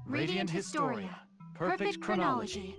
Radiant Historia. Perfect chronology.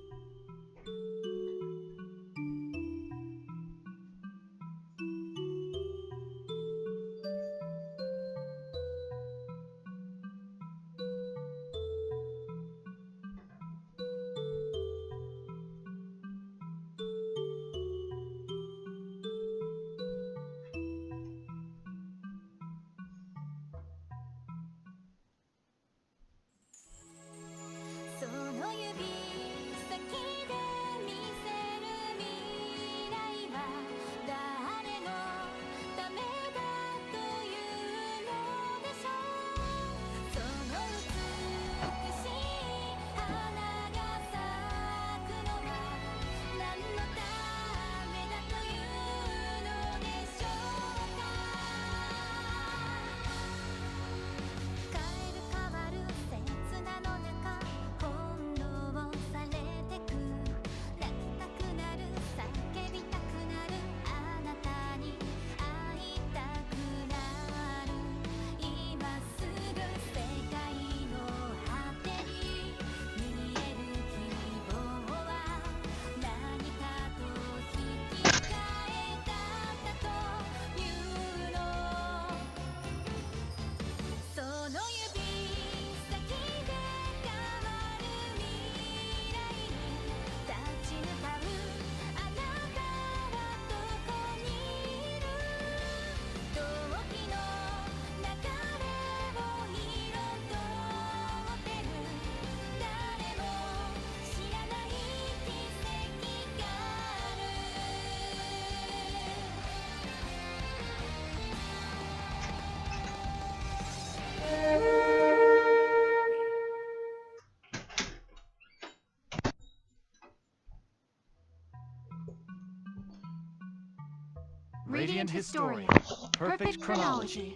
Radiant Historia. Perfect chronology.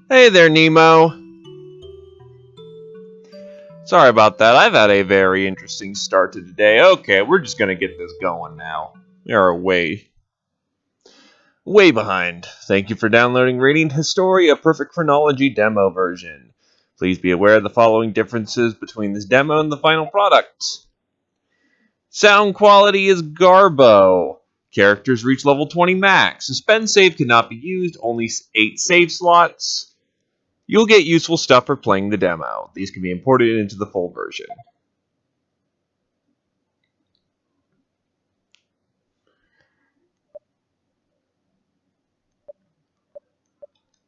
Hey there, Nemo. Sorry about that. I've had a very interesting start to the day. Okay, we're just gonna get this going now. We are way behind. Thank you for downloading Radiant Historia Perfect Chronology Demo version. Please be aware of the following differences between this demo and the final product. Sound quality is garbo. Characters reach level 20 max. Suspend save cannot be used, only 8 save slots. You'll get useful stuff for playing the demo. These can be imported into the full version.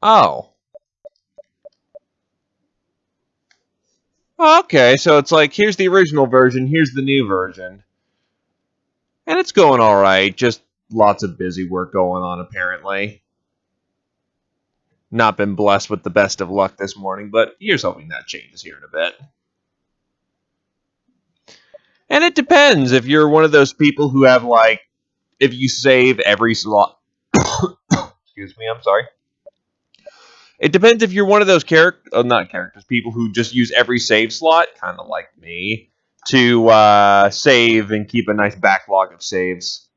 Oh. Okay, so it's like, here's the original version, here's the new version. And it's going alright, just lots of busy work going on apparently. Not been blessed with the best of luck this morning, but here's hoping that changes here in a bit. And it depends if you're one of those people who have, like, if you save every slot. Excuse me, I'm sorry. It depends if you're one of those people who just use every save slot, kind of like me, to save and keep a nice backlog of saves.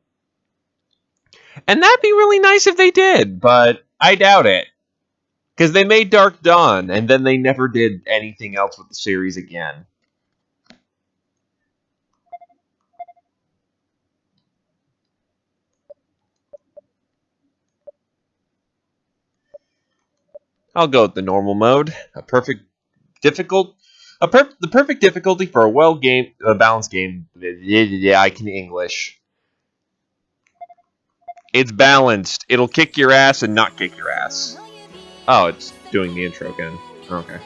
And that'd be really nice if they did, but I doubt it. Because they made Dark Dawn, and then they never did anything else with the series again. I'll go with the normal mode. The perfect difficulty for a balanced game. Yeah, I can English. It's balanced. It'll kick your ass and not kick your ass. Oh, it's doing the intro again. Okay.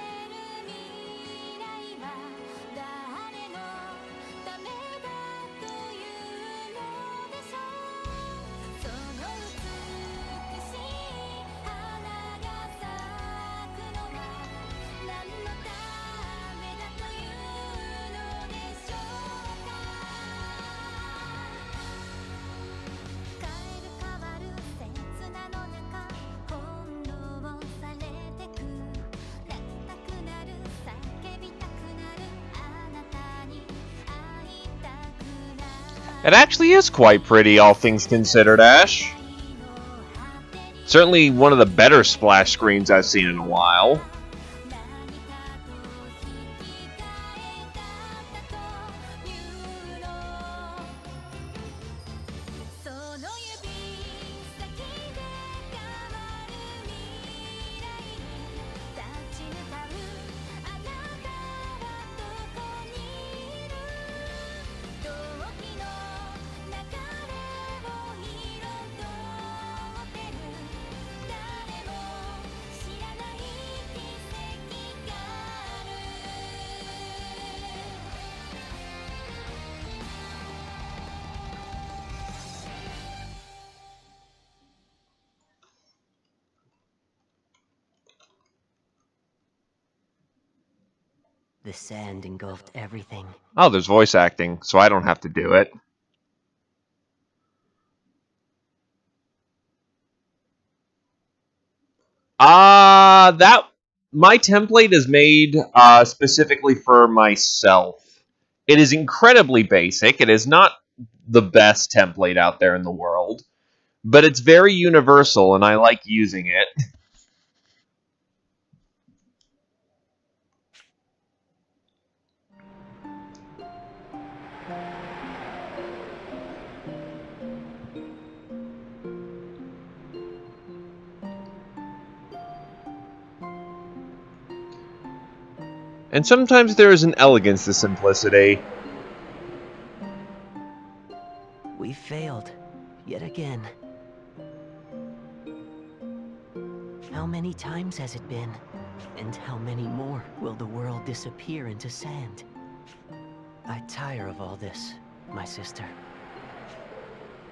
It actually is quite pretty, all things considered, Ash. Certainly one of the better splash screens I've seen in a while. The sand engulfed everything. Oh, there's voice acting, so I don't have to do it. That my template is made specifically for myself. It is incredibly basic. It is not the best template out there in the world, but it's very universal, and I like using it. And sometimes there is an elegance to simplicity. We failed. Yet again. How many times has it been? And how many more will the world disappear into sand? I tire of all this, my sister.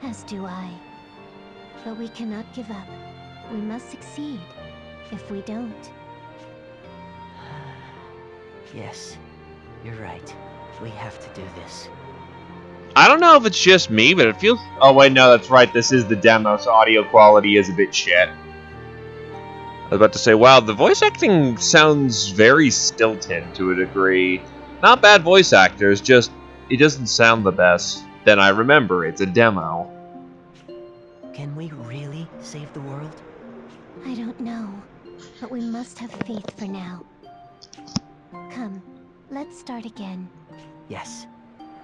As do I. But we cannot give up. We must succeed. If we don't, Yes, you're right. We have to do this. I don't know if it's just me, but it feels... Oh, wait, no, that's right. This is the demo, so audio quality is a bit shit. I was about to say, wow, the voice acting sounds very stilted to a degree. Not bad voice actors, just it doesn't sound the best. Then I remember, it's a demo. Can we really save the world? I don't know. But we must have faith for now. Come, let's start again. Yes,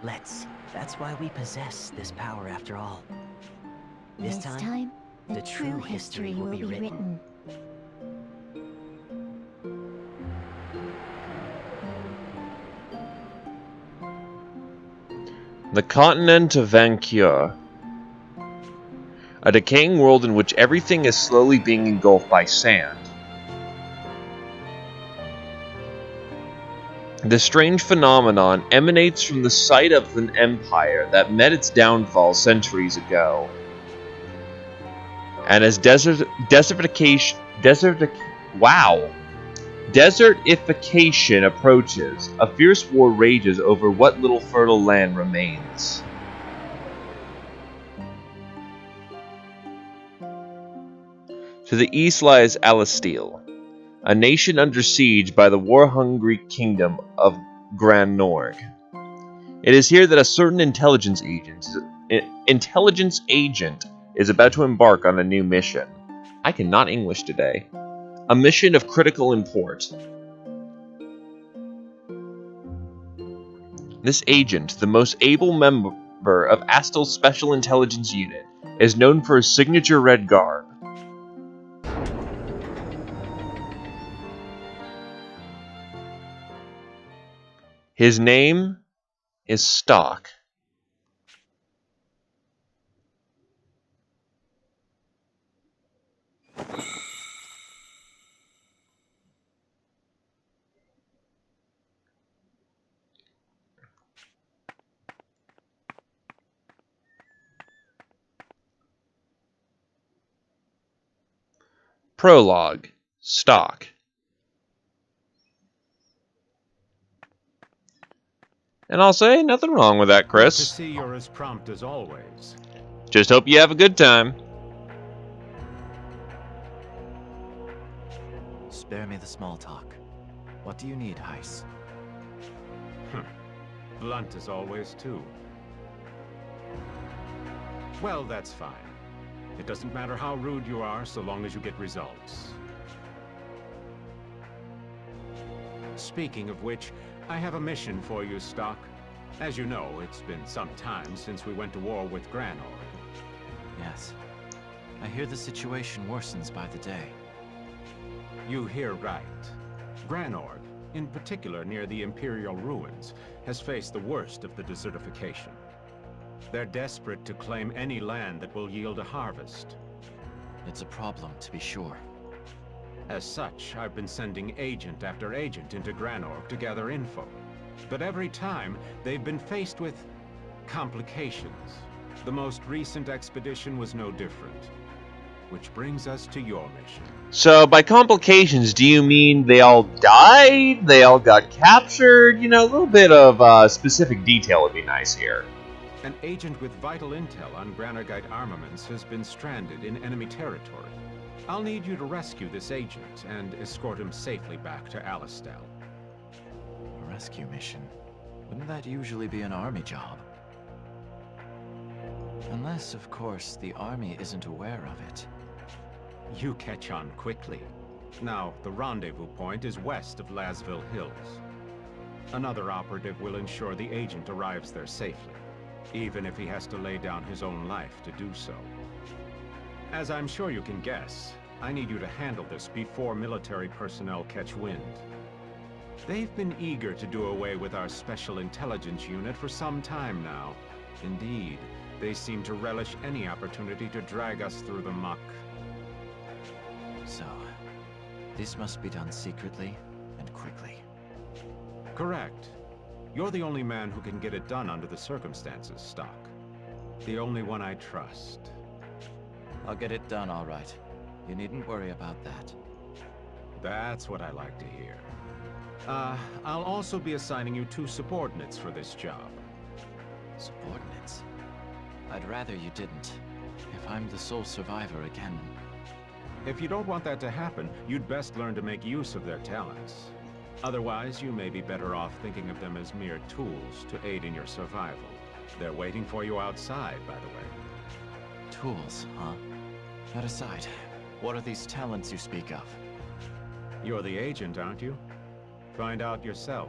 let's. That's why we possess this power after all. This time, the true history will be written. The continent of Vancure. A decaying world in which everything is slowly being engulfed by sand. This strange phenomenon emanates from the site of an empire that met its downfall centuries ago. And as desertification approaches, a fierce war rages over what little fertile land remains. To the east lies Alasteel, a nation under siege by the war-hungry kingdom of Gran Norg. It is here that a certain intelligence agent is about to embark on a new mission. I cannot English today. A mission of critical import. This agent, the most able member of Astel's Special Intelligence Unit, is known for his signature red garb. His name is Stock. Prologue. Stock. And I'll say nothing wrong with that, Good to Chris. see you're as prompt as always. Just hope you have a good time. Spare me the small talk. What do you need, Heiss? Blunt as always, too. Well, that's fine. It doesn't matter how rude you are, so long as you get results. Speaking of which, I have a mission for you, Stock. As you know, it's been some time since we went to war with Gran Norg. Yes. I hear the situation worsens by the day. You hear right. Gran Norg, in particular near the Imperial ruins, has faced the worst of the desertification. They're desperate to claim any land that will yield a harvest. It's a problem, to be sure. As such, I've been sending agent after agent into Gran Norg to gather info. But every time, they've been faced with complications. The most recent expedition was no different. Which brings us to your mission. So, by complications, do you mean they all died? They all got captured? You know, a little bit of specific detail would be nice here. An agent with vital intel on Granergite armaments has been stranded in enemy territory. I'll need you to rescue this agent and escort him safely back to Alistel. A rescue mission? Wouldn't that usually be an army job? Unless, of course, the army isn't aware of it. You catch on quickly. Now, the rendezvous point is west of Lasville Hills. Another operative will ensure the agent arrives there safely, even if he has to lay down his own life to do so. As I'm sure you can guess, I need you to handle this before military personnel catch wind. They've been eager to do away with our Special Intelligence Unit for some time now. Indeed, they seem to relish any opportunity to drag us through the muck. So, this must be done secretly and quickly. Correct. You're the only man who can get it done under the circumstances, Stock. The only one I trust. I'll get it done, all right. You needn't worry about that. That's what I like to hear. I'll also be assigning you 2 subordinates for this job. Subordinates? I'd rather you didn't. If I'm the sole survivor again... If you don't want that to happen, you'd best learn to make use of their talents. Otherwise, you may be better off thinking of them as mere tools to aid in your survival. They're waiting for you outside, by the way. Tools, huh? That aside, what are these talents you speak of? You're the agent, aren't you? Find out yourself.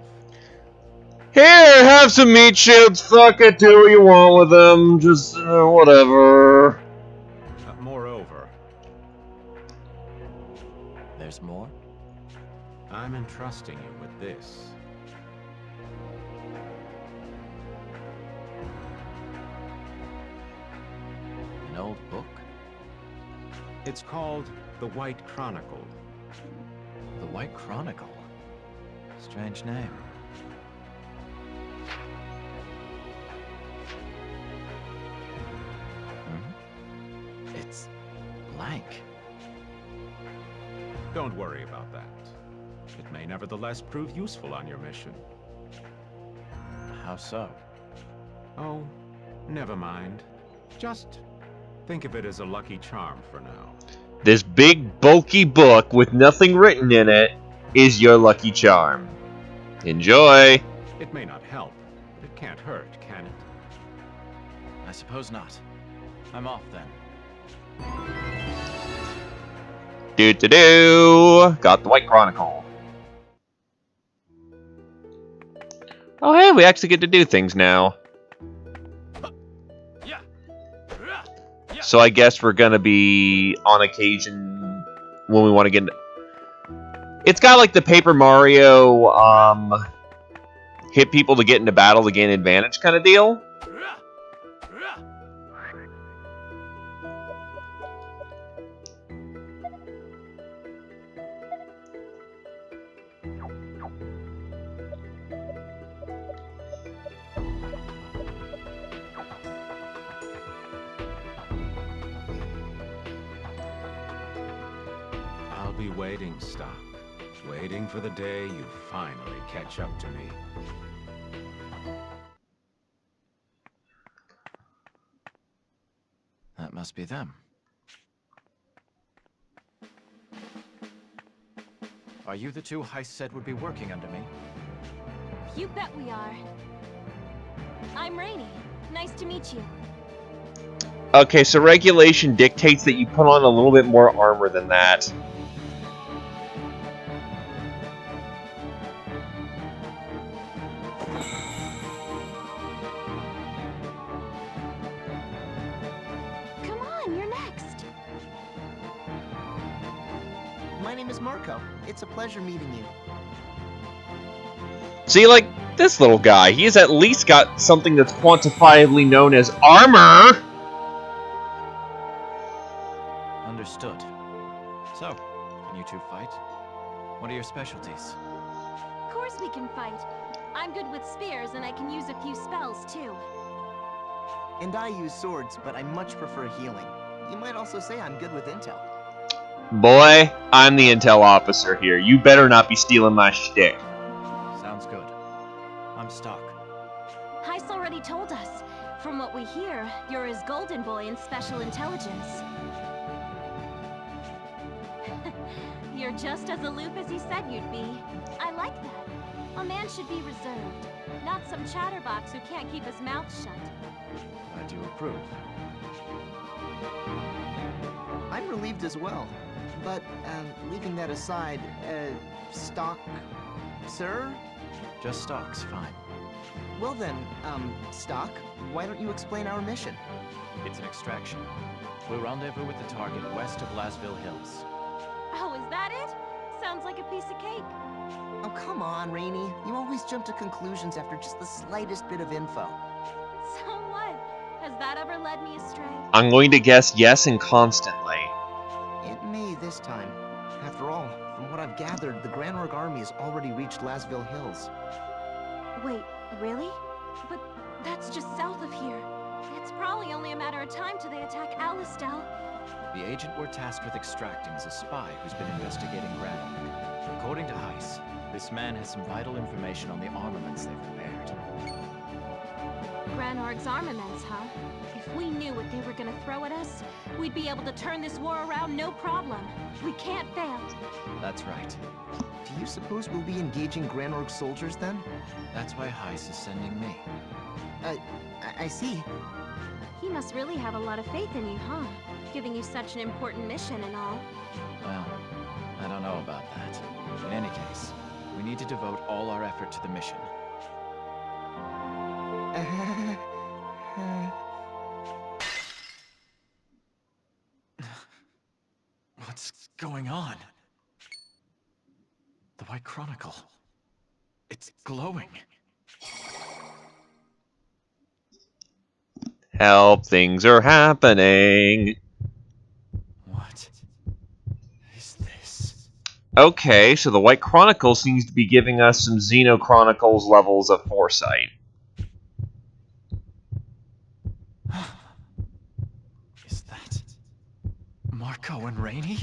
Here, have some meat shields. Fuck it, do what you want with them. Just, whatever. Moreover, There's more? I'm entrusting you with this. An old book? It's called The White Chronicle. The White Chronicle? Strange name. It's blank. Don't worry about that. It may nevertheless prove useful on your mission. How so? Oh, never mind. Just think of it as a lucky charm for now. This big, bulky book with nothing written in it is your lucky charm. Enjoy! It may not help, but it can't hurt, can it? I suppose not. I'm off then. Do-do-do! Got the White Chronicle. Oh hey, we actually get to do things now. So I guess we're gonna be, on occasion, when we want to get into... It's got like the Paper Mario, hit people to get into battle to gain advantage kind of deal. I'll be waiting, Stock. Waiting for the day you finally catch up to me. That must be them. Are you the 2 Heist said would be working under me? You bet we are. I'm Rainey. Nice to meet you. Okay, so regulation dictates that you put on a little bit more armor than that. Come on, you're next. My name is Marco. It's a pleasure meeting you. See, like, this little guy, he's at least got something that's quantifiably known as armor! Understood. So, can you 2 fight? What are your specialties? Of course we can fight. I'm good with spears and I can use a few spells too. And I use swords, but I much prefer healing. You might also say I'm good with intel. Boy, I'm the intel officer here. You better not be stealing my shtick. Sounds good. I'm Stock. Heist already told us. From what we hear, you're his golden boy in special intelligence. You're just as aloof as he said you'd be. I like that. A man should be reserved, not some chatterbox who can't keep his mouth shut. Glad you approve. I'm relieved as well. But, leaving that aside, Stock... Sir? Just Stock's fine. Well then, Stock, why don't you explain our mission? It's an extraction. We'll rendezvous with the target west of Lasville Hills. Oh, is that it? Sounds like a piece of cake. Oh, come on, Rainey. You always jump to conclusions after just the slightest bit of info. So what? Has that ever led me astray? I'm going to guess yes and constantly. It may this time. After all, from what I've gathered, the Grand Org army has already reached Lasville Hills. Wait, really? But that's just south of here. It's probably only a matter of time till they attack Alistel. The agent we're tasked with extracting is a spy who's been investigating Granark. According to Heiss, this man has some vital information on the armaments they've prepared. Granorg's armaments, huh? If we knew what they were gonna throw at us, we'd be able to turn this war around no problem. We can't fail. That's right. Do you suppose we'll be engaging Grand Org soldiers then? That's why Heiss is sending me. I see. He must really have a lot of faith in you, huh? Giving you such an important mission and all. Well, I don't know about that. In any case, we need to devote all our effort to the mission. What's going on? The White Chronicle. It's glowing. Help, things are happening. What is this? Okay, so the White Chronicle seems to be giving us some Xenochronicles levels of foresight. Is that Marco and Rainey?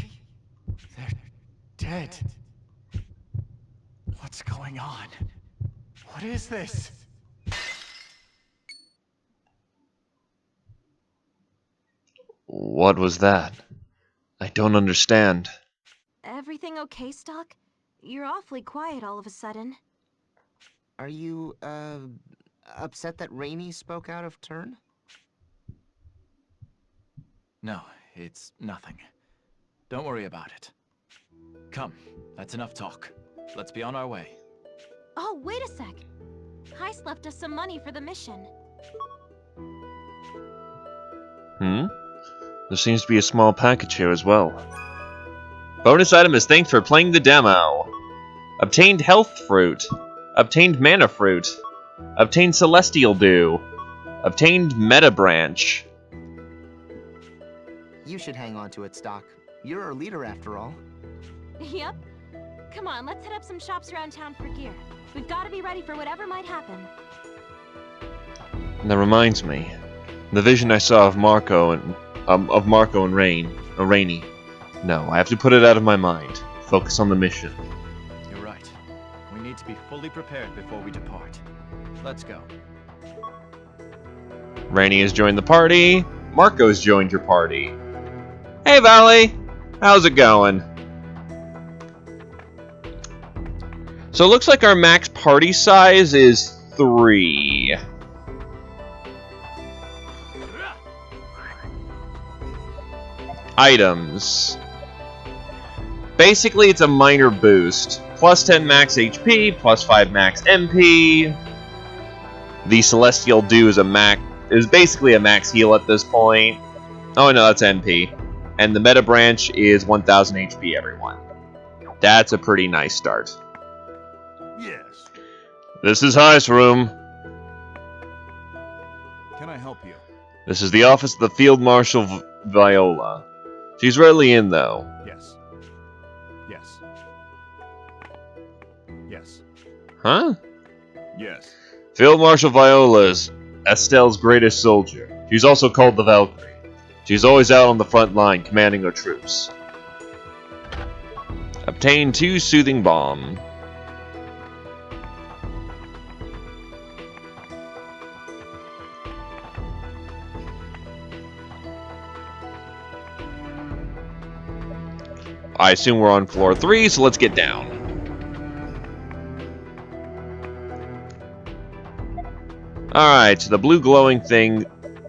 They're dead. What's going on? What is this? What was that? I don't understand. Everything okay, Stock? You're awfully quiet all of a sudden. Are you, upset that Rainey spoke out of turn? No, it's nothing. Don't worry about it. Come, that's enough talk. Let's be on our way. Oh, wait a sec. Heist left us some money for the mission. There seems to be a small package here as well. Bonus item is thanks for playing the demo. Obtained health fruit. Obtained mana fruit. Obtained celestial dew. Obtained meta branch. You should hang on to it, Stock. You're our leader after all. Yep. Come on, let's hit up some shops around town for gear. We've got to be ready for whatever might happen. And that reminds me. The vision I saw of Marco and Rainey. No, I have to put it out of my mind. Focus on the mission. You're right. We need to be fully prepared before we depart. Let's go. Rainey has joined the party. Marco's joined your party. Hey, Valley. How's it going? So it looks like our max party size is 3. Items. Basically, it's a minor boost. Plus 10 max HP, plus 5 max MP. The Celestial Dew is basically a max heal at this point. Oh no, that's MP. And the Meta Branch is 1000 HP, everyone. That's a pretty nice start. Yes. This is High's room. Can I help you? This is the office of the Field Marshal Viola. She's rarely in, though. Yes. Yes. Yes. Huh? Yes. Field Marshal Viola is Estelle's greatest soldier. She's also called the Valkyrie. She's always out on the front line, commanding her troops. Obtain 2 soothing balm. I assume we're on floor 3, so let's get down. Alright, so the blue glowing thing...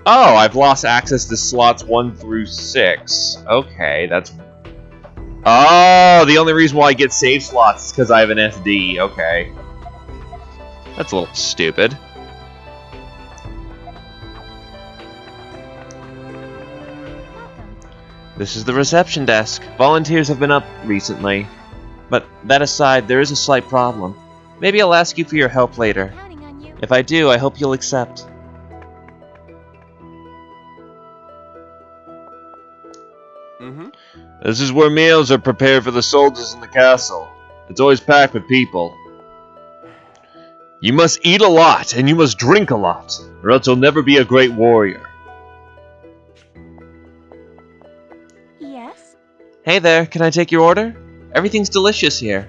Oh, I've lost access to slots 1 through 6. Okay, that's... Oh, the only reason why I get save slots is because I have an SD. Okay. That's a little stupid. This is the reception desk. Volunteers have been up recently. But that aside, there is a slight problem. Maybe I'll ask you for your help later. Counting on you. If I do, I hope you'll accept. This is where meals are prepared for the soldiers in the castle. It's always packed with people. You must eat a lot, and you must drink a lot, or else you'll never be a great warrior. Yes? Hey there, can I take your order? Everything's delicious here.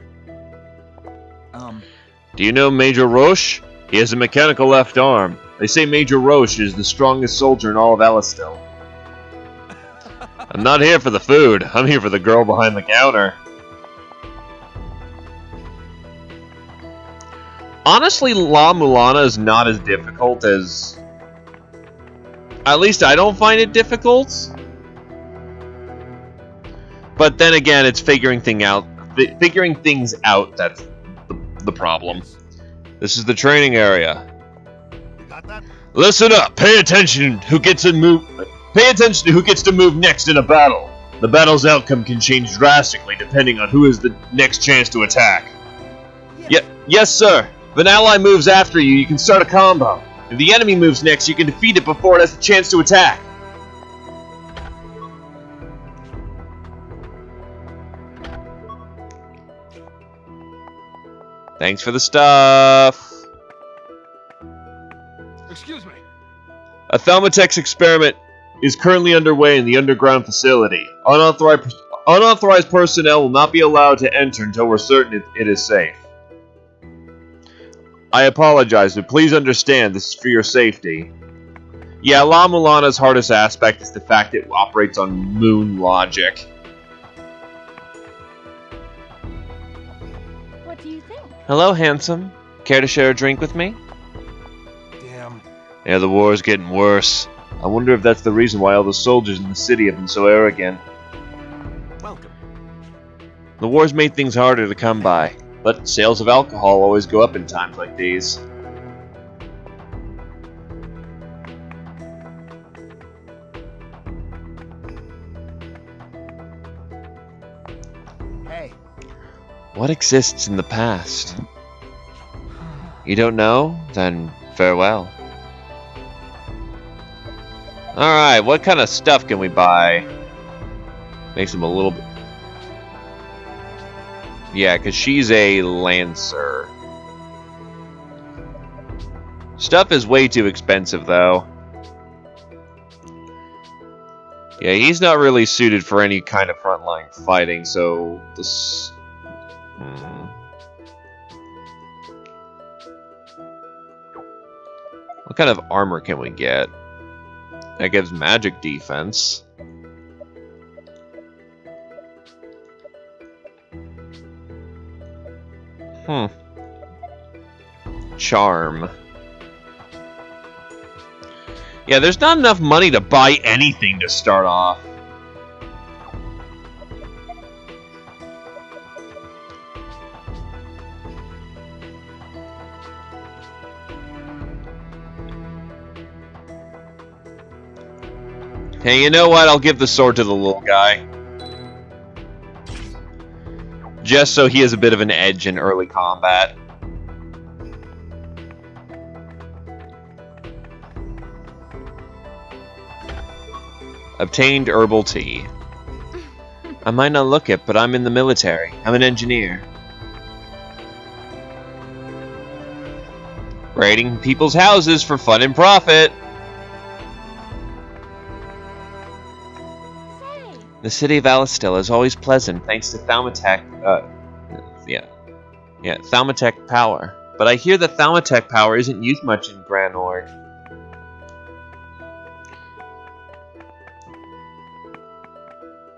Do you know Major Roche? He has a mechanical left arm. They say Major Roche is the strongest soldier in all of Alistil. I'm not here for the food. I'm here for the girl behind the counter. Honestly, La Mulana is not as difficult as... At least I don't find it difficult. But then again, it's figuring things out that's the problem. This is the training area. You got that? Listen up. Pay attention. Pay attention to who gets to move next in a battle. The battle's outcome can change drastically depending on who has the next chance to attack. Yes, sir. If an ally moves after you, you can start a combo. If the enemy moves next, you can defeat it before it has a chance to attack. Thanks for the stuff. Excuse me. A Thalmatex experiment is currently underway in the underground facility. Unauthorized personnel will not be allowed to enter until we're certain it is safe. I apologize, but please understand this is for your safety. Yeah, La Mulana's hardest aspect is the fact it operates on moon logic. What do you think? Hello, handsome. Care to share a drink with me? Damn. Yeah, the war is getting worse. I wonder if that's the reason why all the soldiers in the city have been so arrogant. Welcome. The war's made things harder to come by, but sales of alcohol always go up in times like these. Hey. What exists in the past? You don't know? Then farewell. Alright, what kind of stuff can we buy? Makes him a little bit... Yeah, because she's a Lancer. Stuff is way too expensive, though. Yeah, he's not really suited for any kind of frontline fighting, so... this... What kind of armor can we get? That gives magic defense. Charm. Yeah, there's not enough money to buy anything to start off. Hey, you know what? I'll give the sword to the little guy. Just so he has a bit of an edge in early combat. Obtained herbal tea. I might not look it, but I'm in the military. I'm an engineer. Raiding people's houses for fun and profit. The city of Alistil is always pleasant thanks to Thaumatek, Thaumatek power. But I hear that Thaumatek power isn't used much in Granorg.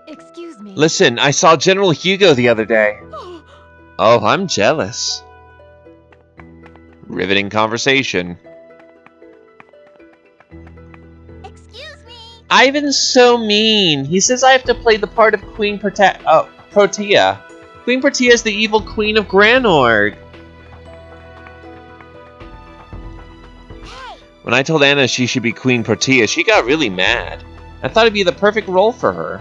Excuse me. Listen, I saw General Hugo the other day. Oh, I'm jealous. Riveting conversation. Excuse me. Ivan's so mean. He says I have to play the part of Queen Protea. Queen Protea is the evil queen of Granorg. When I told Anna she should be Queen Protea, she got really mad. I thought it'd be the perfect role for her.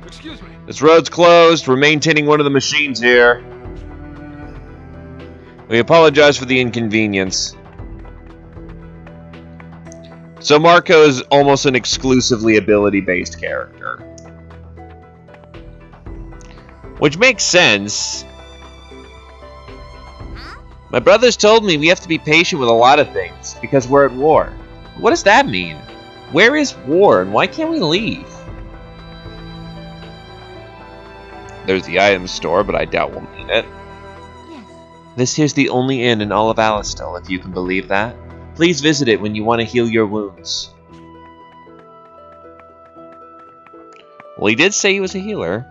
Excuse me. This road's closed. We're maintaining one of the machines here. We apologize for the inconvenience. So Marco is almost an exclusively ability-based character. Which makes sense. My brothers told me we have to be patient with a lot of things, because we're at war. What does that mean? Where is war, and why can't we leave? There's the item store, but I doubt we'll need it. Yes. This here's the only inn in all of Alistil, if you can believe that. Please visit it when you want to heal your wounds. Well, he did say he was a healer.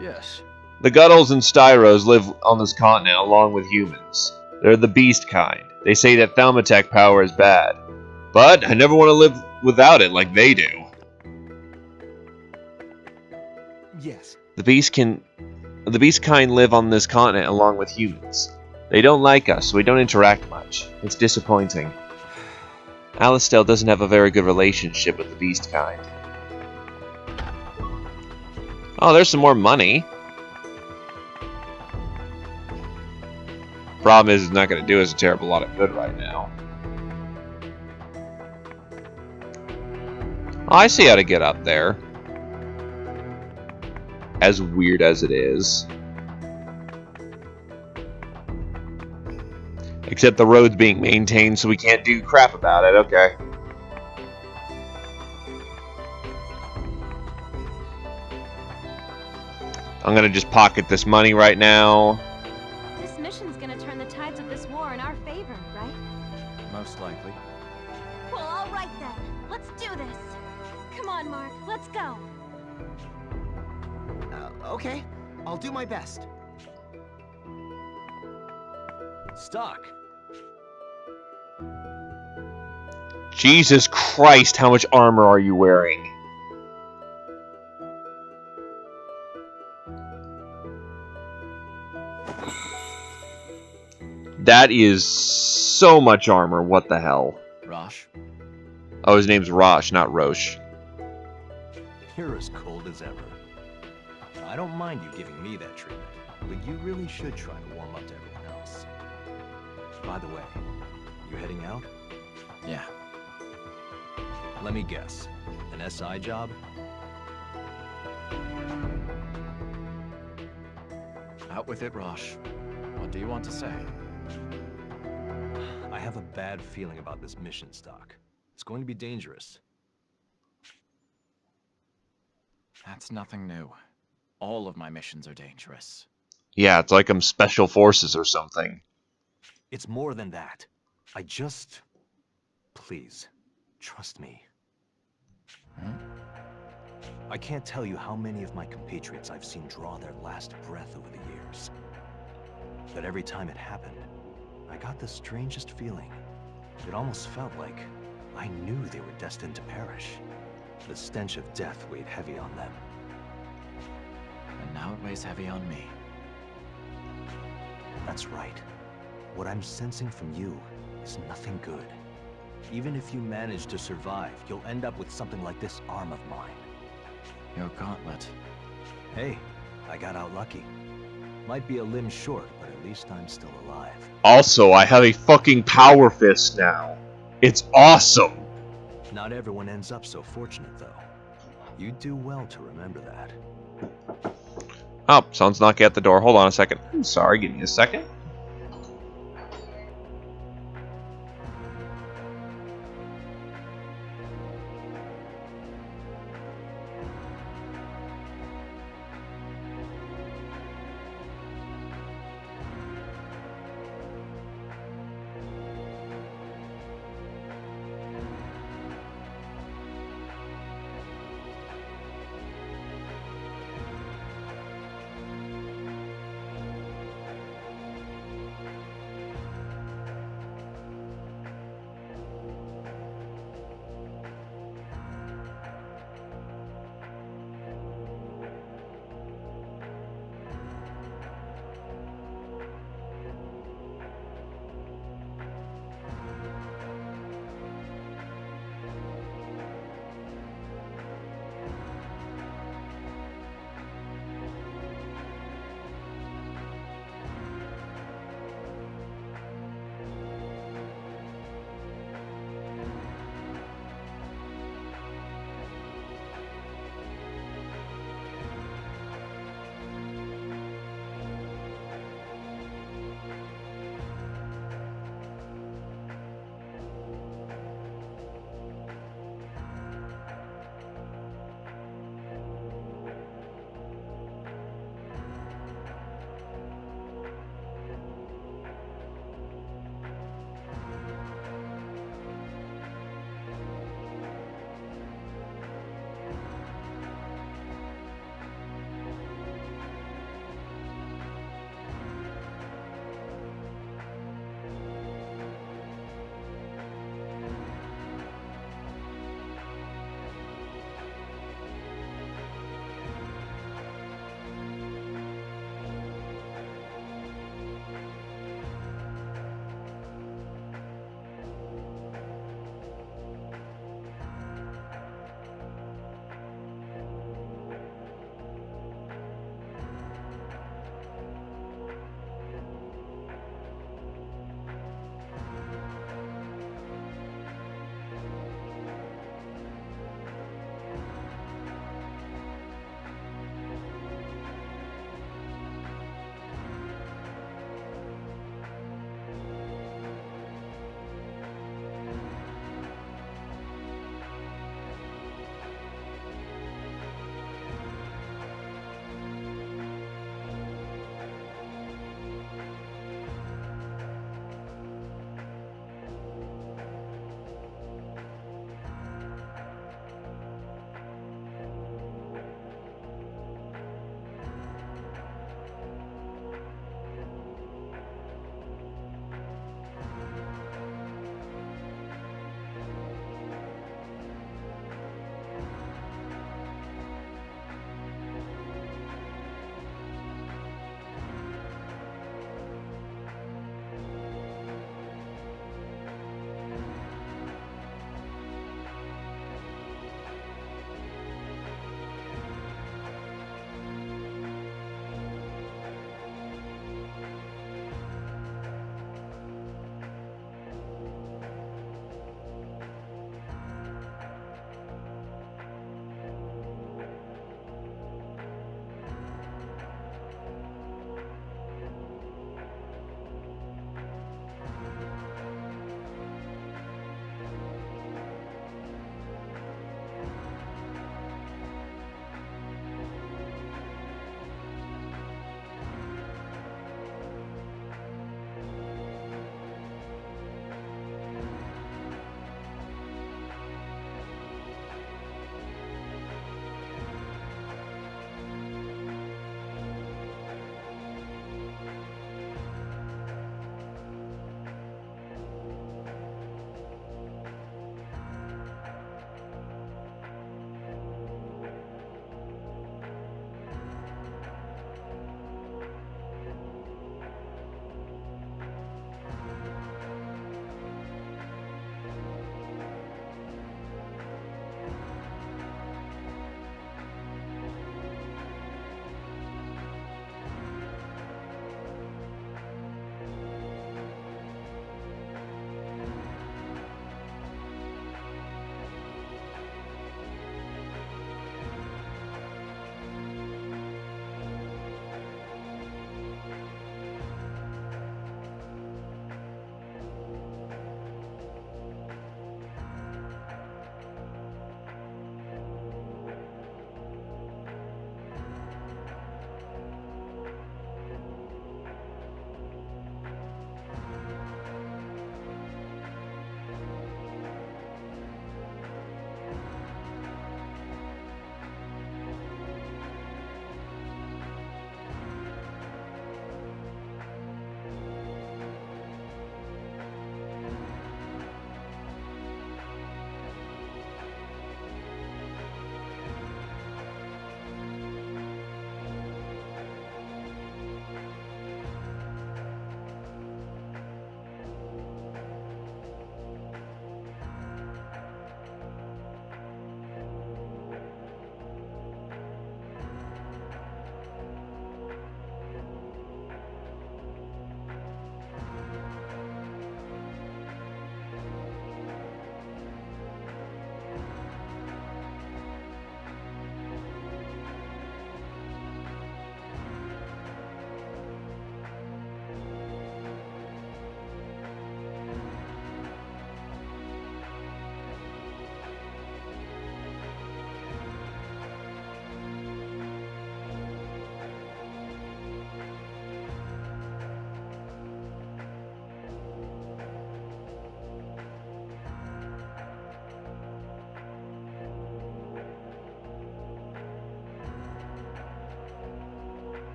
Yes. The Guttles and Styros live on this continent along with humans. They're the beast kind. They say that Thaumatek power is bad. But I never want to live without it like they do. Yes. The beast kind live on this continent along with humans. They don't like us, so we don't interact much. It's disappointing. Alistil doesn't have a very good relationship with the beast kind. Oh, there's some more money. Problem is, it's not going to do us a terrible lot of good right now. Oh, I see how to get up there. As weird as it is. Except the road's being maintained, so we can't do crap about it. Okay. I'm gonna just pocket this money right now. This mission's gonna turn the tides of this war in our favor, right? Most likely. Well, all right then. Let's do this. Come on, Mark. Let's go. Okay. I'll do my best. Stock. Jesus Christ, how much armor are you wearing? That is so much armor, what the hell? Rosh? Oh, his name's Rosh, not Roche. You're as cold as ever. I don't mind you giving me that treatment, but you really should try to warm up to everyone else. By the way, you heading out? Yeah. Let me guess. An SI job? Out with it, Rosh. What do you want to say? I have a bad feeling about this mission stock. It's going to be dangerous. That's nothing new. All of my missions are dangerous. Yeah, it's like I'm special forces or something. It's more than that. I just... Please, trust me. Hmm? I can't tell you how many of my compatriots I've seen draw their last breath over the years. But every time it happened, I got the strangest feeling. It almost felt like I knew they were destined to perish. The stench of death weighed heavy on them. And now it weighs heavy on me. That's right. What I'm sensing from you is nothing good. Even if you manage to survive, you'll end up with something like this arm of mine. Your gauntlet. Hey, I got out lucky. Might be a limb short, but at least I'm still alive. Also, I have a fucking power fist now. It's awesome. Not everyone ends up so fortunate, though. You do well to remember that. Oh, someone's knocking at the door. Hold on a second. I'm sorry, give me a second.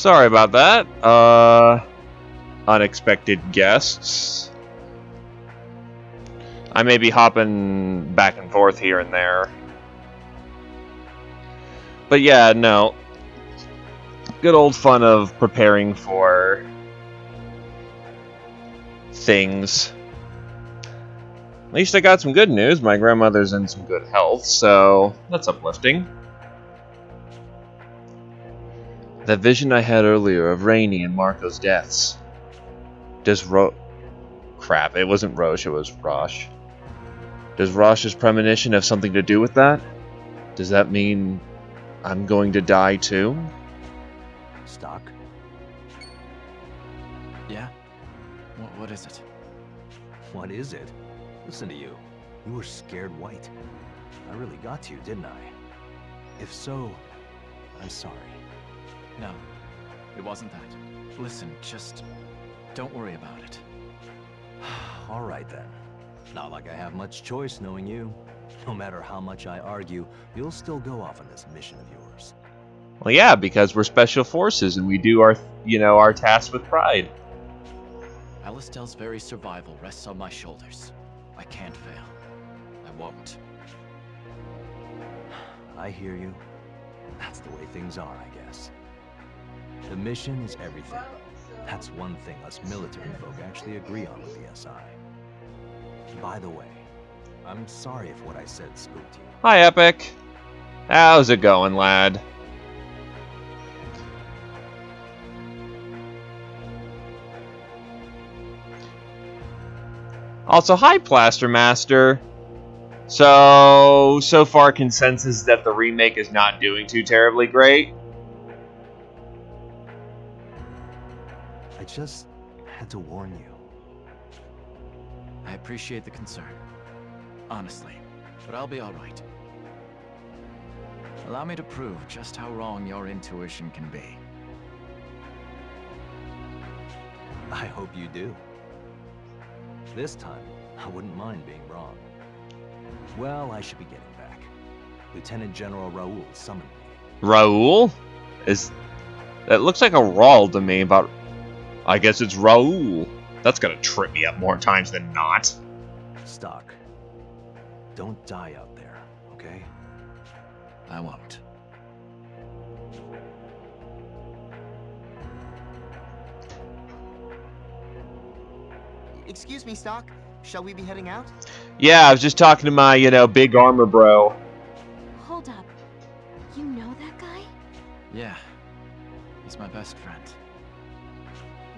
Sorry about that. Unexpected guests. I may be hopping back and forth here and there. But yeah, no. Good old fun of preparing for things. At least I got some good news. My grandmother's in some good health, so that's uplifting. That vision I had earlier of Rainey and Marco's deaths. Does Crap, it wasn't Roche, it was Rosh. Does Rosh's premonition have something to do with that? Does that mean I'm going to die too? Stock? Yeah? What is it? What is it? Listen to you. You were scared white. I really got to you, didn't I? If so, I'm sorry. No, it wasn't that. Listen, just don't worry about it. All right then. Not like I have much choice knowing you. No matter how much I argue, you'll still go off on this mission of yours. Well, yeah, because we're special forces and we do our tasks with pride. Alistel's very survival rests on my shoulders. I can't fail. I won't. I hear you. That's the way things are, I guess. The mission is everything. That's one thing us military folk actually agree on with the SI. By the way, I'm sorry if what I said spooked you. Hi, Epic. How's it going, lad? Also, hi, Plaster Master. So far consensus that the remake is not doing too terribly great. I just had to warn you. I appreciate the concern. Honestly. But I'll be alright. Allow me to prove just how wrong your intuition can be. I hope you do. This time, I wouldn't mind being wrong. Well, I should be getting back. Lieutenant General Raoul summoned me. Raoul? That looks like a Raul to me, but I guess it's Raoul. That's gonna trip me up more times than not. Stock. Don't die out there, okay? I won't. Excuse me, Stock. Shall we be heading out? Yeah, I was just talking to my, big armor bro. Hold up. You know that guy? Yeah. He's my best friend.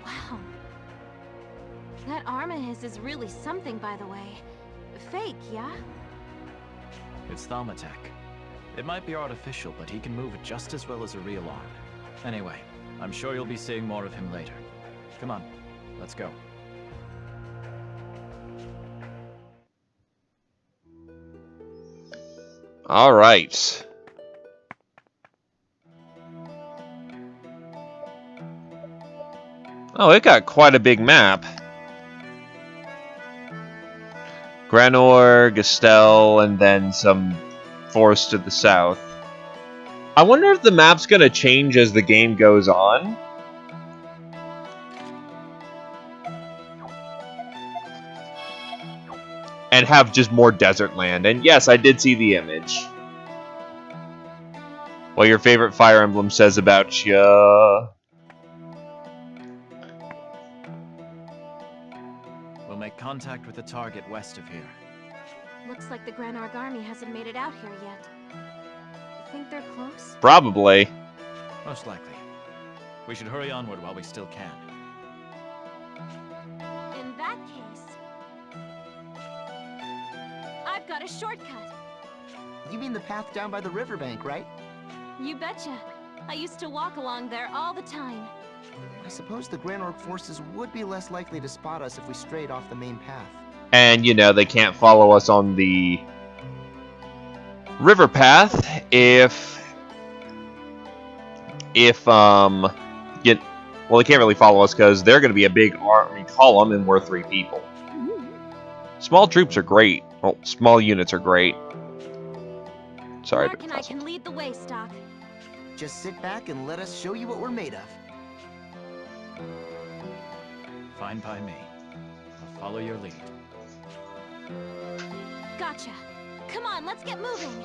Wow. That arm of his is really something, by the way. Fake, yeah? It's Thaumatech. It might be artificial, but he can move it just as well as a real arm. Anyway, I'm sure you'll be seeing more of him later. Come on, let's go. All right. Oh, it got quite a big map. Granor, Gastel, and then some forest to the south. I wonder if the map's gonna change as the game goes on. And have just more desert land. And yes, I did see the image. What your favorite Fire Emblem says about ya. We'll make contact with the target west of here. Looks like the Granorg army hasn't made it out here yet. You think they're close? Probably. Most likely. We should hurry onward while we still can. In that case, I've got a shortcut. You mean the path down by the riverbank, right? You betcha. I used to walk along there all the time. I suppose the Granorg forces would be less likely to spot us if we strayed off the main path. And, they can't follow us on the river path well, they can't really follow us because they're going to be a big army column and we're 3 people. Small troops are great. Well, small units are great. Sorry. Mark and I can lead the way, Stock. Just sit back and let us show you what we're made of. Fine by me. I'll follow your lead. Gotcha. Come on, let's get moving.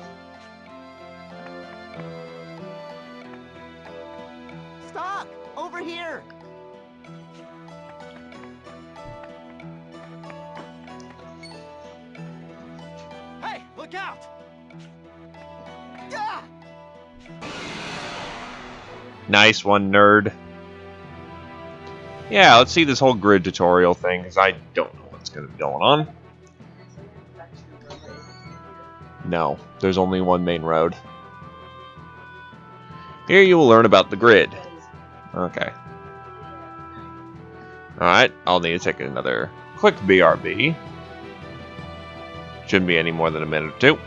Stock! Over here! Hey, look out! Ah! Nice one, nerd. Yeah, let's see this whole grid tutorial thing, because I don't know what's going to be going on. No, there's only one main road. Here you will learn about the grid. Okay. Alright, I'll need to take another quick BRB. Shouldn't be any more than a minute or two.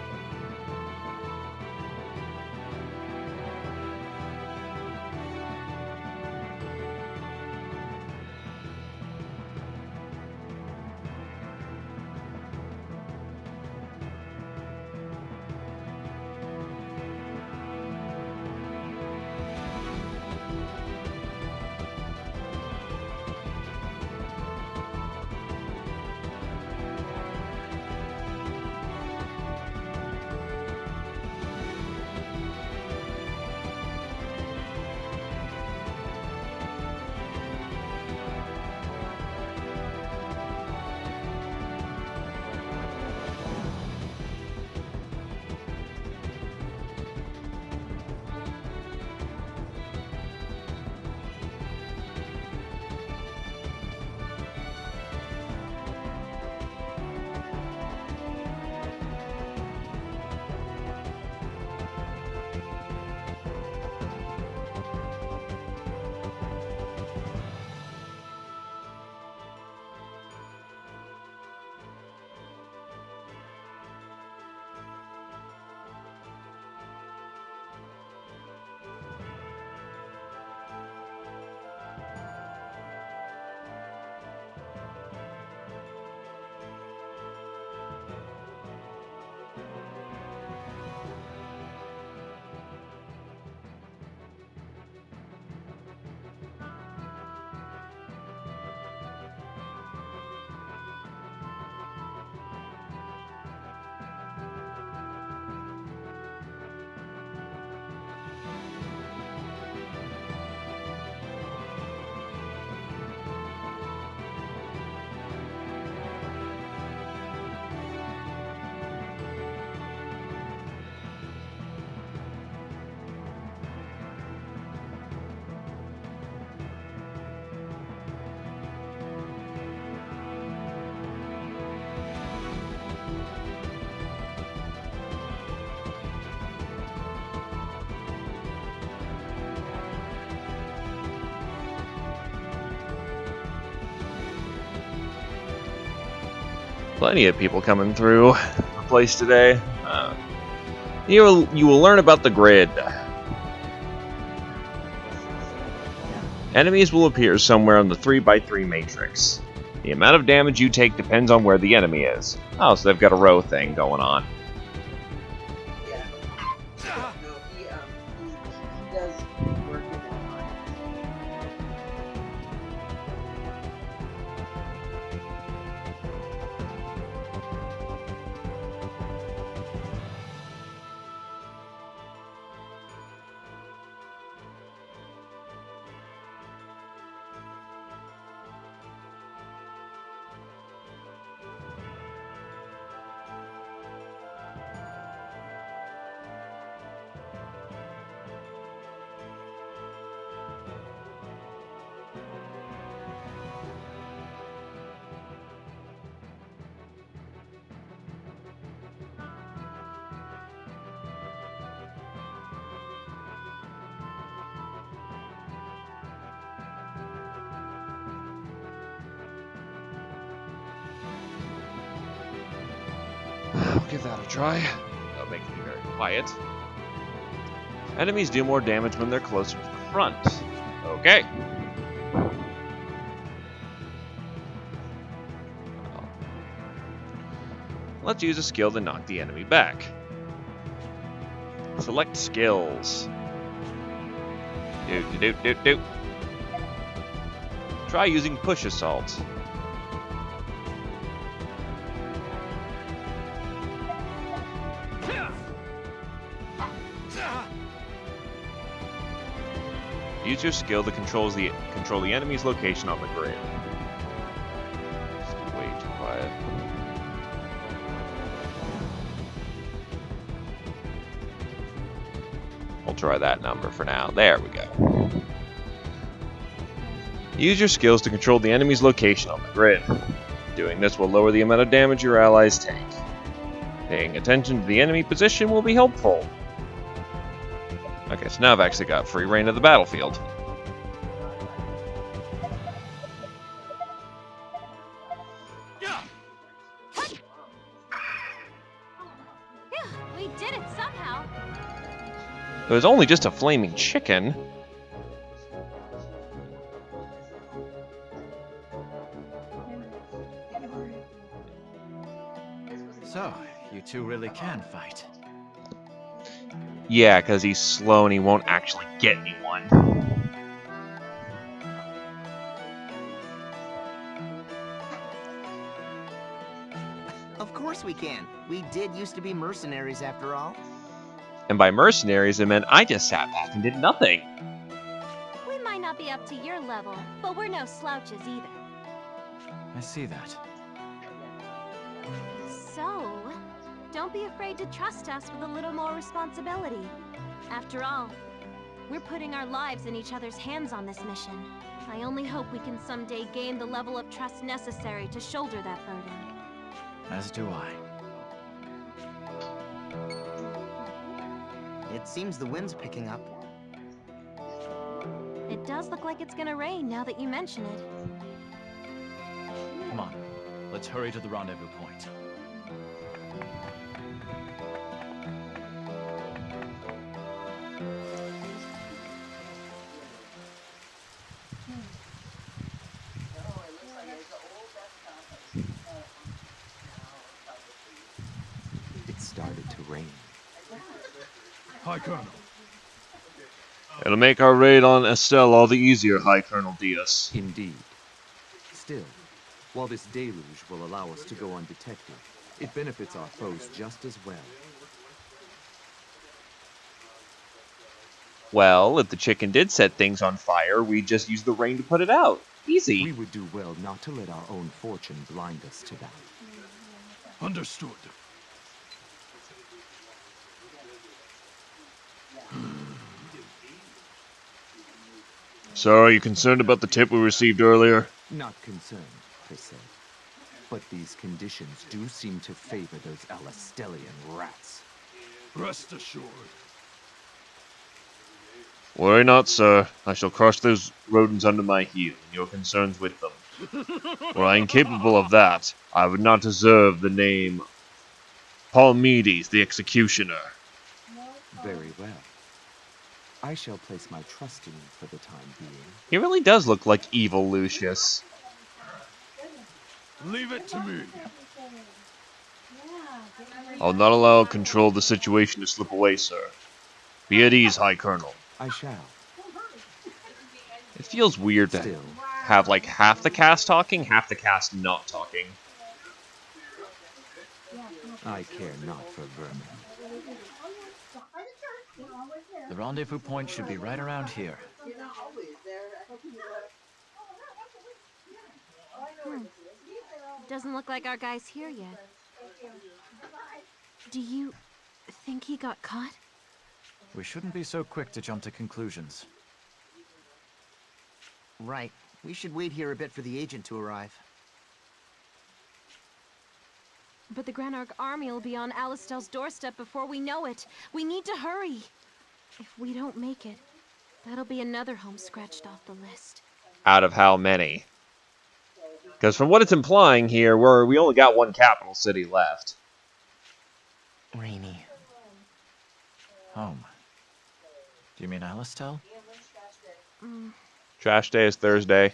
Plenty of people coming through the place today. You will learn about the grid. Enemies will appear somewhere on the 3x3 matrix. The amount of damage you take depends on where the enemy is. Oh, so they've got a row thing going on. Yeah. No, he does work in that line. I'll give that a try. That'll make me very quiet. Enemies do more damage when they're closer to the front. Okay. Let's use a skill to knock the enemy back. Select skills. Do. Try using push assault. Use your skill to control the enemy's location on the grid. Just way too quiet. We'll try that number for now. There we go. Use your skills to control the enemy's location on the grid. Doing this will lower the amount of damage your allies take. Paying attention to the enemy position will be helpful. Okay, so now I've actually got free reign of the battlefield. We did it somehow. It was only just a flaming chicken. So, you two really can fight. Yeah, because he's slow and he won't actually get anyone. Of course we can. We did used to be mercenaries after all. And by mercenaries, it meant I just sat back and did nothing. We might not be up to your level, but we're no slouches either. I see that. So, don't be afraid to trust us with a little more responsibility. After all, we're putting our lives in each other's hands on this mission. I only hope we can someday gain the level of trust necessary to shoulder that burden. As do I. It seems the wind's picking up. It does look like it's gonna rain now that you mention it. Come on, let's hurry to the rendezvous point. It started to rain. Hi, Colonel. It'll make our raid on Estelle all the easier, High Colonel Diaz. Indeed. Still, while this deluge will allow us to go undetected, it benefits our foes just as well. Well, if the chicken did set things on fire, we'd just use the rain to put it out. Easy. We would do well not to let our own fortune blind us to that. Understood. So, are you concerned about the tip we received earlier? Not concerned, per se. But these conditions do seem to favor those Alastelian rats. Rest assured. Worry not, sir. I shall crush those rodents under my heel, and your concerns with them. Were I incapable of that, I would not deserve the name Palmedes, the Executioner. Very well. I shall place my trust in you for the time being. He really does look like evil Lucius. Leave it to me. I'll not allow control of the situation to slip away, sir. Be at ease, High Colonel. I shall. It feels weird to Still, have like half the cast talking, half the cast not talking. I care not for vermin. The rendezvous point should be right around here. You're not always there. I hope you Doesn't look like our guy's here yet. Do you think he got caught? We shouldn't be so quick to jump to conclusions. Right. We should wait here a bit for the agent to arrive. But the Granarg army will be on Alistel's doorstep before we know it. We need to hurry. If we don't make it, that'll be another home scratched off the list. Out of how many? Because from what it's implying here, we only got one capital city left. Rainy. Home. Do you mean Alistel? Trash day is Thursday.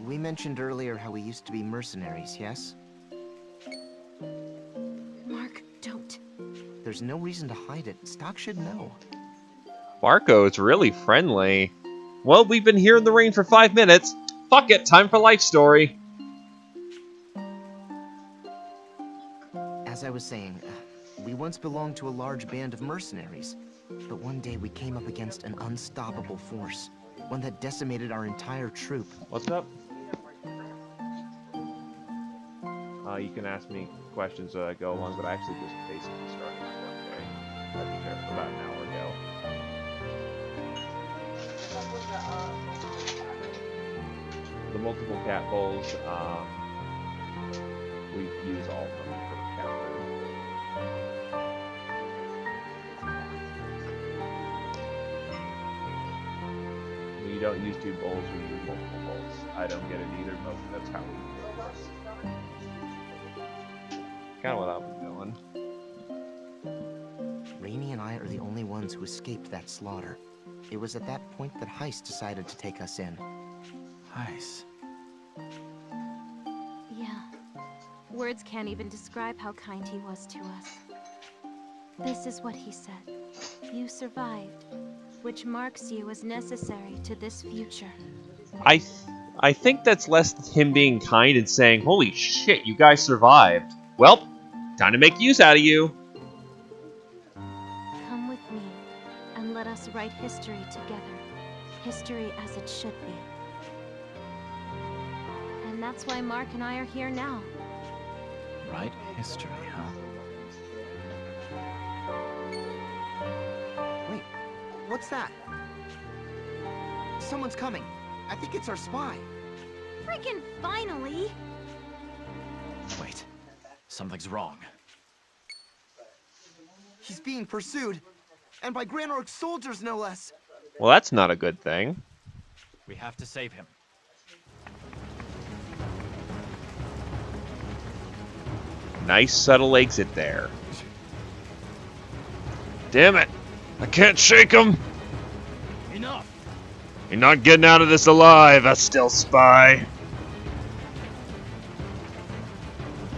We mentioned earlier how we used to be mercenaries, yes? Mark, don't. There's no reason to hide it. Stock should know. Marco is really friendly. Well, we've been here in the rain for 5 minutes. Fuck it, time for life story. As I was saying, we once belonged to a large band of mercenaries. But one day we came up against an unstoppable force. One that decimated our entire troop. What's up? You can ask me questions as I go along, but I actually just basically started my workday. About an hour ago. The multiple cat bowls, we use all of them for cat food. When you don't use 2 bowls, we use multiple bowls. I don't get it either, but that's how we do it. Kind of what I've been doing. Rainey and I are the only ones who escaped that slaughter. It was at that point that Heist decided to take us in. Nice. Yeah. Words can't even describe how kind he was to us. This is what he said. You survived, which marks you as necessary to this future. I think that's less him being kind and saying, "Holy shit, you guys survived. Well, time to make use out of you." Come with me, and let us write history together. History as it should be. And that's why Mark and I are here now. Right history, huh? Wait, what's that? Someone's coming. I think it's our spy. Freaking finally! Wait. Something's wrong. He's being pursued. And by Grand Orc's soldiers, no less. Well, that's not a good thing. We have to save him. Nice subtle exit there. Damn it! I can't shake him! Enough! You're not getting out of this alive, a still spy.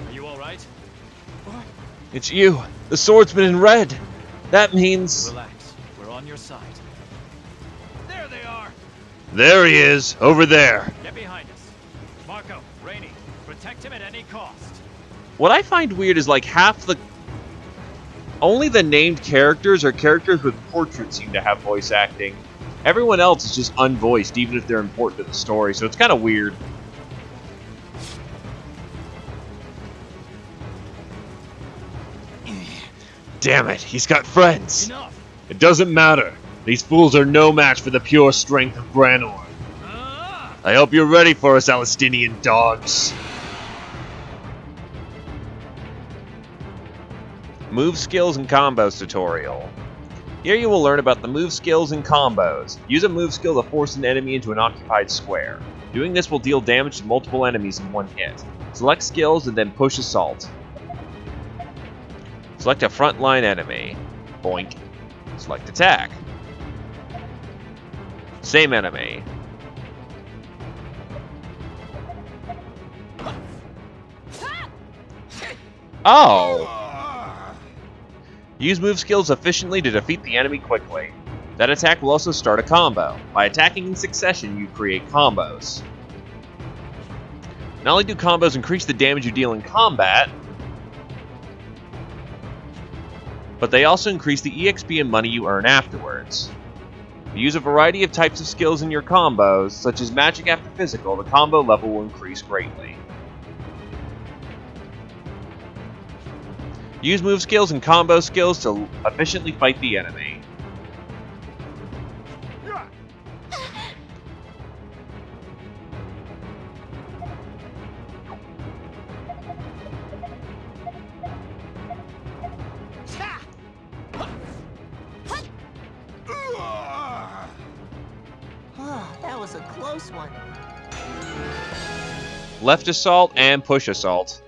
Are you alright? What? It's you, the swordsman in red. That means... Relax. We're on your side. There they are! There he is, over there. Get behind us. Marco, Rainey, protect him at any cost. What I find weird is like half the... Only the named characters or characters with portraits seem to have voice acting. Everyone else is just unvoiced, even if they're important to the story, so it's kind of weird. Damn it, he's got friends. Enough! It doesn't matter. These fools are no match for the pure strength of Granor. I hope you're ready for us, Alistinian dogs. Move skills and combos tutorial. Here you will learn about the move skills and combos. Use a move skill to force an enemy into an occupied square. Doing this will deal damage to multiple enemies in one hit. Select skills and then push assault. Select a frontline enemy. Boink. Select attack. Same enemy. Oh! Use move skills efficiently to defeat the enemy quickly. That attack will also start a combo. By attacking in succession, you create combos. Not only do combos increase the damage you deal in combat, but they also increase the EXP and money you earn afterwards. If you use a variety of types of skills in your combos, such as magic after physical, the combo level will increase greatly. Use move skills and combo skills to efficiently fight the enemy. That was a close one. Left assault and push assault.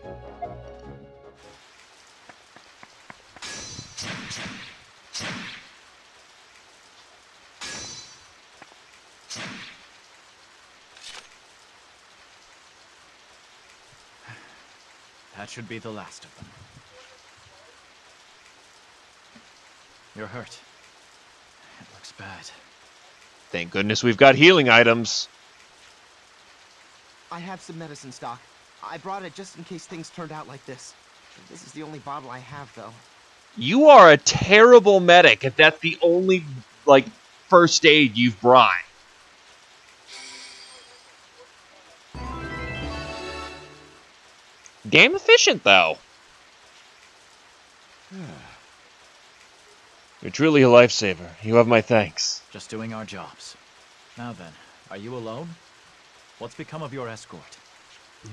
That should be the last of them. You're hurt. It looks looks bad. Thank goodness we've got healing items. I have some medicine stock. I brought it just in case things turned out like this. This is the only bottle I have, though. You are a terrible medic if that's the only, like, first aid you've brought. Damn efficient, though. You're truly a lifesaver. You have my thanks. Just doing our jobs. Now then, are you alone? What's become of your escort?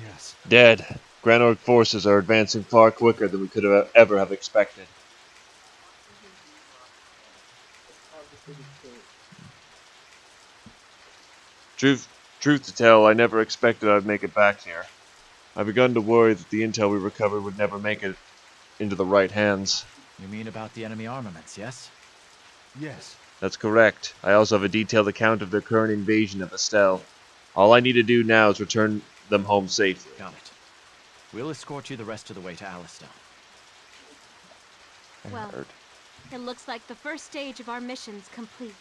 Yes. Dead. Granorg forces are advancing far quicker than we could have ever have expected. Truth to tell, I never expected I'd make it back here. I've begun to worry that the intel we recovered would never make it into the right hands. You mean about the enemy armaments, yes? Yes. That's correct. I also have a detailed account of their current invasion of Estelle. All I need to do now is return them home safely. Got it. We'll escort you the rest of the way to Alistair. Well, Heard. it looks like the first stage of our mission's complete.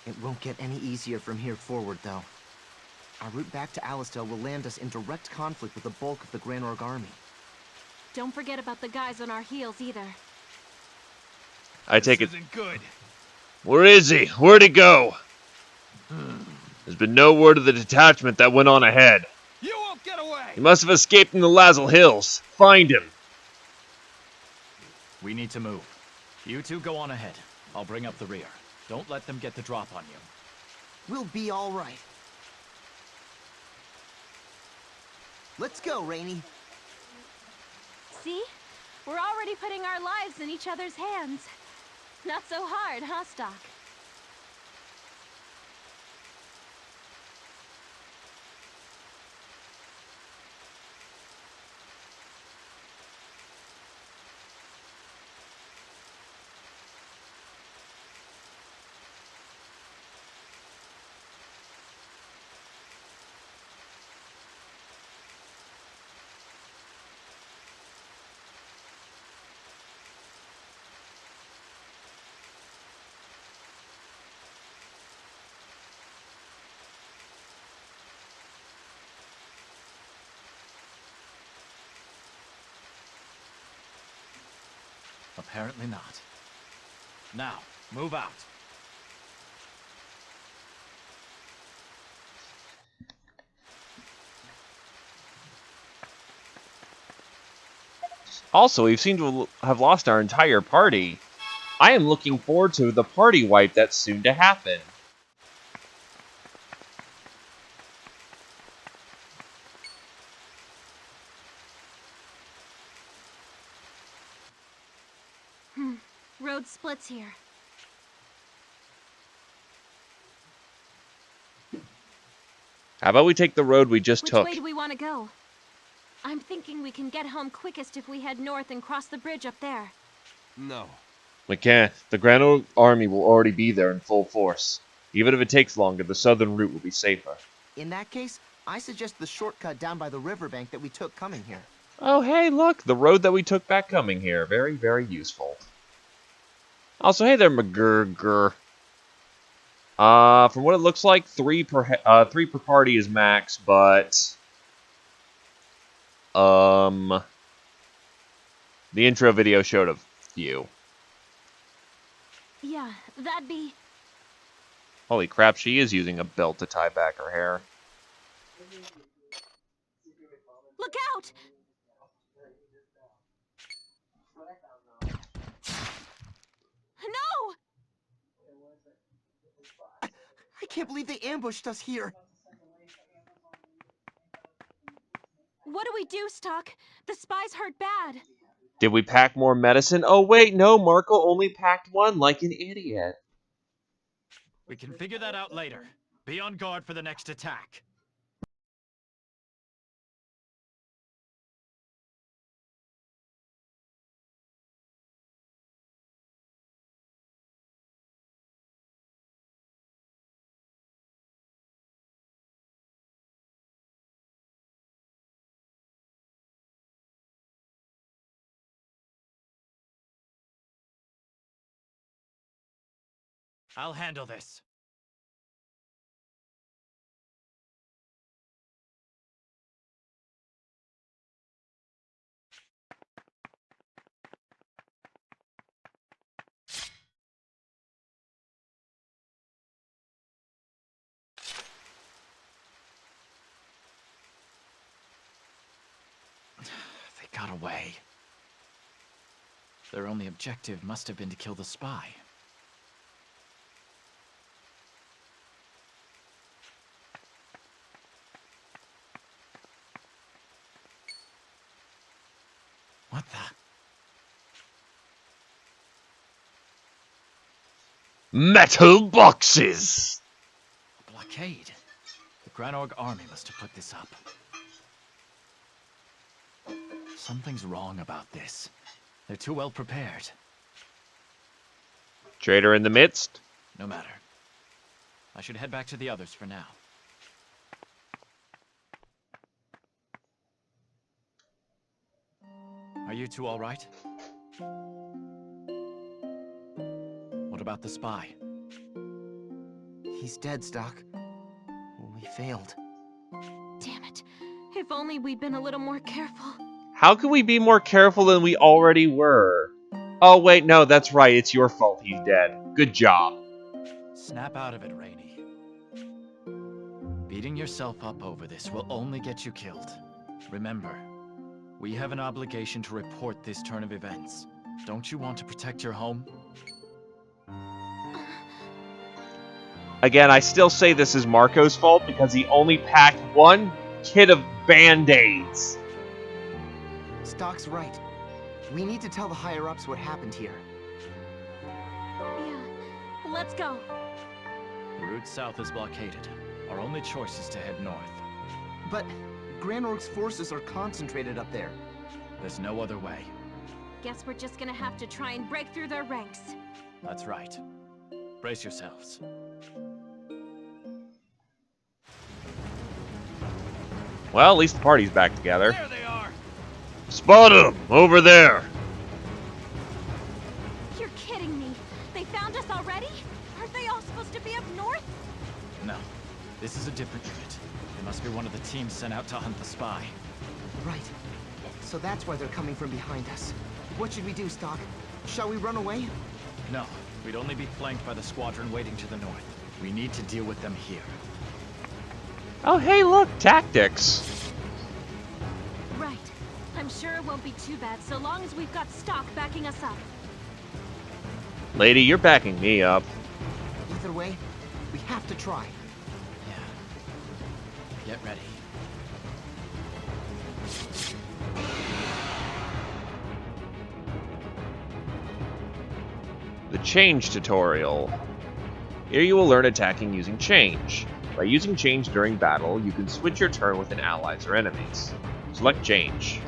It won't get any easier from here forward, though. Our route back to Alistel will land us in direct conflict with the bulk of the Granorg army. Don't forget about the guys on our heels either. I take it. Isn't good. Where is he? Where'd he go? There's been no word of the detachment that went on ahead. You won't get away! He must have escaped in the Lazel Hills. Find him. We need to move. You two go on ahead. I'll bring up the rear. Don't let them get the drop on you. We'll be all right. Let's go, Rainey. See? We're already putting our lives in each other's hands. Not so hard, huh, Stock? Apparently not. Now, move out. Also, we seem to have lost our entire party. I am looking forward to the party wipe that's soon to happen. Road splits here. How about we take the road we just Which took? way do we want to go? I'm thinking we can get home quickest if we head north and cross the bridge up there. No. We can't. The Grand Army will already be there in full force. Even if it takes longer, the southern route will be safer. In that case, I suggest the shortcut down by the riverbank that we took coming here. Oh, hey, look, the road that we took back coming here. Very, very useful. Also, hey there, McGurger. From what it looks like, three per party is max, but the intro video showed a few. Yeah, that'd be... Holy crap, she is using a belt to tie back her hair. Look out! No! I can't believe they ambushed us here. What do we do, Stock? The spies hurt bad. Did we pack more medicine? Oh, wait, no, Marco only packed one like an idiot. We can figure that out later. Be on guard for the next attack. I'll handle this. They got away. Their only objective must have been to kill the spy. What the? Metal boxes! A blockade. The Granorg army must have put this up. Something's wrong about this. They're too well prepared. Traitor in the midst? No matter. I should head back to the others for now. Are you two all right? What about the spy? He's dead, Stock. We failed. Damn it. If only we'd been a little more careful. How can we be more careful than we already were? Oh, wait, no, that's right. It's your fault he's dead. Good job. Snap out of it, Rainey. Beating yourself up over this will only get you killed. Remember, we have an obligation to report this turn of events. Don't you want to protect your home? Again, I still say this is Marco's fault because he only packed one kit of Band-Aids. Stock's right. We need to tell the higher-ups what happened here. Yeah, let's go. The route south is blockaded. Our only choice is to head north. But Granorg's forces are concentrated up there. There's no other way. Guess we're just gonna have to try and break through their ranks. That's right. Brace yourselves. Well, at least the party's back together. There they are! Spot him! Over there! You're kidding me. They found us already? Aren't they all supposed to be up north? No. This is a different unit. It must be one of the teams sent out to hunt the spy. Right. So that's why they're coming from behind us. What should we do, Stock? Shall we run away? No. We'd only be flanked by the squadron waiting to the north. We need to deal with them here. Oh, hey, look! Tactics! Right. I'm sure it won't be too bad so long as we've got Stock backing us up. Lady, you're backing me up. Either way, we have to try. Yeah. Get ready. The Change tutorial. Here you will learn attacking using Change. By using Change during battle, you can switch your turn with allies or enemies. Select Change.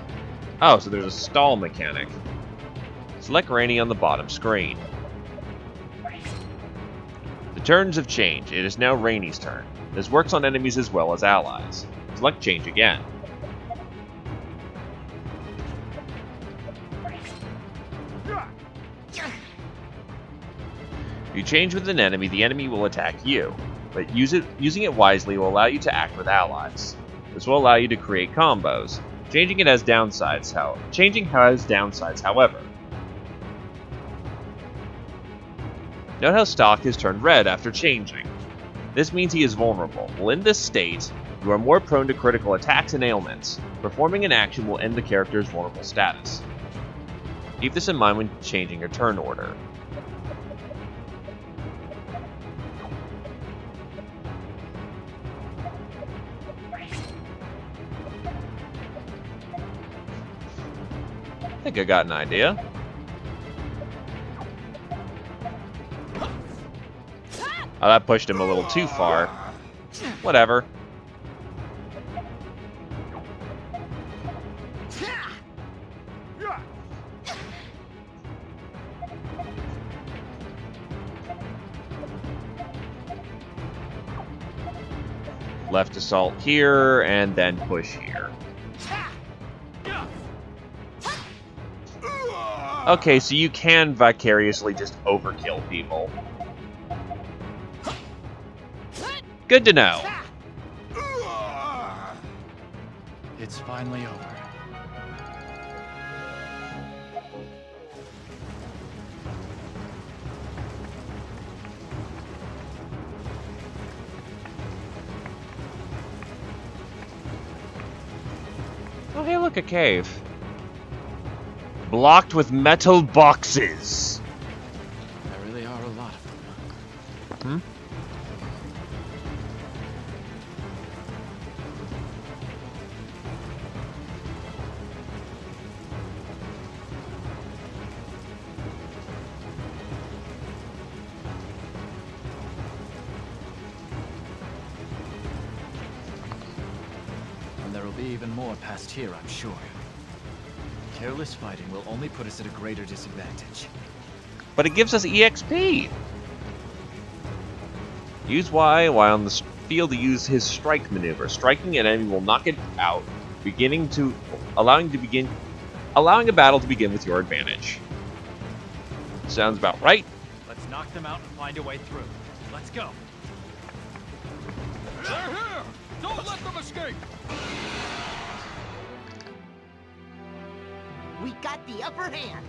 Oh, so there's a stall mechanic. Select Rainey on the bottom screen. The turns have changed. It is now Rainey's turn. This works on enemies as well as allies. Select Change again. If you change with an enemy, the enemy will attack you. But using it wisely will allow you to act with allies. This will allow you to create combos. Changing has downsides, however. Note how Stock has turned red after changing. This means he is vulnerable. Well, in this state, you are more prone to critical attacks and ailments. Performing an action will end the character's vulnerable status. Keep this in mind when changing your turn order. I think I got an idea. Oh, that pushed him a little too far. Whatever. Left assault here, and then push here. Okay, so you can vicariously just overkill people. Good to know. It's finally over. Oh, hey, look, a cave. Blocked with metal boxes. There really are a lot of them. Hmm? And there will be even more past here, I'm sure. Careless fighting will only put us at a greater disadvantage. But it gives us EXP. Use Y while on the field to use his strike maneuver. Striking an enemy will knock it out, allowing a battle to begin with your advantage. Sounds about right. Let's knock them out and find a way through. Let's go. They're here! Don't let them escape! We got the upper hand.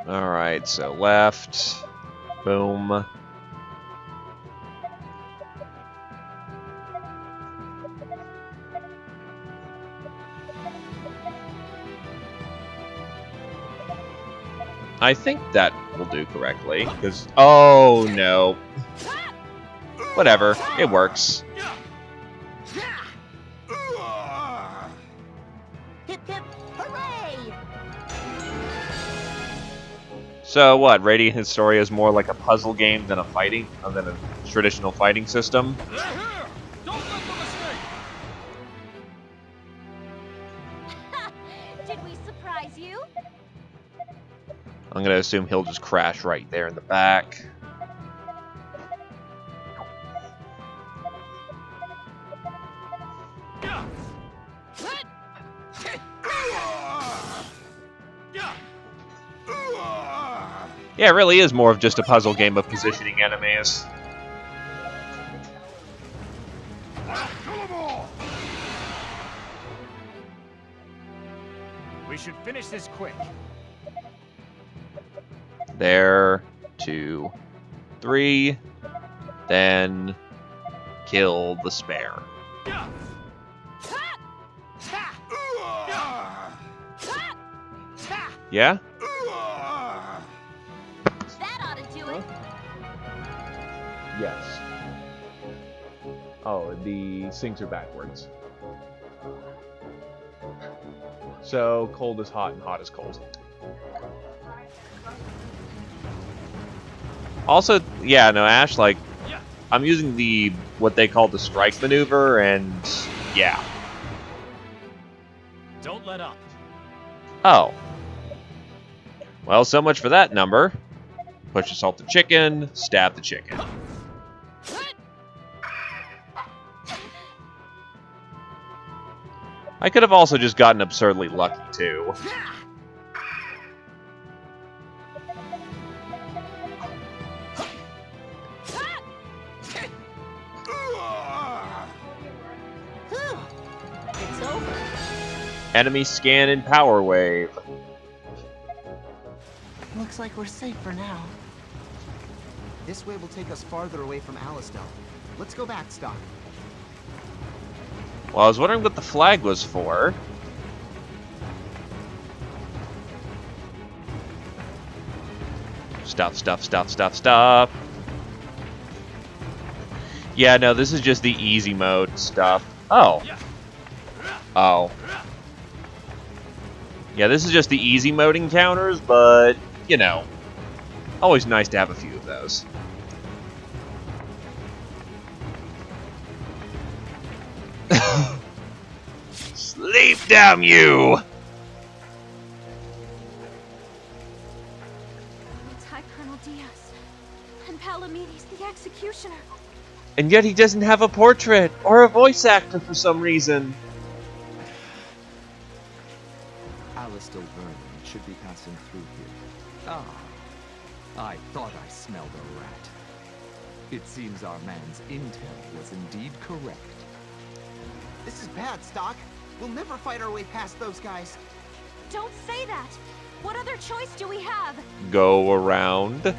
Alright, so left. Boom. I think that will do correctly, because... Oh, no. Whatever, it works. Hip hip hooray! So what, Radiant Historia is more like a puzzle game than a traditional fighting system? They're here! Don't let them escape! Did we surprise you? I'm gonna assume he'll just crash right there in the back. Yeah, it really is more of just a puzzle game of positioning enemies. Kill them all! We should finish this quick. There, 2, 3, then kill the spare. Yeah? That ought to do it. Yes. Oh, the sinks are backwards. So, cold is hot and hot is cold. Also, yeah, no, Ash, like, I'm using what they call the strike maneuver, and yeah. Don't let up. Oh. Well, so much for that number. Push assault the chicken, stab the chicken. I could have also just gotten absurdly lucky, too. It's over. Enemy scan and power wave. Looks like we're safe for now. This way will take us farther away from Alistel. Let's go back, Stock. Well, I was wondering what the flag was for. Stop. Yeah, no, this is just the easy mode stuff. Oh. Oh. Yeah, this is just the easy mode encounters, but, you know, always nice to have a few of those. Sleep, damn you! It's High Colonel Diaz. And Palamedes, the executioner. And yet he doesn't have a portrait or a voice actor for some reason. Alistel Vernon should be passing through here. Ah, I thought I smelled a rat. It seems our man's intel was indeed correct. This is bad, Stock. We'll never fight our way past those guys. Don't say that! What other choice do we have? Go around.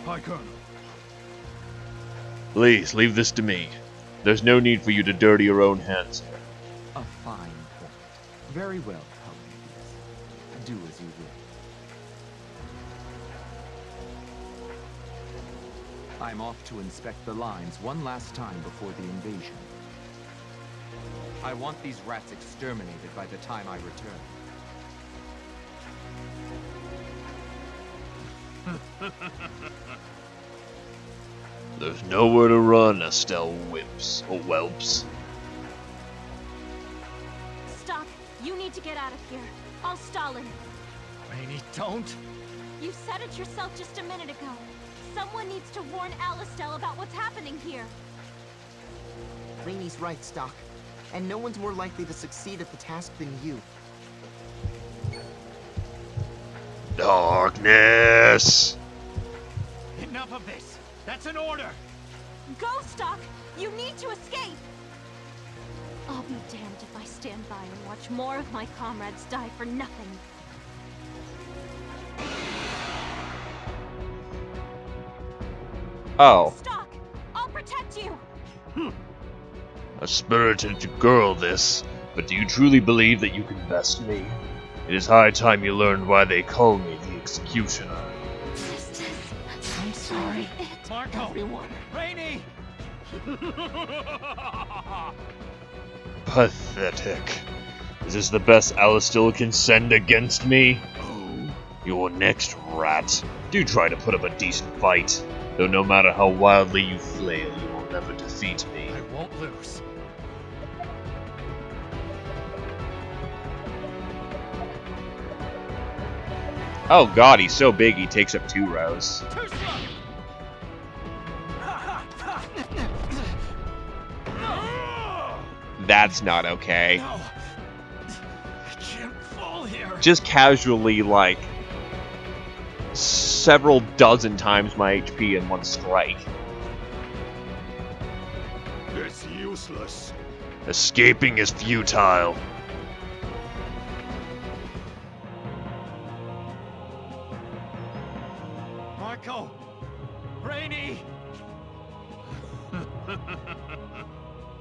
Hi, Colonel. Please, leave this to me. There's no need for you to dirty your own hands here. A fine point. Very well, Colonel. Do as you will. I'm off to inspect the lines one last time before the invasion. I want these rats exterminated by the time I return. There's nowhere to run, Estelle Whips or Whelps. Stock, you need to get out of here. I'll stall him. Rainy, don't. You said it yourself just a minute ago. Someone needs to warn Alastel about what's happening here. Rainy's right, Stock. And no one's more likely to succeed at the task than you. Darkness! Enough of this. That's an order. Go, Stock! You need to escape! I'll be damned if I stand by and watch more of my comrades die for nothing. Oh. Stock! I'll protect you! A spirited girl, this. But do you truly believe that you can best me? It is high time you learned why they call me the Executioner. I'm sorry, Marco! everyone. Rainy! Pathetic. Is this the best Alastil can send against me? Oh. You're next, rat. Do try to put up a decent fight. Though no matter how wildly you flail, you will never defeat me. I won't lose. Oh god, he's so big he takes up 2 rows. Too slow! That's not okay. No! I can't fall here. Just casually, like, several dozen times my HP in one strike. It's useless. Escaping is futile. Marco! Rainy!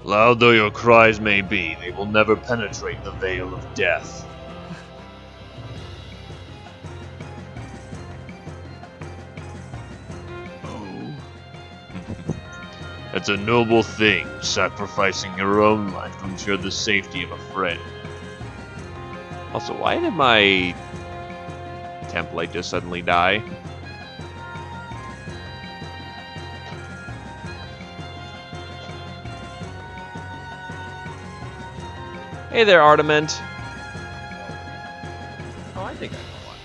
Loud though your cries may be, they will never penetrate the veil of death. Oh. It's a noble thing, sacrificing your own life to ensure the safety of a friend. Also, why did my template just suddenly die? Hey there, Artament. Oh, I think I know one.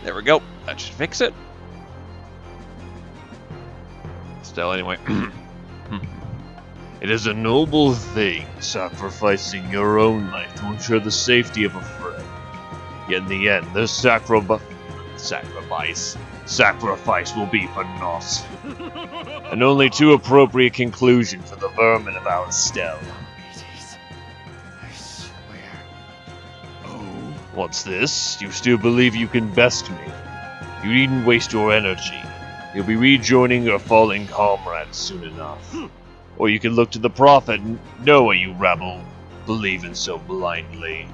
There we go. That should fix it. Still, anyway. It is a noble thing, sacrificing your own life to ensure the safety of a friend. Yet in the end, this sacrifice will be for naught. An only too appropriate conclusion for the vermin of our Stell. I swear. Oh. What's this? You still believe you can best me? You needn't waste your energy. You'll be rejoining your fallen comrades soon enough. Or you can look to the Prophet and know what you rabble believe in so blindly.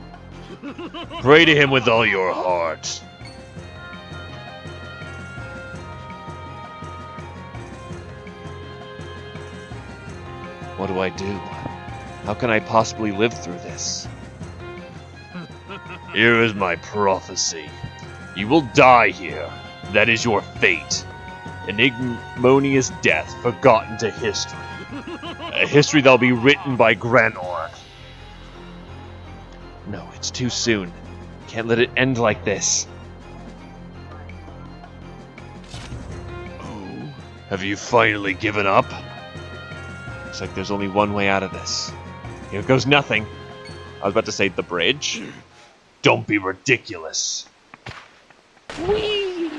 Pray to him with all your heart. What do I do? How can I possibly live through this? Here is my prophecy. You will die here. That is your fate. An ignominious death forgotten to history. A history that'll be written by Granorg. No, it's too soon. Can't let it end like this. Oh. Have you finally given up? Looks like there's only one way out of this. Here goes nothing. I was about to say the bridge. Don't be ridiculous. Whee!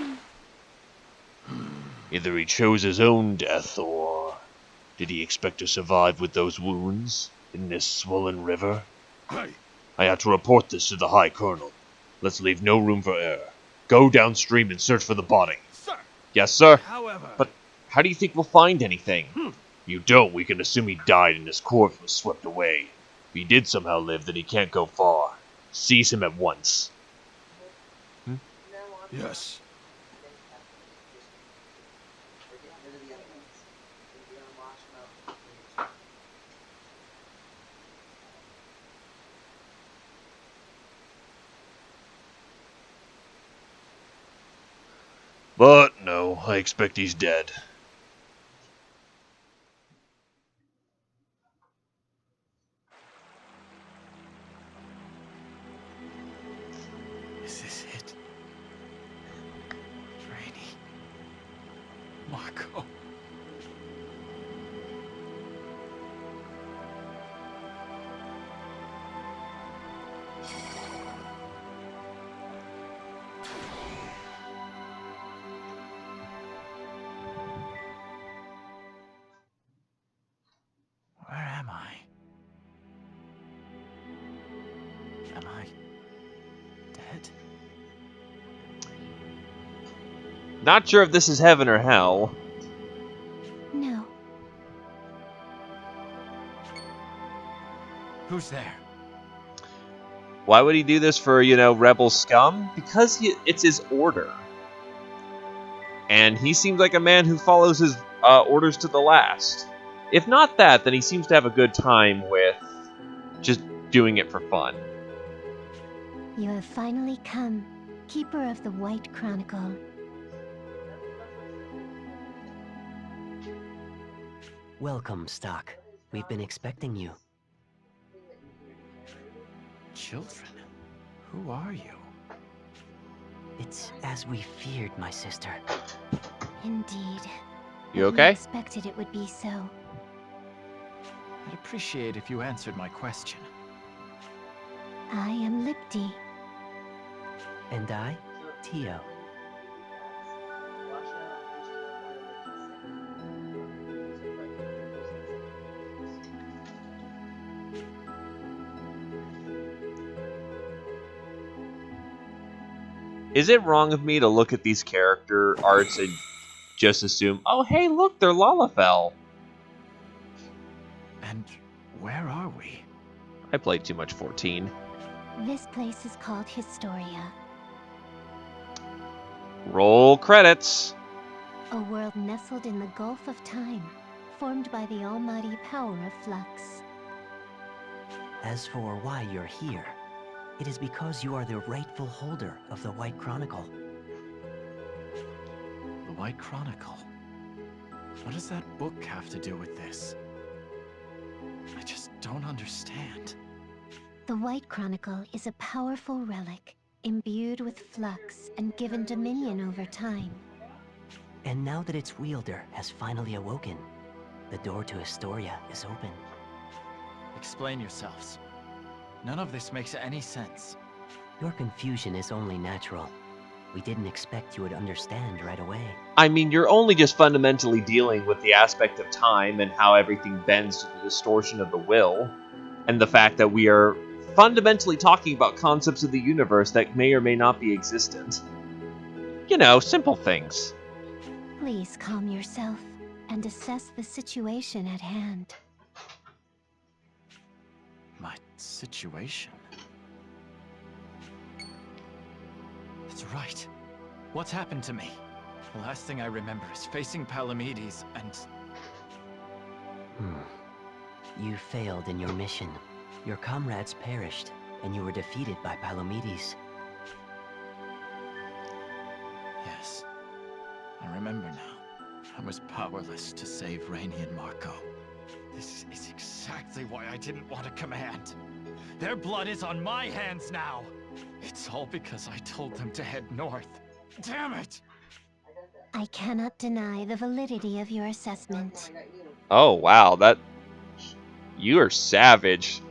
Either he chose his own death, or did he expect to survive with those wounds in this swollen river? Hey. I have to report this to the High Colonel. Let's leave no room for error. Go downstream and search for the body. Sir. Yes, sir. However. But how do you think we'll find anything? If you don't, we can assume he died and his corpse was swept away. If he did somehow live, then he can't go far. Seize him at once. Yes. But no, I expect he's dead. Is this it? Rainy. Marco. Where am I? Am I dead? Not sure if this is heaven or hell. No. Who's there? Why would he do this for, rebel scum? Because it's his order. And he seems like a man who follows his orders to the last. If not that, then he seems to have a good time with just doing it for fun. You have finally come, Keeper of the White Chronicle. Welcome, Stock. We've been expecting you. Children? Who are you? It's as we feared, my sister. Indeed. You But we okay? expected it would be so. I'd appreciate if you answered my question. I am Lipti. And I, Tio. Is it wrong of me to look at these character arts and just assume, oh, hey, look, they're Lalafell? And where are we? I played too much 14. This place is called Historia, Roll credits. a world nestled in the Gulf of Time, formed by the almighty power of Flux. As for why you're here, it is because you are the rightful holder of the White Chronicle. The White Chronicle? What does that book have to do with this? I just don't understand. The White Chronicle is a powerful relic, imbued with flux and given dominion over time. And now that its wielder has finally awoken, the door to Historia is open. Explain yourselves. None of this makes any sense. Your confusion is only natural. We didn't expect you would understand right away. I mean, you're only just fundamentally dealing with the aspect of time and how everything bends to the distortion of the will, and the fact that we are fundamentally talking about concepts of the universe that may or may not be existent. You know, simple things. Please calm yourself and assess the situation at hand. My situation? That's right. What's happened to me? The last thing I remember is facing Palamedes and... You failed in your mission. Your comrades perished, and you were defeated by Palomides. Yes, I remember now. I was powerless to save Rainey and Marco. This is exactly why I didn't want to command. Their blood is on my hands now. It's all because I told them to head north. Damn it! I cannot deny the validity of your assessment. Oh, wow, you are savage.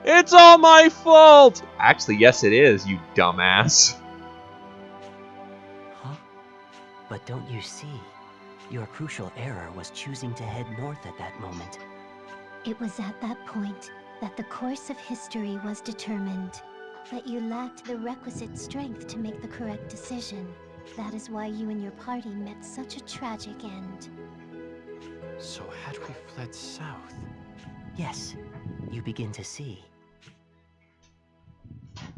It's all my fault! Actually, yes it is, you dumbass. Huh? But don't you see? Your crucial error was choosing to head north at that moment. It was at that point that the course of history was determined. But you lacked the requisite strength to make the correct decision. That is why you and your party met such a tragic end. So had we fled south? Yes, you begin to see.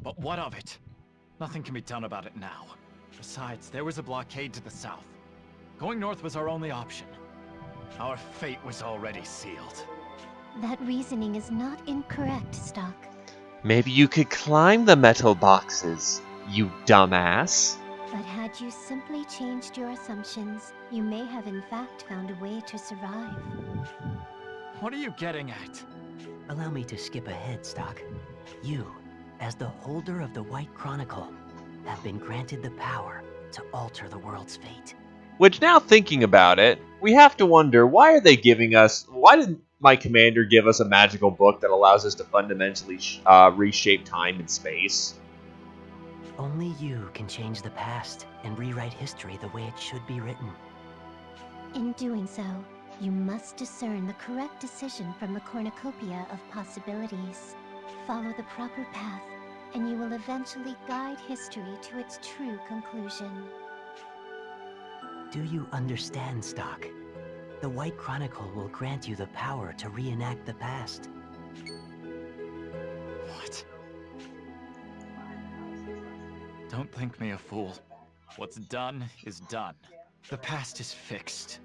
But what of it? Nothing can be done about it now. Besides, there was a blockade to the south. Going north was our only option. Our fate was already sealed. That reasoning is not incorrect, Stock. Maybe you could climb the metal boxes, you dumbass. But had you simply changed your assumptions, you may have in fact found a way to survive. What are you getting at? Allow me to skip ahead, Stock. You, as the holder of the White Chronicle, have been granted the power to alter the world's fate. Which, now thinking about it, we have to wonder, why didn't my commander give us a magical book that allows us to fundamentally reshape time and space? Only you can change the past and rewrite history the way it should be written. In doing so, you must discern the correct decision from the cornucopia of possibilities. Follow the proper path, and you will eventually guide history to its true conclusion. Do you understand, Stock? The White Chronicle will grant you the power to reenact the past. What? Don't think me a fool. What's done is done. The past is fixed.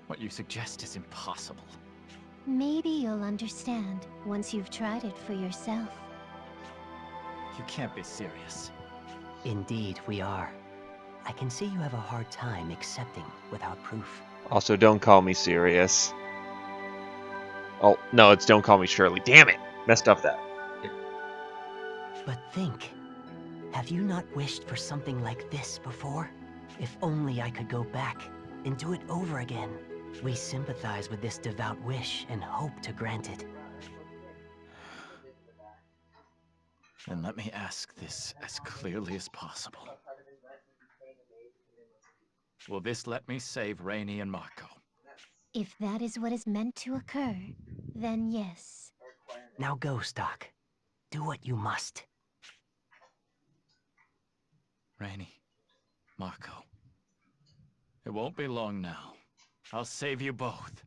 What you suggest is impossible. Maybe you'll understand once you've tried it for yourself. You can't be serious. Indeed, we are. I can see you have a hard time accepting without proof. Also, don't call me serious. Oh, no, it's don't call me Shirley. Damn it! Messed up that. But think. Have you not wished for something like this before? If only I could go back and do it over again. We sympathize with this devout wish and hope to grant it. Then let me ask this as clearly as possible. Will this let me save Rainey and Marco? If that is what is meant to occur, then yes. Now go, Stock. Do what you must. Rainey, Marco. It won't be long now. I'll save you both.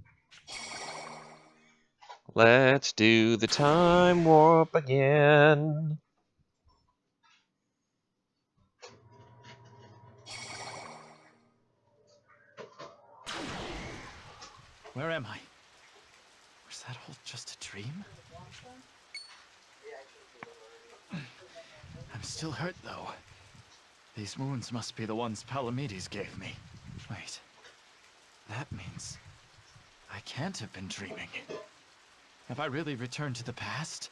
Let's do the time warp again. Where am I? Was that all just a dream? I'm still hurt, though. These wounds must be the ones Palomides gave me. Wait. That means I can't have been dreaming. Have I really returned to the past?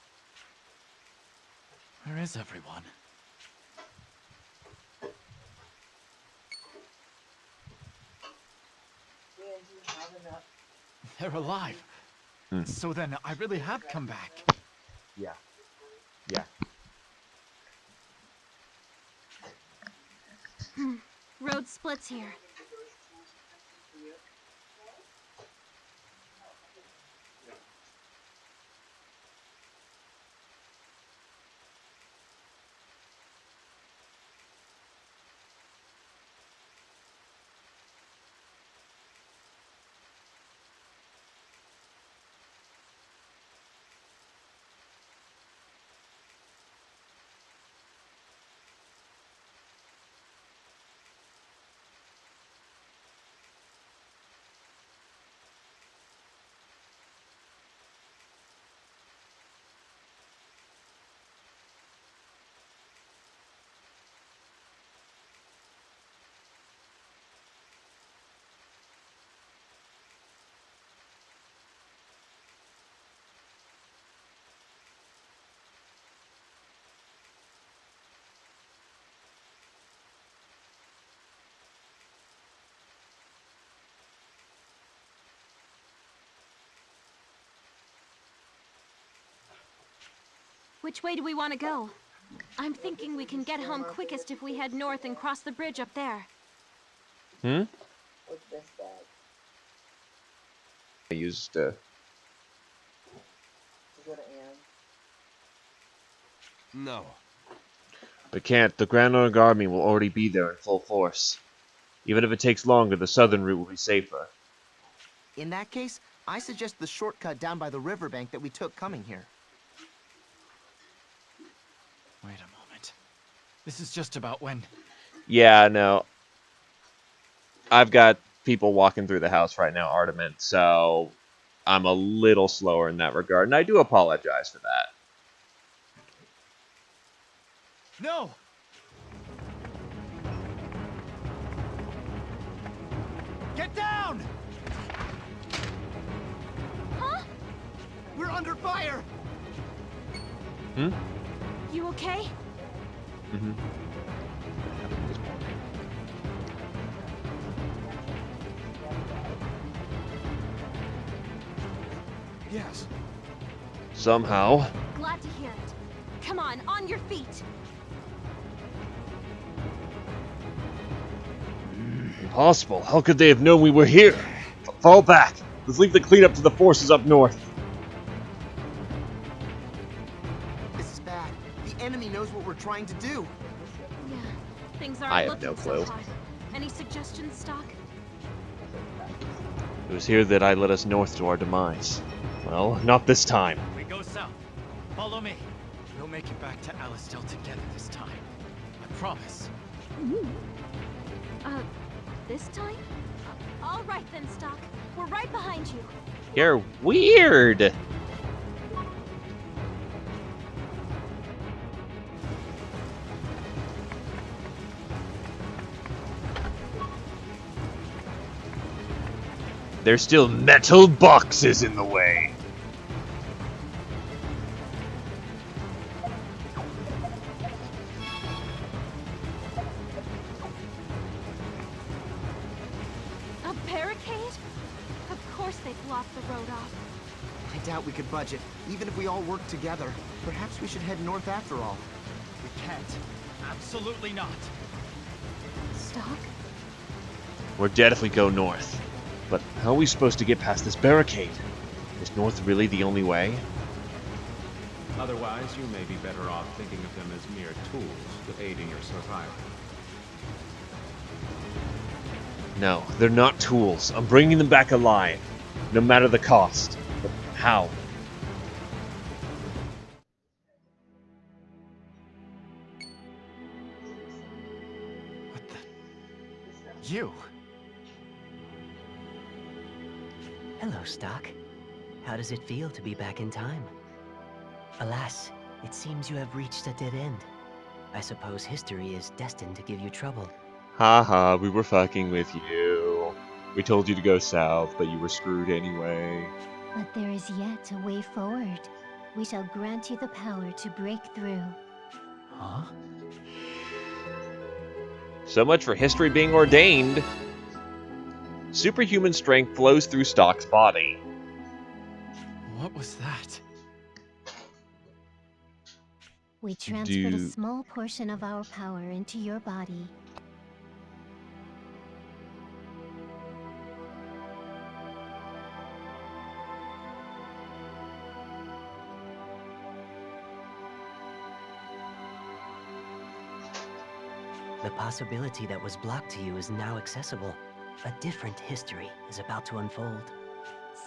Where is everyone? They're alive. So then, I really have come back. Yeah. Yeah. Road splits here. Which way do we want to go? I'm thinking we can get home quickest if we head north and cross the bridge up there. Hmm? What's this bag? I used To go to Anne? No. We can't. The Grand Army will already be there in full force. Even if it takes longer, the southern route will be safer. In that case, I suggest the shortcut down by the riverbank that we took coming here. Wait a moment. This is just about when... Yeah, no. I've got people walking through the house right now, Artament, so I'm a little slower in that regard, and I do apologize for that. No! Get down! Huh? We're under fire! Hmm? You okay? Mm-hmm. Yes. Somehow. Glad to hear it. Come on your feet! Impossible. How could they have known we were here? Fall back. Let's leave the cleanup to the forces up north. This is bad. The enemy knows what we're trying to do. Yeah, things I aren't have no looking clue. so hot. Any suggestions, Stock? It was here that I led us north to our demise. Well, not this time. We go south. Follow me. We'll make it back to Alistel together this time. I promise. This time? All right then, Stock. We're right behind you. You're weird. There's still metal boxes in the way. A barricade? Of course they blocked the road off. I doubt we could budge it, even if we all work together. Perhaps we should head north after all. We can't. Absolutely not. Stock? We're dead if we go north. But how are we supposed to get past this barricade? Is north really the only way? Otherwise, you may be better off thinking of them as mere tools to aid in your survival. No, they're not tools. I'm bringing them back alive, no matter the cost. But how? What the... You? Hello, Stock. How does it feel to be back in time? Alas, it seems you have reached a dead end. I suppose history is destined to give you trouble. Haha, we were fucking with you. We told you to go south, but you were screwed anyway. But there is yet a way forward. We shall grant you the power to break through. Huh? So much for history being ordained. Superhuman strength flows through Stock's body. What was that? We transferred a small portion of our power into your body. The possibility that was blocked to you is now accessible. A different history is about to unfold.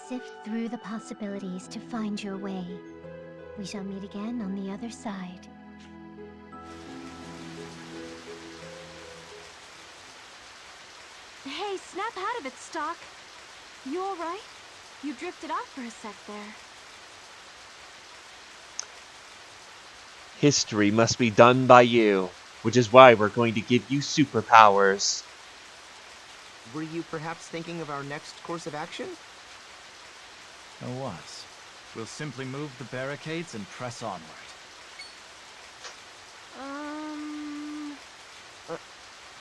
Sift through the possibilities to find your way. We shall meet again on the other side. Hey, snap out of it, Stock. You alright? You drifted off for a sec there. History must be done by you, which is why we're going to give you superpowers. Were you perhaps thinking of our next course of action? I was. We'll simply move the barricades and press onward.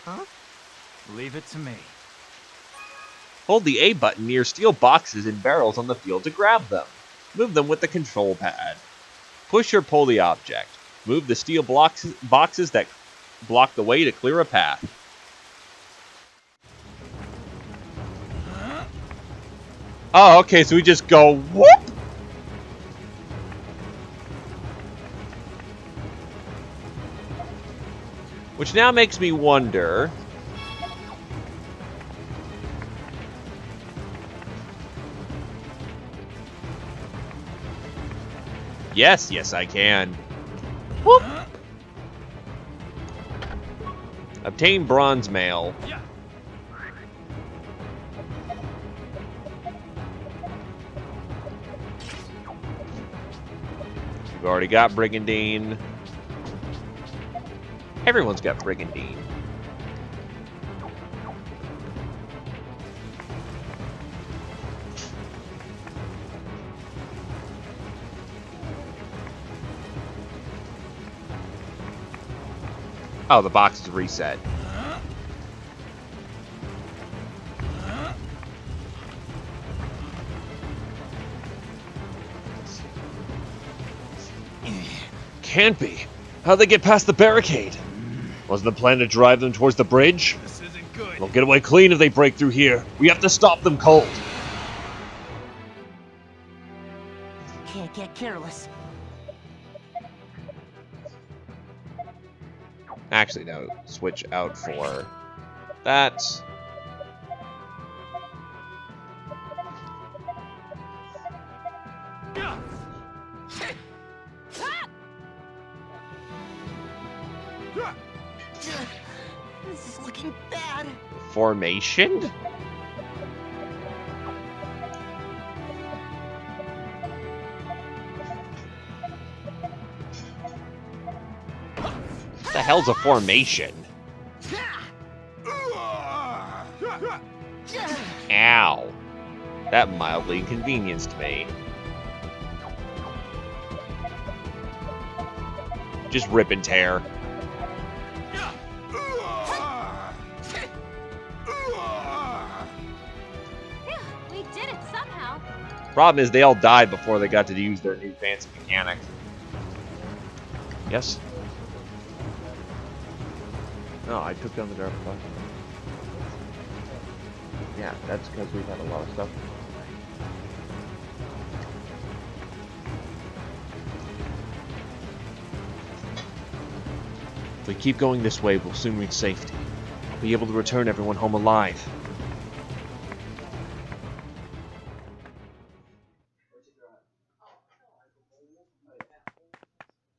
Huh? Leave it to me. Hold the A button near steel boxes and barrels on the field to grab them. Move them with the control pad. Push or pull the object. Move the steel boxes that block the way to clear a path. Oh, okay, so we just go whoop! Which now makes me wonder... Yes, yes I can. Whoop! Obtain bronze mail. We've already got Brigandine. Everyone's got Brigandine. Oh, the box is reset. Can't be. How'd they get past the barricade? Wasn't the plan to drive them towards the bridge? This isn't good. They'll get away clean if they break through here. We have to stop them cold. Can't get careless. Actually, no. Switch out for that. This is looking bad. Formation? What the hell's a formation? Ow. That mildly inconvenienced me. Just rip and tear. We did it somehow. Problem is, they all died before they got to use their new fancy mechanic. Yes? No, I took down the dark box. Yeah, that's because we've had a lot of stuff. If we keep going this way, we'll soon reach safety. I'll be able to return everyone home alive.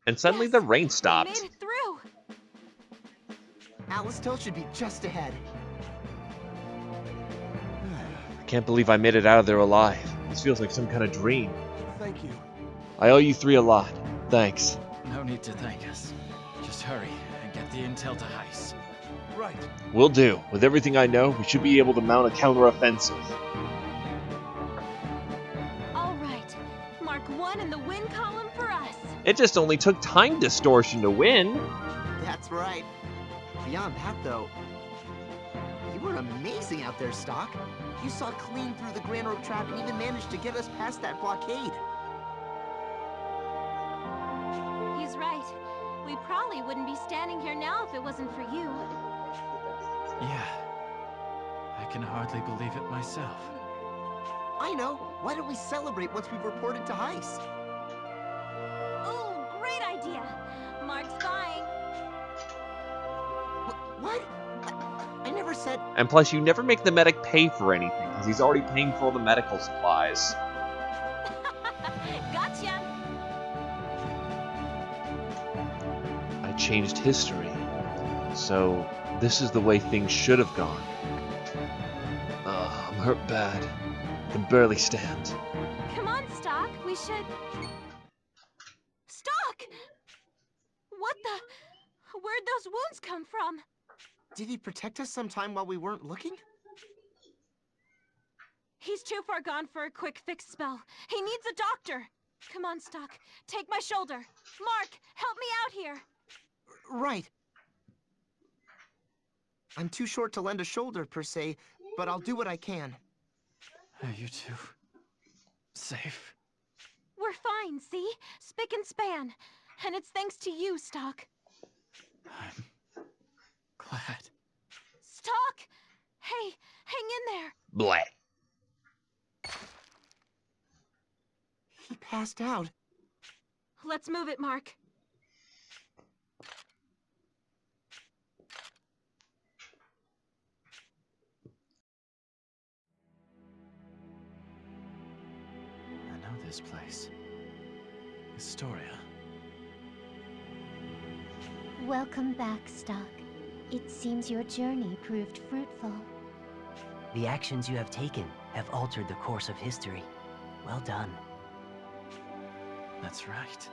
And suddenly the rain We stopped. made it through. Atlas Hill should be just ahead. I can't believe I made it out of there alive. This feels like some kind of dream. Thank you. I owe you three a lot. Thanks. No need to thank us. Just hurry and get the intel to Heist. Right. Will do. With everything I know, we should be able to mount a counter-offensive. All right. Mark 1 in the win column for us. It just only took time distortion to win. That's right. Beyond that, though, you were amazing out there, Stock. You saw clean through the Grand Oak trap and even managed to get us past that blockade. He's right. We probably wouldn't be standing here now if it wasn't for you. Yeah. I can hardly believe it myself. I know. Why don't we celebrate once we've reported to Heist? Oh, great idea. Mark's buying. What? I never said... And plus, you never make the medic pay for anything, because he's already paying for all the medical supplies. Gotcha. I changed history. So, this is the way things should have gone. I'm hurt bad. I can barely stand. Come on, Stock. We should... Stock! What the... Where'd those wounds come from? Did he protect us sometime while we weren't looking? He's too far gone for a quick fix spell. He needs a doctor. Come on, Stock. Take my shoulder. Mark, help me out here. Right. I'm too short to lend a shoulder, per se, but I'll do what I can. Are you two safe? We're We're fine, see? Spick and span. And it's thanks to you, Stock. I'm glad. Stock! Hey, hang in there. Bleh. He passed out. Let's move it, Mark. I know this place. Historia. Welcome back, Stock. It seems your journey proved fruitful. The actions you have taken have altered the course of history. Well done. That's right.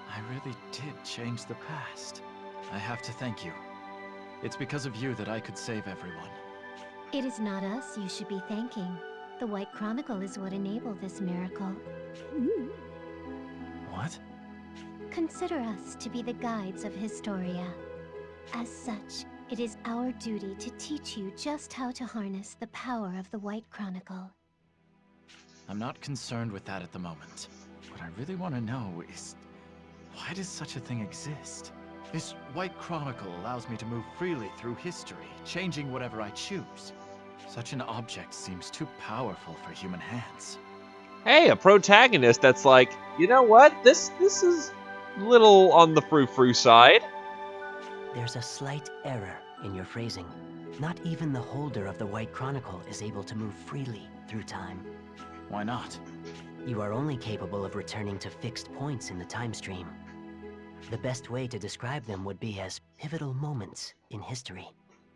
I really did change the past. I have to thank you. It's because of you that I could save everyone. It is not us you should be thanking. The White Chronicle is what enabled this miracle. What? Consider us to be the guides of Historia. As such, it is our duty to teach you just how to harness the power of the White Chronicle. I'm not concerned with that at the moment. What I really want to know is, why does such a thing exist? This White Chronicle allows me to move freely through history, changing whatever I choose. Such an object seems too powerful for human hands. Hey, a protagonist that's like, you know what? This is a little on the frou-frou side. There's a slight error in your phrasing. Not even the holder of the White Chronicle is able to move freely through time. Why not? You are only capable of returning to fixed points in the time stream. The best way to describe them would be as pivotal moments in history.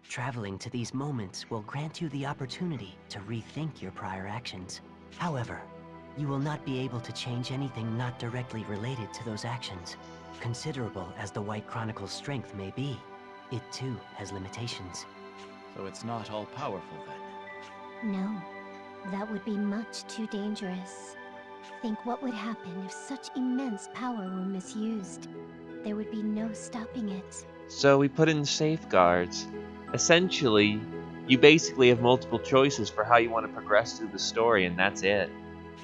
Traveling to these moments will grant you the opportunity to rethink your prior actions. However, you will not be able to change anything not directly related to those actions. Considerable as the White Chronicle's strength may be, it too has limitations. So it's not all powerful then? No, that would be much too dangerous. Think what would happen if such immense power were misused. There would be no stopping it. So we put in safeguards. Essentially, you basically have multiple choices for how you want to progress through the story, and that's it.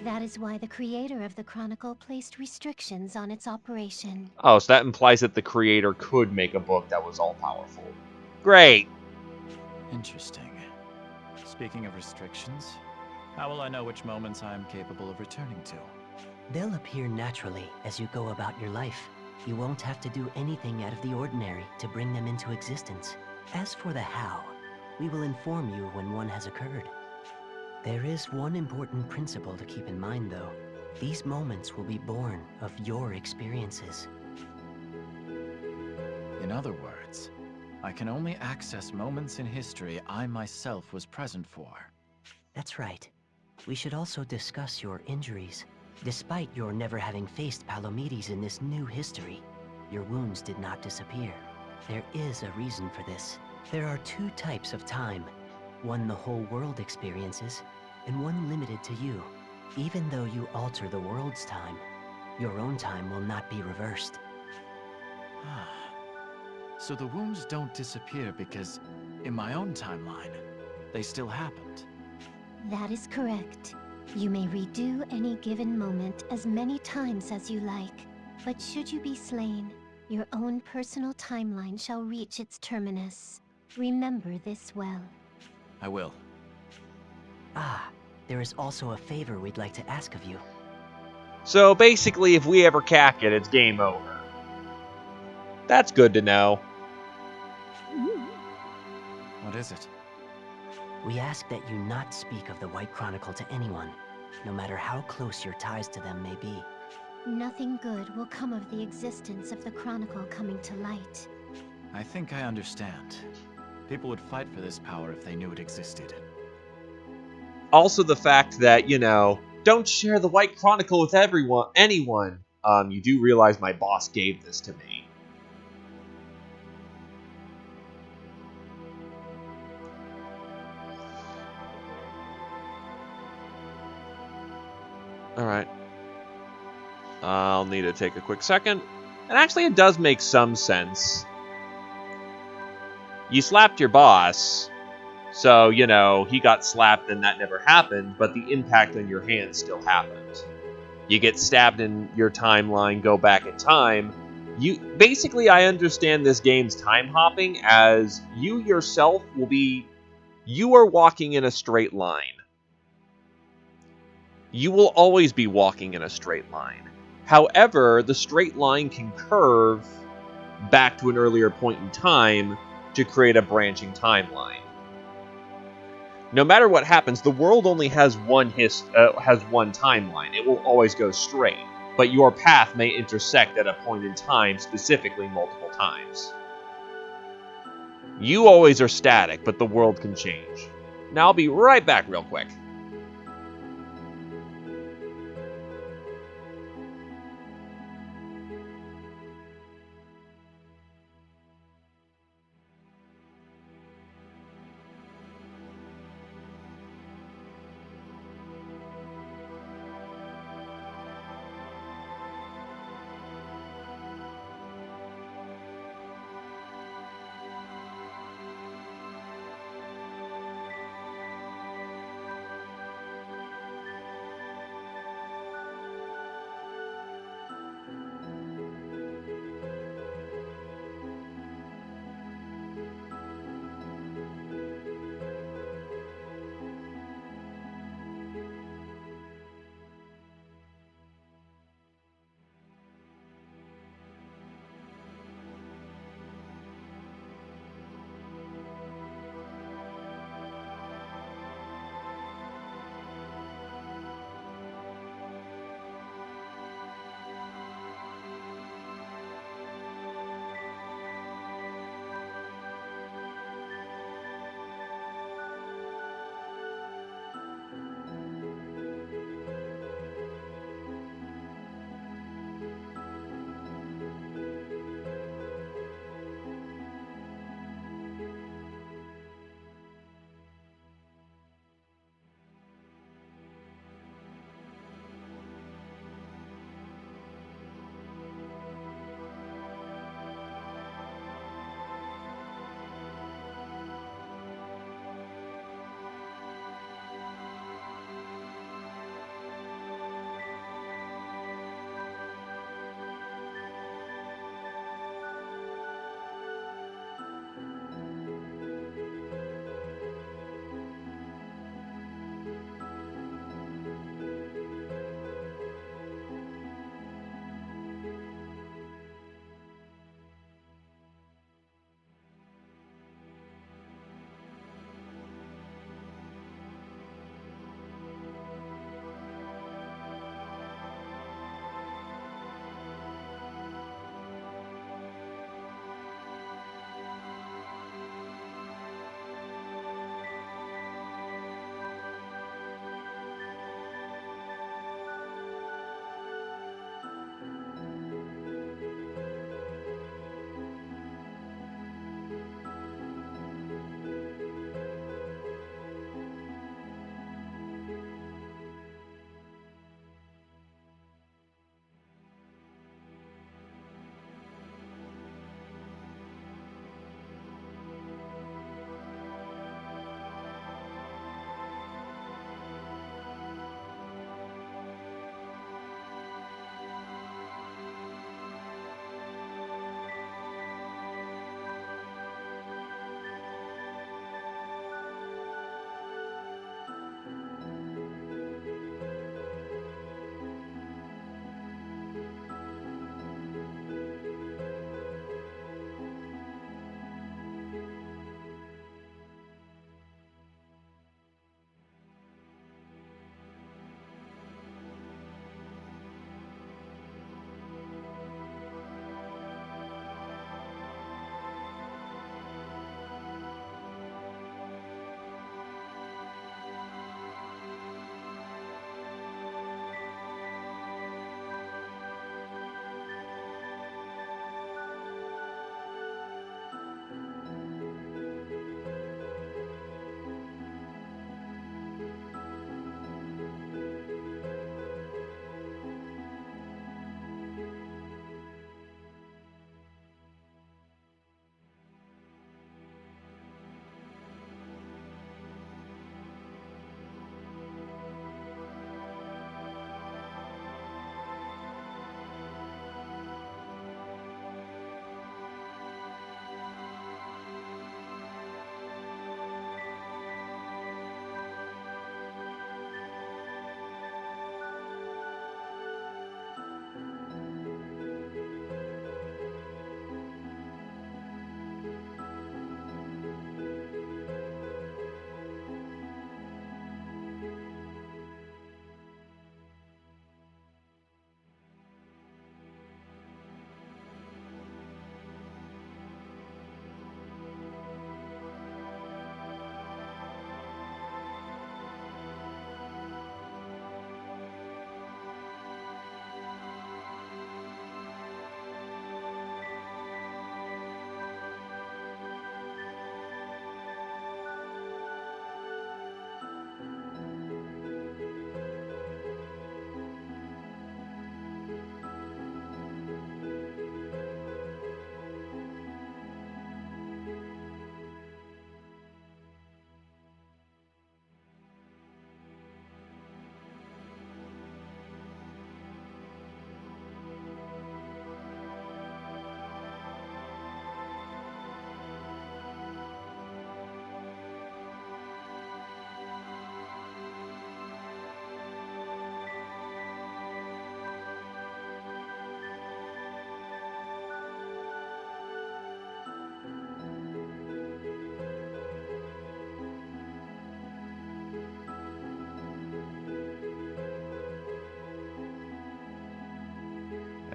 That is why the creator of the Chronicle placed restrictions on its operation. Oh, so that implies that the creator could make a book that was all-powerful. Great! Interesting. Speaking of restrictions, how will I know which moments I am capable of returning to? They'll appear naturally as you go about your life. You won't have to do anything out of the ordinary to bring them into existence. As for the how, we will inform you when one has occurred. There is one important principle to keep in mind, though. These moments will be born of your experiences. In other words, I can only access moments in history I myself was present for. That's right. We should also discuss your injuries. Despite your never having faced Palomedes in this new history, your wounds did not disappear. There is a reason for this. There are two types of time. One the whole world experiences, and one limited to you. Even though you alter the world's time, your own time will not be reversed. So the wounds don't disappear because, in my own timeline, they still happened. That is correct. You may redo any given moment as many times as you like, but should you be slain, your own personal timeline shall reach its terminus. Remember this well. I will. Ah, there is also a favor we'd like to ask of you. So basically, if we ever cack it, it's game over. That's good to know. What is it? We ask that you not speak of the White Chronicle to anyone, no matter how close your ties to them may be. Nothing good will come of the existence of the Chronicle coming to light. I think I understand. People would fight for this power if they knew it existed. Also the fact that, don't share the White Chronicle with anyone. You do realize my boss gave this to me. Alright. I'll need to take a quick second. And actually, it does make some sense. You slapped your boss, so, he got slapped and that never happened, but the impact on your hand still happened. you get stabbed in your timeline, go back in time. Basically, I understand this game's time hopping as you yourself will be. You are walking in a straight line. You will always be walking in a straight line. However, the straight line can curve back to an earlier point in time to create a branching timeline. No matter what happens, the world only has one timeline. It will always go straight, but your path may intersect at a point in time, specifically multiple times. You always are static, but the world can change. Now I'll be right back real quick.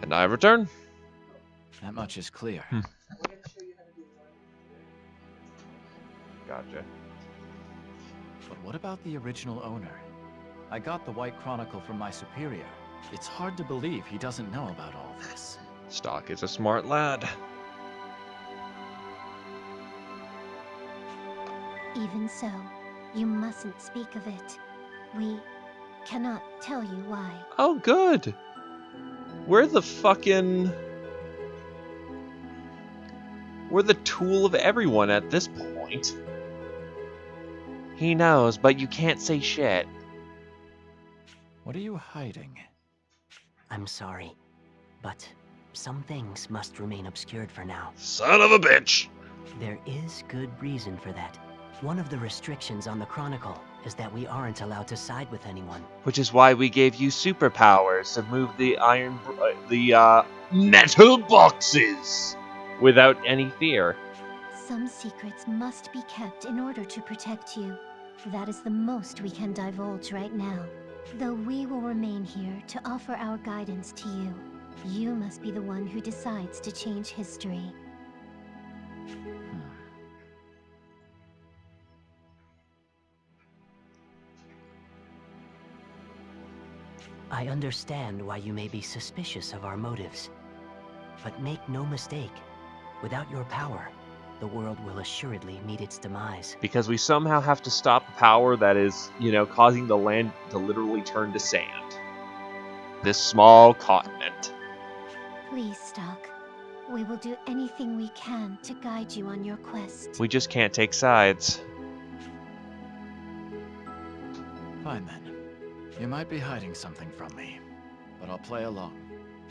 And I return. That much is clear. Gotcha. But what about the original owner? I got the White Chronicle from my superior. It's hard to believe he doesn't know about all this. Stock is a smart lad. Even so, you mustn't speak of it. We cannot tell you why. Oh, good. We're the fucking... We're the tool of everyone at this point. He knows, but you can't say shit. What are you hiding? I'm sorry, but some things must remain obscured for now. Son of a bitch! There is good reason for that. One of the restrictions on the Chronicle is that we aren't allowed to side with anyone. Which is why we gave you superpowers to move the metal boxes without any fear. Some secrets must be kept in order to protect you. That is the most we can divulge right now. Though we will remain here to offer our guidance to you, you must be the one who decides to change history. I understand why you may be suspicious of our motives. But make no mistake, without your power, the world will assuredly meet its demise. Because we somehow have to stop a power that is, causing the land to literally turn to sand. This small continent. Please, Stock. We will do anything we can to guide you on your quest. We just can't take sides. Fine then. You might be hiding something from me, but I'll play along.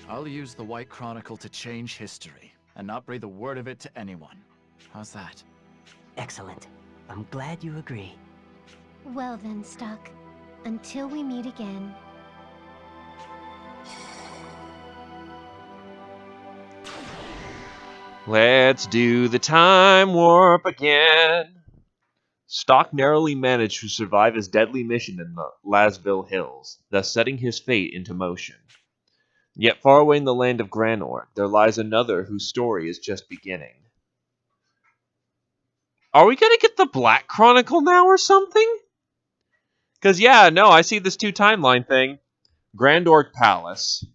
I'll use the White Chronicle to change history, and not breathe a word of it to anyone. How's that? Excellent. I'm glad you agree. Well then, Stock. Until we meet again. Let's do the time warp again. Stock narrowly managed to survive his deadly mission in the Lasville Hills, thus setting his fate into motion. Yet far away in the land of Granor, there lies another whose story is just beginning. Are we gonna get the Black Chronicle now or something? Because, yeah, no, I see this 2-timeline thing. Grand Orc Palace.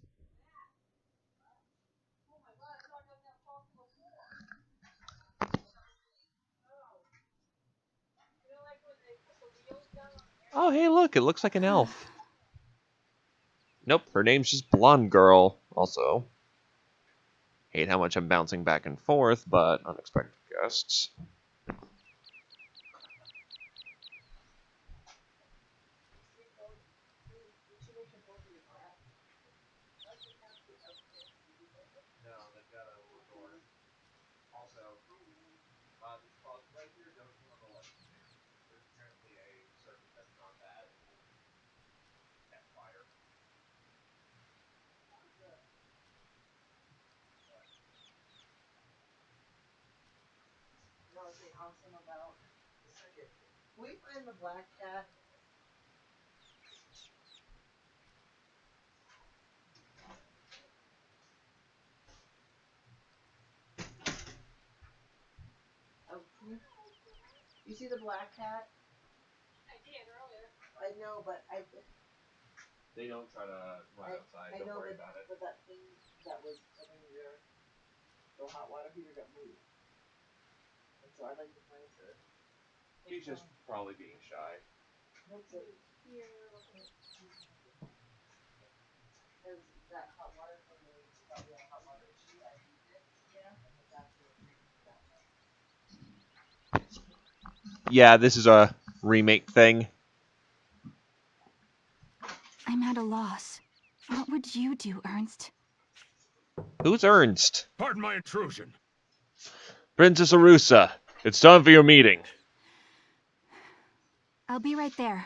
Oh, hey, look, it looks like an elf. Nope, her name's just Blonde Girl, also. Hate how much I'm bouncing back and forth, but unexpected guests. You know what's really awesome about the circuit? Can we find the black cat? Oh, you see the black cat? I did earlier. I know, but They don't try to run outside, don't worry about it. But that thing that was in your the hot water heater got moved. And so I'd like to find her. He's just probably being shy. What's it? Here, because that hot water from the she thought we had a hot water issue. I moved it. Yeah. And it's actually that way. Yeah, this is a remake thing. I'm at a loss. What would you do, Ernst? Who's Ernst? Pardon my intrusion. Princess Arusa, it's time for your meeting. I'll be right there.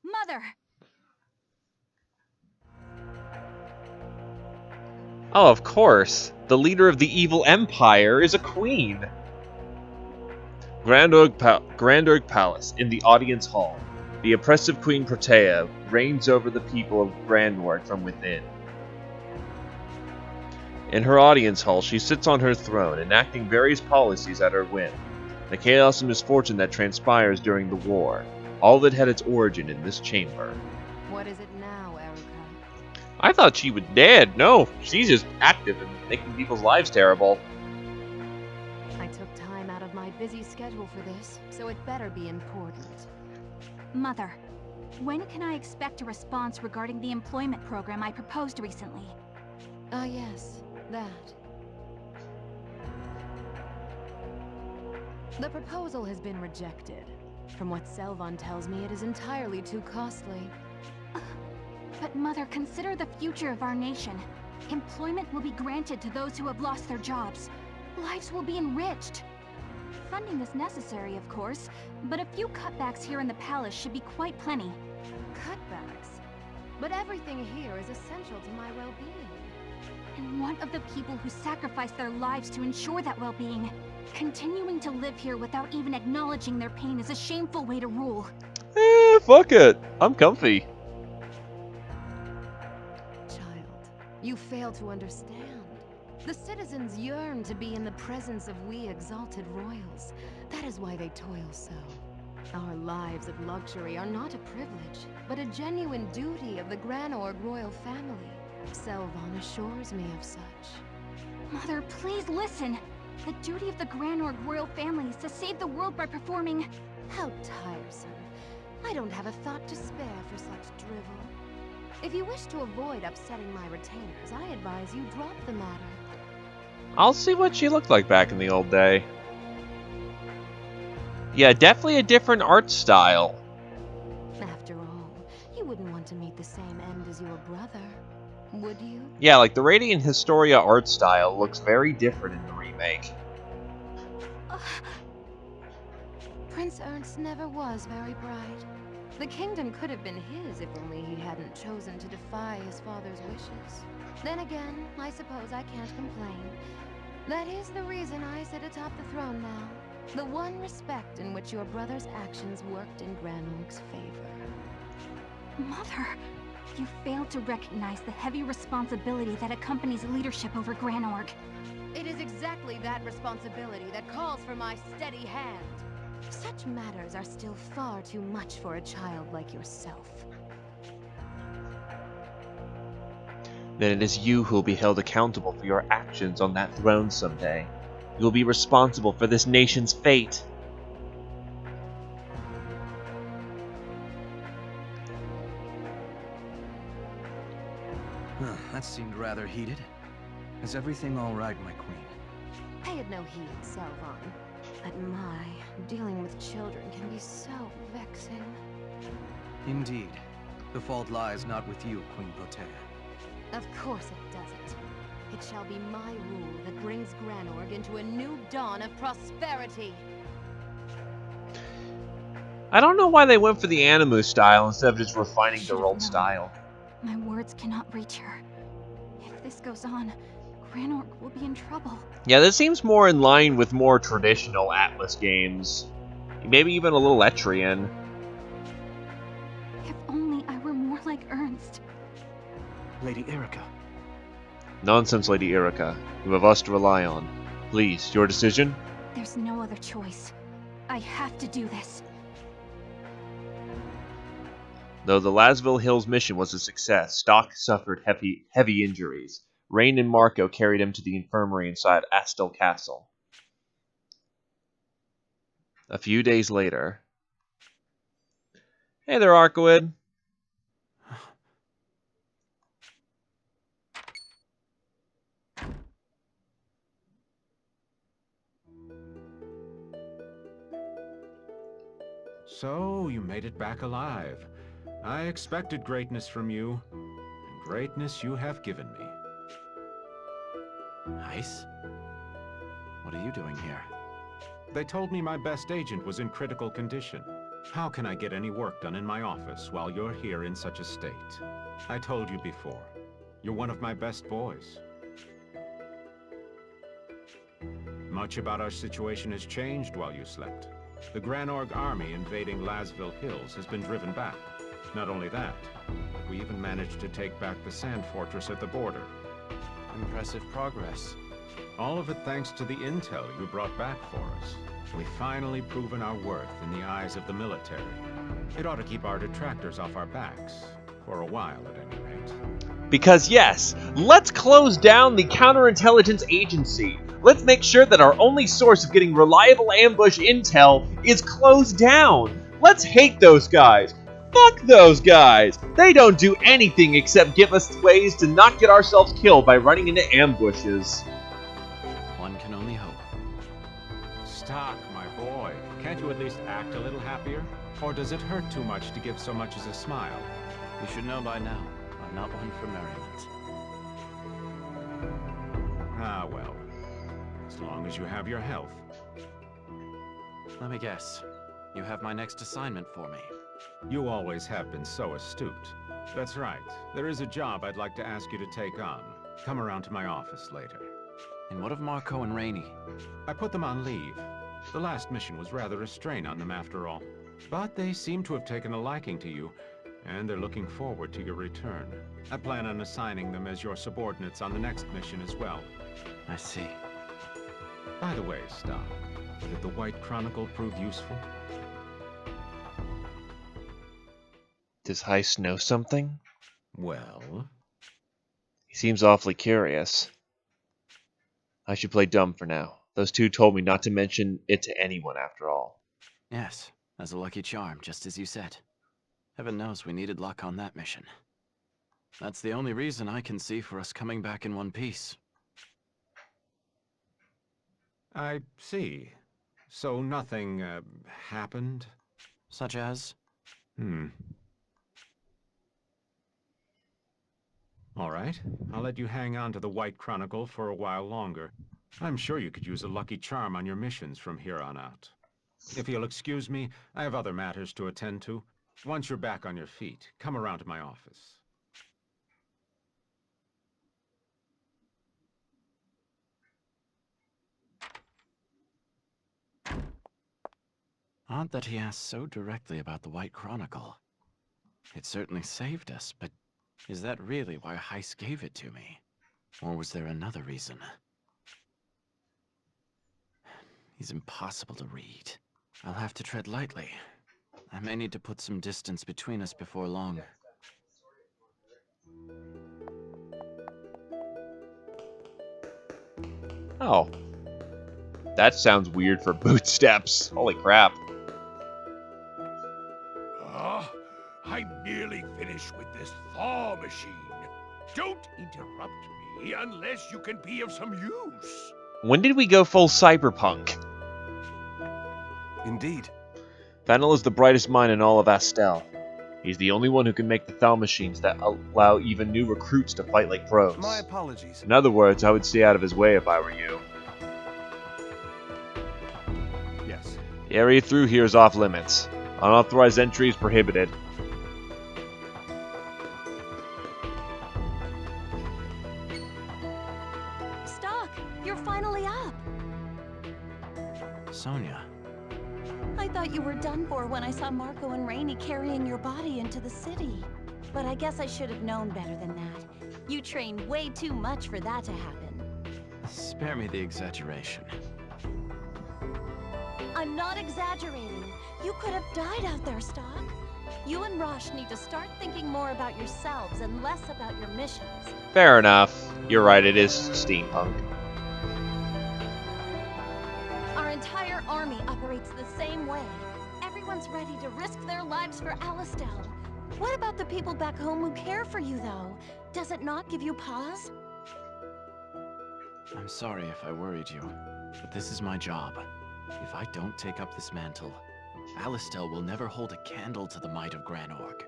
Mother! Oh, of course. The leader of the evil empire is a queen. Grand Oak Palace, in the audience hall. The oppressive Queen Protea reigns over the people of Grandward from within. In her audience hall, she sits on her throne, enacting various policies at her whim. The chaos and misfortune that transpires during the war, all of it had its origin in this chamber. What is it now, Erica? I thought she was dead. No, she's just active and making people's lives terrible. I took time out of my busy schedule for this, so it better be important. Mother, when can I expect a response regarding the employment program I proposed recently? Ah, yes, that. The proposal has been rejected. From what Selvon tells me, it is entirely too costly. But Mother, consider the future of our nation. Employment will be granted to those who have lost their jobs. Lives will be enriched. Funding is necessary, of course, but a few cutbacks here in the palace should be quite plenty. Cutbacks? But everything here is essential to my well-being. And what of the people who sacrifice their lives to ensure that well-being? Continuing to live here without even acknowledging their pain is a shameful way to rule. Fuck it. I'm comfy. Child, you fail to understand. The citizens yearn to be in the presence of we exalted royals. That is why they toil so. Our lives of luxury are not a privilege, but a genuine duty of the Granorg royal family. Selvon assures me of such. Mother, please listen. The duty of the Granorg royal family is to save the world by performing... How tiresome. I don't have a thought to spare for such drivel. If you wish to avoid upsetting my retainers, I advise you drop the matter. I'll see what she looked like back in the old day. Yeah, definitely a different art style. After all, you wouldn't want to meet the same end as your brother, would you? Yeah, like the Radiant Historia art style looks very different in the remake. Prince Ernst never was very bright. The kingdom could have been his if only he hadn't chosen to defy his father's wishes. Then again, I suppose I can't complain. That is the reason I sit atop the throne now. The one respect in which your brother's actions worked in Granorg's favor. Mother, you failed to recognize the heavy responsibility that accompanies leadership over Granorg. It is exactly that responsibility that calls for my steady hand. Such matters are still far too much for a child like yourself. Then it is you who will be held accountable for your actions on that throne someday. You will be responsible for this nation's fate. That seemed rather heated. Is everything all right, my queen? Pay it no heed, Selvon. But my, dealing with children can be so vexing. Indeed. The fault lies not with you, Queen Protea. Of course it doesn't. It shall be my rule that brings Granorg into a new dawn of prosperity. I don't know why they went for the Animu style instead of just refining their old style. My words cannot reach her. If this goes on, Granorg will be in trouble. Yeah, this seems more in line with more traditional Atlas games. Maybe even a little Etrian. If only I were more like Ernst. Lady Erica. Nonsense, Lady Erica. You have us to rely on. Please, your decision? There's no other choice. I have to do this. Though the Lasville Hills mission was a success, Stock suffered heavy injuries. Rain and Marco carried him to the infirmary inside Astel Castle. A few days later... Hey there, Arkwood. So, you made it back alive. I expected greatness from you, and greatness you have given me. Ice? What are you doing here? They told me my best agent was in critical condition. How can I get any work done in my office while you're here in such a state? I told you before, you're one of my best boys. Much about our situation has changed while you slept. The Granorg army invading Lasville Hills has been driven back. Not only that, but we even managed to take back the sand fortress at the border. Impressive progress. All of it thanks to the intel you brought back for us. We've finally proven our worth in the eyes of the military. It ought to keep our detractors off our backs. For a while, at any rate. Because yes, let's close down the counterintelligence agency. Let's make sure that our only source of getting reliable ambush intel is closed down. Let's hate those guys. Fuck those guys. They don't do anything except give us ways to not get ourselves killed by running into ambushes. One can only hope. Stock, my boy. Can't you at least act a little happier? Or does it hurt too much to give so much as a smile? You should know by now, I'm not one for merriment. Ah, well. As long as you have your health. Let me guess. You have my next assignment for me. You always have been so astute. That's right. There is a job I'd like to ask you to take on. Come around to my office later. And what of Marco and Rainey? I put them on leave. The last mission was rather a strain on them after all. But they seem to have taken a liking to you, and they're looking forward to your return. I plan on assigning them as your subordinates on the next mission as well. I see. By the way, Stock, did the White Chronicle prove useful? Does Heist know something? Well? He seems awfully curious. I should play dumb for now. Those two told me not to mention it to anyone after all. Yes, as a lucky charm, just as you said. Heaven knows we needed luck on that mission. That's the only reason I can see for us coming back in one piece. I see. So nothing, happened? Such as? All right. I'll let you hang on to the White Chronicle for a while longer. I'm sure you could use a lucky charm on your missions from here on out. If you'll excuse me, I have other matters to attend to. Once you're back on your feet, come around to my office. Odd that he asked so directly about the White Chronicle. It certainly saved us, but is that really why Heist gave it to me? Or was there another reason? He's impossible to read. I'll have to tread lightly. I may need to put some distance between us before long. Oh. That sounds weird for bootsteps. Holy crap. I'm nearly finished with this thaw machine. Don't interrupt me unless you can be of some use. When did we go full cyberpunk? Indeed. Fennel is the brightest mind in all of Astel. He's the only one who can make the thaw machines that allow even new recruits to fight like pros. My apologies. In other words, I would stay out of his way if I were you. Yes. The area through here is off limits. Unauthorized entry is prohibited. Stock, you're finally up. Sonia. I thought you were done for when I saw Marco and Rainey carrying your body into the city. But I guess I should have known better than that. You trained way too much for that to happen. Spare me the exaggeration. I'm not exaggerating. You could have died out there, Stock. You and Rosh need to start thinking more about yourselves and less about your missions. Fair enough. You're right, it is steampunk. Our entire army operates the same way. Everyone's ready to risk their lives for Alistel. What about the people back home who care for you, though? Does it not give you pause? I'm sorry if I worried you, but this is my job. If I don't take up this mantle, Alistel will never hold a candle to the might of Granorg.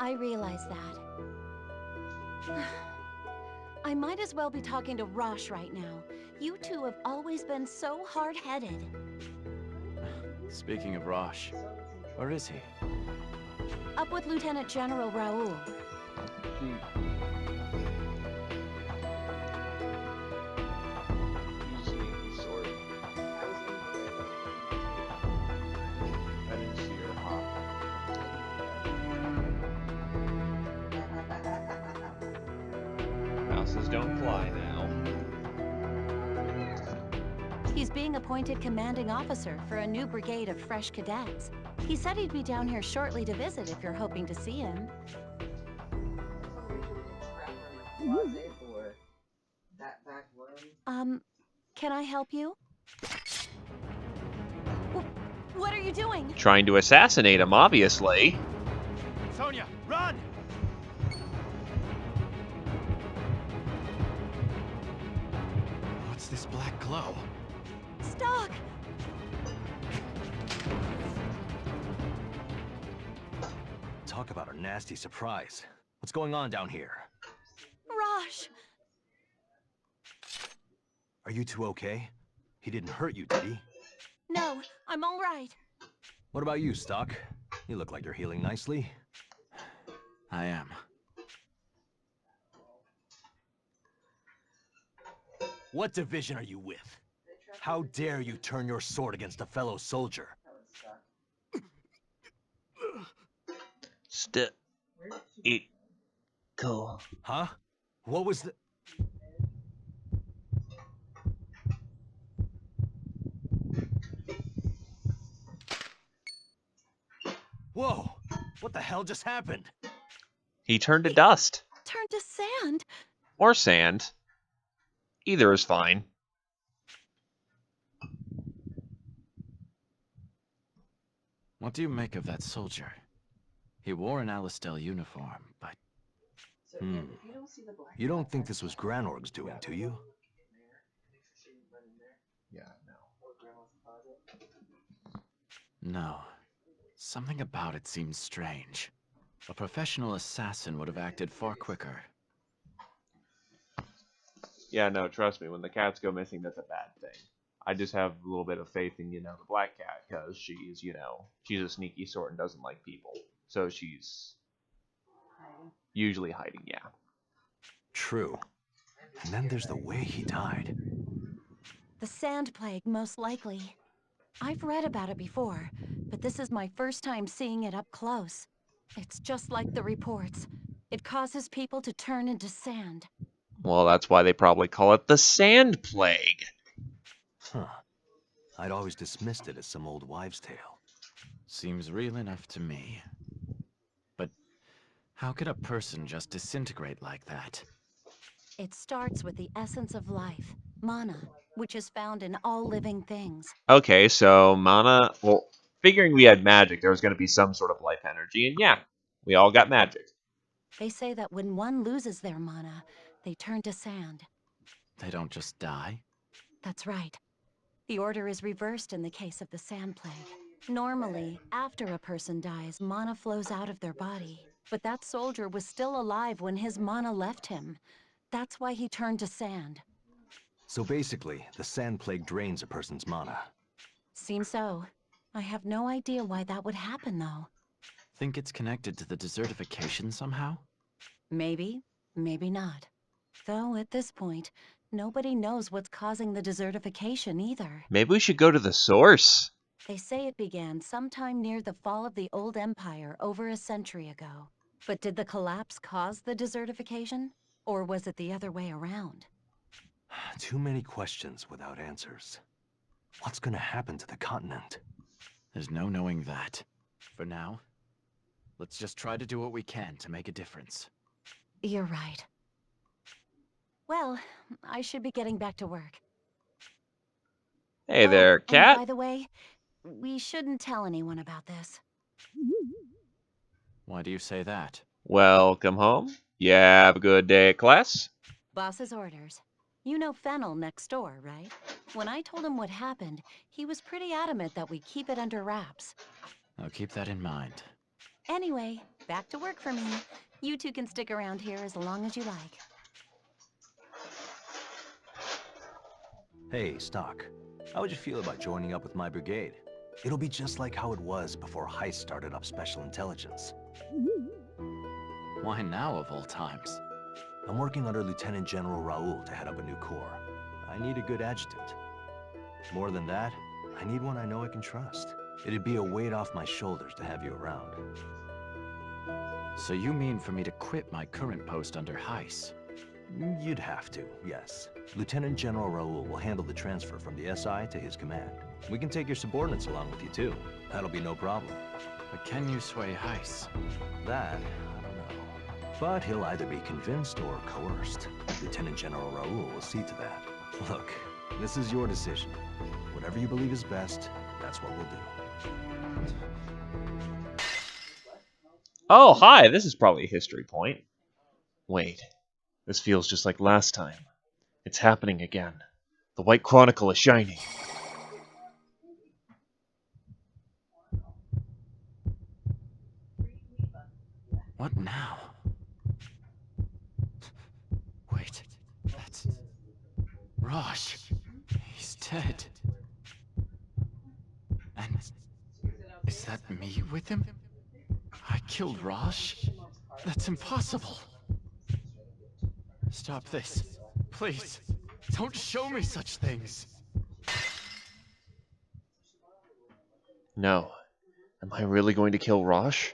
I realize that. I might as well be talking to Rosh right now. You two have always been so hard-headed. Speaking of Rosh, where is he? Up with Lieutenant General Raoul. Houses don't fly now. He's being appointed commanding officer for a new brigade of fresh cadets. He said he'd be down here shortly to visit if you're hoping to see him. Closet or that back room. Can I help you? What are you doing? Trying to assassinate him, obviously. Sonia, run! What's this black glow? Stock! Talk about a nasty surprise. What's going on down here? Raj! Are you two okay? He didn't hurt you, did he? No, I'm all right. What about you, Stock? You look like you're healing nicely. I am. What division are you with? How dare you turn your sword against a fellow soldier? It go. Huh? What was the... Whoa! What the hell just happened? He turned to dust. Turned to sand. Or sand. Either is fine. What do you make of that soldier? He wore an Alistel uniform, but... So if you don't see the black You don't think this was Granorg's doing, do you? Yeah, no. or grandma's closet. No. Something about it seems strange. A professional assassin would have acted far quicker. Yeah, no, trust me, when the cats go missing, that's a bad thing. I just have a little bit of faith in, the black cat, because she's, she's a sneaky sort and doesn't like people. So she's usually hiding, yeah. True. And then there's the way he died. The sand plague, most likely. I've read about it before, but this is my first time seeing it up close. It's just like the reports. It causes people to turn into sand. Well, that's why they probably call it the Sand Plague. Huh. I'd always dismissed it as some old wives' tale. Seems real enough to me. But how could a person just disintegrate like that? It starts with the essence of life, mana, which is found in all living things. Okay, so mana... Well, figuring we had magic, there was going to be some sort of life energy, and yeah, we all got magic. They say that when one loses their mana, they turn to sand. They don't just die? That's right. The order is reversed in the case of the sand plague. Normally, after a person dies, mana flows out of their body. But that soldier was still alive when his mana left him. That's why he turned to sand. So basically, the sand plague drains a person's mana. Seems so. I have no idea why that would happen, though. Think it's connected to the desertification somehow? Maybe, maybe not. Though, at this point, nobody knows what's causing the desertification either. Maybe we should go to the source. They say it began sometime near the fall of the old empire over a century ago. But did the collapse cause the desertification? Or was it the other way around? Too many questions without answers. What's gonna happen to the continent? There's no knowing that. For now, let's just try to do what we can to make a difference. You're right. Well, I should be getting back to work. Hey there, cat. And by the way, we shouldn't tell anyone about this. Why do you say that? Welcome home. Yeah, have a good day at class. Boss's orders. You know Fennel next door, right? When I told him what happened, he was pretty adamant that we keep it under wraps. I'll keep that in mind. Anyway, back to work for me. You two can stick around here as long as you like. Hey, Stock. How would you feel about joining up with my brigade? It'll be just like how it was before Heist started up Special Intelligence. Why now of all times? I'm working under Lieutenant General Raoul to head up a new corps. I need a good adjutant. More than that, I need one I know I can trust. It'd be a weight off my shoulders to have you around. So you mean for me to quit my current post under Heist? You'd have to, yes. Lieutenant General Raoul will handle the transfer from the SI to his command. We can take your subordinates along with you too. That'll be no problem. But can you sway Heiss? That, I don't know. But he'll either be convinced or coerced. Lieutenant General Raoul will see to that. Look, this is your decision. Whatever you believe is best, that's what we'll do. Oh, hi, this is probably a history point. Wait, this feels just like last time. It's happening again. The White Chronicle is shining. What now? Wait, that's... Rosh. He's dead. And is that me with him? I killed Rosh? That's impossible. Stop this. Please. Don't show me such things. No. Am I really going to kill Rosh?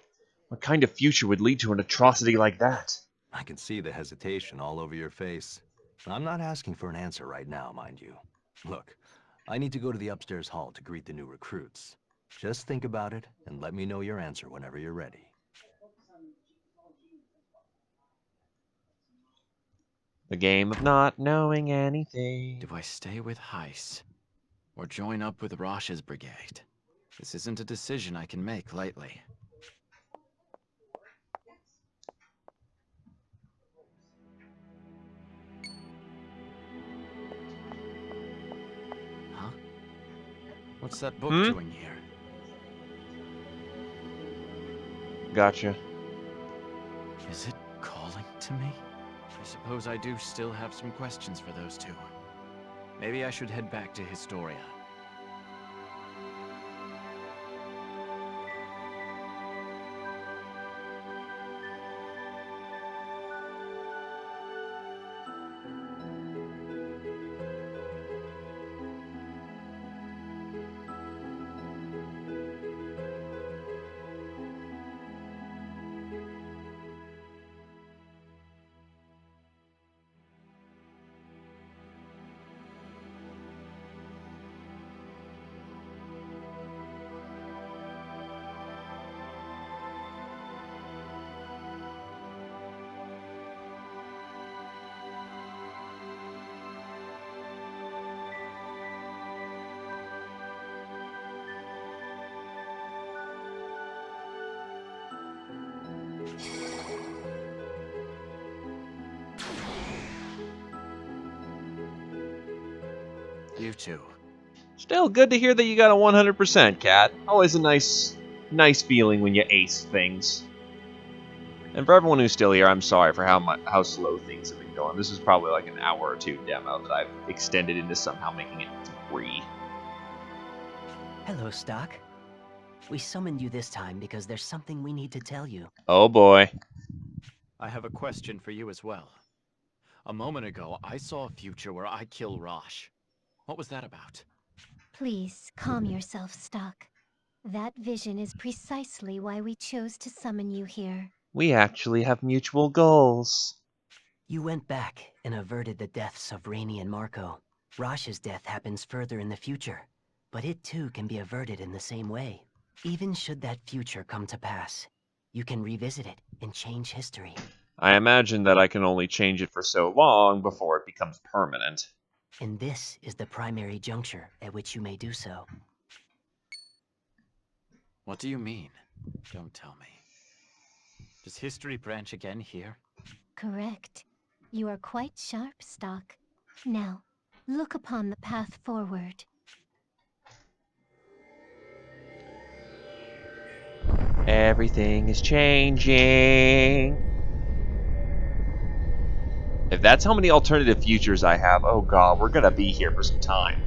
What kind of future would lead to an atrocity like that? I can see the hesitation all over your face. I'm not asking for an answer right now, mind you. Look, I need to go to the upstairs hall to greet the new recruits. Just think about it and let me know your answer whenever you're ready. The game of not knowing anything. Do I stay with Heiss? Or join up with Rosh's brigade? This isn't a decision I can make lightly. Huh? What's that book doing here? Gotcha. Is it calling to me? I suppose I do still have some questions for those two. Maybe I should head back to Historia. You too. Still good to hear that you got a 100%, Cat. Always a nice feeling when you ace things. And for everyone who's still here, I'm sorry for how slow things have been going. This is probably like an hour or two demo that I've extended into somehow making it 3. Hello, Stock. We summoned you this time because there's something we need to tell you. Oh boy. I have a question for you as well. A moment ago, I saw a future where I kill Rosh. What was that about? Please, calm yourself, Stock. That vision is precisely why we chose to summon you here. We actually have mutual goals. You went back and averted the deaths of Rainey and Marco. Rosh's death happens further in the future, but it too can be averted in the same way. Even should that future come to pass, you can revisit it and change history. I imagine that I can only change it for so long before it becomes permanent. And this is the primary juncture at which you may do so. What do you mean? Don't tell me. Does history branch again here? Correct. You are quite sharp, Stock. Now, look upon the path forward. Everything is changing. If that's how many alternative futures I have, oh god, we're gonna be here for some time.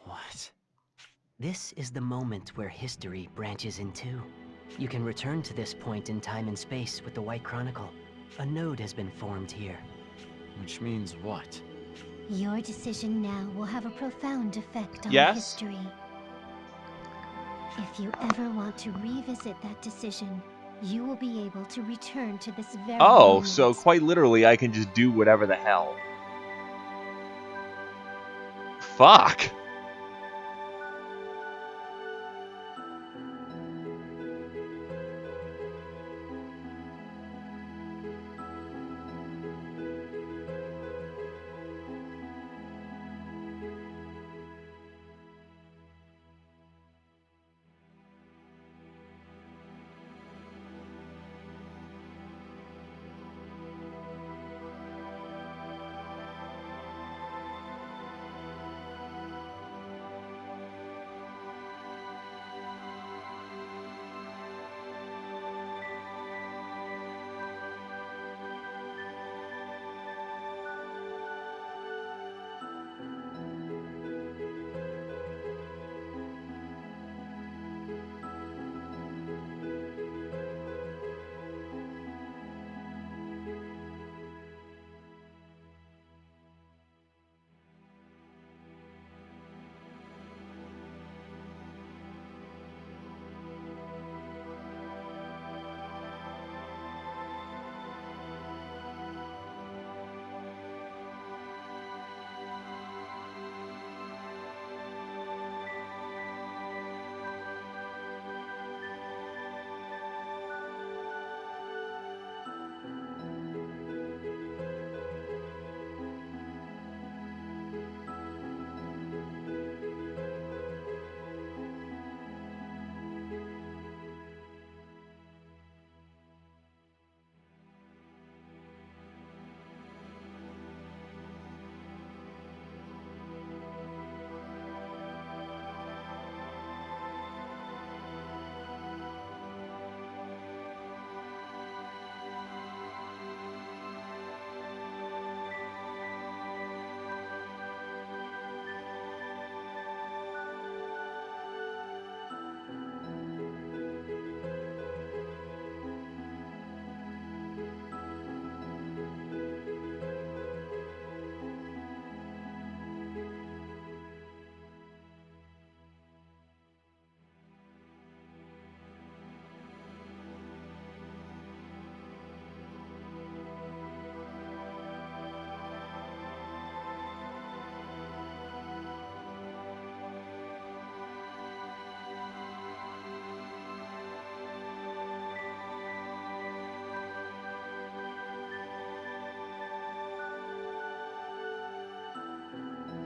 What? This is the moment where history branches in two. You can return to this point in time and space with the White Chronicle. A node has been formed here. Which means what? Your decision now will have a profound effect on Yes? history. If you ever want to revisit that decision, you will be able to return to this very Oh, moment. so quite literally, I can just do whatever the hell. Fuck.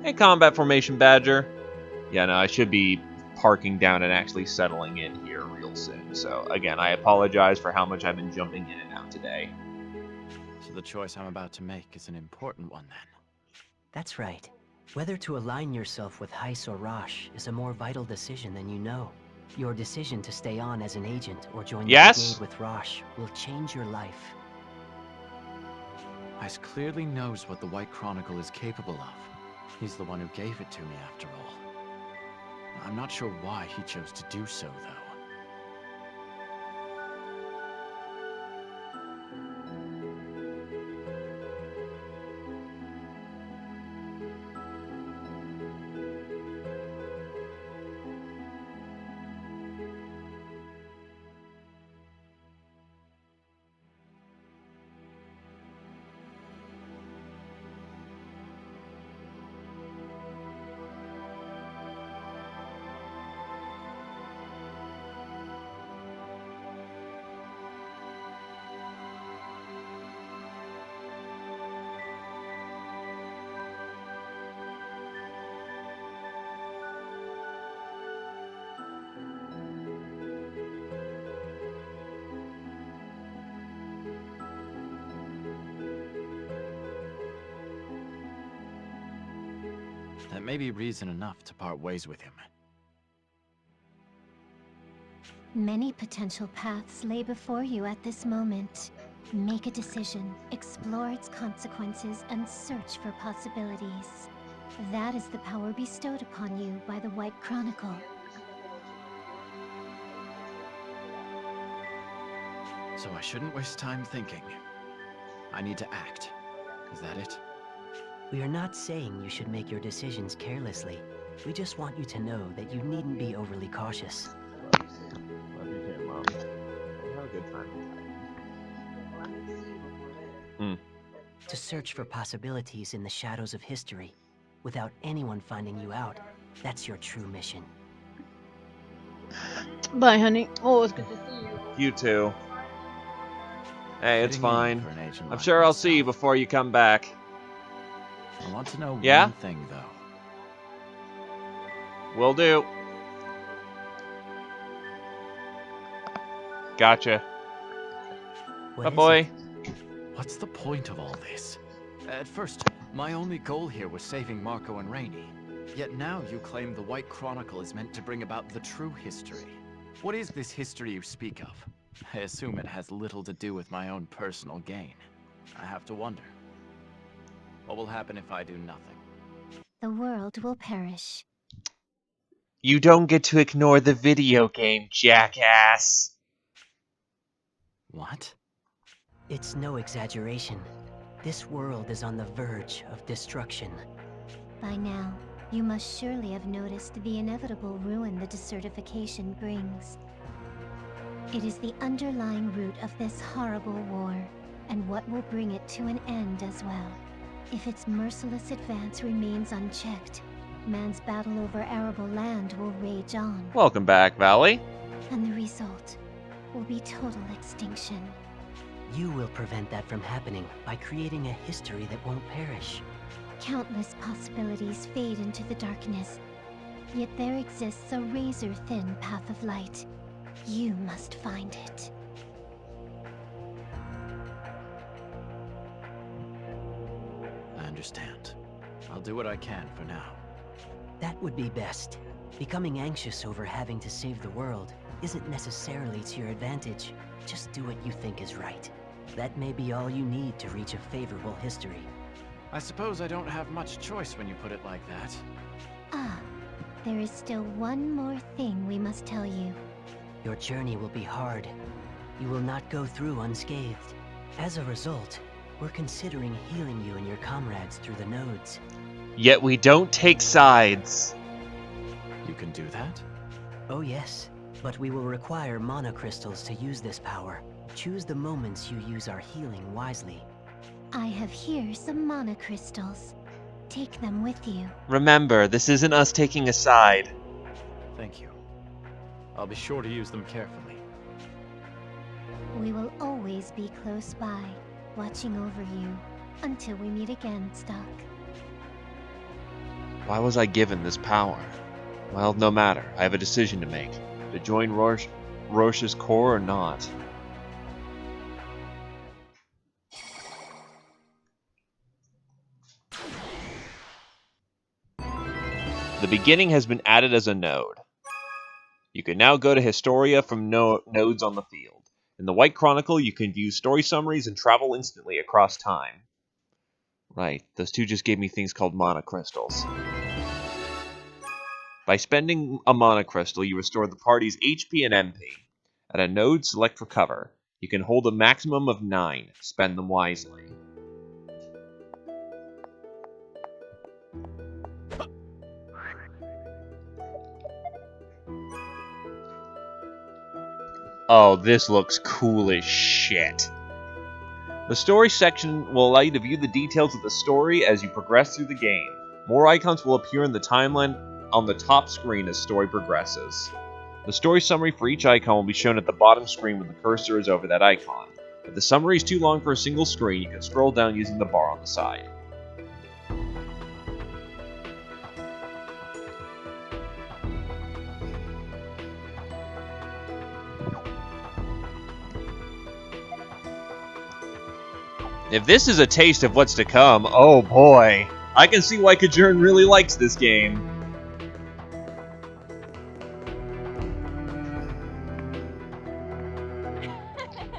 Hey, combat formation Badger. Yeah, no, I should be parking down and actually settling in here real soon. So, again, I apologize for how much I've been jumping in and out today. So the choice I'm about to make is an important one, then. That's right. Whether to align yourself with Heiss or Rosh is a more vital decision than you know. Your decision to stay on as an agent or join the Yes? brigade with Rosh will change your life. Heiss clearly knows what the White Chronicle is capable of. He's the one who gave it to me, after all. I'm not sure why he chose to do so, though. That may be reason enough to part ways with him. Many potential paths lay before you at this moment. Make a decision, explore its consequences, and search for possibilities. That is the power bestowed upon you by the White Chronicle. So I shouldn't waste time thinking. I need to act. Is that it? We are not saying you should make your decisions carelessly. We just want you to know that you needn't be overly cautious. Love you too, Mom. Have a good time. To search for possibilities in the shadows of history, without anyone finding you out, that's your true mission. Bye, honey. Oh, it's good to see you. You too. Hey, it's Fitting in fine. for an agent I'm like sure I'll see you myself. before you come back. I want to know Yeah? one thing, though. Will do. Gotcha. What Bye, is boy. it? What's the point of all this? At first, my only goal here was saving Marco and Rainey. Yet now you claim the White Chronicle is meant to bring about the true history. What is this history you speak of? I assume it has little to do with my own personal gain. I have to wonder. What will happen if I do nothing? The world will perish. You don't get to ignore the video game, jackass. What? It's no exaggeration. This world is on the verge of destruction. By now, you must surely have noticed the inevitable ruin the desertification brings. It is the underlying root of this horrible war, and what will bring it to an end as well. If its merciless advance remains unchecked, man's battle over arable land will rage on. Welcome back, Valley. And the result will be total extinction. You will prevent that from happening by creating a history that won't perish. Countless possibilities fade into the darkness, yet there exists a razor-thin path of light. You must find it. I understand. I'll do what I can for now. That would be best. Becoming anxious over having to save the world isn't necessarily to your advantage. Just do what you think is right. That may be all you need to reach a favorable history. I suppose I don't have much choice when you put it like that. Ah, there is still one more thing we must tell you. Your journey will be hard. You will not go through unscathed. As a result, we're considering healing you and your comrades through the nodes. Yet we don't take sides. You can do that? Oh yes, but we will require mana crystals to use this power. Choose the moments you use our healing wisely. I have here some mana crystals. Take them with you. Remember, this isn't us taking a side. Thank you. I'll be sure to use them carefully. We will always be close by, watching over you, until we meet again, Stock. Why was I given this power? Well, no matter. I have a decision to make. To join Roche's Corps or not. The beginning has been added as a node. You can now go to Historia from nodes on the field. In the White Chronicle, you can view story summaries and travel instantly across time. Right, those two just gave me things called mana crystals. By spending a mana crystal, you restore the party's HP and MP. At a node, select Recover. You can hold a maximum of 9. Spend them wisely. Oh, this looks cool as shit. The story section will allow you to view the details of the story as you progress through the game. More icons will appear in the timeline on the top screen as story progresses. The story summary for each icon will be shown at the bottom screen when the cursor is over that icon. If the summary is too long for a single screen, you can scroll down using the bar on the side. If this is a taste of what's to come, oh boy. I can see why Kajern really likes this game.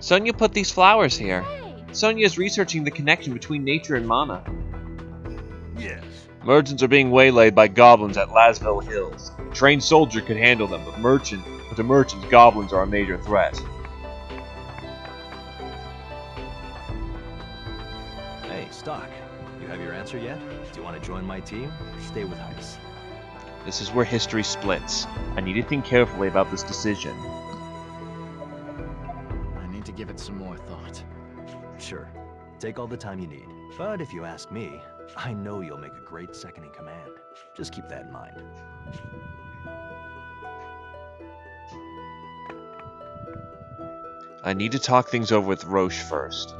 Sonia put these flowers here. Sonia is researching the connection between nature and mana. Yes. Merchants are being waylaid by goblins at Lasville Hills. A trained soldier could handle them, but to merchants, goblins are a major threat. Hey, Stock, you have your answer yet? Do you want to join my team or stay with Heist? This is where history splits. I need to think carefully about this decision. I need to give it some more thought. Sure. Take all the time you need. But if you ask me, I know you'll make a great second in command. Just keep that in mind. I need to talk things over with Roche first.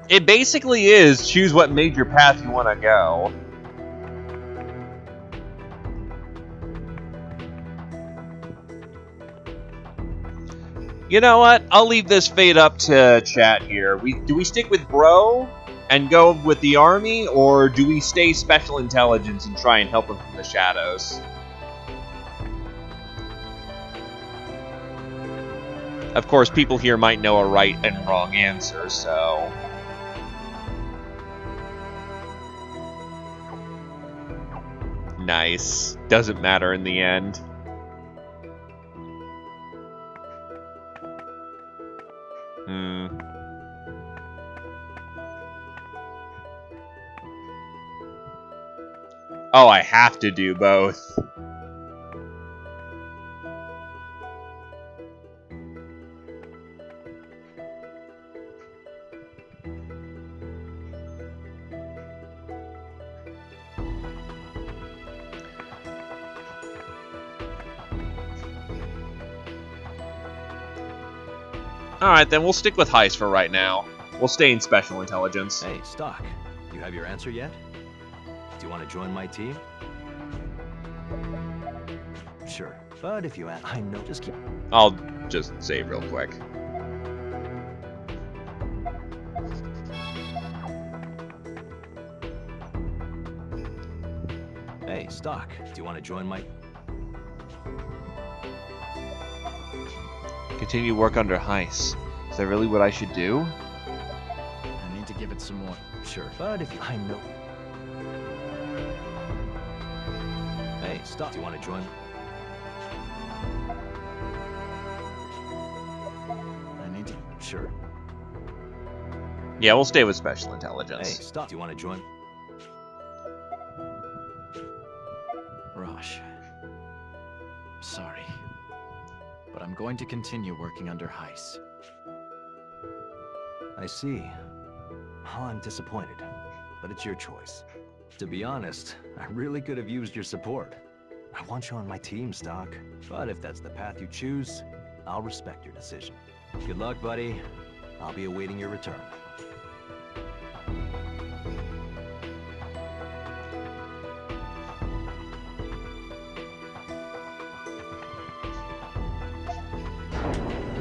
It basically is choose what major path you want to go. You know what? I'll leave this fate up to chat here. Do we stick with Bro and go with the army, or do we stay special intelligence and try and help him from the shadows? Of course, people here might know a right and wrong answer, so... Nice. Doesn't matter in the end. Oh, I have to do both. Alright, then we'll stick with Heist for right now. We'll stay in Special Intelligence. Hey, Stock. You have your answer yet? Do you want to join my team? Sure. But if you ask, I know, just keep... I'll just save real quick. Hey, Stock. Do you want to join my... Continue work under Heist. Is that really what I should do? I need to give it some more. Sure, but if you... I know... Hey, Stock. Do you want to join... I need to... Sure. Yeah, we'll stay with Special Intelligence. Hey, Stock. Do you want to join... Rosh. Sorry. But I'm going to continue working under Heist. I see. Oh, I'm disappointed. But it's your choice. To be honest, I really could have used your support. I want you on my team, Stock. But if that's the path you choose, I'll respect your decision. Good luck, buddy. I'll be awaiting your return.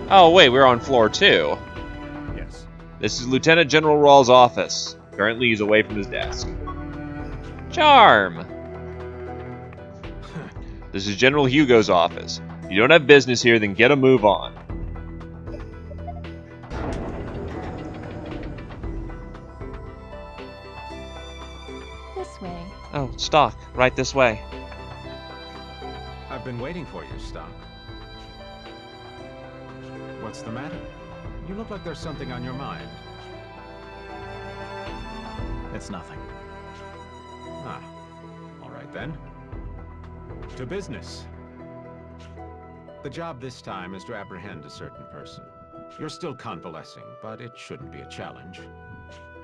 Oh, wait, we're on floor 2. Yes. This is Lieutenant General Rawls' office. Currently, he's away from his desk. Charm! This is General Hugo's office. If you don't have business here, then get a move on. This way. Oh, Stock, right this way. I've been waiting for you, Stock. What's the matter? You look like there's something on your mind. It's nothing. Ah, all right then. To business. The job this time is to apprehend a certain person. You're still convalescing, but it shouldn't be a challenge.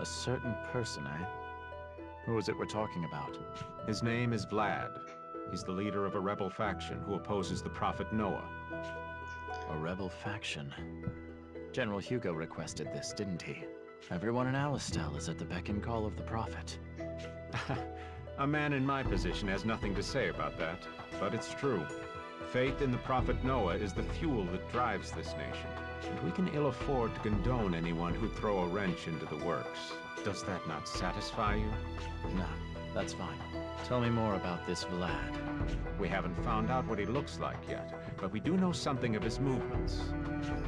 A certain person, eh? Who is it we're talking about? His name is Vlad. He's the leader of a rebel faction who opposes the Prophet Noah. A rebel faction. General Hugo requested this, didn't he? Everyone in Alistel is at the beck and call of the Prophet. A man in my position has nothing to say about that, but it's true. Faith in the Prophet Noah is the fuel that drives this nation. and we can ill afford to condone anyone who'd throw a wrench into the works. Does that not satisfy you? No, that's fine. Tell me more about this Vlad. We haven't found out what he looks like yet, but we do know something of his movements.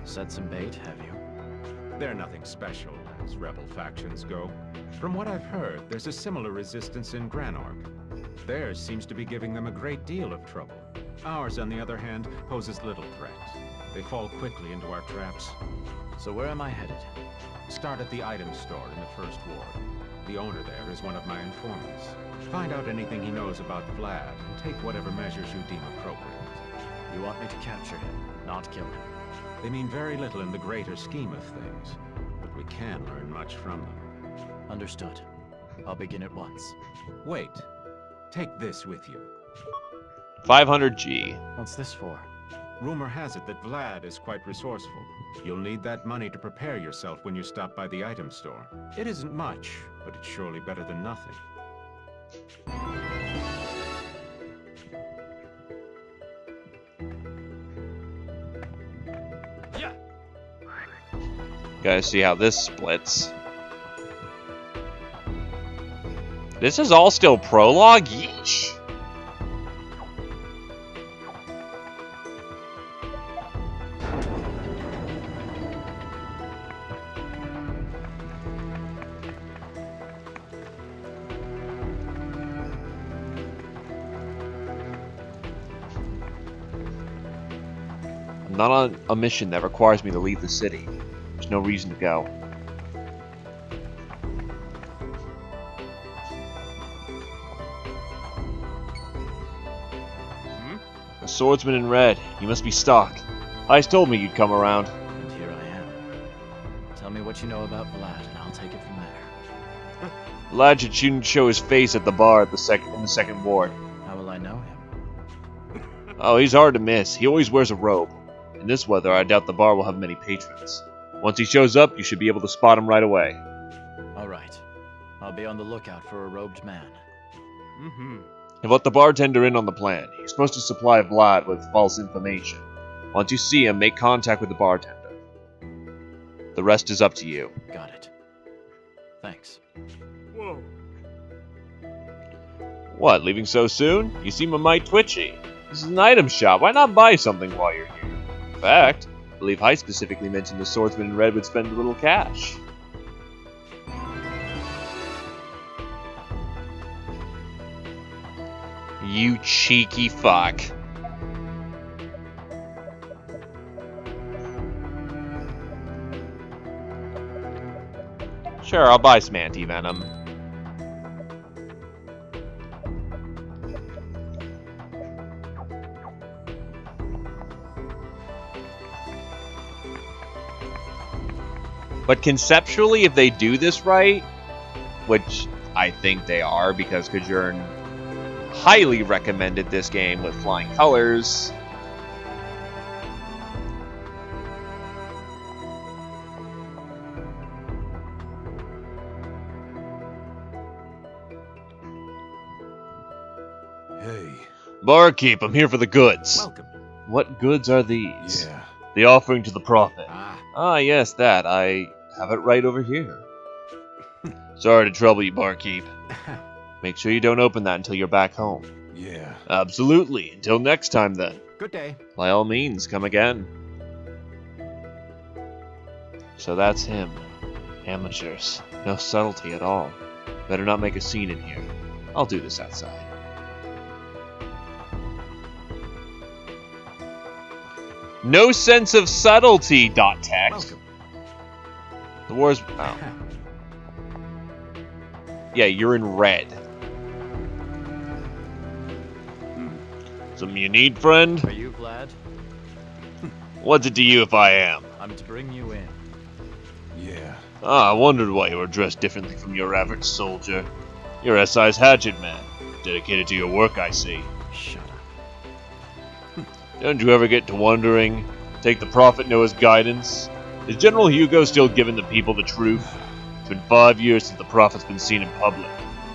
Set some bait, have you? They're nothing special, as rebel factions go. From what I've heard, there's a similar resistance in Granorg. Theirs seems to be giving them a great deal of trouble. Ours, on the other hand, poses little threat. They fall quickly into our traps. So where am I headed? Start at the item store in the first ward. The owner there is one of my informants. Find out anything he knows about Vlad, and take whatever measures you deem appropriate. You want me to capture him, not kill him? They mean very little in the greater scheme of things, but we can learn much from them. Understood. I'll begin at once. Wait. Take this with you. 500G. What's this for? Rumor has it that Vlad is quite resourceful. You'll need that money to prepare yourself when you stop by the item store. It isn't much, but it's surely better than nothing. Gotta see how this splits. This is all still prologue? Yeesh. I'm not on a mission that requires me to leave the city. There's no reason to go. A swordsman in red. You must be Stock. Heist told me you'd come around. And here I am. Tell me what you know about Vlad, and I'll take it from there. Vlad shouldn't show his face at the bar at in the second ward. How will I know him? Oh, he's hard to miss. He always wears a robe. In this weather, I doubt the bar will have many patrons. Once he shows up, you should be able to spot him right away. All right. I'll be on the lookout for a robed man. You've let the bartender in on the plan. He's supposed to supply Vlad with false information. Once you see him, make contact with the bartender. The rest is up to you. Got it. Thanks. Whoa. What, leaving so soon? You seem a mite twitchy. This is an item shop. Why not buy something while you're here? In fact, I believe Heist specifically mentioned the swordsman in red would spend a little cash. You cheeky fuck. Sure, I'll buy some anti-venom. But conceptually, if they do this right, which I think they are, because Kajurn highly recommended this game with flying colors. Hey. Barkeep, I'm here for the goods. Welcome. What goods are these? Yeah. The offering to the prophet. Ah, Yes, that. I have it right over here. Sorry to trouble you, barkeep. Make sure you don't open that until you're back home. Yeah. Absolutely. Until next time, then. Good day. By all means, come again. So that's him. Amateurs. No subtlety at all. Better not make a scene in here. I'll do this outside. No sense of subtlety, .text. Welcome. The war's... Oh. Yeah, you're in red. Something you need, friend? Are you Vlad? What's it to you if I am? I'm to bring you in. Yeah. I wondered why you were dressed differently from your average soldier. You're SI's hatchet man. Dedicated to your work, I see. Shut up. Don't you ever get to wondering? Take the Prophet Noah's guidance? Is General Hugo still giving the people the truth? It's been 5 years since the Prophet's been seen in public.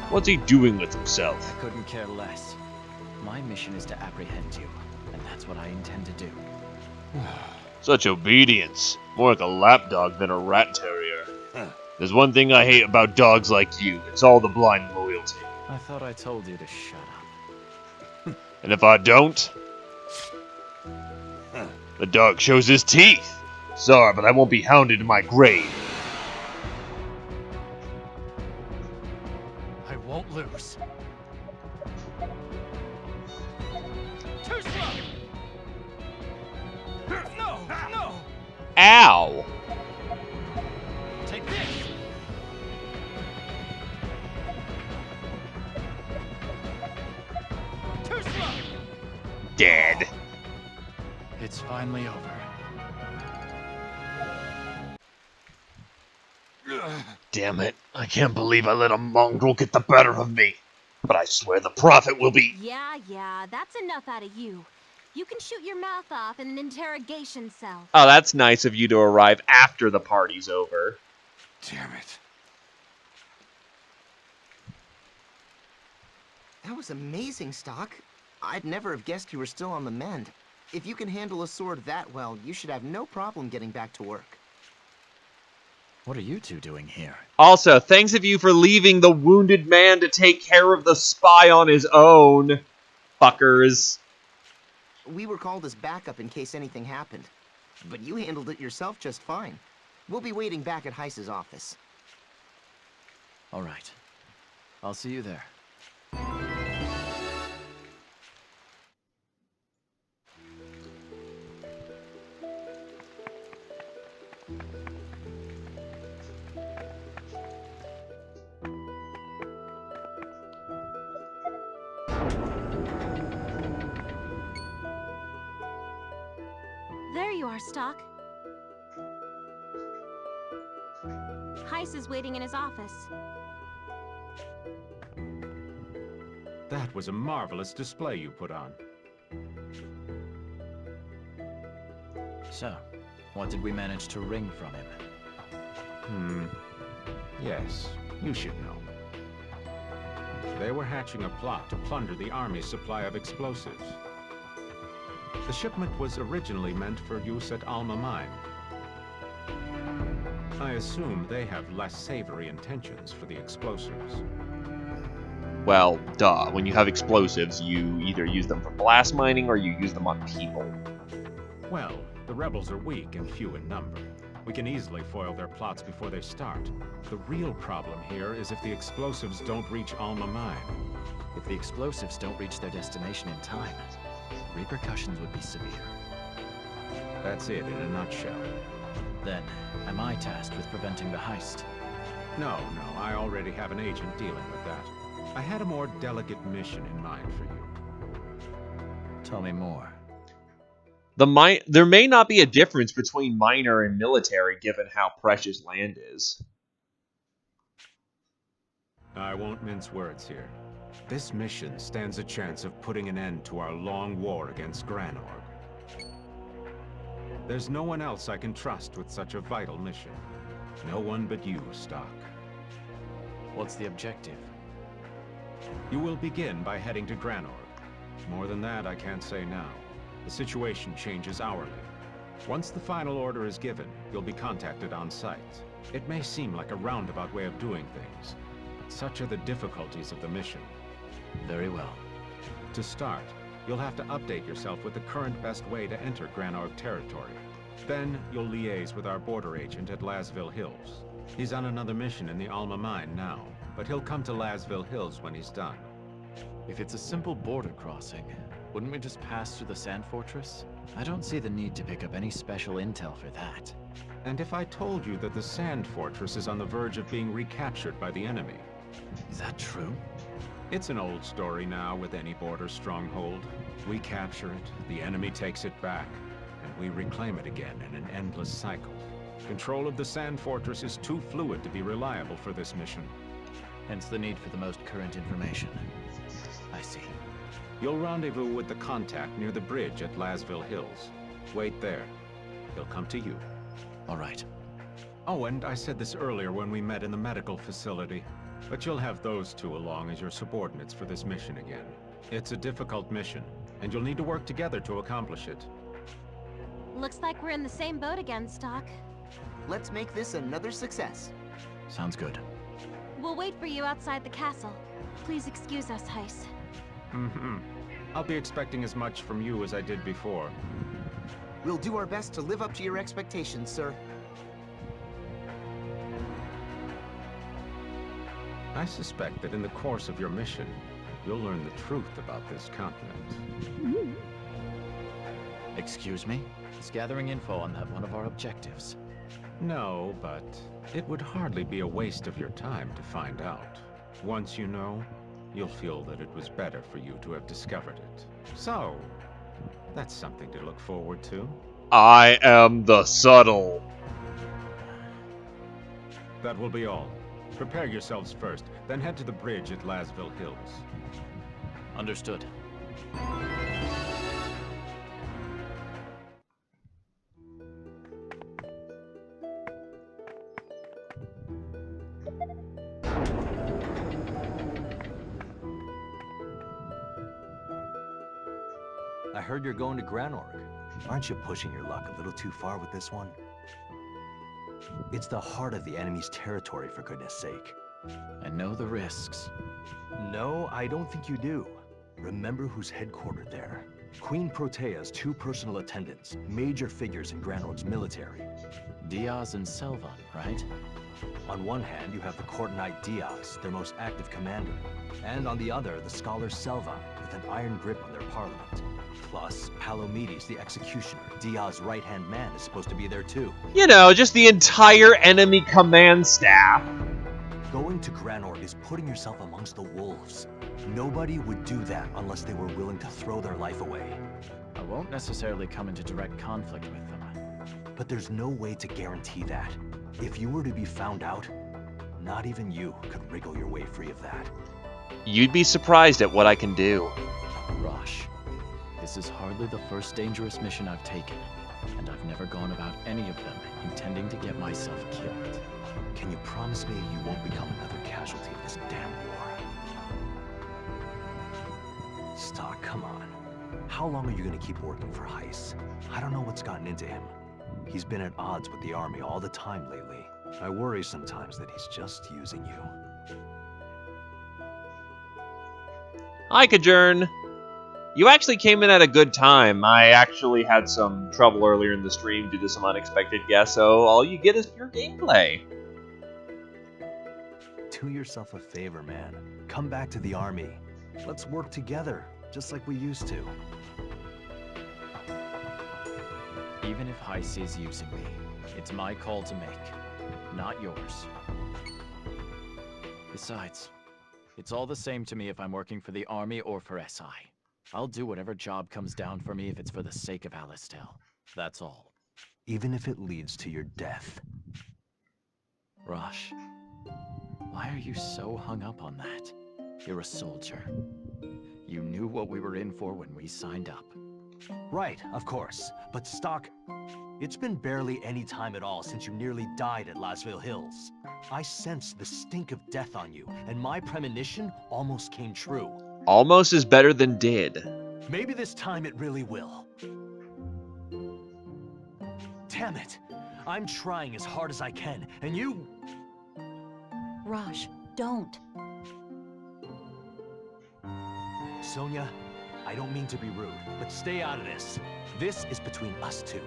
What's he doing with himself? I couldn't care less. My mission is to apprehend you, and that's what I intend to do. Such obedience. More like a lapdog than a rat terrier. There's one thing I hate about dogs like you. It's all the blind loyalty. I thought I told you to shut up. And if I don't, the dog shows his teeth. Sorry, but I won't be hounded to my grave. I won't lose. Too slow! No! No! Ow! Take this! Too slow! Dead. It's finally over. Damn it. I can't believe I let a mongrel get the better of me. But I swear the prophet will be... Yeah, that's enough out of you. You can shoot your mouth off in an interrogation cell. Oh, that's nice of you to arrive after the party's over. Damn it. That was amazing, Stock. I'd never have guessed you were still on the mend. If you can handle a sword that well, you should have no problem getting back to work. What are you two doing here? Also, thanks of you for leaving the wounded man to take care of the spy on his own. Fuckers. We were called as backup in case anything happened. But you handled it yourself just fine. We'll be waiting back at Heiss's office. All right. I'll see you there. There you are, Stock. Heiss is waiting in his office. That was a marvelous display you put on. So, what did we manage to wring from him? Yes, you should know. They were hatching a plot to plunder the Army's supply of explosives. The shipment was originally meant for use at Alma Mine. I assume they have less savory intentions for the explosives. Well, duh. When you have explosives, you either use them for blast mining or you use them on people. Well, the rebels are weak and few in number. We can easily foil their plots before they start. The real problem here is if the explosives don't reach Alma Mine. If the explosives don't reach their destination in time, repercussions would be severe. That's it in a nutshell. Then, am I tasked with preventing the heist? No, I already have an agent dealing with that. I had a more delicate mission in mind for you. Tell me more. There may not be a difference between minor and military given how precious land is. I won't mince words here. This mission stands a chance of putting an end to our long war against Granorg. There's no one else I can trust with such a vital mission. No one but you, Stock. What's the objective? You will begin by heading to Granorg. More than that, I can't say now. The situation changes hourly. Once the final order is given, you'll be contacted on site. It may seem like a roundabout way of doing things, but such are the difficulties of the mission. Very well. To start, you'll have to update yourself with the current best way to enter Granorg territory. Then, you'll liaise with our border agent at Lasville Hills. He's on another mission in the Alma Mine now, but he'll come to Lasville Hills when he's done. If it's a simple border crossing, wouldn't we just pass through the Sand Fortress? I don't see the need to pick up any special intel for that. And if I told you that the Sand Fortress is on the verge of being recaptured by the enemy? Is that true? It's an old story now with any border stronghold. We capture it, the enemy takes it back, and we reclaim it again in an endless cycle. Control of the Sand Fortress is too fluid to be reliable for this mission. Hence the need for the most current information. I see. You'll rendezvous with the contact near the bridge at Lasville Hills. Wait there. He'll come to you. All right. Oh, and I said this earlier when we met in the medical facility, but you'll have those two along as your subordinates for this mission again. It's a difficult mission, and you'll need to work together to accomplish it. Looks like we're in the same boat again, Stock. Let's make this another success. Sounds good. We'll wait for you outside the castle. Please excuse us, Heiss. Mm-hmm. I'll be expecting as much from you as I did before. We'll do our best to live up to your expectations, sir. I suspect that in the course of your mission, you'll learn the truth about this continent. Excuse me? He's gathering info on that one of our objectives. No, but it would hardly be a waste of your time to find out. Once you know, you'll feel that it was better for you to have discovered it. So, that's something to look forward to. I am the subtle. That will be all. Prepare yourselves first, then head to the bridge at Lasville Hills. Understood. I heard you're going to Granorg. Aren't you pushing your luck a little too far with this one? It's the heart of the enemy's territory, for goodness sake. I know the risks. No, I don't think you do. Remember who's headquartered there. Queen Protea's 2 personal attendants, major figures in Granorg's military. Diaz and Selva, right? On one hand, you have the Court Knight Diaz, their most active commander. And on the other, the scholar Selva, with an iron grip on their parliament. Plus, Palomides, the executioner, Diaz's right-hand man, is supposed to be there too. You know, just the entire enemy command staff. Going to Granorg is putting yourself amongst the wolves. Nobody would do that unless they were willing to throw their life away. I won't necessarily come into direct conflict with them. But there's no way to guarantee that. If you were to be found out, not even you could wriggle your way free of that. You'd be surprised at what I can do. Rosh, this is hardly the first dangerous mission I've taken, and I've never gone about any of them intending to get myself killed. Can you promise me you won't become another casualty of this damn war? Stock, come on. How long are you going to keep working for Heiss? I don't know what's gotten into him. He's been at odds with the army all the time lately. I worry sometimes that he's just using you. Hi, Kajern. You actually came in at a good time. I actually had some trouble earlier in the stream due to some unexpected guests, so all you get is pure gameplay. Do yourself a favor, man. Come back to the army. Let's work together, just like we used to. Even if Heiss is using me, it's my call to make, not yours. Besides, it's all the same to me if I'm working for the army or for SI. I'll do whatever job comes down for me if it's for the sake of Alistel. That's all. Even if it leads to your death. Rosh, why are you so hung up on that? You're a soldier. You knew what we were in for when we signed up. Right, of course. But Stock, it's been barely any time at all since you nearly died at Lasville Hills. I sensed the stink of death on you, and my premonition almost came true. Almost is better than did. Maybe this time it really will. Damn it! I'm trying as hard as I can, and you... Rosh, don't. Sonia, I don't mean to be rude, but stay out of this. This is between us two.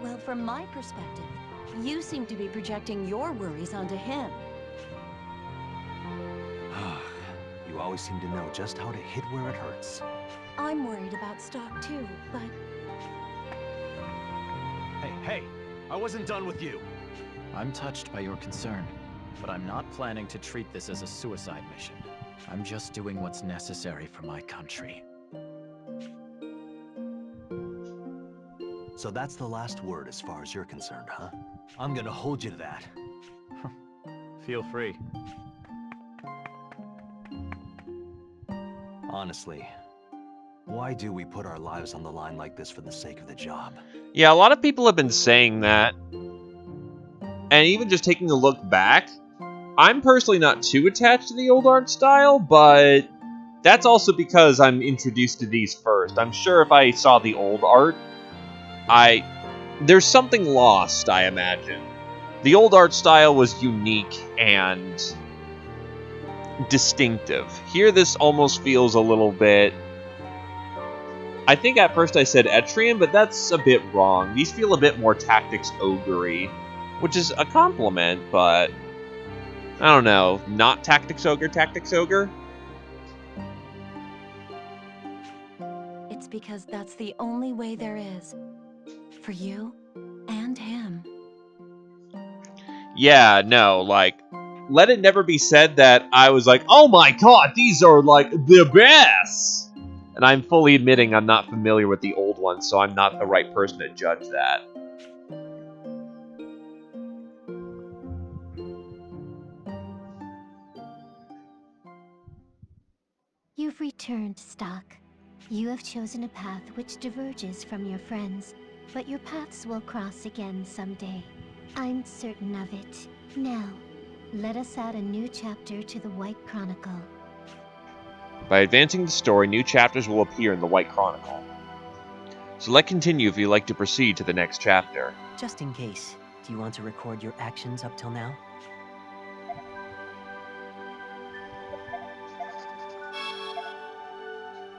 Well, from my perspective, you seem to be projecting your worries onto him. You always seem to know just how to hit where it hurts. I'm worried about Stock too, but... Hey, I wasn't done with you. I'm touched by your concern, but I'm not planning to treat this as a suicide mission. I'm just doing what's necessary for my country. So that's the last word as far as you're concerned, huh? I'm gonna hold you to that. Feel free. Honestly, why do we put our lives on the line like this for the sake of the job? Yeah, a lot of people have been saying that. And even just taking a look back, I'm personally not too attached to the old art style, but that's also because I'm introduced to these first. I'm sure if I saw the old art, there's something lost, I imagine. The old art style was unique and distinctive. Here, this almost feels a little bit... I think at first I said Etrian, but that's a bit wrong. These feel a bit more Tactics Ogre-y, which is a compliment, but... I don't know. Not Tactics Ogre, Tactics Ogre? It's because that's the only way there is. For you and him. Yeah, no, like, let it never be said that I was like, oh my god, these are, like, the best! And I'm fully admitting I'm not familiar with the old ones, so I'm not the right person to judge that. You've returned, Stock. You have chosen a path which diverges from your friends, but your paths will cross again someday. I'm certain of it. Now, let us add a new chapter to the White Chronicle. By advancing the story, new chapters will appear in the White Chronicle. Select continue if you'd like to proceed to the next chapter. Just in case, do you want to record your actions up till now?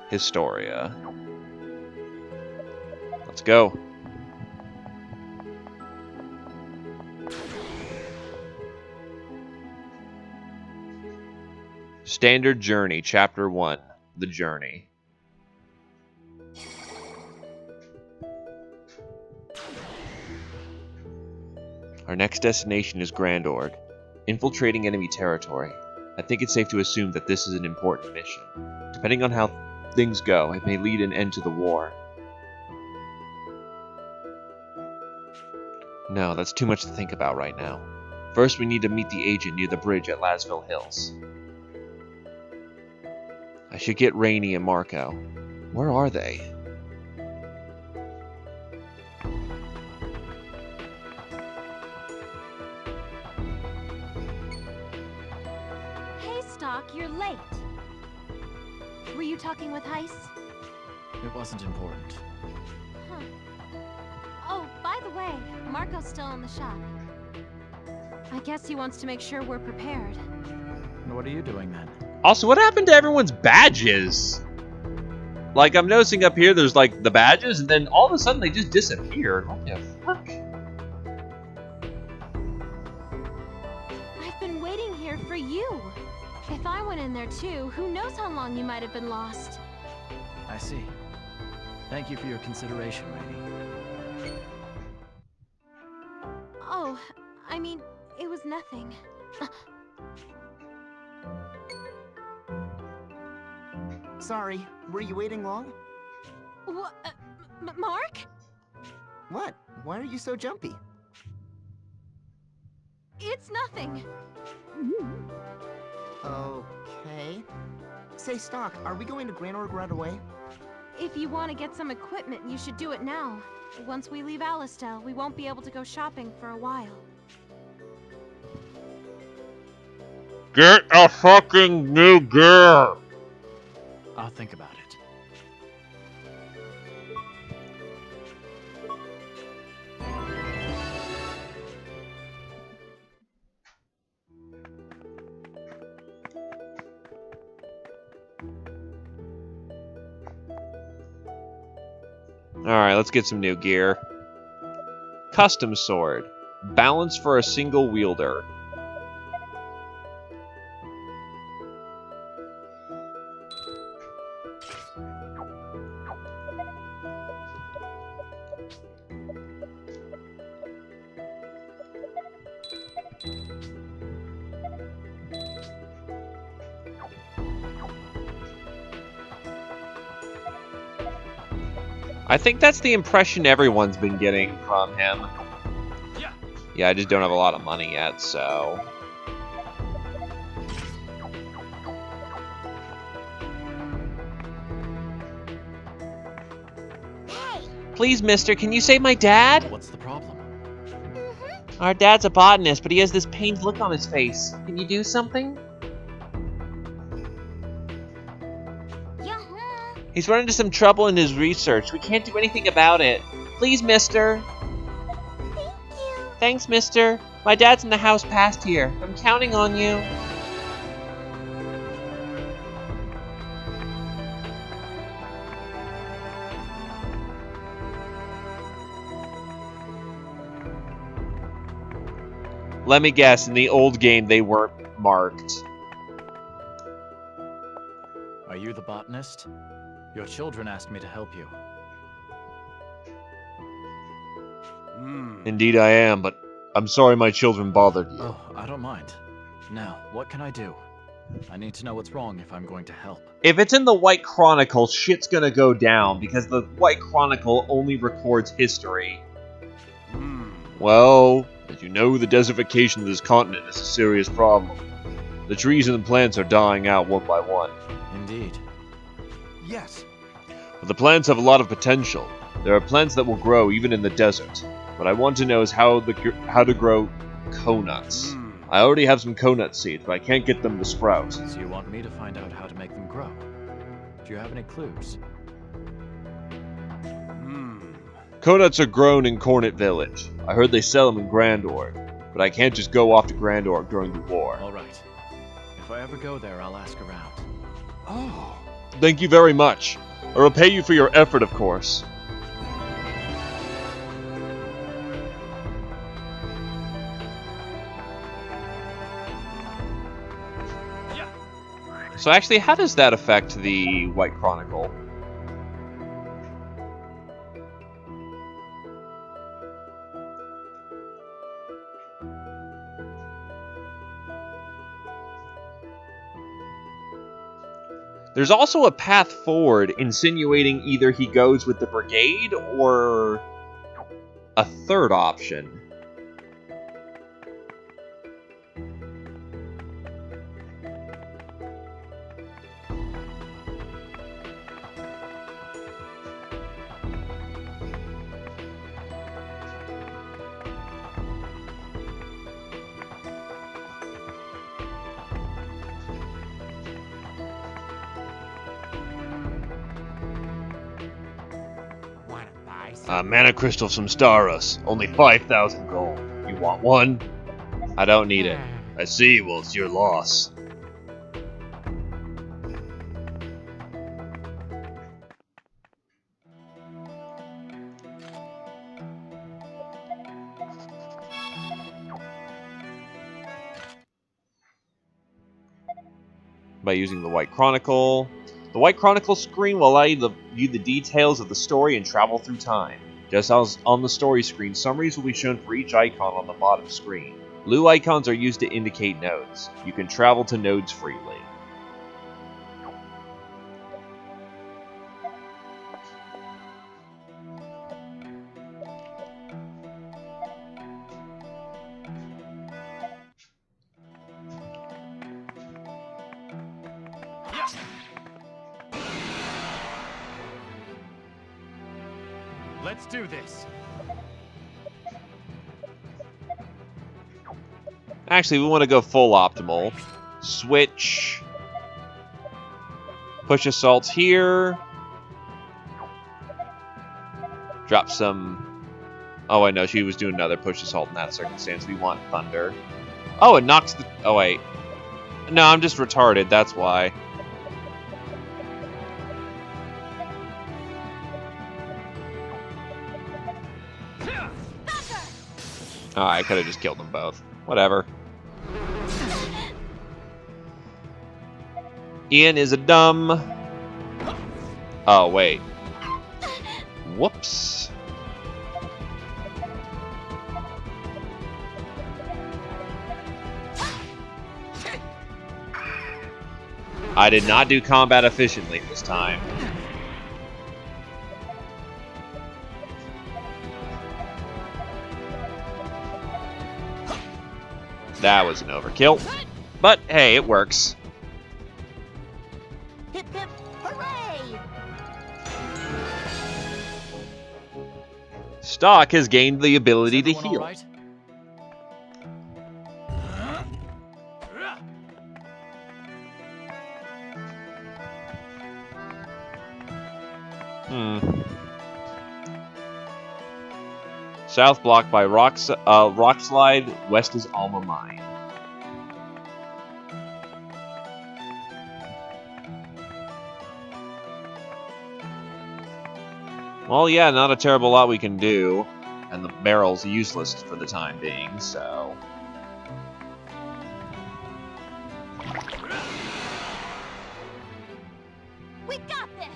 Historia. Let's go. Standard Journey, Chapter 1. The Journey. Our next destination is Grand Org, infiltrating enemy territory. I think it's safe to assume that this is an important mission. Depending on how things go, it may lead an end to the war. No, that's too much to think about right now. First, we need to meet the agent near the bridge at Lasville Hills. I should get Rainey and Marco. Where are they? Hey, Stock, you're late. Were you talking with Heiss? It wasn't important. Huh. Oh, by the way, Marco's still in the shop. I guess he wants to make sure we're prepared. What are you doing then? Also, what happened to everyone's badges? Like, I'm noticing up here there's, like, the badges, and then all of a sudden they just disappeared. What the fuck? I've been waiting here for you. If I went in there too, who knows how long you might have been lost. I see. Thank you for your consideration, Rainey. Oh, I mean, it was nothing. Sorry, were you waiting long? What? Mark? What? Why are you so jumpy? It's nothing. Okay. Say, Stock, are we going to Grand Org right away? If you want to get some equipment, you should do it now. Once we leave Alistel, we won't be able to go shopping for a while. Get a fucking new gear! I'll think about it. Alright, let's get some new gear. Custom sword. Balance for a single wielder. I think that's the impression everyone's been getting from him. Yeah, I just don't have a lot of money yet, so... Please, mister, can you save my dad? What's the problem? Our dad's a botanist, but he has this pained look on his face. Can you do something? He's run into some trouble in his research. We can't do anything about it. Please, mister. Thanks, mister. My dad's in the house past here. I'm counting on you. Let me guess, in the old game they weren't marked. Are you the botanist? Your children asked me to help you. Indeed I am, but I'm sorry my children bothered you. Oh, I don't mind. Now, what can I do? I need to know what's wrong if I'm going to help. If it's in the White Chronicle, shit's gonna go down, because the White Chronicle only records history. Well, as you know, the desertification of this continent is a serious problem. The trees and the plants are dying out one by one. Indeed. Yes. But the plants have a lot of potential. There are plants that will grow even in the desert. What I want to know is how to grow conuts. I already have some conut seeds, but I can't get them to sprout. So you want me to find out how to make them grow? Do you have any clues? Conuts are grown in Cornet Village. I heard they sell them in Grand Org, but I can't just go off to Grand Org during the war. All right. If I ever go there, I'll ask around. Oh. Thank you very much. I will pay you for your effort, of course. So actually, how does that affect the White Chronicle? There's also a path forward insinuating either he goes with the brigade or a third option. Mana crystal from Staros, only 5,000 gold. You want one? I don't need it. I see, well, it's your loss. By using the White Chronicle. The White Chronicle screen will allow you to view the details of the story and travel through time. Just as on the story screen, summaries will be shown for each icon on the bottom screen. Blue icons are used to indicate nodes. You can travel to nodes freely. Let's do this. Actually, we want to go full optimal. Switch. Push assaults here. Drop some... Oh, I know, she was doing another push assault in that circumstance. We want thunder. Oh, it knocks the... Oh, wait. No, I'm just retarded, that's why. Oh, I could have just killed them both. Whatever. Ian is a dumb... Oh, wait. Whoops. I did not do combat efficiently this time. That was an overkill. But, hey, it works. Hip hip hooray! Stock has gained the ability to heal. Right? South blocked by rock slide. West is Alma Mine. Well, yeah, not a terrible lot we can do. And the barrel's useless for the time being, so... We got this!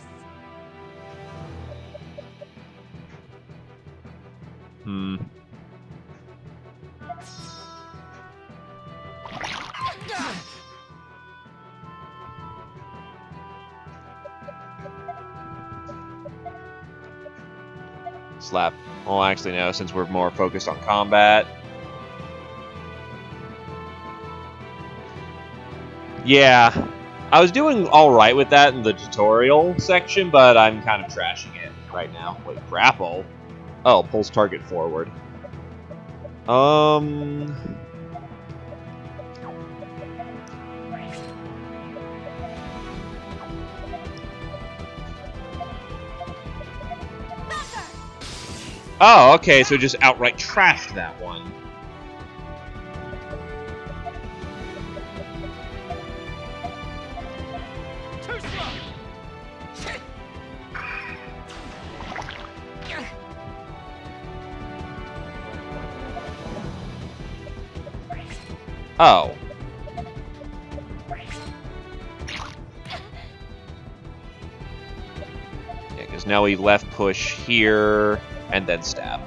Slap. Well, actually, no, since we're more focused on combat. Yeah. I was doing alright with that in the tutorial section, but I'm kind of trashing it right now. Wait, grapple? Oh, pulls target forward. Oh, okay, so just outright trashed that one. Oh. Yeah, because now we left push here, and then stab.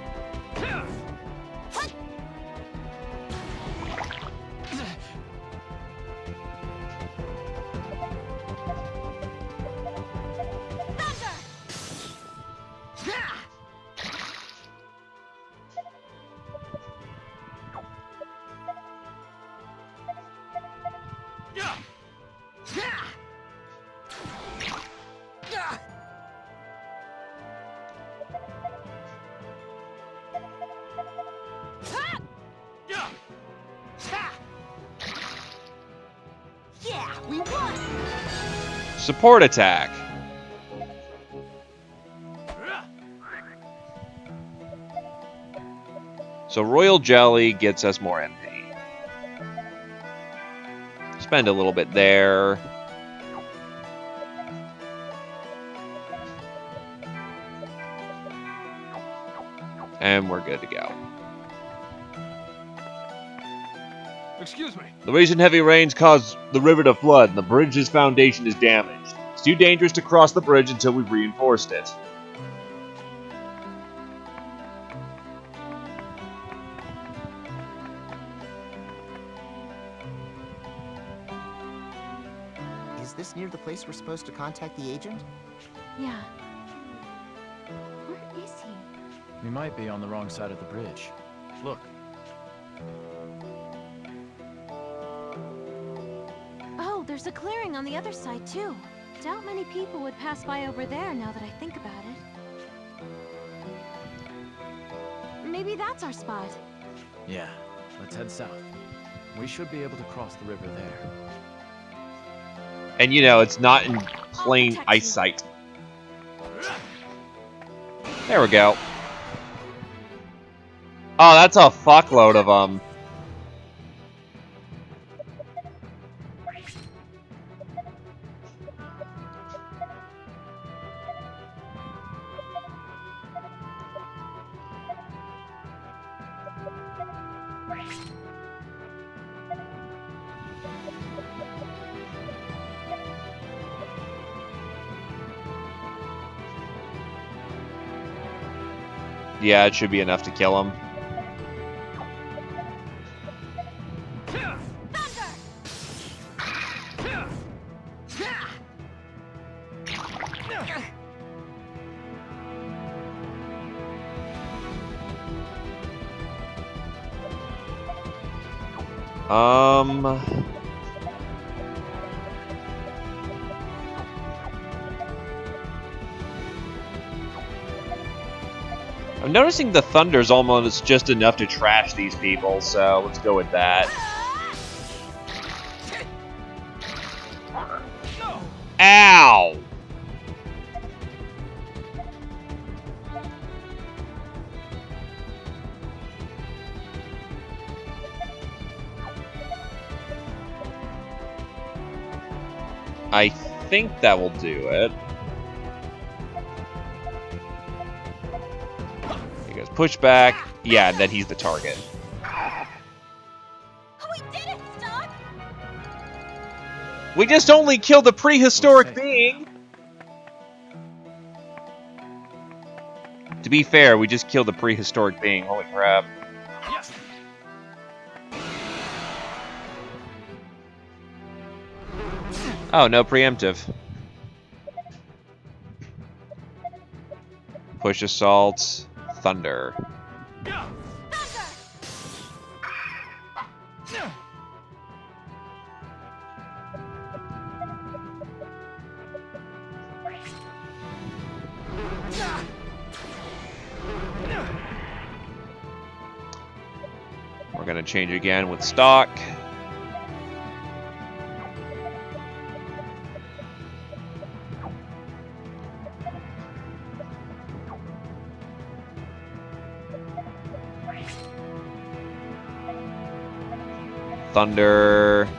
Yeah, we won! Support attack. So Royal Jelly gets us more MP. Spend a little bit there. And we're good to go. Excuse me. The recent heavy rains caused the river to flood, and the bridge's foundation is damaged. It's too dangerous to cross the bridge until we've reinforced it. Is this near the place we're supposed to contact the agent? Yeah. Where is he? We might be on the wrong side of the bridge. Look. Oh, there's a clearing on the other side, too. Doubt many people would pass by over there now that I think about it. Maybe that's our spot. Yeah, let's head south. We should be able to cross the river there. And you know, it's not in plain eyesight. There we go. Oh, that's a fuckload of them. Yeah, it should be enough to kill him. I'm noticing the thunder's almost just enough to trash these people, so let's go with that. Ow! I think that will do it. He goes push back. Yeah, and then he's the target. We did it, Stock! We just only killed a prehistoric being! To be fair, we just killed a prehistoric being. Holy crap. Yes. Oh, no preemptive. Push assault. Thunder. We're gonna change again with stock. Thunder.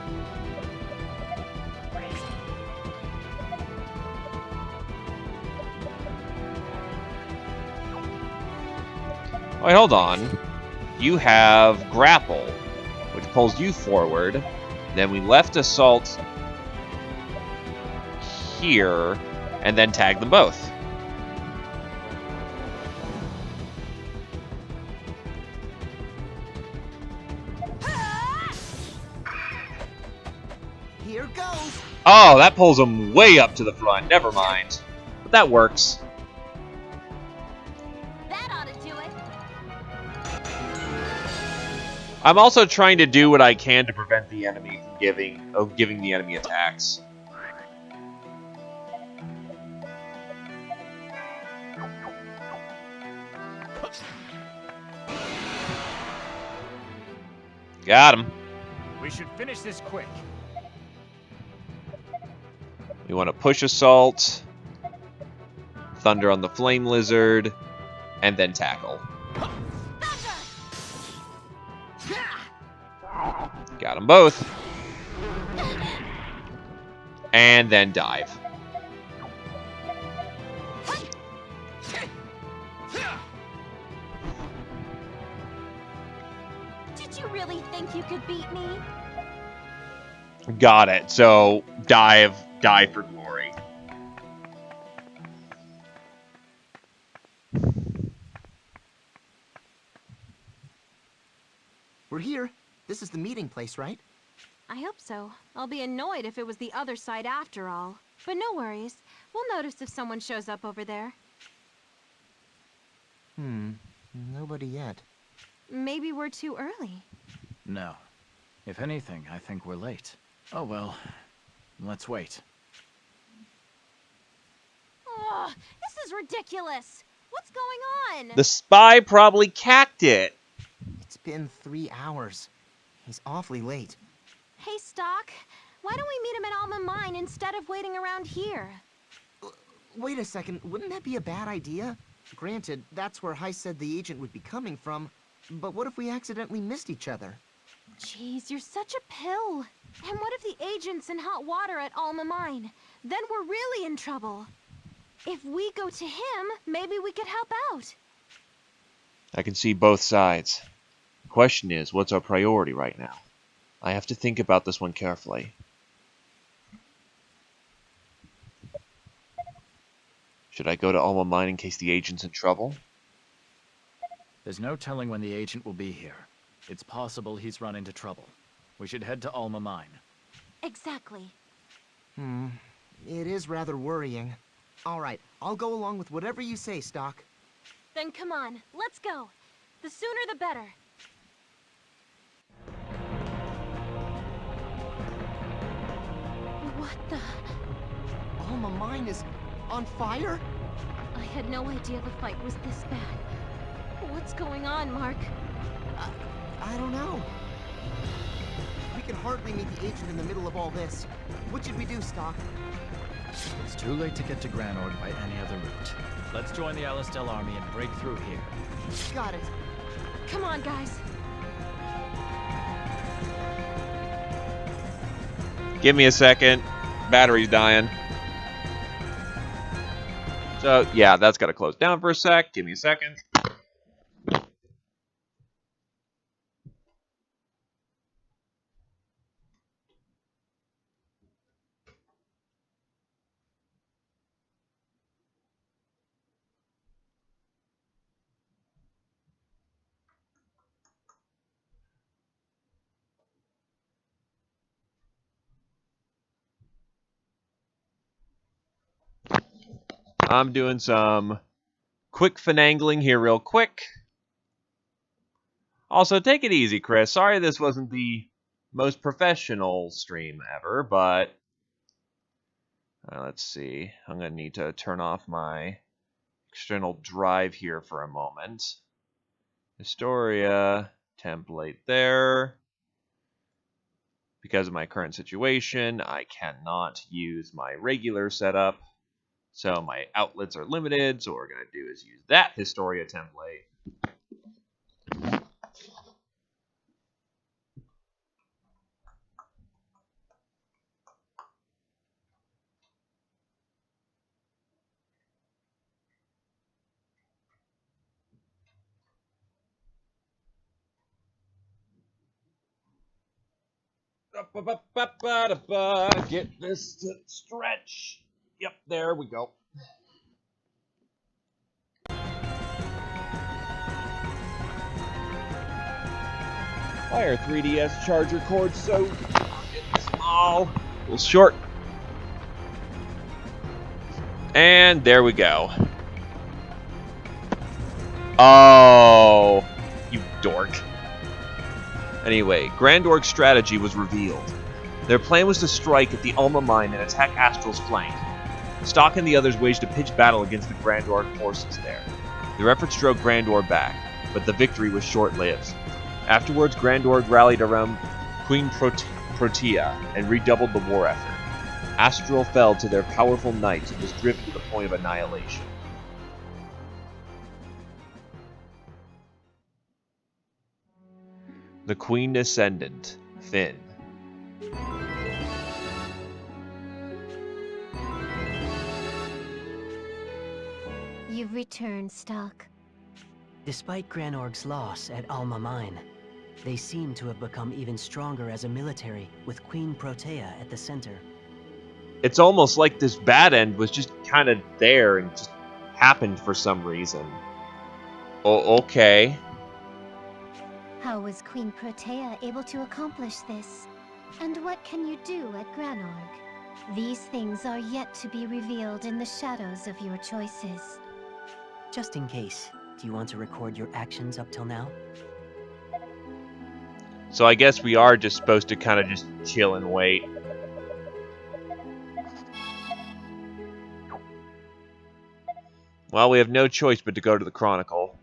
Wait, hold on. You have grapple, which pulls you forward. Then we left assault here, and then tag them both. Here goes. Oh, that pulls them way up to the front. Never mind. But that works. That ought to do it. I'm also trying to do what I can to prevent the enemy from giving the enemy attacks. Got him. We should finish this quick. We want to push assault, thunder on the flame lizard, and then tackle. Got them both. And then dive. Did you really think you could beat me? Got it. So dive for glory. We're here. This is the meeting place, right? I hope so. I'll be annoyed if it was the other side after all. But no worries. We'll notice if someone shows up over there. Nobody yet. Maybe we're too early. No. If anything, I think we're late. Oh well. Let's wait. Oh, this is ridiculous. What's going on? The spy probably cacked it. It's been 3 hours. He's awfully late. Hey, Stock. Why don't we meet him at Alma Mine instead of waiting around here? Wait a second. Wouldn't that be a bad idea? Granted, that's where Heist said the agent would be coming from. But what if we accidentally missed each other? Jeez, you're such a pill. And what if the agent's in hot water at Alma Mine? Then we're really in trouble. If we go to him, maybe we could help out. I can see both sides. The question is, what's our priority right now? I have to think about this one carefully. Should I go to Alma Mine in case the agent's in trouble? There's no telling when the agent will be here. It's possible he's run into trouble. We should head to Alma Mine. Exactly. It is rather worrying. All right, I'll go along with whatever you say, Stock. Then come on, let's go. The sooner the better. What the? Alma Mine is on fire? I had no idea the fight was this bad. What's going on, Mark? I don't know. We can hardly meet the agent in the middle of all this. What should we do, Stock? It's too late to get to Granorg by any other route. Let's join the Alistel army and break through here. Got it. Come on, guys. Give me a second. Battery's dying. So, yeah, that's got to close down for a sec. Give me a second. I'm doing some quick finagling here real quick. Also, take it easy, Chris. Sorry this wasn't the most professional stream ever, but let's see. I'm going to need to turn off my external drive here for a moment. Historia, template there. Because of my current situation, I cannot use my regular setup. So my outlets are limited, so what we're going to do is use that Historia template. Get this to stretch. Yep, there we go. Why are 3DS charger cords so small? A little short. And there we go. Oh, you dork. Anyway, Grand Org's strategy was revealed. Their plan was to strike at the Alma Mine and attack Astral's flank. Stock and the others waged a pitched battle against the Grand Org forces there. Their efforts drove Grand Org back, but the victory was short-lived. Afterwards, Grand Org rallied around Queen Protea and redoubled the war effort. Astral fell to their powerful knights and was driven to the point of annihilation. The Queen Descendant, Finn. You've returned, Stock. Despite Granorg's loss at Alma Mine, they seem to have become even stronger as a military, with Queen Protea at the center. It's almost like this bad end was just kind of there and just happened for some reason. Oh, okay. How was Queen Protea able to accomplish this? And what can you do at Granorg? These things are yet to be revealed in the shadows of your choices. Just in case, do you want to record your actions up till now? So I guess we are just supposed to kind of just chill and wait. Well, we have no choice but to go to the Chronicle.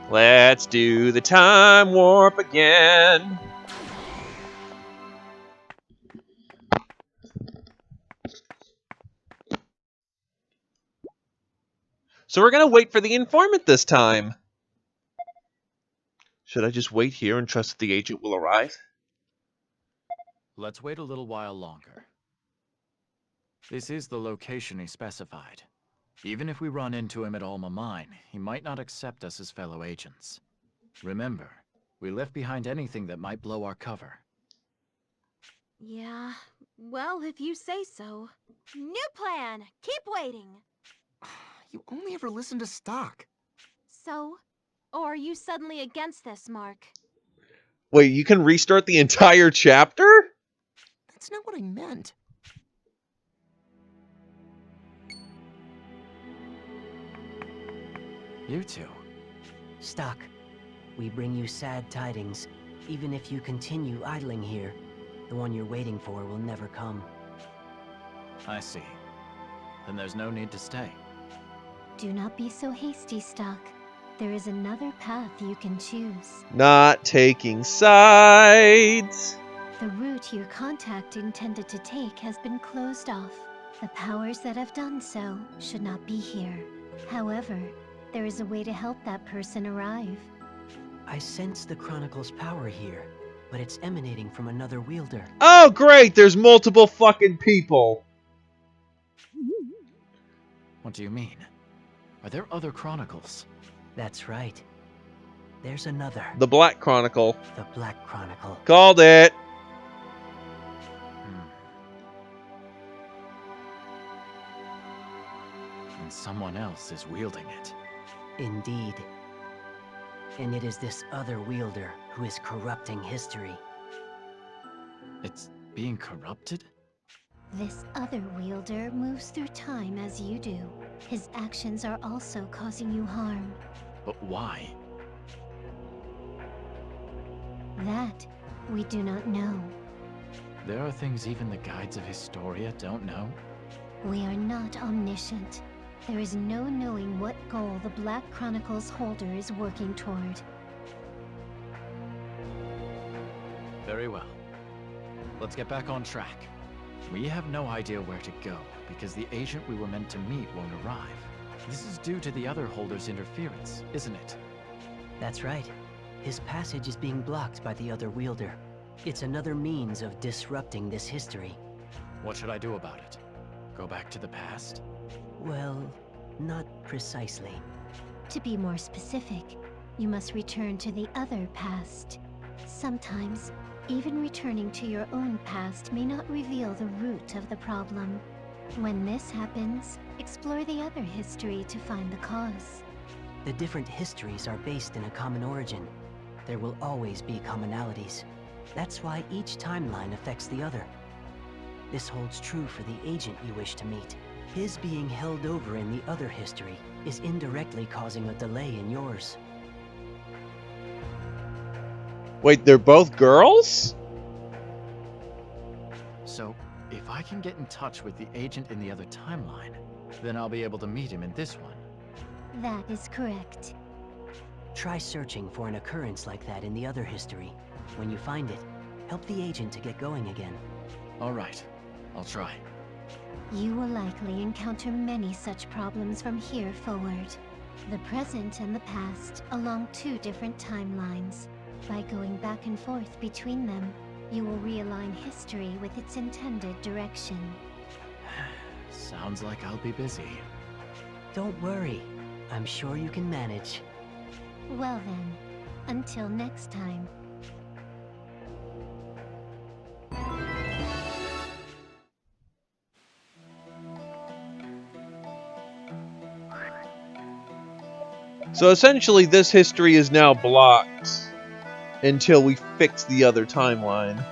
Let's do the time warp again. So we're going to wait for the informant this time. Should I just wait here and trust that the agent will arrive? Let's wait a little while longer. This is the location he specified. Even if we run into him at Alma Mine, he might not accept us as fellow agents. Remember, we left behind anything that might blow our cover. Yeah, well, if you say so. New plan! Keep waiting! You only ever listen to Stock. So? Or are you suddenly against this, Mark? Wait, you can restart the entire chapter? That's not what I meant. You two. Stock, we bring you sad tidings. Even if you continue idling here, the one you're waiting for will never come. I see. Then there's no need to stay. Do not be so hasty, Stock. There is another path you can choose. Not taking sides. The route your contact intended to take has been closed off. The powers that have done so should not be here. However, there is a way to help that person arrive. I sense the Chronicle's power here, but it's emanating from another wielder. Oh, great! There's multiple fucking people. What do you mean? Are there other Chronicles? That's right. There's another. The Black Chronicle. The Black Chronicle. Called it. And someone else is wielding it. Indeed. And it is this other wielder who is corrupting history. It's being corrupted? This other wielder moves through time as you do. His actions are also causing you harm. But why? That we do not know. There are things even the guides of Historia don't know? We are not omniscient. There is no knowing what goal the Black Chronicle's holder is working toward. Very well. Let's get back on track. We have no idea where to go, because the agent we were meant to meet won't arrive. This is due to the other holder's interference, isn't it? That's right. His passage is being blocked by the other wielder. It's another means of disrupting this history. What should I do about it? Go back to the past? Well, not precisely. To be more specific, you must return to the other past. Sometimes, even returning to your own past may not reveal the root of the problem. When this happens, explore the other history to find the cause. The different histories are based in a common origin. There will always be commonalities. That's why each timeline affects the other. This holds true for the agent you wish to meet. His being held over in the other history is indirectly causing a delay in yours. Wait, they're both girls? So, if I can get in touch with the agent in the other timeline, then I'll be able to meet him in this one. That is correct. Try searching for an occurrence like that in the other history. When you find it, help the agent to get going again. All right, I'll try. You will likely encounter many such problems from here forward. The present and the past along two different timelines. By going back and forth between them, you will realign history with its intended direction. Sounds like I'll be busy. Don't worry. I'm sure you can manage. Well then, until next time. So essentially, this history is now blocked until we fix the other timeline.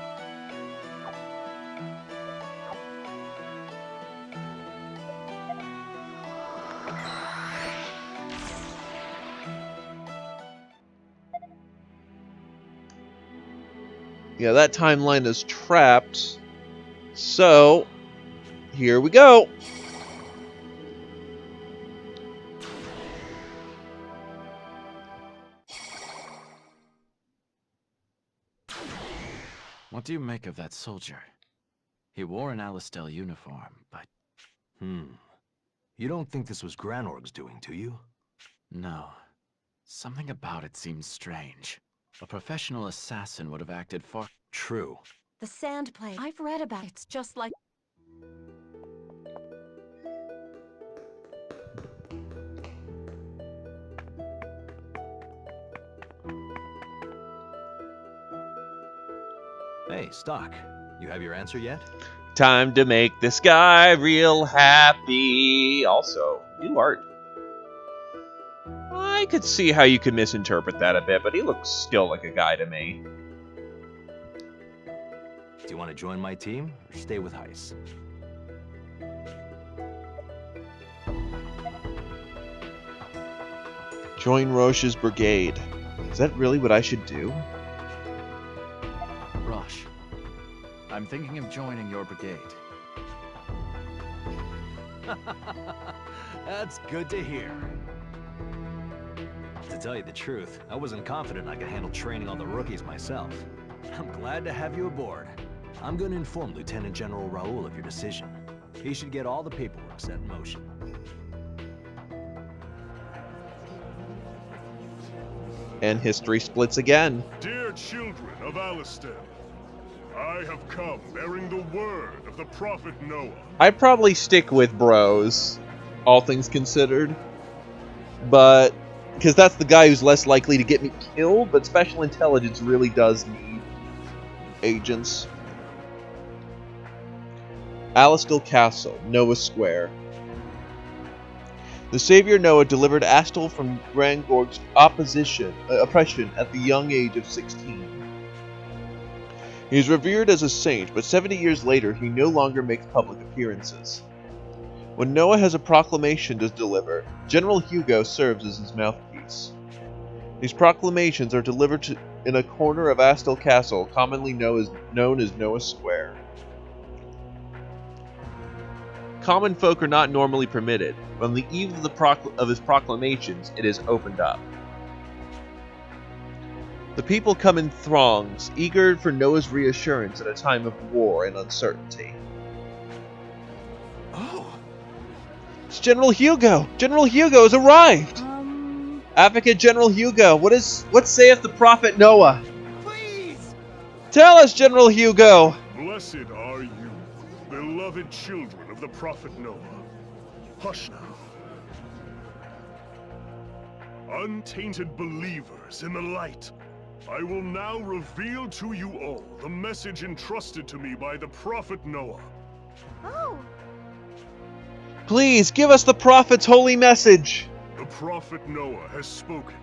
Yeah, that timeline is trapped. So, here we go. What do you make of that soldier? He wore an Alistel uniform, but... You don't think this was Granorg's doing, do you? No. Something about it seems strange. A professional assassin would have acted far... True. The sand plate. I've read about it. It's just like... Hey, Stock. You have your answer yet? Time to make this guy real happy. Also, new art. I could see how you could misinterpret that a bit, but he looks still like a guy to me. Do you want to join my team or stay with Heiss? Join Roche's brigade. Is that really what I should do? Roche, I'm thinking of joining your brigade. That's good to hear. To tell you the truth, I wasn't confident I could handle training all the rookies myself. I'm glad to have you aboard. I'm going to inform Lieutenant General Raoul of your decision. He should get all the paperwork set in motion. And history splits again. Dear children of Alistan, I have come bearing the word of the prophet Noah. I'd probably stick with bros, all things considered. But, because that's the guy who's less likely to get me killed, but special intelligence really does need agents. Alistil Castle, Noah Square. The savior Noah delivered Astil from Grangorg's oppression at the young age of 16. He is revered as a saint, but 70 years later he no longer makes public appearances. When Noah has a proclamation to deliver, General Hugo serves as his mouthpiece. These proclamations are delivered in a corner of Astil Castle, commonly known as Noah Square. Common folk are not normally permitted, but on the eve of his proclamations, it is opened up. The people come in throngs, eager for Noah's reassurance at a time of war and uncertainty. Oh! It's General Hugo! General Hugo has arrived! Advocate General Hugo, what saith the prophet Noah? Please! Tell us, General Hugo! Blessed are you, beloved children of the prophet Noah. Hush now. Untainted believers in the light, I will now reveal to you all the message entrusted to me by the prophet Noah. Oh! Please, give us the prophet's holy message! The prophet Noah has spoken.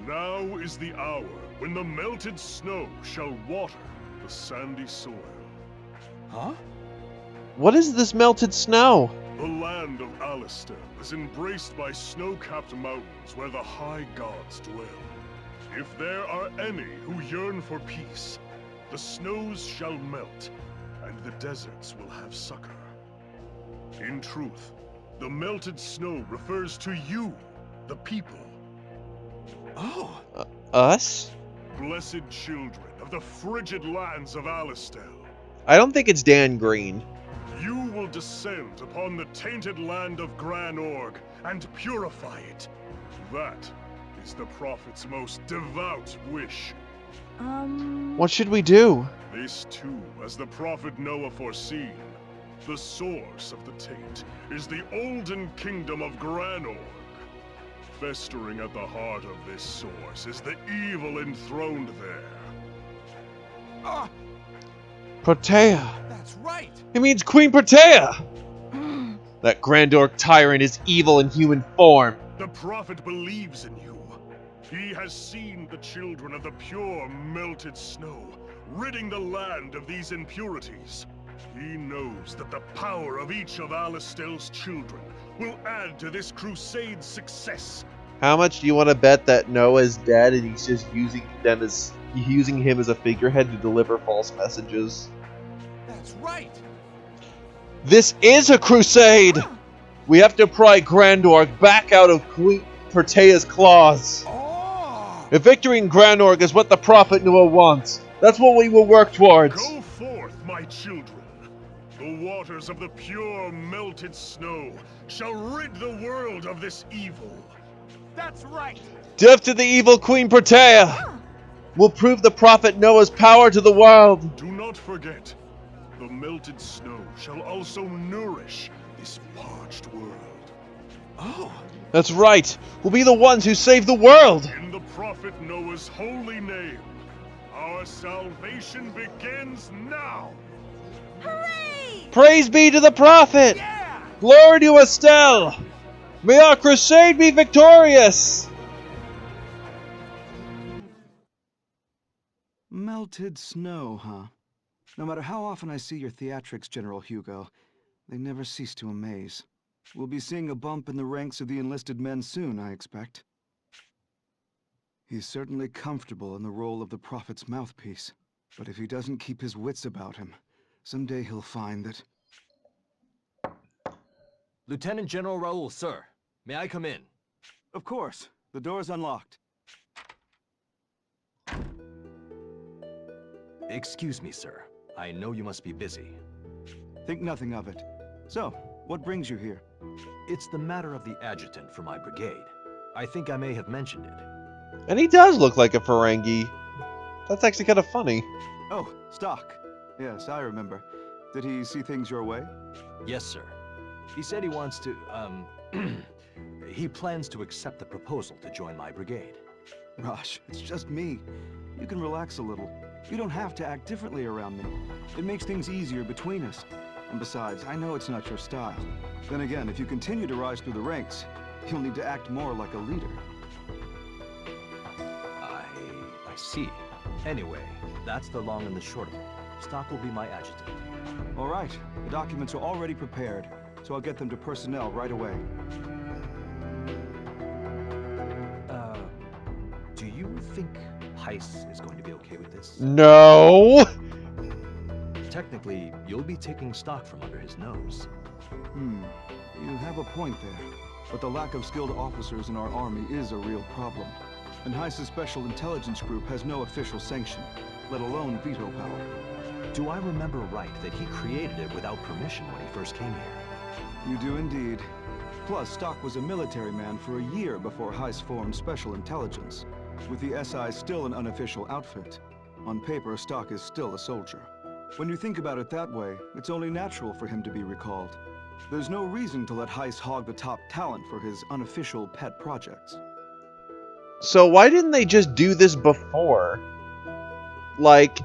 Now is the hour when the melted snow shall water the sandy soil. Huh? What is this melted snow? The land of Alistan is embraced by snow-capped mountains where the high gods dwell. If there are any who yearn for peace, the snows shall melt, and the deserts will have succor. In truth, the melted snow refers to you, the people. Oh! Us? Blessed children of the frigid lands of Alistel. I don't think it's Dan Green. You will descend upon the tainted land of Granorg and purify it. That is the prophet's most devout wish. What should we do? This too, as the prophet Noah foreseen. The source of the taint is the olden kingdom of Granorg. Festering at the heart of this source is the evil enthroned there. Ah! Protea! That's right! It means Queen Protea! That Grandorc tyrant is evil in human form. The prophet believes in you. He has seen the children of the pure melted snow, ridding the land of these impurities. He knows that the power of each of Alistel's children will add to this crusade's success. How much do you want to bet that Noah is dead and he's just using him as a figurehead to deliver false messages? That's right! This is a crusade! We have to pry Grandorg back out of Queen Protea's claws. Oh! If victory in Granorg is what the prophet Noah wants, that's what we will work towards. Go forth, my children. The waters of the pure melted snow shall rid the world of this evil. That's right! Death to the evil Queen Protea! We'll prove the prophet Noah's power to the world. Do not forget, the melted snow shall also nourish this parched world. Oh! That's right. We'll be the ones who save the world. In the prophet Noah's holy name, our salvation begins now. Hooray! Praise be to the prophet! Yeah! Glory to Estelle! May our crusade be victorious! Melted snow, huh? No matter how often I see your theatrics, General Hugo, they never cease to amaze. We'll be seeing a bump in the ranks of the enlisted men soon, I expect. He's certainly comfortable in the role of the prophet's mouthpiece. But if he doesn't keep his wits about him, someday he'll find that... Lieutenant General Raoul, sir. May I come in? Of course. The door's unlocked. Excuse me, sir. I know you must be busy. Think nothing of it. So, what brings you here? It's the matter of the adjutant for my brigade. I think I may have mentioned it. And he does look like a Ferengi. That's actually kind of funny. Oh, Stock. Yes, I remember. Did he see things your way? Yes, sir. He said he wants to, he plans to accept the proposal to join my brigade. Rosh, it's just me. You can relax a little. You don't have to act differently around me. It makes things easier between us. And besides, I know it's not your style. Then again, if you continue to rise through the ranks, you'll need to act more like a leader. I see. Anyway, that's the long and the short of it. Stock will be my adjutant. All right. The documents are already prepared, so I'll get them to personnel right away. Do you think Heiss is going to be okay with this? No! Technically, you'll be taking Stock from under his nose. You have a point there. But the lack of skilled officers in our army is a real problem. And Heiss's Special Intelligence Group has no official sanction, let alone veto power. Do I remember right that he created it without permission when he first came here? You do indeed. Plus, Stock was a military man for a year before Heiss formed Special Intelligence. With the SI still an unofficial outfit, on paper, Stock is still a soldier. When you think about it that way, it's only natural for him to be recalled. There's no reason to let Heiss hog the top talent for his unofficial pet projects. So why didn't they just do this before? Like,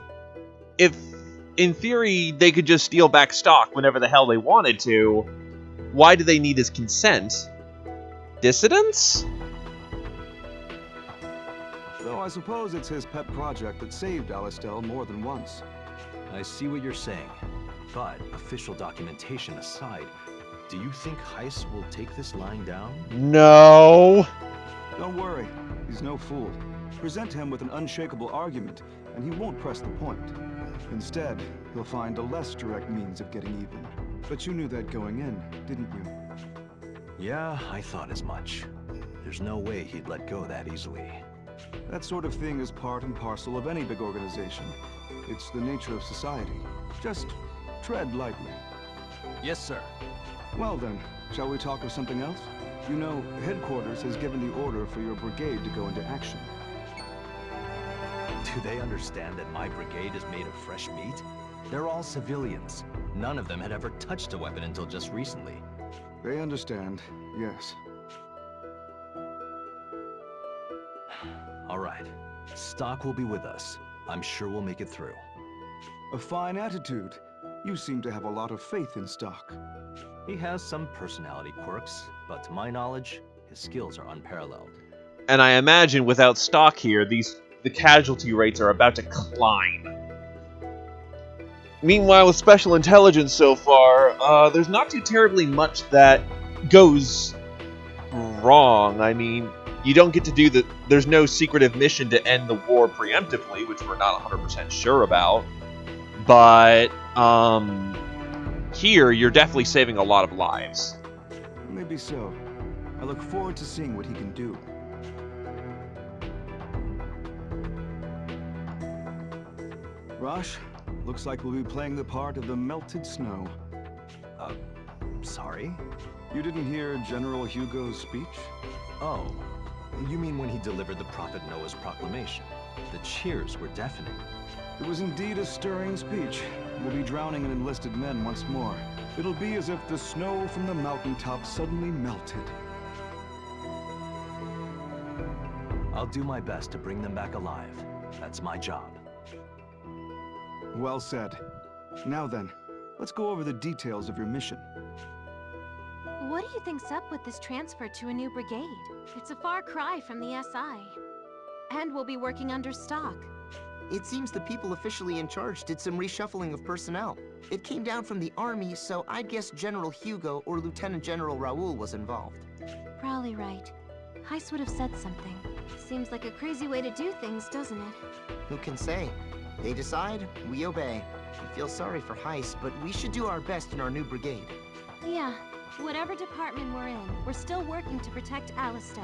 if, in theory, they could just steal back Stock whenever the hell they wanted to, why do they need his consent? Dissidents? Though I suppose it's his pet project that saved Alistel more than once. I see what you're saying. But, official documentation aside, do you think Heiss will take this lying down? No. Don't worry. He's no fool. Present him with an unshakable argument, and he won't press the point. Instead, he'll find a less direct means of getting even. But you knew that going in, didn't you? Yeah, I thought as much. There's no way he'd let go that easily. That sort of thing is part and parcel of any big organization. It's the nature of society. Just tread lightly. Yes, sir. Well then, shall we talk of something else? You know, headquarters has given the order for your brigade to go into action. Do they understand that my brigade is made of fresh meat? They're all civilians. None of them had ever touched a weapon until just recently. They understand, yes. All right. Stock will be with us. I'm sure we'll make it through. A fine attitude. You seem to have a lot of faith in Stock. He has some personality quirks, but to my knowledge, his skills are unparalleled. And I imagine without Stock here, the casualty rates are about to climb. Meanwhile, with Special Intelligence so far, there's not too terribly much that goes wrong. I mean, you don't get to do there's no secretive mission to end the war preemptively, which we're not 100% sure about. But, here, you're definitely saving a lot of lives. Maybe so. I look forward to seeing what he can do. Rosh, looks like we'll be playing the part of the melted snow. Sorry? You didn't hear General Hugo's speech? Oh, you mean when he delivered the Prophet Noah's proclamation? The cheers were deafening. It was indeed a stirring speech. We'll be drowning in enlisted men once more. It'll be as if the snow from the mountaintop suddenly melted. I'll do my best to bring them back alive. That's my job. Well said. Now then, let's go over the details of your mission. What do you think's up with this transfer to a new brigade? It's a far cry from the SI. And we'll be working under Stock. It seems the people officially in charge did some reshuffling of personnel. It came down from the army, so I'd guess General Hugo or Lieutenant General Raoul was involved. Probably right. Heiss would have said something. Seems like a crazy way to do things, doesn't it? Who can say? They decide, we obey. I feel sorry for Heiss, but we should do our best in our new brigade. Yeah, whatever department we're in, we're still working to protect Alistel.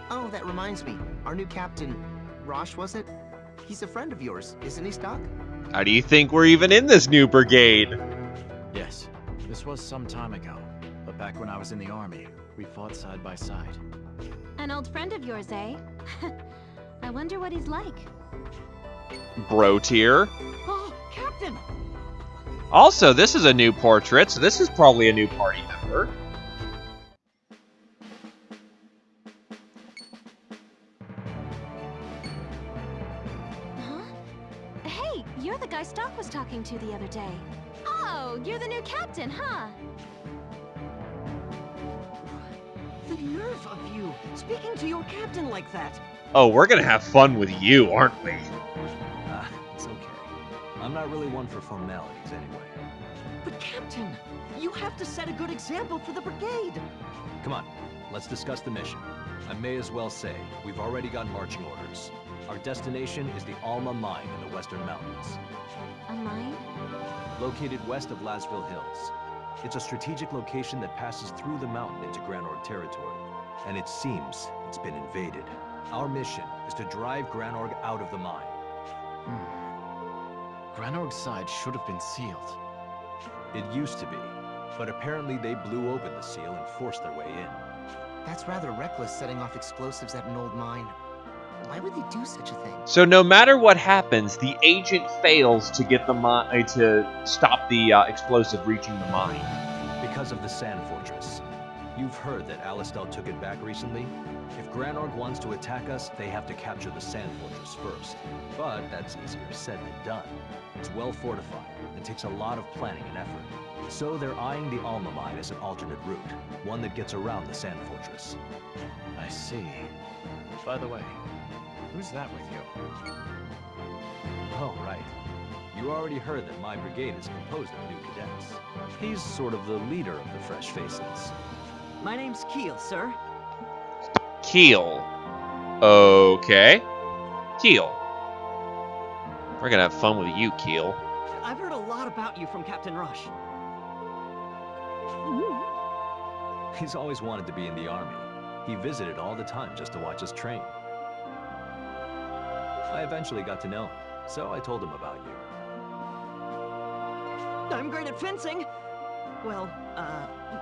Oh, that reminds me. Our new captain, Rosh, was it? He's a friend of yours, isn't he, Stock? How do you think we're even in this new brigade? Yes, this was some time ago. But back when I was in the army, we fought side by side. An old friend of yours, eh? I wonder what he's like. Bro tier. Oh, Captain! Also, this is a new portrait, so this is probably a new party member. Huh? Hey, you're the guy Stock was talking to the other day. Oh, you're the new captain, huh? The nerve of you, speaking to your captain like that. Oh, we're gonna have fun with you, aren't we? It's okay. I'm not really one for formalities anyway. But Captain, you have to set a good example for the brigade. Come on, let's discuss the mission. I may as well say, we've already got marching orders. Our destination is the Alma Mine in the Western Mountains. A mine? Located west of Lasville Hills. It's a strategic location that passes through the mountain into Granorg territory. And it seems it's been invaded. Our mission is to drive Granorg out of the mine. Granorg's side should have been sealed. It used to be, but apparently they blew open the seal and forced their way in. That's rather reckless, setting off explosives at an old mine. Why would they do such a thing? So no matter what happens, the agent fails to get the mine to stop the explosive reaching the mine. Because of the Sand Fortress. You've heard that Alistel took it back recently? If Granorg wants to attack us, they have to capture the Sand Fortress first. But that's easier said than done. It's well fortified, and takes a lot of planning and effort. So they're eyeing the Alma Mine as an alternate route, one that gets around the Sand Fortress. I see. By the way, who's that with you? Oh, right. You already heard that my brigade is composed of new cadets. He's sort of the leader of the fresh faces. My name's Keel, sir. Keel. Okay. Keel. We're gonna have fun with you, Keel. I've heard a lot about you from Captain Rush. He's always wanted to be in the army. He visited all the time just to watch us train. I eventually got to know him, so I told him about you. I'm great at fencing. Well,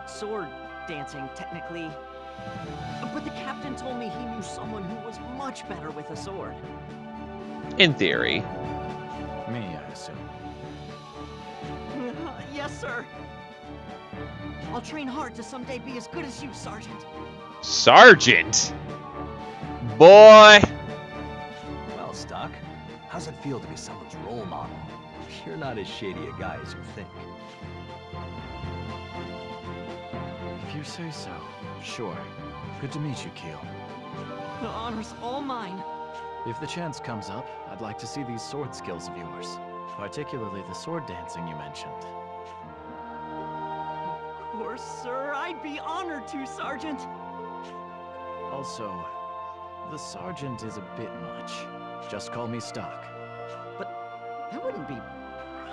sword dancing, technically. But the captain told me he knew someone who was much better with a sword. In theory. Me, I assume. Yes, sir. I'll train hard to someday be as good as you, Sergeant. Sergeant? Boy! Well, Stock, how's it feel to be someone's role model? You're not as shady a guy as you think. If you say so, sure. Good to meet you, Keel. The honor's all mine. If the chance comes up, I'd like to see these sword skills of yours. Particularly the sword dancing you mentioned. Of course, sir. I'd be honored to, Sergeant. Also, the sergeant is a bit much. Just call me Stock. But that wouldn't be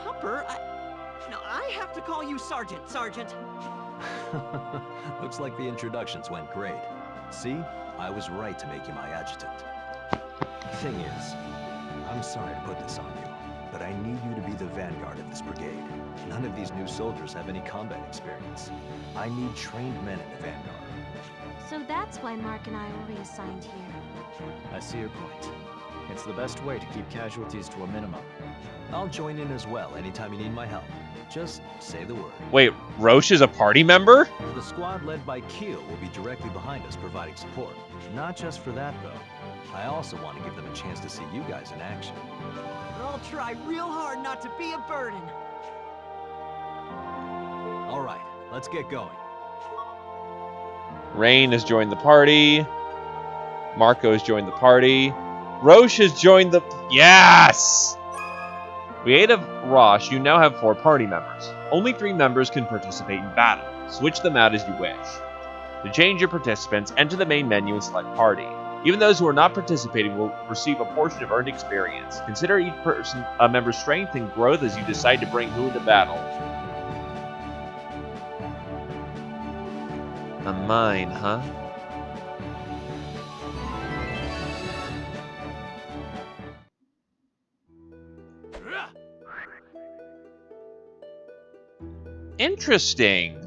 proper. No, I have to call you Sergeant, Sergeant. Looks like the introductions went great. See? I was right to make you my adjutant. Thing is, I'm sorry to put this on you, but I need you to be the vanguard of this brigade. None of these new soldiers have any combat experience. I need trained men in the vanguard. So that's why Mark and I were reassigned here. I see your point. It's the best way to keep casualties to a minimum. I'll join in as well anytime you need my help. Just say the word. Wait, Roche is a party member? The squad led by Keel will be directly behind us providing support. Not just for that, though. I also want to give them a chance to see you guys in action. I'll try real hard not to be a burden. All right, let's get going. Rain has joined the party. Marco has joined the party. Roche has joined the... Yes! With aid of Roche, you now have 4 party members. Only 3 members can participate in battle. Switch them out as you wish. To change your participants, enter the main menu and select party. Even those who are not participating will receive a portion of earned experience. Consider each person a member's strength and growth as you decide to bring who into battle. A mine, huh? Interesting.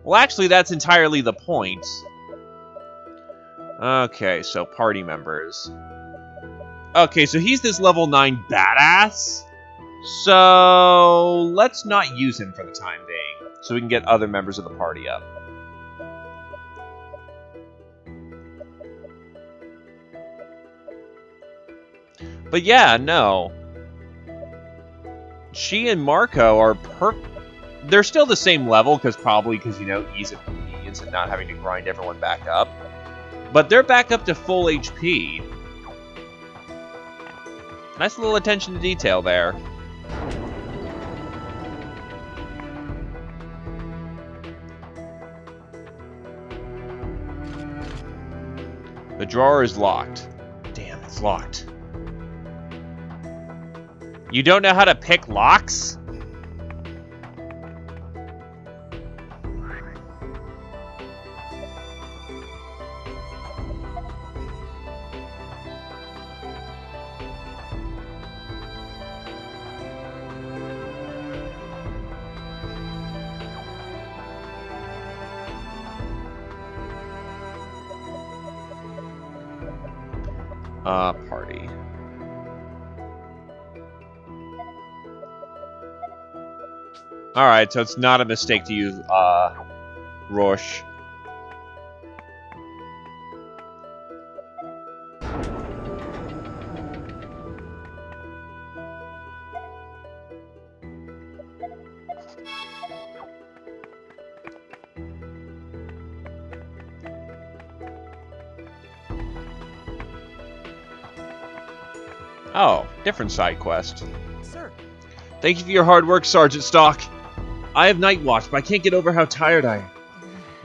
Well, actually, that's entirely the point. Okay, so party members. Okay, so he's this level 9 badass. So let's not use him for the time being, so we can get other members of the party up. But yeah, no. She and Marco are they're still the same level, probably because, you know, ease of convenience and not having to grind everyone back up. But they're back up to full HP. Nice little attention to detail there. The drawer is locked. Damn, it's locked. You don't know how to pick locks? Party. Alright, so it's not a mistake to use, Roche. Oh, different side quest. Sir. Thank you for your hard work, Sergeant Stock. I have night watch, but I can't get over how tired I am.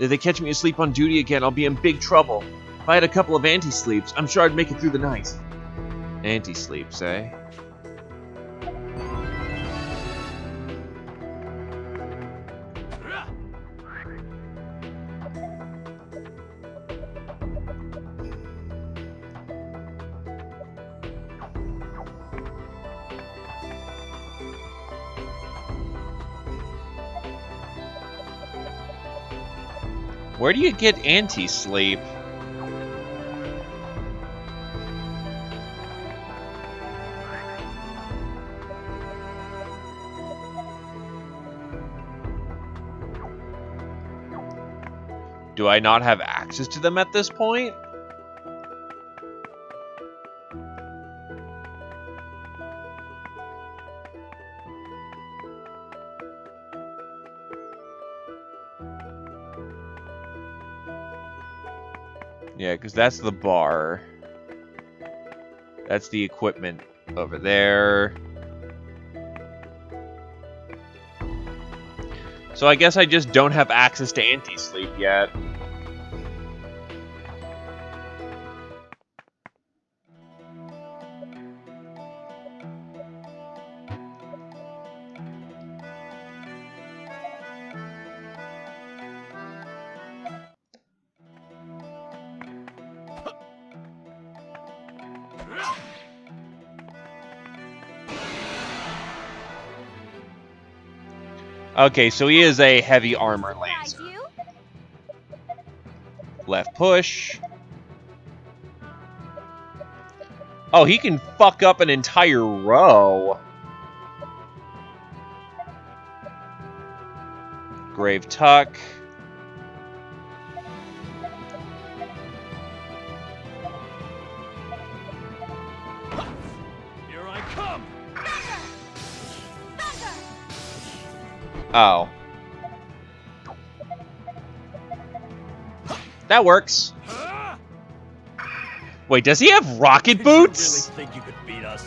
If they catch me asleep on duty again, I'll be in big trouble. If I had a couple of anti-sleeps, I'm sure I'd make it through the night. Anti-sleeps, eh? Where do you get anti-sleep? Do I not have access to them at this point? Yeah, because that's the bar. That's the equipment over there. So I guess I just don't have access to anti-sleep yet. Okay, so he is a heavy armor lancer. Left push. Oh, he can fuck up an entire row. Grave tuck. Here I come. Oh. That works. Wait, does he have rocket boots? Did you really think you could beat us?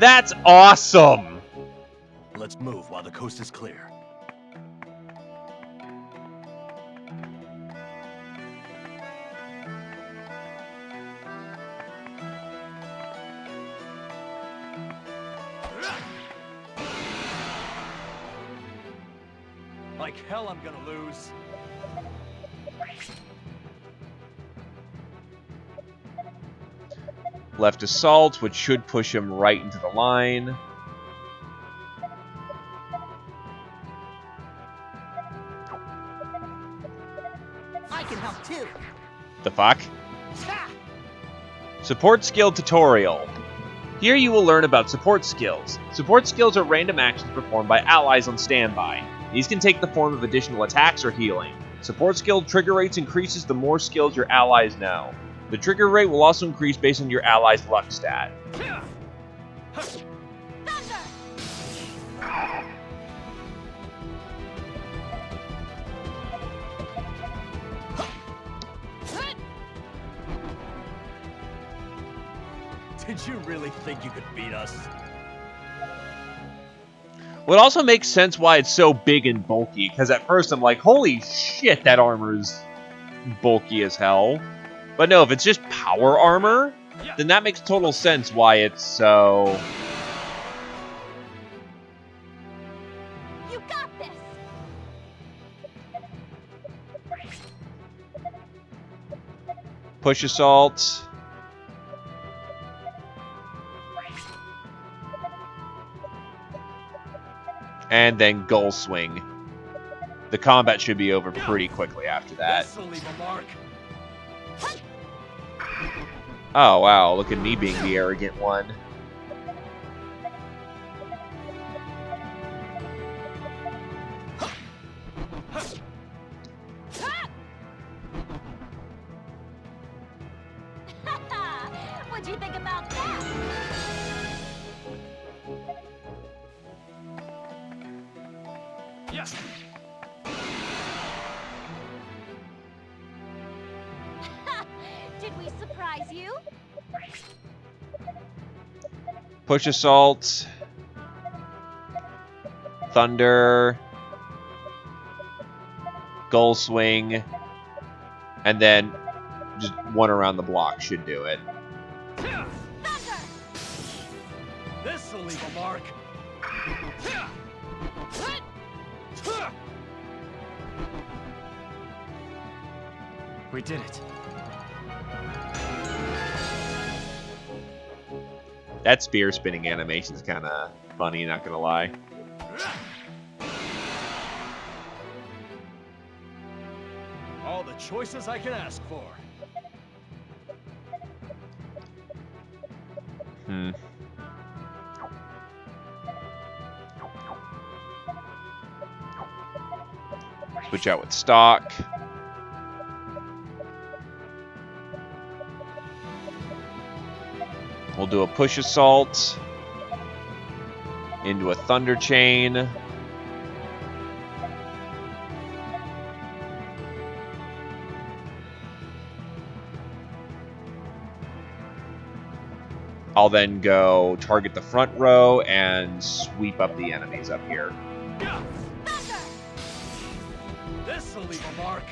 That's awesome. Let's move while the coast is clear. Like hell I'm gonna lose. Left assault, which should push him right into the line. I can help too. The fuck? Support skill tutorial. Here you will learn about support skills. Support skills are random actions performed by allies on standby. These can take the form of additional attacks or healing. Support skill trigger rates increases the more skills your allies know. The trigger rate will also increase based on your ally's luck stat. Did you really think you could beat us? What also makes sense why it's so big and bulky, because at first I'm like, holy shit, that armor is bulky as hell. But no, if it's just power armor, then that makes total sense why it's so... You got this. Push assault. And then goal swing. The combat should be over pretty quickly after that. This'll leave a mark. Oh wow, look at me being the arrogant one. What'd you think about that? Yes. Did we surprise you? Push assault. Thunder. Goal swing. And then just one around the block should do it. This'll leave a mark. We did it. That spear spinning animation is kind of funny, not gonna lie. All the choices I can ask for. Switch out with stock. We'll do a push assault into a thunder chain. I'll then go target the front row and sweep up the enemies up here. This'll leave a mark.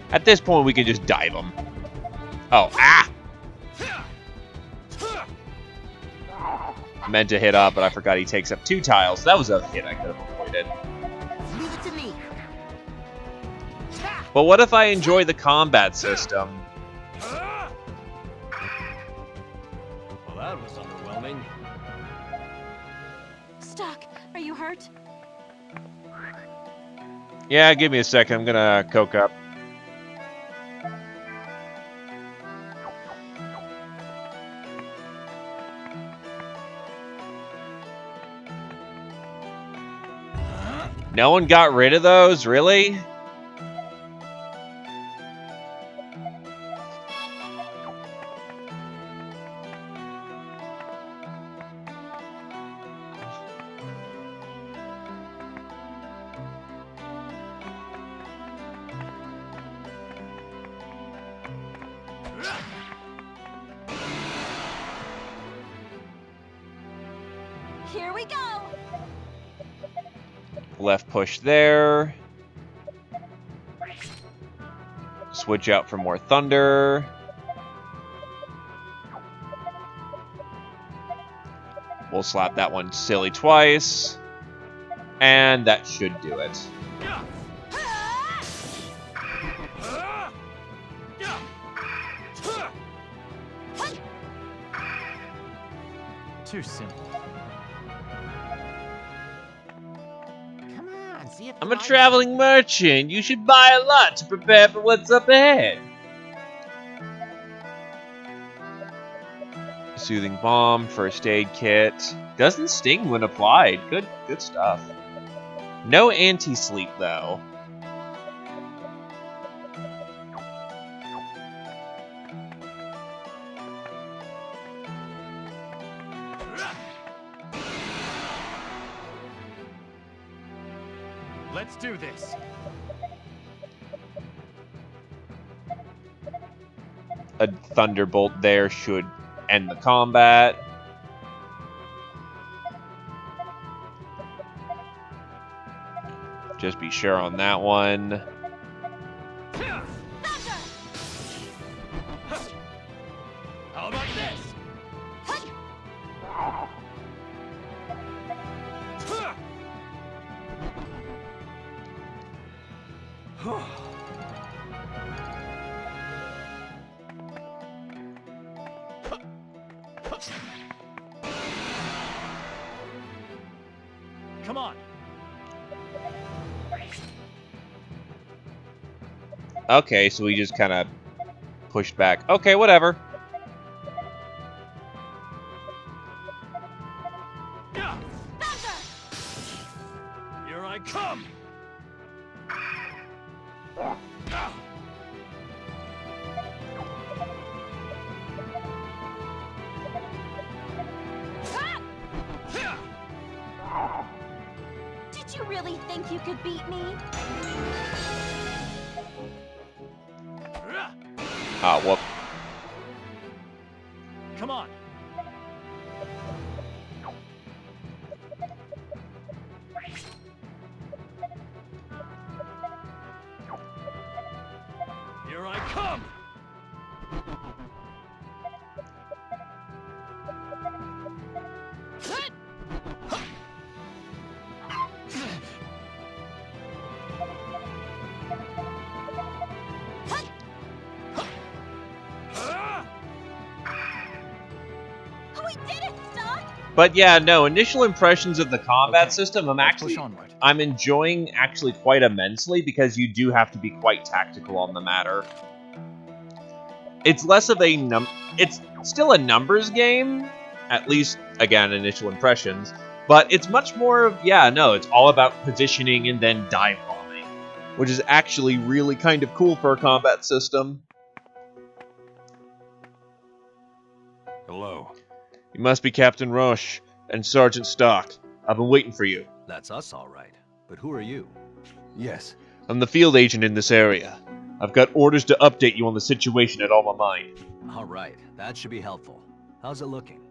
At this point, we can just dive them. Oh, ah! I meant to hit up, but I forgot he takes up 2 tiles. That was a hit I could have avoided. Leave it to me. But what if I enjoy the combat system? Well, that was underwhelming. Stock, are you hurt? Yeah, give me a second. I'm gonna coke up. No one got rid of those? Really? Here we go. Left push there. Switch out for more thunder. We'll slap that one silly twice. And that should do it. Too simple. Come on, see if I'm you a like traveling merchant. You should buy a lot to prepare for what's up ahead. Soothing balm, first aid kit. Doesn't sting when applied. Good stuff. No anti-sleep though. Let's do this. A thunderbolt there should end the combat. Just be sure on that one. How about this? Come on. Okay, so we just kind of pushed back. Okay, whatever. Here I come. Did you really think you could beat me? Ah, whoop. Come on. Here I come. We did it, Stock! But yeah, no, initial impressions of the combat system, Let's push onward. I'm enjoying actually quite immensely because you do have to be quite tactical on the matter. It's less of a it's still a numbers game, at least again initial impressions, but it's much more of it's all about positioning and then dive bombing, which is actually really kind of cool for a combat system. Hello. You must be Captain Roche and Sergeant Stock. I've been waiting for you. That's us, all right. But who are you? Yes. I'm the field agent in this area. I've got orders to update you on the situation at Alma Mine. All right, that should be helpful. How's it looking?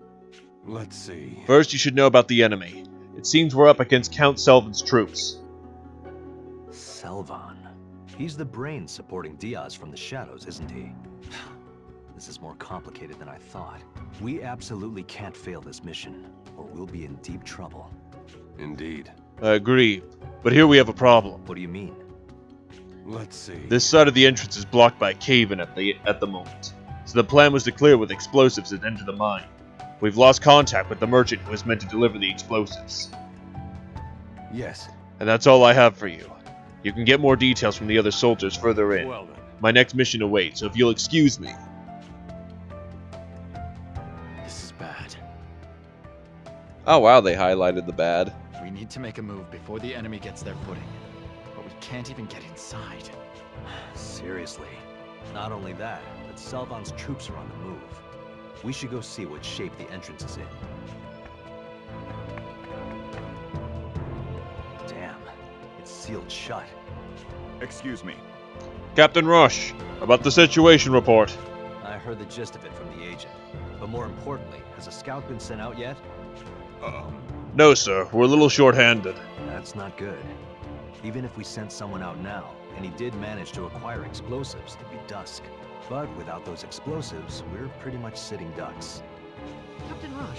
Let's see. First, you should know about the enemy. It seems we're up against Count Selvan's troops. Selvan. He's the brain supporting Diaz from the shadows, isn't he? This is more complicated than I thought. We absolutely can't fail this mission, or we'll be in deep trouble. Indeed. I agree, but here we have a problem. What do you mean? Let's see. This side of the entrance is blocked by a cave-in at the moment, so the plan was to clear with explosives and enter the mine. We've lost contact with the merchant who was meant to deliver the explosives. Yes. And that's all I have for you. You can get more details from the other soldiers further in. Well then. My next mission awaits, so if you'll excuse me. This is bad. Oh wow, they highlighted the bad. We need to make a move before the enemy gets their footing. But we can't even get inside. Seriously. Not only that, but Selvan's troops are on the move. We should go see what shape the entrance is in. Damn, it's sealed shut. Excuse me. Captain Roche, about the situation report. I heard the gist of it from the agent. But more importantly, has a scout been sent out yet? No, sir. We're a little short-handed. That's not good. Even if we sent someone out now, and he did manage to acquire explosives, it'd be dusk. But without those explosives, we're pretty much sitting ducks. Captain Raj,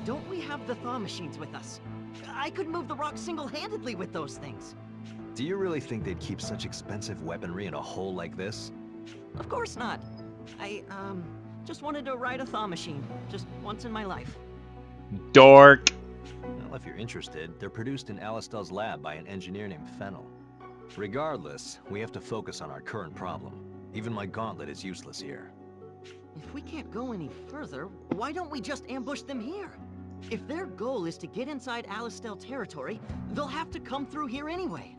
don't we have the thaw machines with us? I could move the rock single-handedly with those things. Do you really think they'd keep such expensive weaponry in a hole like this? Of course not. I, just wanted to ride a thaw machine. Just once in my life. Dork. Well, if you're interested, they're produced in Alistel's lab by an engineer named Fennel. Regardless, we have to focus on our current problem. Even my gauntlet is useless here. If we can't go any further, why don't we just ambush them here? If their goal is to get inside Alistel territory, they'll have to come through here anyway.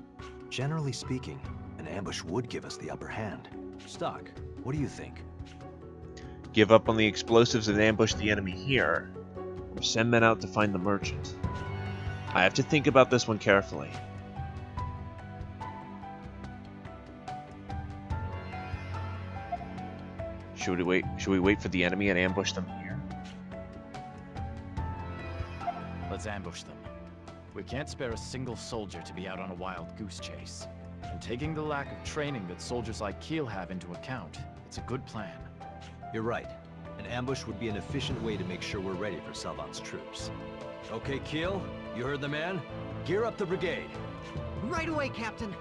Generally speaking, an ambush would give us the upper hand. Stock, what do you think? Give up on the explosives and ambush the enemy here, or send men out to find the merchant. I have to think about this one carefully. Should we wait for the enemy and ambush them here? Let's ambush them. We can't spare a single soldier to be out on a wild goose chase. And taking the lack of training that soldiers like Keel have into account, it's a good plan. You're right. An ambush would be an efficient way to make sure we're ready for Salvan's troops. Okay, Keel, you heard the man? Gear up the brigade. Right away, Captain.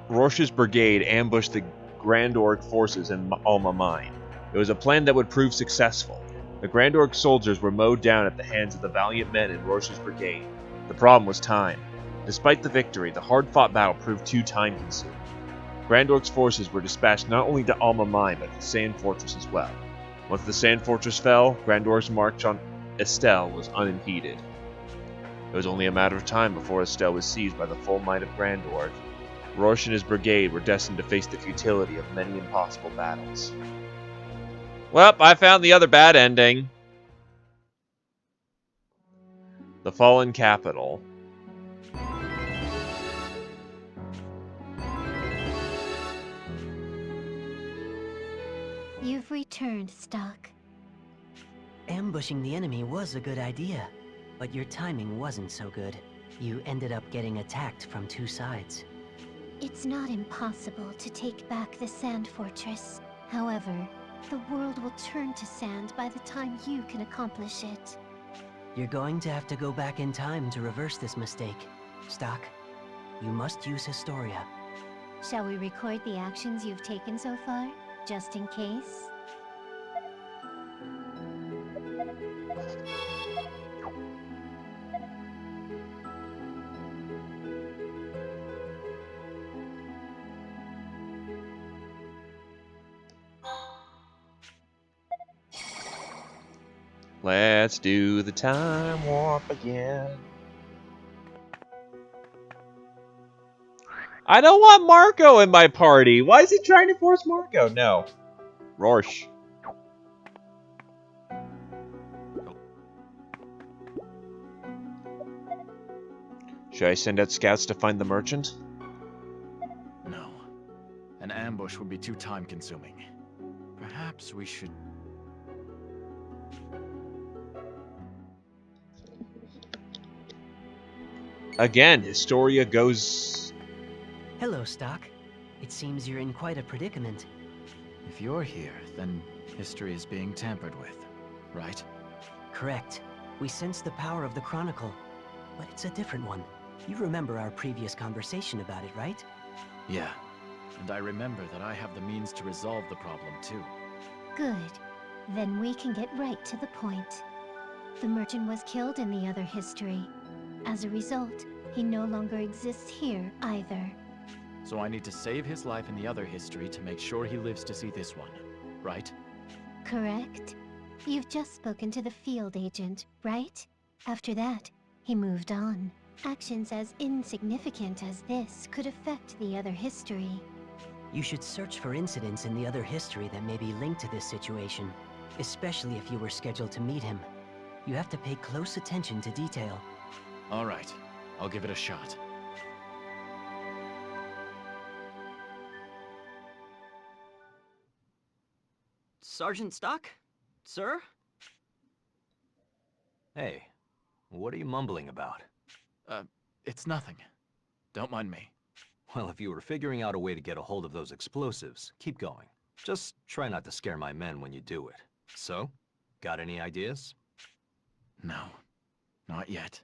Rorschach's brigade ambushed the Grand Orc forces in Alma Mine. It was a plan that would prove successful. The Grand Orc soldiers were mowed down at the hands of the valiant men in Rorschach's brigade. The problem was time. Despite the victory, the hard-fought battle proved too time-consuming. Grand Orc's forces were dispatched not only to Alma Mine, but to Sand Fortress as well. Once the Sand Fortress fell, Grand Orc's march on Estelle was unimpeded. It was only a matter of time before Estelle was seized by the full might of Grand Orc. Rorsch and his brigade were destined to face the futility of many impossible battles. Well, I found the other bad ending. The fallen capital. You've returned, Stock. Ambushing the enemy was a good idea, but your timing wasn't so good. You ended up getting attacked from two sides. It's not impossible to take back the Sand Fortress. However, the world will turn to sand by the time you can accomplish it. You're going to have to go back in time to reverse this mistake. Stock, you must use Historia. Shall we record the actions you've taken so far, just in case? Let's do the time warp again. I don't want Marco in my party. Why is he trying to force Marco? No. Rorsch. Should I send out scouts to find the merchant? No. An ambush would be too time-consuming. Perhaps we should... Again, Historia goes... Hello, Stock. It seems you're in quite a predicament. If you're here, then history is being tampered with, right? Correct. We sense the power of the Chronicle, but it's a different one. You remember our previous conversation about it, right? Yeah. And I remember that I have the means to resolve the problem, too. Good. Then we can get right to the point. The merchant was killed in the other history. As a result, he no longer exists here either. So I need to save his life in the other history to make sure he lives to see this one, right? Correct? You've just spoken to the field agent, right? After that, he moved on. Actions as insignificant as this could affect the other history. You should search for incidents in the other history that may be linked to this situation, especially if you were scheduled to meet him. You have to pay close attention to detail. All right. I'll give it a shot. Sergeant Stock? Sir? Hey, what are you mumbling about? It's nothing. Don't mind me. Well, if you were figuring out a way to get a hold of those explosives, keep going. Just try not to scare my men when you do it. So, got any ideas? No, not yet.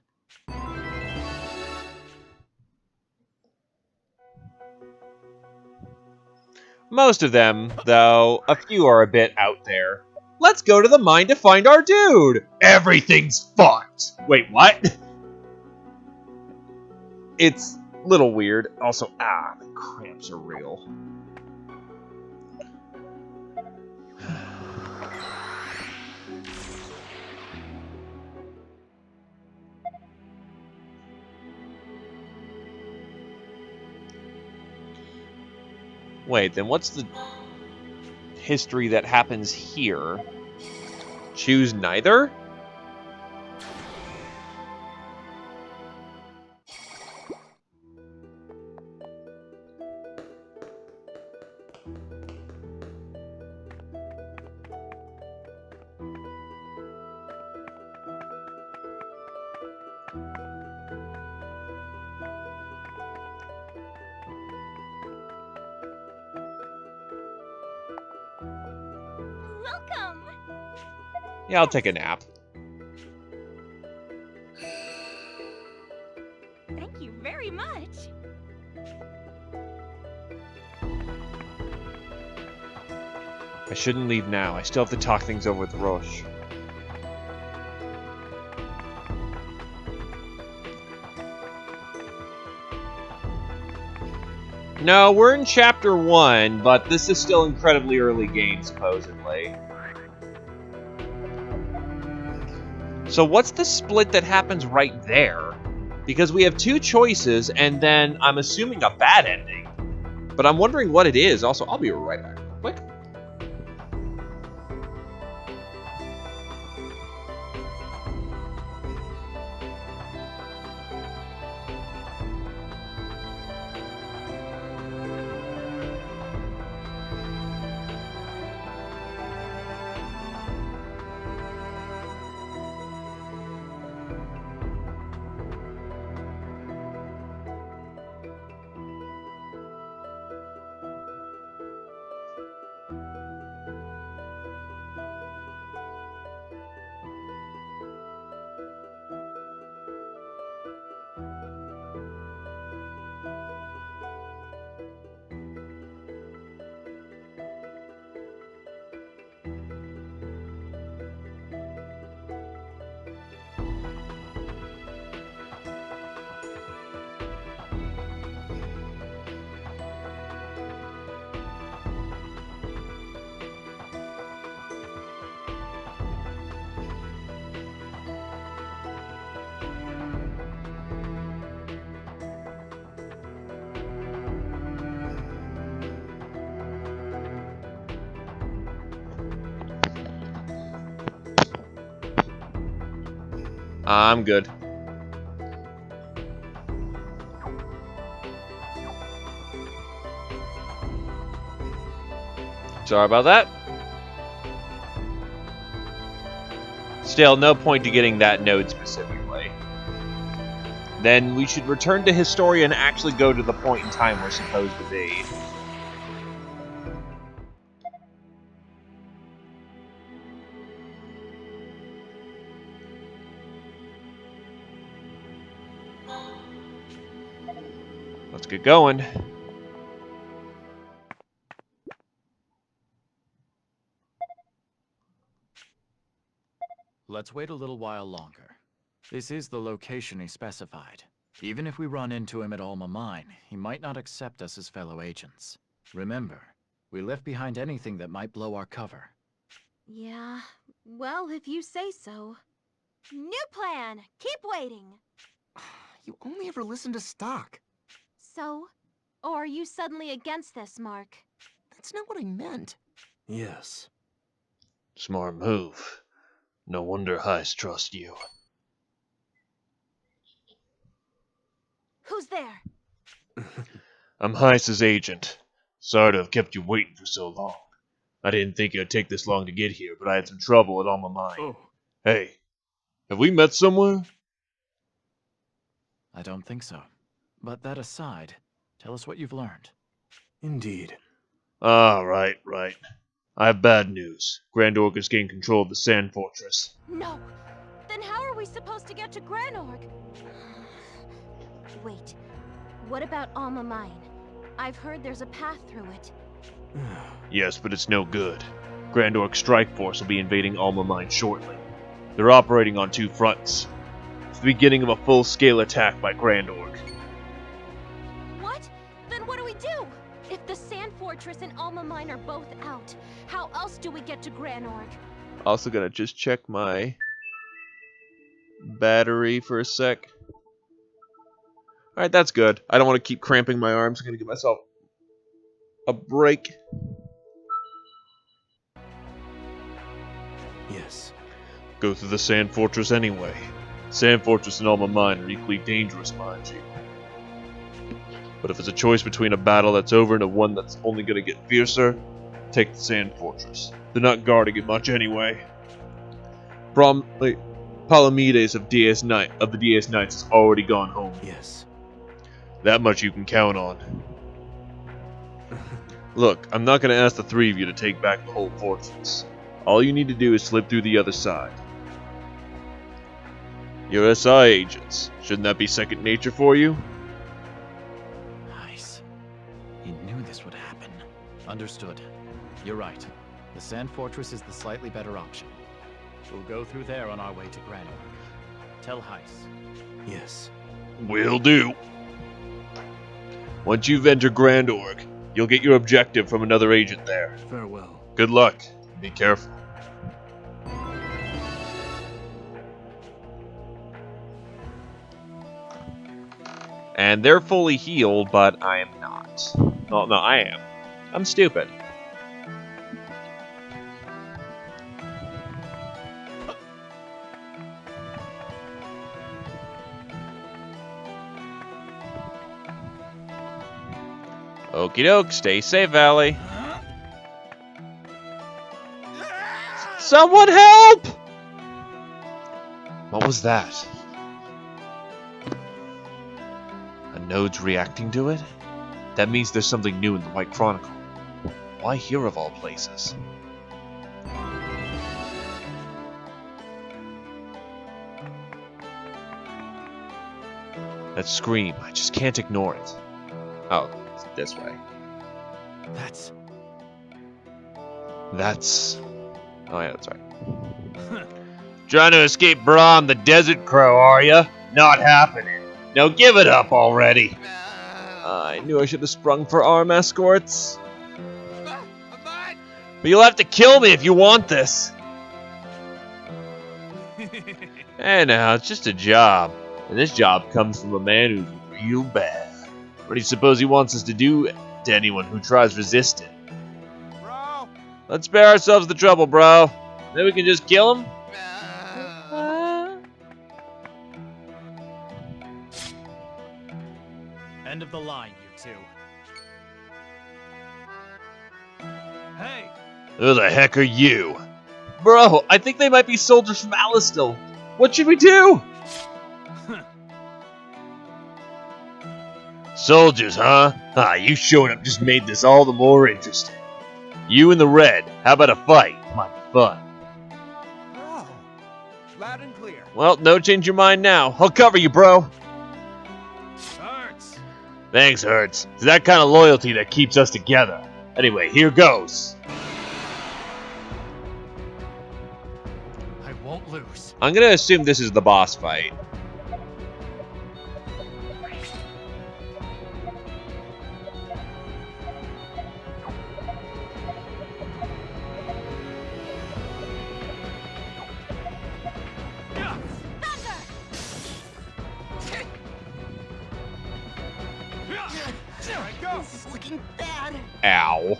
Most of them, though, a few are a bit out there. Let's go to the mine to find our dude! Everything's fucked! Wait, what? It's a little weird. Also, the cramps are real. Wait, then what's the history that happens here? Choose neither? Welcome! Yeah, I'll take a nap. Thank you very much. I shouldn't leave now. I still have to talk things over with Roche. No, we're in Chapter 1, but this is still incredibly early game, supposedly. So what's the split that happens right there? Because we have two choices, and then I'm assuming a bad ending. But I'm wondering what it is. Also, I'll be right back real quick. I'm good. Sorry about that. Still, no point to getting that node specifically. Then we should return to Historia and actually go to the point in time we're supposed to be. Let's get going. Let's wait a little while longer. This is the location he specified. Even if we run into him at Alma Mine, he might not accept us as fellow agents. Remember, we left behind anything that might blow our cover. Yeah, well, if you say so. New plan! Keep waiting! You only ever listen to stock. So? Or are you suddenly against this, Mark? That's not what I meant. Yes. Smart move. No wonder Heist trusts you. Who's there? I'm Heist's agent. Sorry to have kept you waiting for so long. I didn't think it'd take this long to get here, but I had some trouble at Alma Mine. Oh. Hey, have we met somewhere? I don't think so. But that aside, tell us what you've learned. Indeed. Ah, right. I have bad news. Grand Orc has gained control of the Sand Fortress. No! Then how are we supposed to get to Granorg? Wait, what about Alma Mine? I've heard there's a path through it. Yes, but it's no good. Grand Orc Strike Force will be invading Alma Mine shortly. They're operating on 2 fronts. It's the beginning of a full-scale attack by Grand Orc. What? Then what do we do? If the Sand Fortress and Alma Mine are both out, how else do we get to Granorg? Also gonna just check my battery for a sec. Alright, that's good. I don't want to keep cramping my arms. I'm gonna give myself a break. Yes. Go through the Sand Fortress anyway. Sand Fortress and Alma Mine are equally dangerous, mind you. But if it's a choice between a battle that's over and a one that's only gonna get fiercer, take the Sand Fortress. They're not guarding it much anyway. Palamedes of the DS Knights has already gone home. Yes. That much you can count on. Look, I'm not gonna ask the 3 of you to take back the whole fortress. All you need to do is slip through the other side. You're SI agents. Shouldn't that be second nature for you? Nice. He knew this would happen. Understood. You're right. The Sand Fortress is the slightly better option. We'll go through there on our way to Granorg. Tell Heiss. Yes. Will do. Once you've entered Grand Org, you'll get your objective from another agent there. Farewell. Good luck. Be careful. And they're fully healed, but I am not. No, I am. I'm stupid. Okie doke, stay safe, Valley. Someone help! What was that? A node's reacting to it? That means there's something new in the White Chronicle. Why here of all places? That scream, I just can't ignore it. Oh, it's this way. That's... Oh yeah, that's right. Trying to escape Brahm, the Desert Crow, are ya? Not happening. Now give it up already. I knew I should have sprung for arm escorts. But you'll have to kill me if you want this. Hey now, it's just a job. And this job comes from a man who's real bad. What do you suppose he wants us to do to anyone who tries resisting? Bro! Let's spare ourselves the trouble, bro. Then we can just kill him? End of the line, you two. Hey! Who the heck are you? Bro, I think they might be soldiers from Alistil. What should we do? Soldiers, huh? Ah, you showing up just made this all the more interesting. You and the Red, how about a fight? Might be fun. Bro! Loud and clear. Well, don't change your mind now. I'll cover you, bro. Hurts! Thanks, Hertz. It's that kind of loyalty that keeps us together. Anyway, here goes. I won't lose. I'm gonna assume this is the boss fight. This is looking bad. Ow.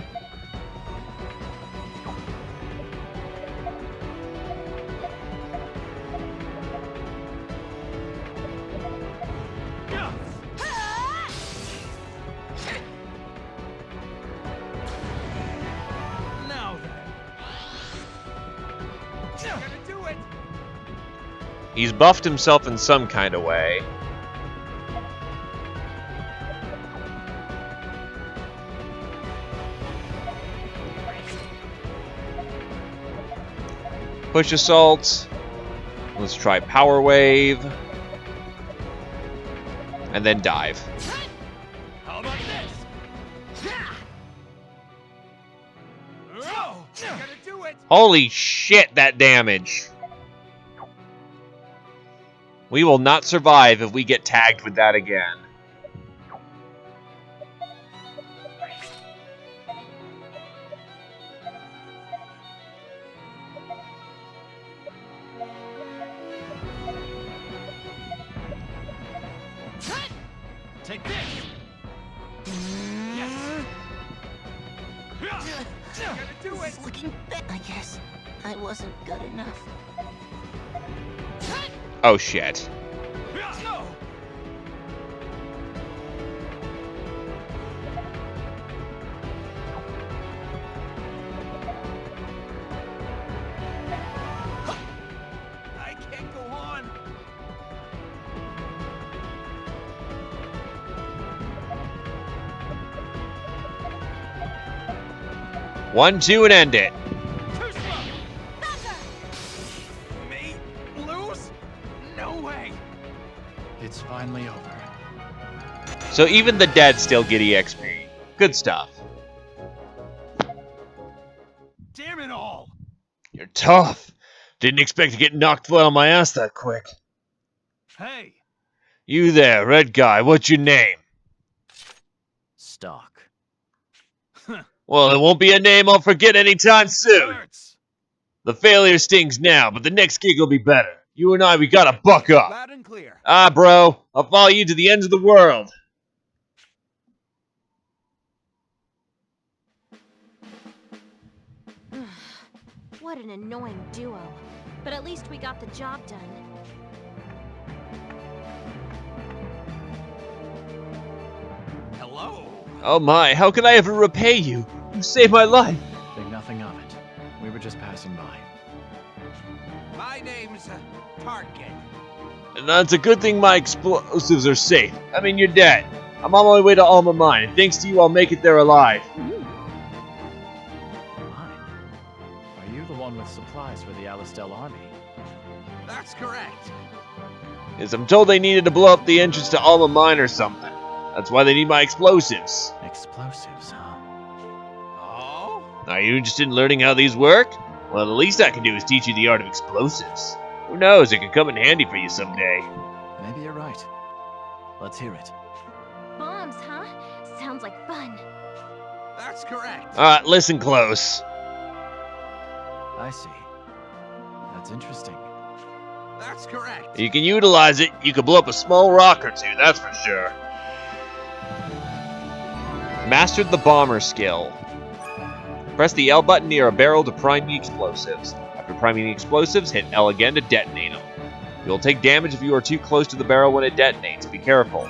Now then. Gonna do it! He's buffed himself in some kind of way. push assault. Let's try power wave. And then dive. How about this? Oh, gotta do it. Holy shit, that damage. We will not survive if we get tagged with that again. Take this. Yes. Gotta do it. Looking back, I guess I wasn't good enough. Oh shit. No. I can't go on. One, two, and end it. Too slow. Me lose? No way. It's finally over. So even the dead still get EXP. Good stuff. Damn it all. You're tough. Didn't expect to get knocked flat on my ass that quick. Hey. You there, red guy, what's your name? Stock. Well, it won't be a name I'll forget anytime soon. Hurts. The failure stings now, but the next gig will be better. You and I, we gotta buck up. Loud and clear. Ah, bro, I'll follow you to the ends of the world. What an annoying duo. But at least we got the job done. Hello. Oh my, how can I ever repay you? You saved my life. Think nothing of it. We were just passing by. My name's Target. And it's a good thing my explosives are safe. I mean, you're dead. I'm on my way to Alma Mine, and thanks to you, I'll make it there alive. Mine? Are you the one with supplies for the Alistel army? That's correct. Yes, I'm told they needed to blow up the entrance to Alma Mine or something. That's why they need my explosives. Explosives, huh? Oh? Are you interested in learning how these work? Well, the least I can do is teach you the art of explosives. Who knows, it could come in handy for you someday. Maybe you're right. Let's hear it. Bombs, huh? Sounds like fun. That's correct. Alright, listen close. I see. That's interesting. That's correct. You can utilize it, you can blow up a small rock or two, that's for sure. Mastered the bomber skill. Press the L button near a barrel to prime the explosives. After priming the explosives, hit L again to detonate them. You will take damage if you are too close to the barrel when it detonates. Be careful.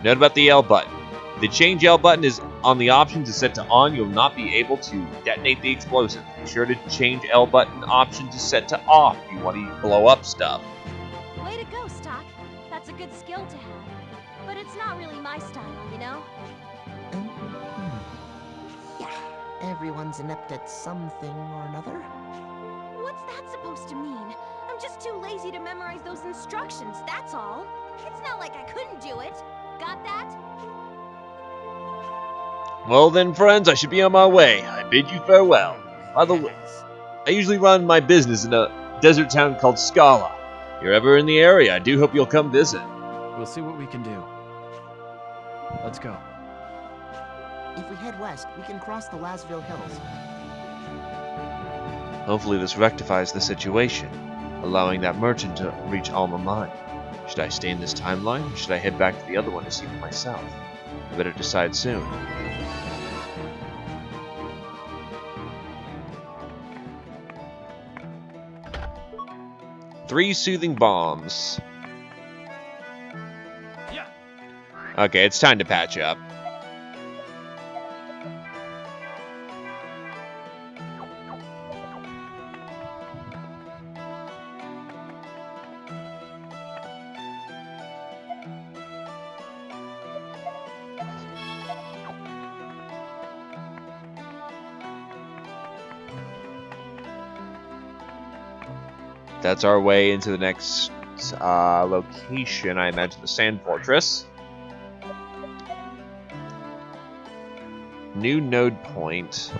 Note about the L button. If the change L button is on the options is set to on, you will not be able to detonate the explosive. Be sure to change L button option to set to off if you want to blow up stuff. Way to go, Stock. That's a good skill to have. But it's not really my style, you know? Yeah, everyone's inept at something or another. What's that supposed to mean? I'm just too lazy to memorize those instructions, that's all. It's not like I couldn't do it. Got that? Well then, friends, I should be on my way. I bid you farewell. By the way, I usually run my business in a desert town called Scala. If you're ever in the area, I do hope you'll come visit. We'll see what we can do. Let's go. If we head west, we can cross the Lasville Hills. Hopefully this rectifies the situation, allowing that merchant to reach Alma Mine. Should I stay in this timeline, or should I head back to the other one to see for myself? I better decide soon. Three soothing bombs. Yeah. Okay, it's time to patch up. That's our way into the next location, I imagine the Sand Fortress. New node point.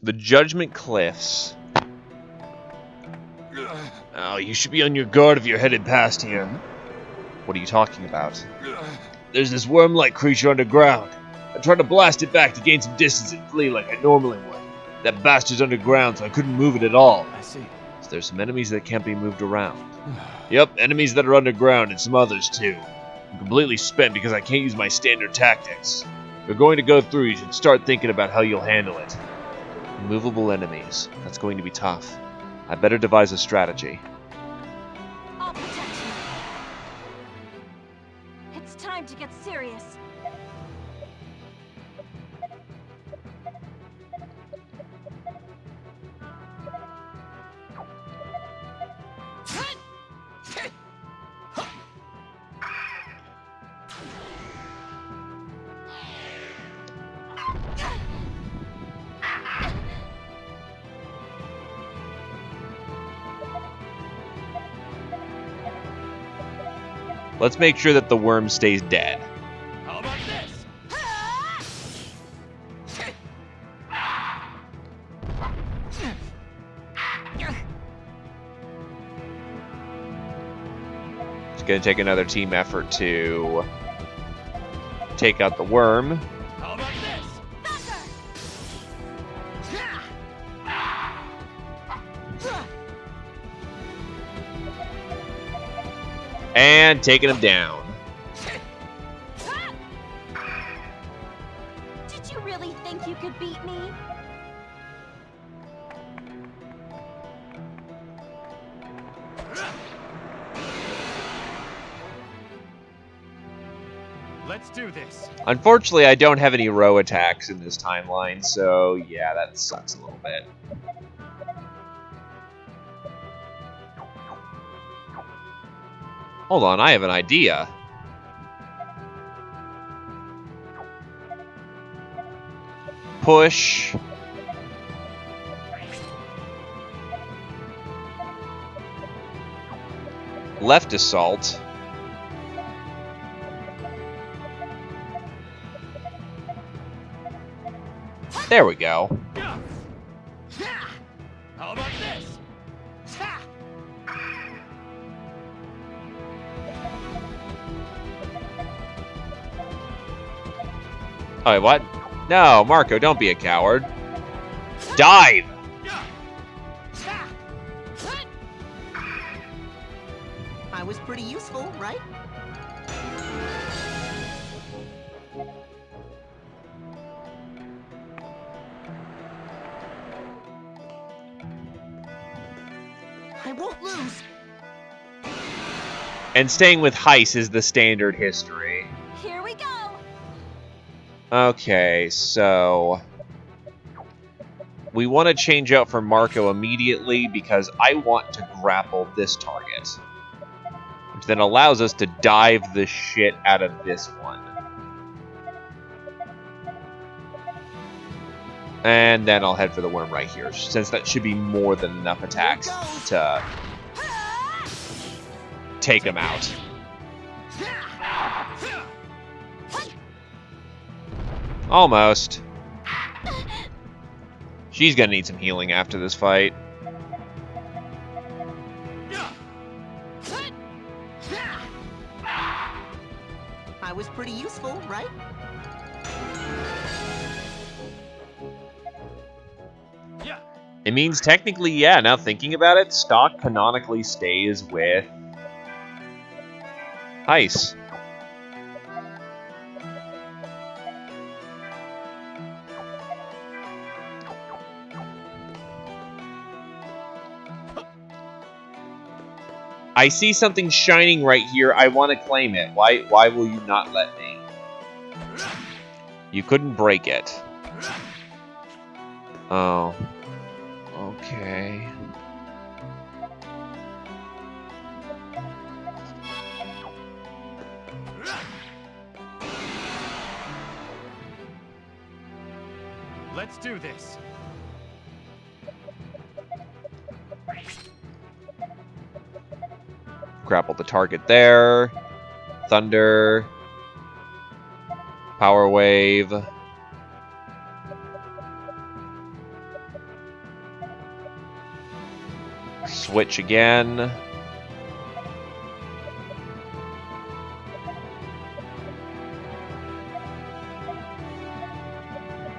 The Judgment Cliffs. Oh, you should be on your guard if you're headed past here. What are you talking about? There's this worm-like creature underground. I tried to blast it back to gain some distance and flee like I normally would. That bastard's underground, so I couldn't move it at all. I see. So there's some enemies that can't be moved around. Yep, enemies that are underground and some others too. I'm completely spent because I can't use my standard tactics. If you're going to go through, you should start thinking about how you'll handle it. Movable enemies. That's going to be tough. I better devise a strategy. I'll protect you. It's time to get serious. Let's make sure that the worm stays dead. How about this? It's going to take another team effort to take out the worm. How about this? And taking him down. Did you really think you could beat me? Let's do this. Unfortunately, I don't have any row attacks in this timeline, so yeah, that sucks a little bit. Hold on, I have an idea. Push. Left assault. There we go. How about this? Oh, wait, what? No, Marco, don't be a coward. Dive! I was pretty useful, right? I won't lose. And staying with Heist is the standard history. Here we go. Okay, so we want to change out for Marco immediately because I want to grapple this target, which then allows us to dive the shit out of this one. And then I'll head for the worm right here, since that should be more than enough attacks to take him out. Almost. She's gonna need some healing after this fight. I was pretty useful, right? It means technically, yeah, now thinking about it, stock canonically stays with Heist. I see something shining right here. I want to claim it. Why will you not let me? You couldn't break it. Oh. Okay. Let's do this. Grapple the target there. Thunder. Power wave. Switch again.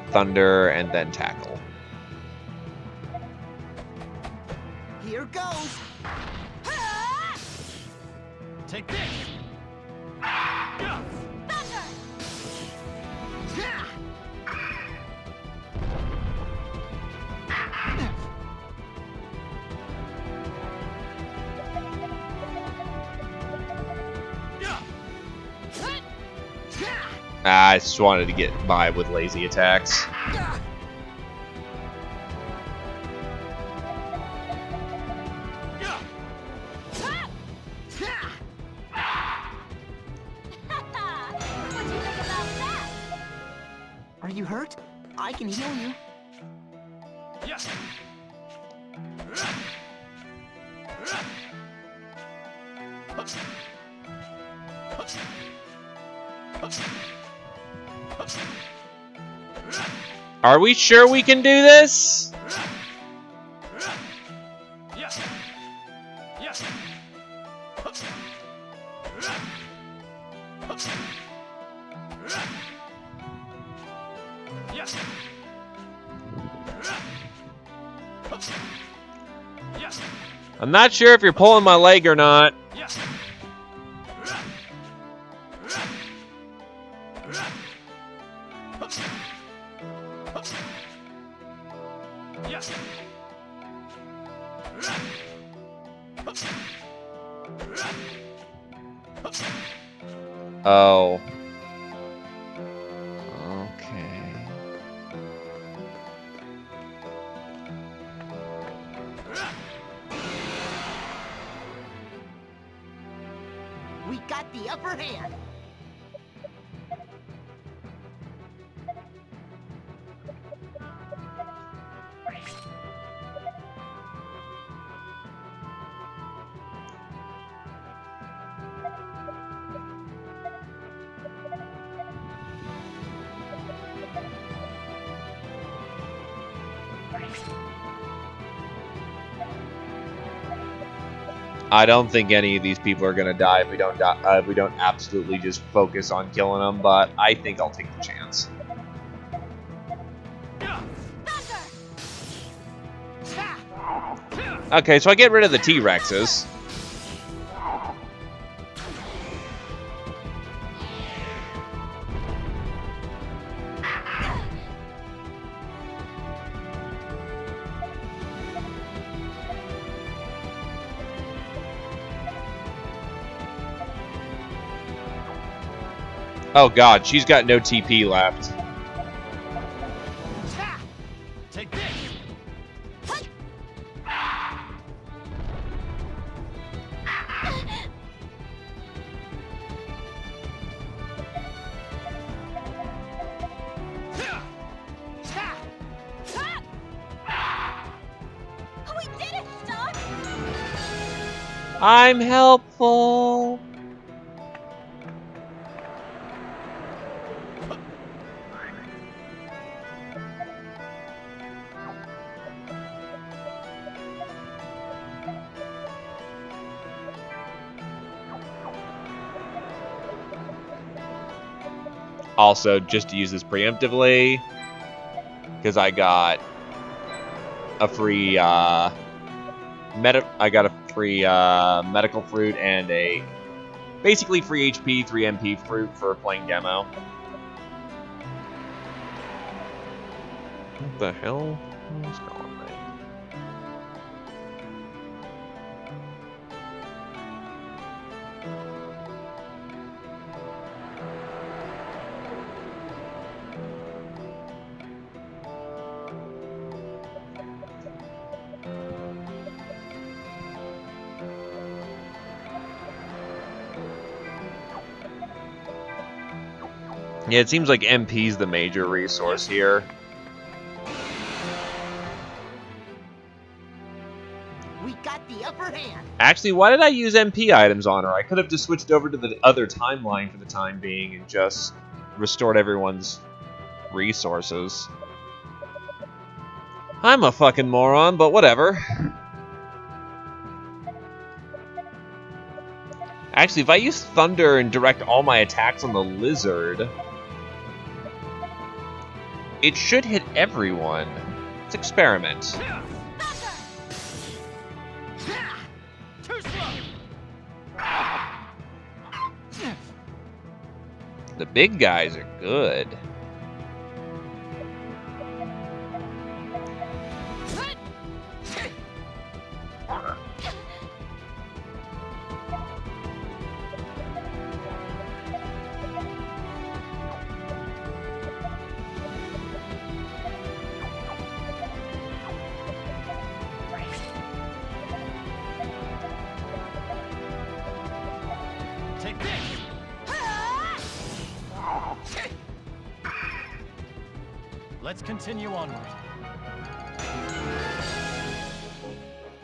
Thunder and then tackle. Here goes. Take this. I just wanted to get by with lazy attacks. Are you hurt? I can heal you. Yes. Are we sure we can do this? Yes. Yes. Yes. Yes. I'm not sure if you're pulling my leg or not. Yes. Yes. Oh. Okay. We got the upper hand. I don't think any of these people are gonna die if we don't if we don't absolutely just focus on killing them. But I think I'll take the chance. Okay, so I get rid of the T-Rexes. Oh god, she's got no TP left. Take this. We did it, Doc! I'm helpful. Also, just to use this preemptively, because I got a free medical fruit and a basically free HP, 3 MP fruit for playing demo. What the hell? What's going on? Yeah, it seems like MP's the major resource here. We got the upper hand. Actually, why did I use MP items on her? I could have just switched over to the other timeline for the time being and just restored everyone's resources. I'm a fucking moron, but whatever. Actually, if I use Thunder and direct all my attacks on the lizard, it should hit everyone. Let's experiment. The big guys are good. Take this! Let's continue onward.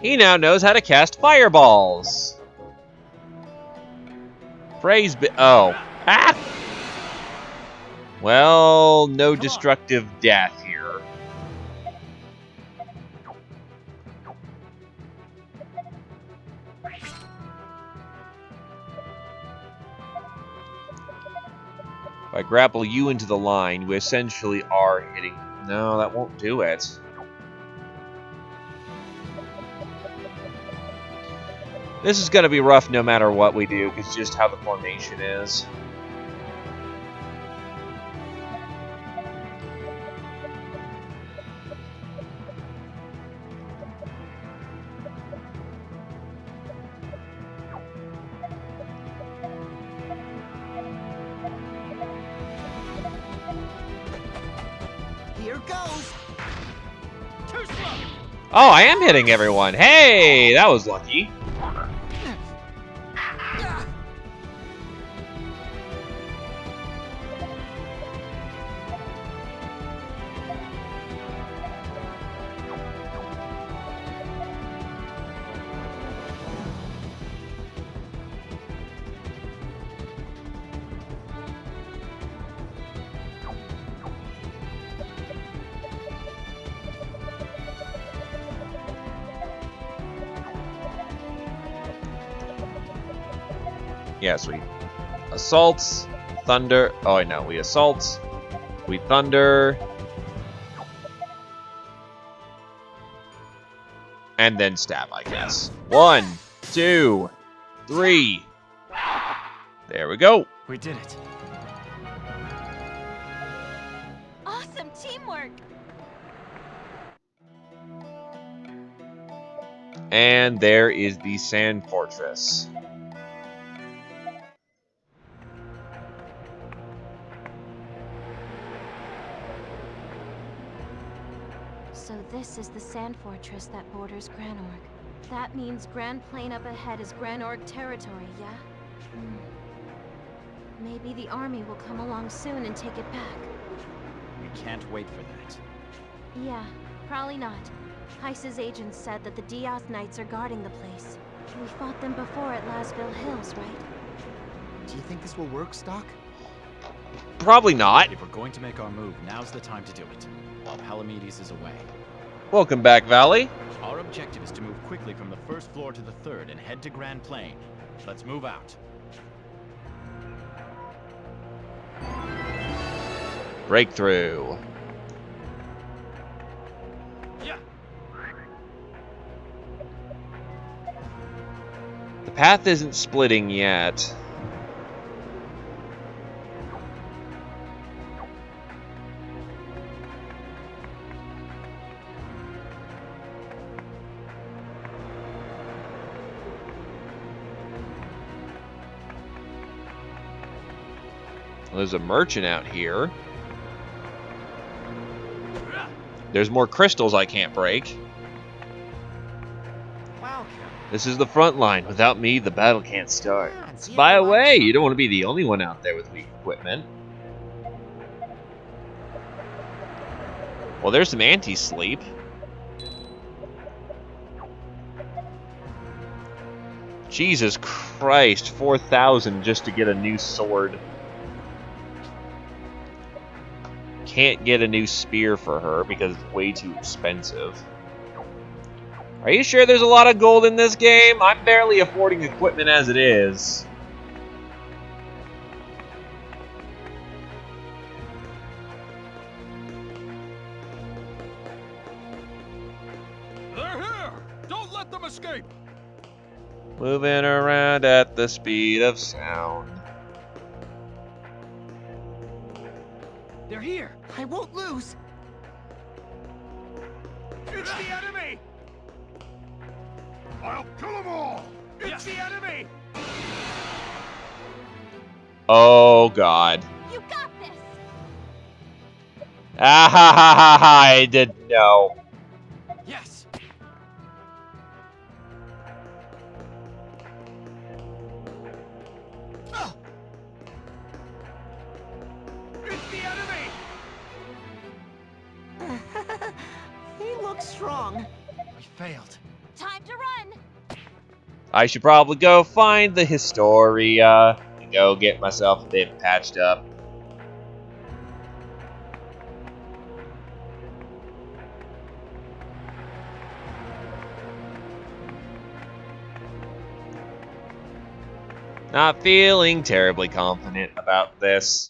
He now knows how to cast fireballs. Phrase oh. Ah! Well, no destructive death here. If I grapple you into the line, we essentially are hitting... No, that won't do it. This is going to be rough no matter what we do, because just how the formation is. Here goes. Too slow. Oh, I am hitting everyone. Hey, that was lucky. Yes, we assault, thunder. Oh, I know. We assault, we thunder, and then stab, I guess. 1, 2, 3. There we go. We did it. Awesome teamwork! And there is the Sand Fortress. So this is the sand fortress that borders Granorg. That means Grand Plain up ahead is Granorg territory, yeah? Maybe the army will come along soon and take it back. We can't wait for that. Yeah, probably not. Heiss's agents said that the Diaz Knights are guarding the place. We fought them before at Lasville Hills, right? Do you think this will work, Stock? Probably not. If we're going to make our move, now's the time to do it, while Palamedes is away. Welcome back, Valley. Our objective is to move quickly from the first floor to the third and head to Grand Plain. Let's move out. Breakthrough. Yeah. The path isn't splitting yet. There's a merchant out here. There's more crystals I can't break. This is the front line. Without me, the battle can't start. Spy away! You don't want to be the only one out there with weak equipment. Well, there's some anti-sleep. Jesus Christ, 4,000 just to get a new sword. Can't get a new spear for her because it's way too expensive. Are you sure there's a lot of gold in this game? I'm barely affording equipment as it is. They're here! Don't let them escape! Moving around at the speed of sound. They're here! I won't lose! It's the enemy! I'll kill them all! It's the enemy! Oh God. You got this! Ah ha ha ha ha! I didn't know. Yes! It's the enemy! They look strong. We failed. Time to run! I should probably go find the Historia and go get myself a bit patched up. Not feeling terribly confident about this.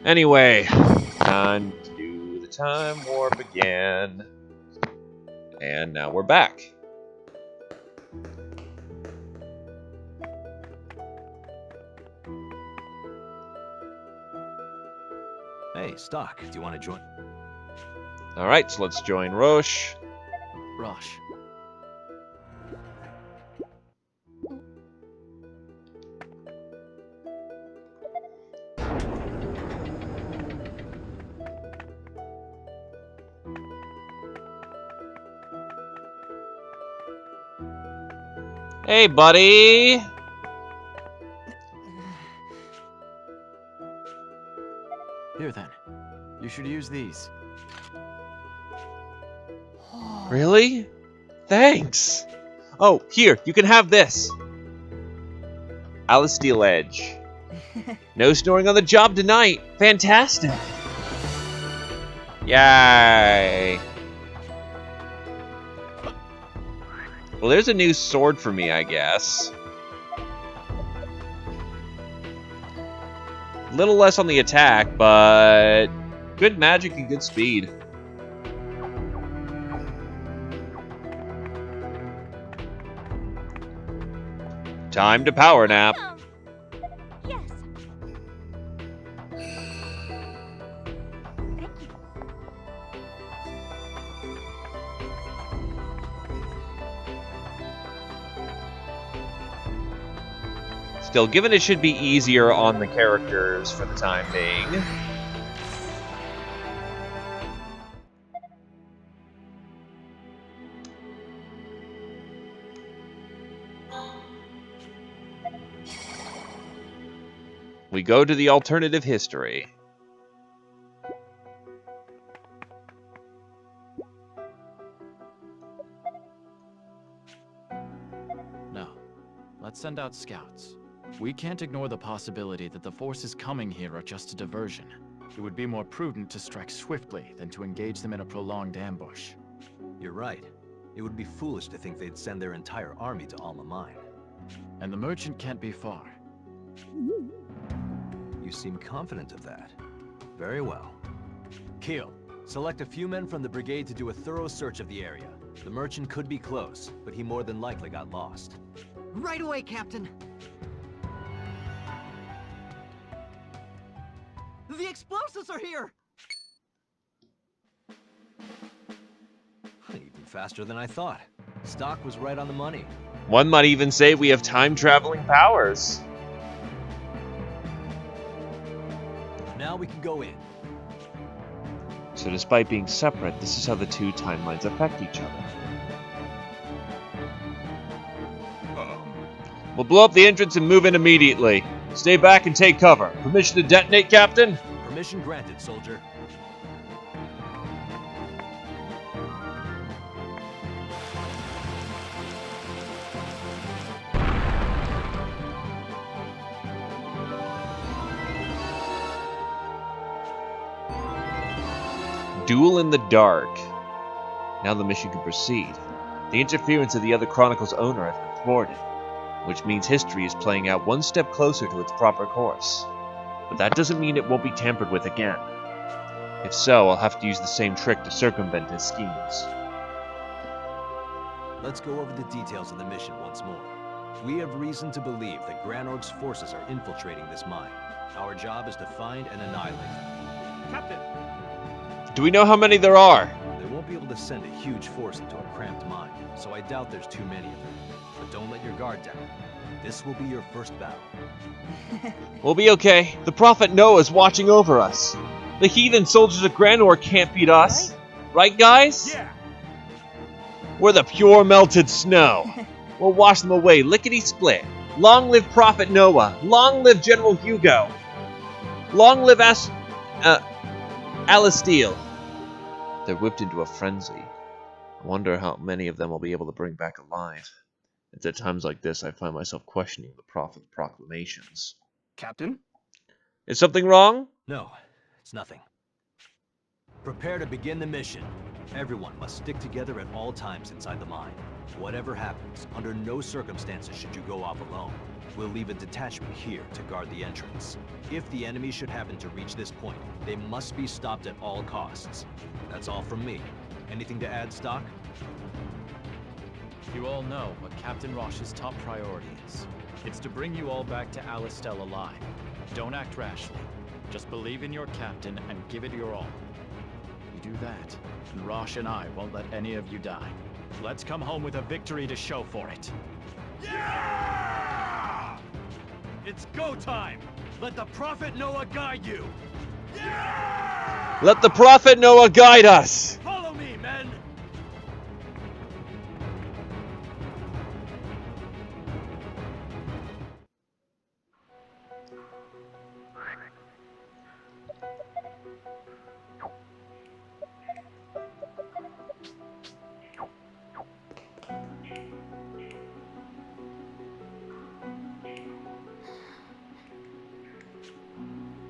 Anyway, time to do the time warp again. And now we're back. Hey, Stock, do you want to join? Alright, so let's join Roche. Roche. Hey, buddy! Here then. You should use these. Really? Thanks! Oh, here, you can have this! Alice Steel Edge. No snoring on the job tonight! Fantastic! Yay! Well, there's a new sword for me, I guess. A little less on the attack, but good magic and good speed. Time to power nap. Yes. Still, given it should be easier on the characters for the time being. We go to the alternative history. No. Let's send out scouts. We can't ignore the possibility that the forces coming here are just a diversion. It would be more prudent to strike swiftly than to engage them in a prolonged ambush. You're right. It would be foolish to think they'd send their entire army to Alma Mine. And the merchant can't be far. You seem confident of that. Very well. Keel, select a few men from the brigade to do a thorough search of the area. The merchant could be close, but he more than likely got lost. Right away, Captain. The explosives are here! Even faster than I thought. Stock was right on the money. One might even say we have time-traveling powers. Now we can go in. So despite being separate, this is how the two timelines affect each other. We'll blow up the entrance and move in immediately. Stay back and take cover. Permission to detonate, Captain? Permission granted, soldier. Duel in the dark. Now the mission can proceed. The interference of the other Chronicle's owner has been thwarted, which means history is playing out one step closer to its proper course. But that doesn't mean it won't be tampered with again. If so, I'll have to use the same trick to circumvent his schemes. Let's go over the details of the mission once more. We have reason to believe that Granorg's forces are infiltrating this mine. Our job is to find and annihilate them. Captain! Do we know how many there are? They won't be able to send a huge force into a cramped mine, so I doubt there's too many of them. But don't let your guard down. This will be your first battle. We'll be okay. The Prophet Noah's watching over us. The heathen soldiers of Granorg can't beat us. Right, guys? Yeah. We're the pure melted snow. We'll wash them away lickety-split. Long live Prophet Noah. Long live General Hugo. Long live Alasteel. They're whipped into a frenzy. I wonder how many of them will be able to bring back alive. It's at times like this I find myself questioning the Prophet's proclamations. Captain? Is something wrong? No, it's nothing. Prepare to begin the mission. Everyone must stick together at all times inside the mine. Whatever happens, under no circumstances should you go off alone. We'll leave a detachment here to guard the entrance. If the enemy should happen to reach this point, they must be stopped at all costs. That's all from me. Anything to add, Stock? You all know what Captain Rosh's top priority is. It's to bring you all back to Alistel alive. Don't act rashly. Just believe in your captain and give it your all. You do that, and Rosh and I won't let any of you die. Let's come home with a victory to show for it. Yeah! It's go time! Let the Prophet Noah guide you! Yeah! Let the Prophet Noah guide us! Follow me, men!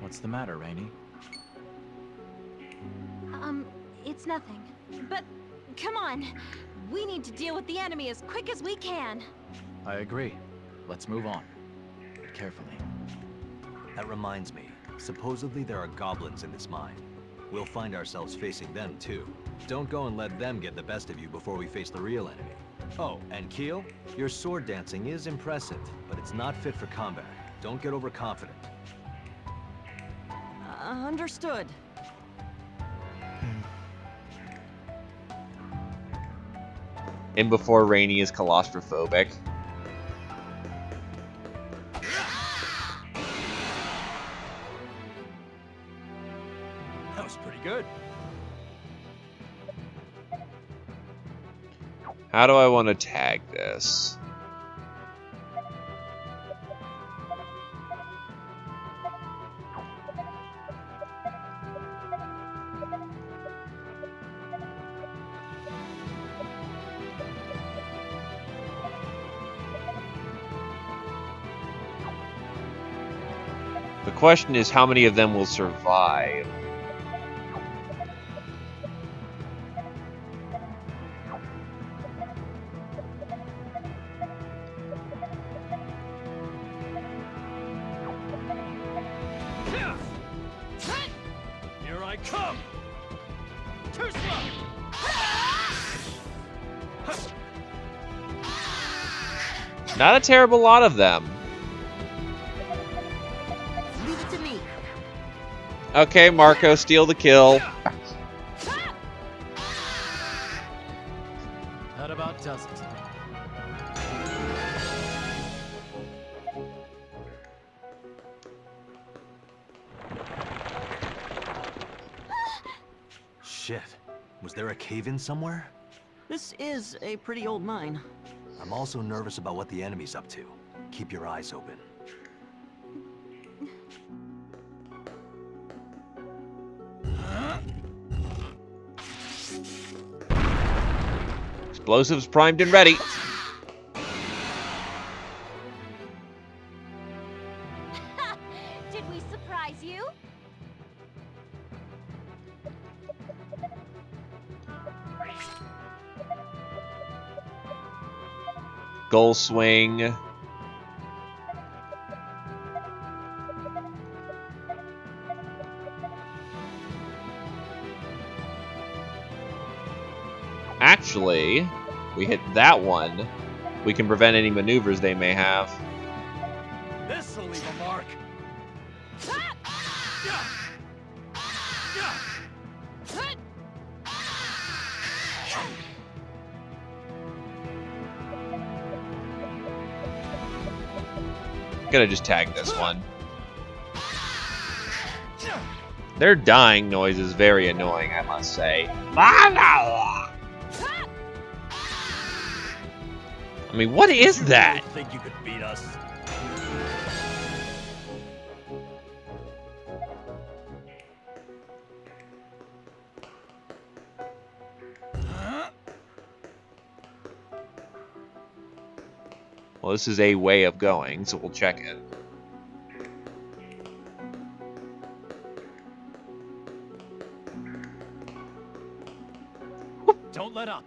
What's the matter, Rainey? It's nothing. But, come on! We need to deal with the enemy as quick as we can! I agree. Let's move on. Carefully. That reminds me, supposedly there are goblins in this mine. We'll find ourselves facing them too. Don't go and let them get the best of you before we face the real enemy. Oh, and Keel, your sword dancing is impressive, but it's not fit for combat. Don't get overconfident. Understood. And before Rainey is claustrophobic. That was pretty good. How do I want to tag this? The question is, how many of them will survive? Here I come! Too Not a terrible lot of them. Leave it to me. Okay, Marco, steal the kill. That about does it. Shit. Was there a cave-in somewhere? This is a pretty old mine. I'm also nervous about what the enemy's up to. Keep your eyes open. Explosives primed and ready. Did we surprise you? Goal swing. Actually, we hit that one. We can prevent any maneuvers they may have. This'll leave a mark. Gonna just tag this one. Their dying noise is very annoying, I must say. I mean, what is that? You really think you could beat us? Well, this is a way of going, so we'll check it. Don't let up.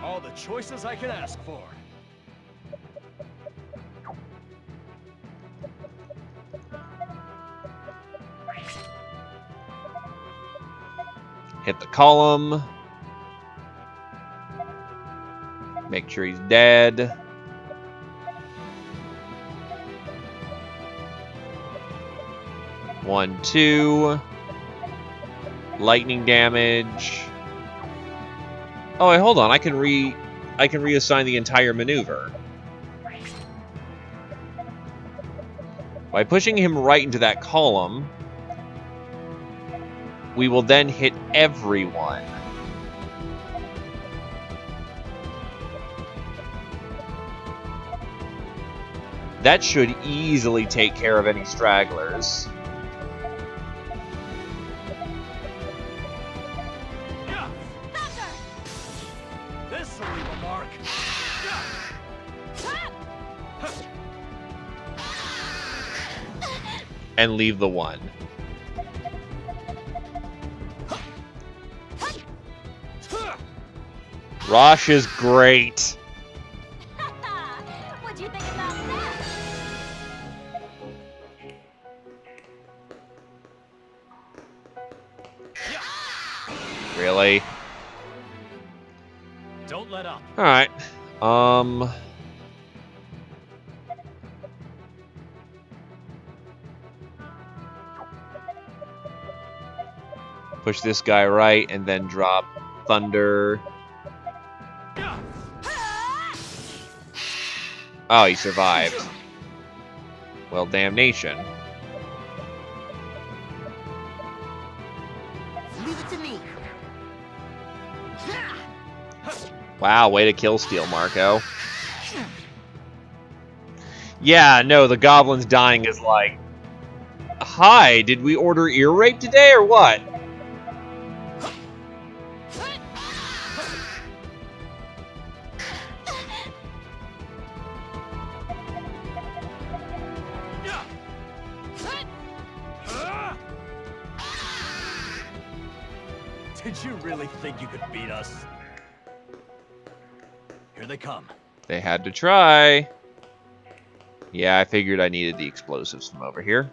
All the choices I could ask for. Hit the column. Make sure he's dead. One, two. Lightning damage. Oh, wait, hold on. I can reassign the entire maneuver. By pushing him right into that column, we will then hit everyone. That should easily take care of any stragglers. This'll leave a mark. And leave the one. Rosh is great. What'd you think about that? Really? Don't let up. Alright. Push this guy right and then drop Thunder. Oh, he survived. Well, damnation. Leave it to me. Wow, way to kill steal, Marco. Yeah, no, the goblin's dying is like, hi, did we order ear rape today or what? Did you really think you could beat us? Here they come. They had to try. Yeah, I figured I needed the explosives from over here.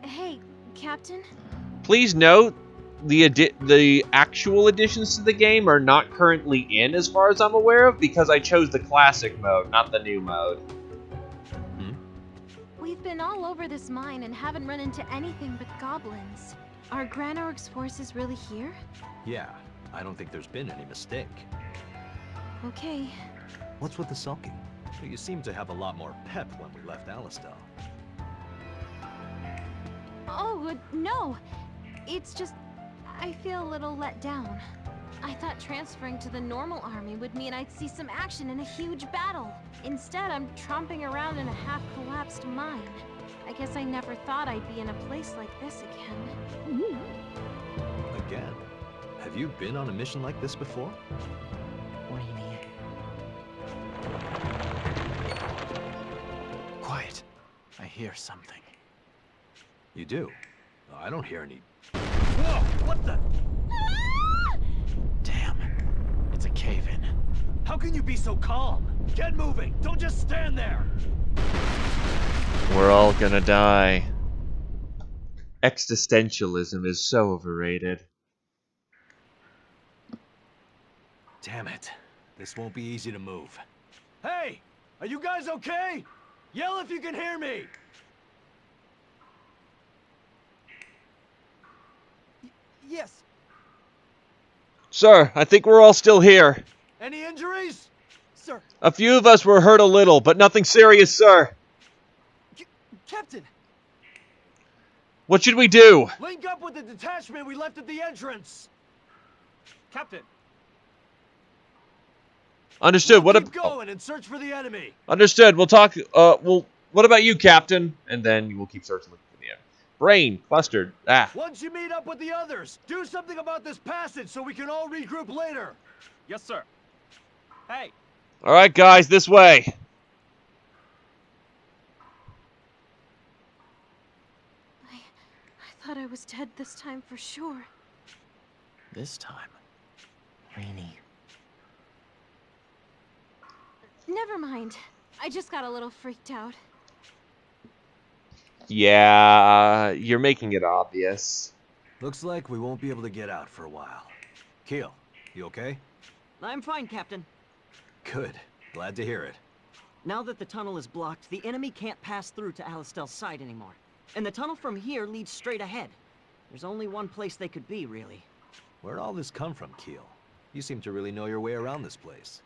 Hey, Captain? Please note, the actual additions to the game are not currently in, as far as I'm aware of, because I chose the classic mode, not the new mode. We've been been all over this mine and haven't run into anything but goblins. Are Granorg's forces really here? Yeah, I don't think there's been any mistake. Okay. What's with the sulking? You seem to have a lot more pep when we left Alistel. Oh, no. It's just, I feel a little let down. I thought transferring to the normal army would mean I'd see some action in a huge battle. Instead, I'm tromping around in a half-collapsed mine. I guess I never thought I'd be in a place like this again. Again? Have you been on a mission like this before? Rainy. Quiet. I hear something. You do? I don't hear any... Whoa! What the? Damn. It's a cave-in. How can you be so calm? Get moving! Don't just stand there! We're all gonna die. Existentialism is so overrated. Damn it. This won't be easy to move. Hey! Are you guys okay? Yell if you can hear me! Yes. Sir, I think we're all still here. Any injuries? Sir. A few of us were hurt a little, but nothing serious, sir. Captain! What should we do? Link up with the detachment we left at the entrance! Captain! Understood. Keep going and search for the enemy! Understood. We'll talk, what about you, Captain? And then we'll keep searching for the enemy. Brain, clustered. Once you meet up with the others, do something about this passage so we can all regroup later! Yes, sir. Hey! Alright, guys, this way. I thought I was dead this time for sure. This time? Rainy. Never mind. I just got a little freaked out. Yeah, you're making it obvious. Looks like we won't be able to get out for a while. Keel, you okay? I'm fine, Captain. Good. Glad to hear it. Now that the tunnel is blocked, the enemy can't pass through to Alistel's side anymore. And the tunnel from here leads straight ahead. There's only one place they could be, really. Where'd all this come from, Keel? You seem to really know your way around this place.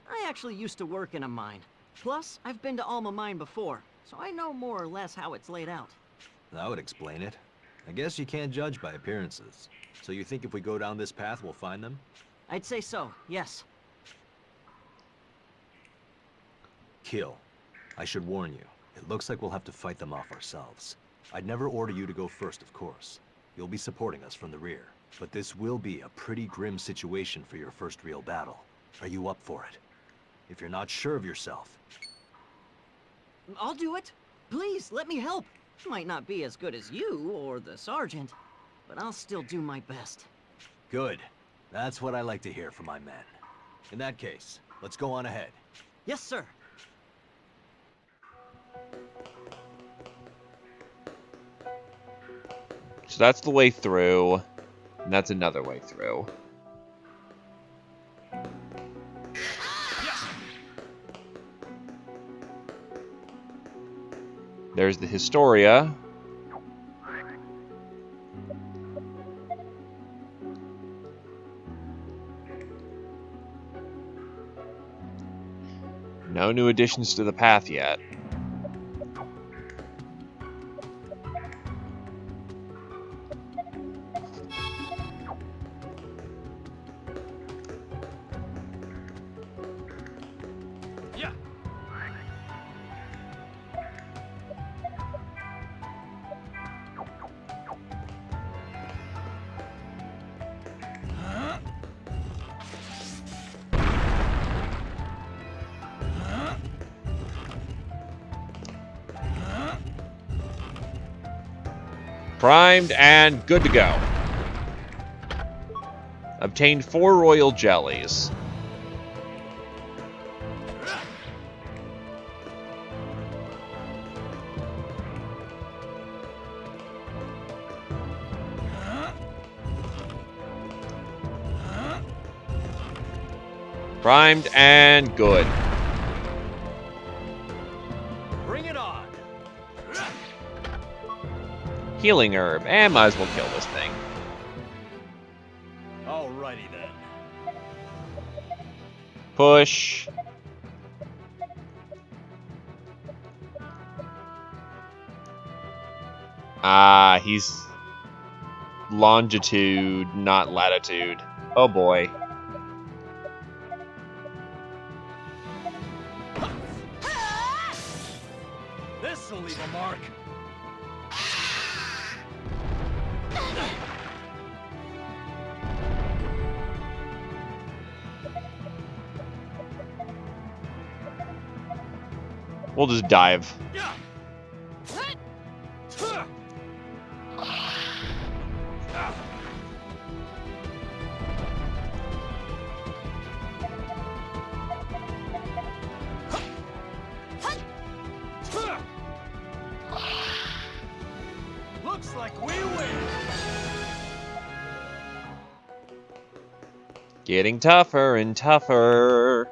I actually used to work in a mine. Plus, I've been to Alma Mine before, so I know more or less how it's laid out. That would explain it. I guess you can't judge by appearances. So you think if we go down this path, we'll find them? I'd say so, yes. Keel, I should warn you. It looks like we'll have to fight them off ourselves. I'd never order you to go first, of course. You'll be supporting us from the rear. But this will be a pretty grim situation for your first real battle. Are you up for it? If you're not sure of yourself... I'll do it. Please, let me help. Might not be as good as you or the sergeant, but I'll still do my best. Good. That's what I like to hear from my men. In that case, let's go on ahead. Yes, sir. So that's the way through, and that's another way through. There's the Historia. No new additions to the path yet. Primed and good to go. Obtained 4 royal jellies. Primed and good. Bring it on! Healing herb. And might as well kill this thing. Alrighty then. Push. Ah, he's longitude, not latitude. Oh boy. This'll leave a mark. We'll just dive. Looks like we win. Getting tougher and tougher.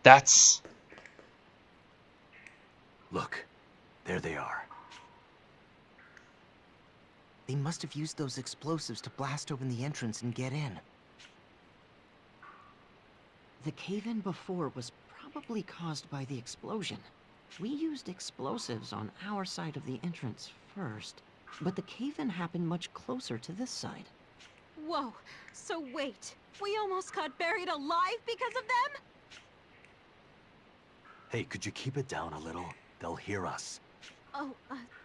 That's... Look, there they are. They must have used those explosives to blast open the entrance and get in. The cave-in before was probably caused by the explosion. We used explosives on our side of the entrance first, but the cave-in happened much closer to this side. Whoa, so wait, we almost got buried alive because of them? Hey, could you keep it down a little? They'll hear us. Oh,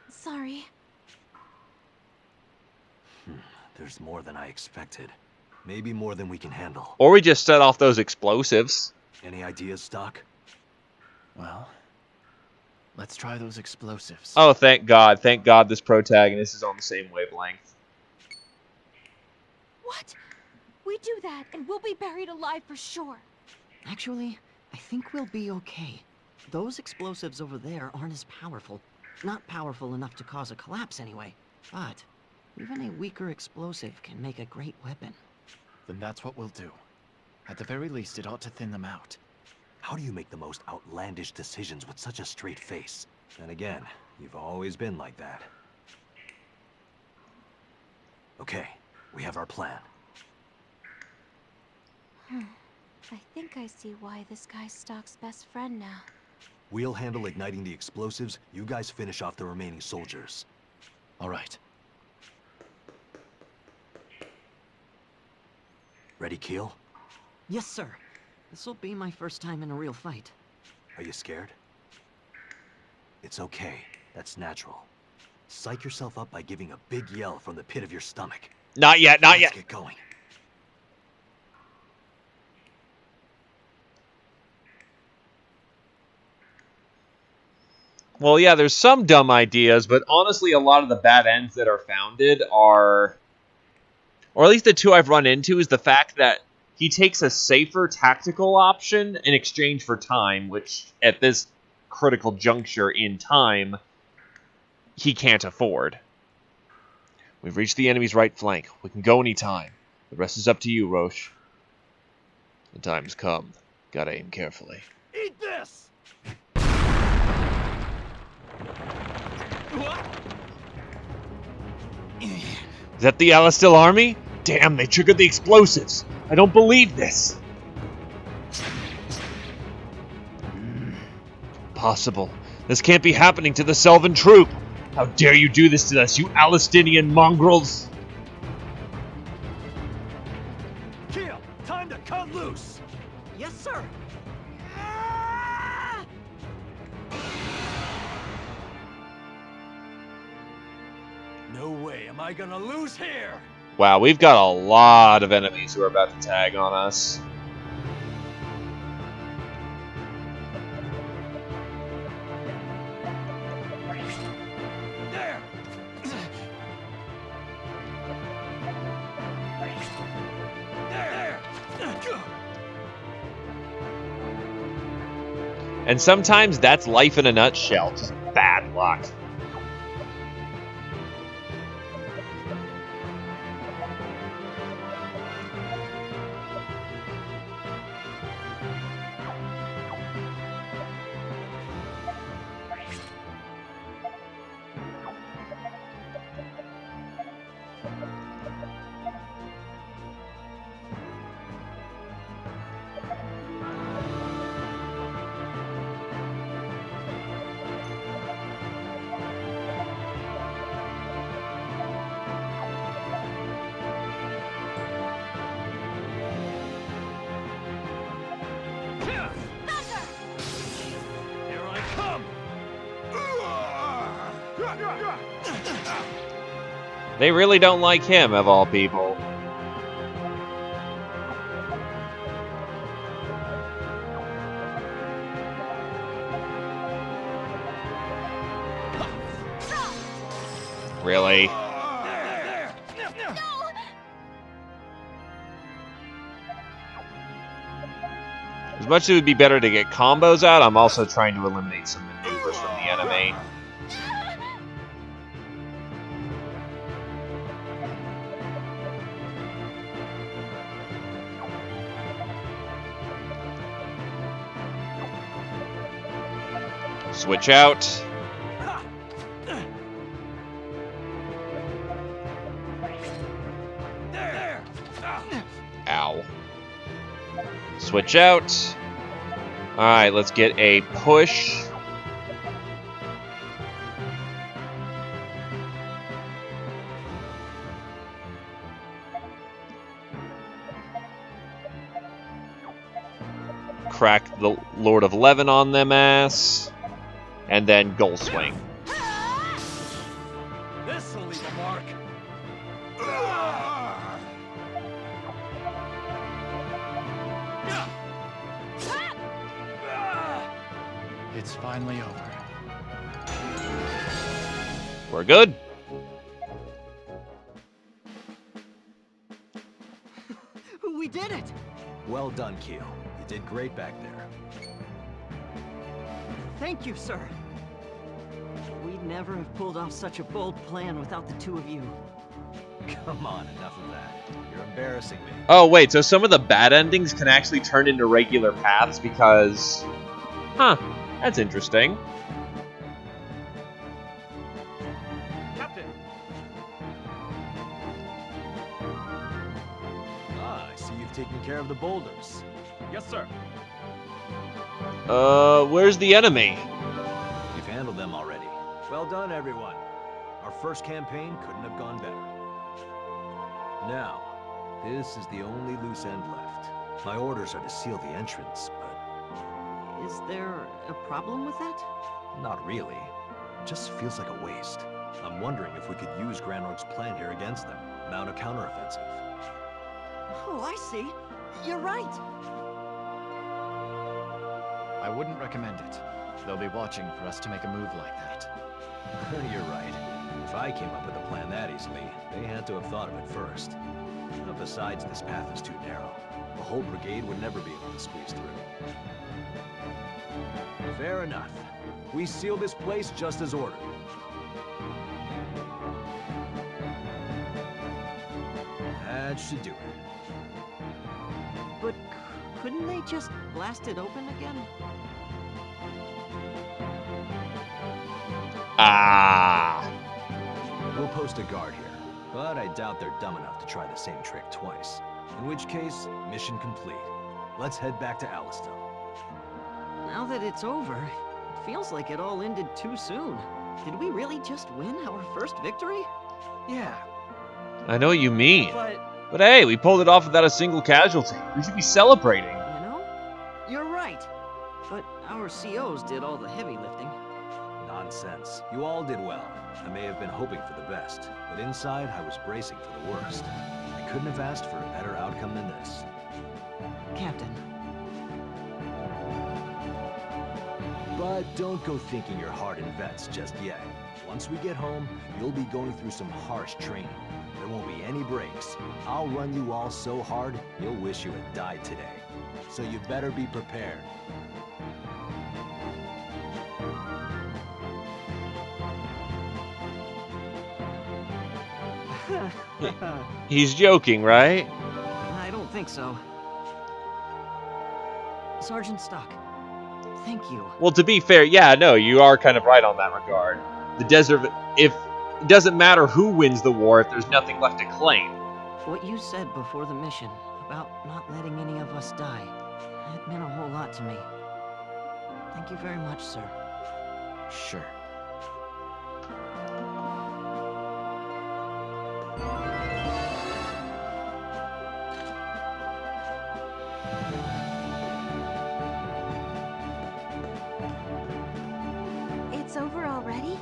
sorry. There's more than I expected. Maybe more than we can handle. Or we just set off those explosives. Any ideas, Stock? Well, let's try those explosives. Oh, thank God. Thank God this protagonist is on the same wavelength. What? We do that, and we'll be buried alive for sure. Actually, I think we'll be okay. Those explosives over there aren't as powerful. Not powerful enough to cause a collapse anyway. But even a weaker explosive can make a great weapon. Then that's what we'll do. At the very least, it ought to thin them out. How do you make the most outlandish decisions with such a straight face? And again, you've always been like that. Okay, we have our plan. I think I see why this guy's Stock's best friend now. We'll handle igniting the explosives, you guys finish off the remaining soldiers. All right. Ready, Keel? Yes, sir. This'll be my first time in a real fight. Are you scared? It's okay. That's natural. Psych yourself up by giving a big yell from the pit of your stomach. Not yet, not yet. Let's get going. Well, yeah, there's some dumb ideas, but honestly, a lot of the bad ends that are founded are... Or at least the two I've run into is the fact that he takes a safer tactical option in exchange for time, which at this critical juncture in time, he can't afford. We've reached the enemy's right flank. We can go anytime. The rest is up to you, Roche. The time's come. Gotta aim carefully. Eat this! Is that the Alistil army? Damn, they triggered the explosives. I don't believe this. Impossible. This can't be happening to the Selvan troop. How dare you do this to us, you Alistinian mongrels? Keel, time to cut loose! Yes, sir! No way am I gonna lose here! Wow, we've got a lot of enemies who are about to tag on us. There! There! And sometimes that's life in a nutshell. Just bad luck. They really don't like him, of all people. Really? As much as it would be better to get combos out, I'm also trying to eliminate some maneuvers from the enemy. Switch out. Ow. Switch out. Alright, let's get a push. Crack the Lord of Leven on them ass. And then goal swing. This'll leave a mark. It's finally over. We're good. We did it! Well done, Keel. You did great back there. Thank you, sir. We'd never have pulled off such a bold plan without the two of you. Come on, enough of that. You're embarrassing me. Oh, wait, so some of the bad endings can actually turn into regular paths because... Huh, that's interesting. Captain! Ah, I see you've taken care of the boulders. Yes, sir. Where's the enemy? You've handled them already. Well done, everyone. Our first campaign couldn't have gone better. Now, this is the only loose end left. My orders are to seal the entrance, but... Is there a problem with that? Not really. It just feels like a waste. I'm wondering if we could use Granorg's plan here against them, mount a counteroffensive. Oh, I see. You're right. I wouldn't recommend it. They'll be watching for us to make a move like that. You're right. If I came up with a plan that easily, they had to have thought of it first. But besides, this path is too narrow. The whole brigade would never be able to squeeze through. Fair enough. We seal this place just as ordered. That should do it. But couldn't they just blast it open again? Ah. We'll post a guard here, but I doubt they're dumb enough to try the same trick twice. In which case, mission complete. Let's head back to Alistel. Now that it's over, it feels like it all ended too soon. Did we really just win our first victory? Yeah. I know what you mean. But But hey, we pulled it off without a single casualty. We should be celebrating. you know, you're right. But our COs did all the heavy lifting. Nonsense. You all did well. I may have been hoping for the best, but inside I was bracing for the worst. I couldn't have asked for a better outcome than this. Captain. But don't go thinking you're hard in vets just yet. Once we get home, you'll be going through some harsh training. There won't be any breaks. I'll run you all so hard, you'll wish you had died today. So you better be prepared. He's joking, right? I don't think so. Sergeant Stock, thank you. Well, to be fair, yeah, no, you are kind of right on that regard. The desert, if it doesn't matter who wins the war if there's nothing left to claim. What you said before the mission about not letting any of us die, it meant a whole lot to me. Thank you very much, sir. Sure. It's over already?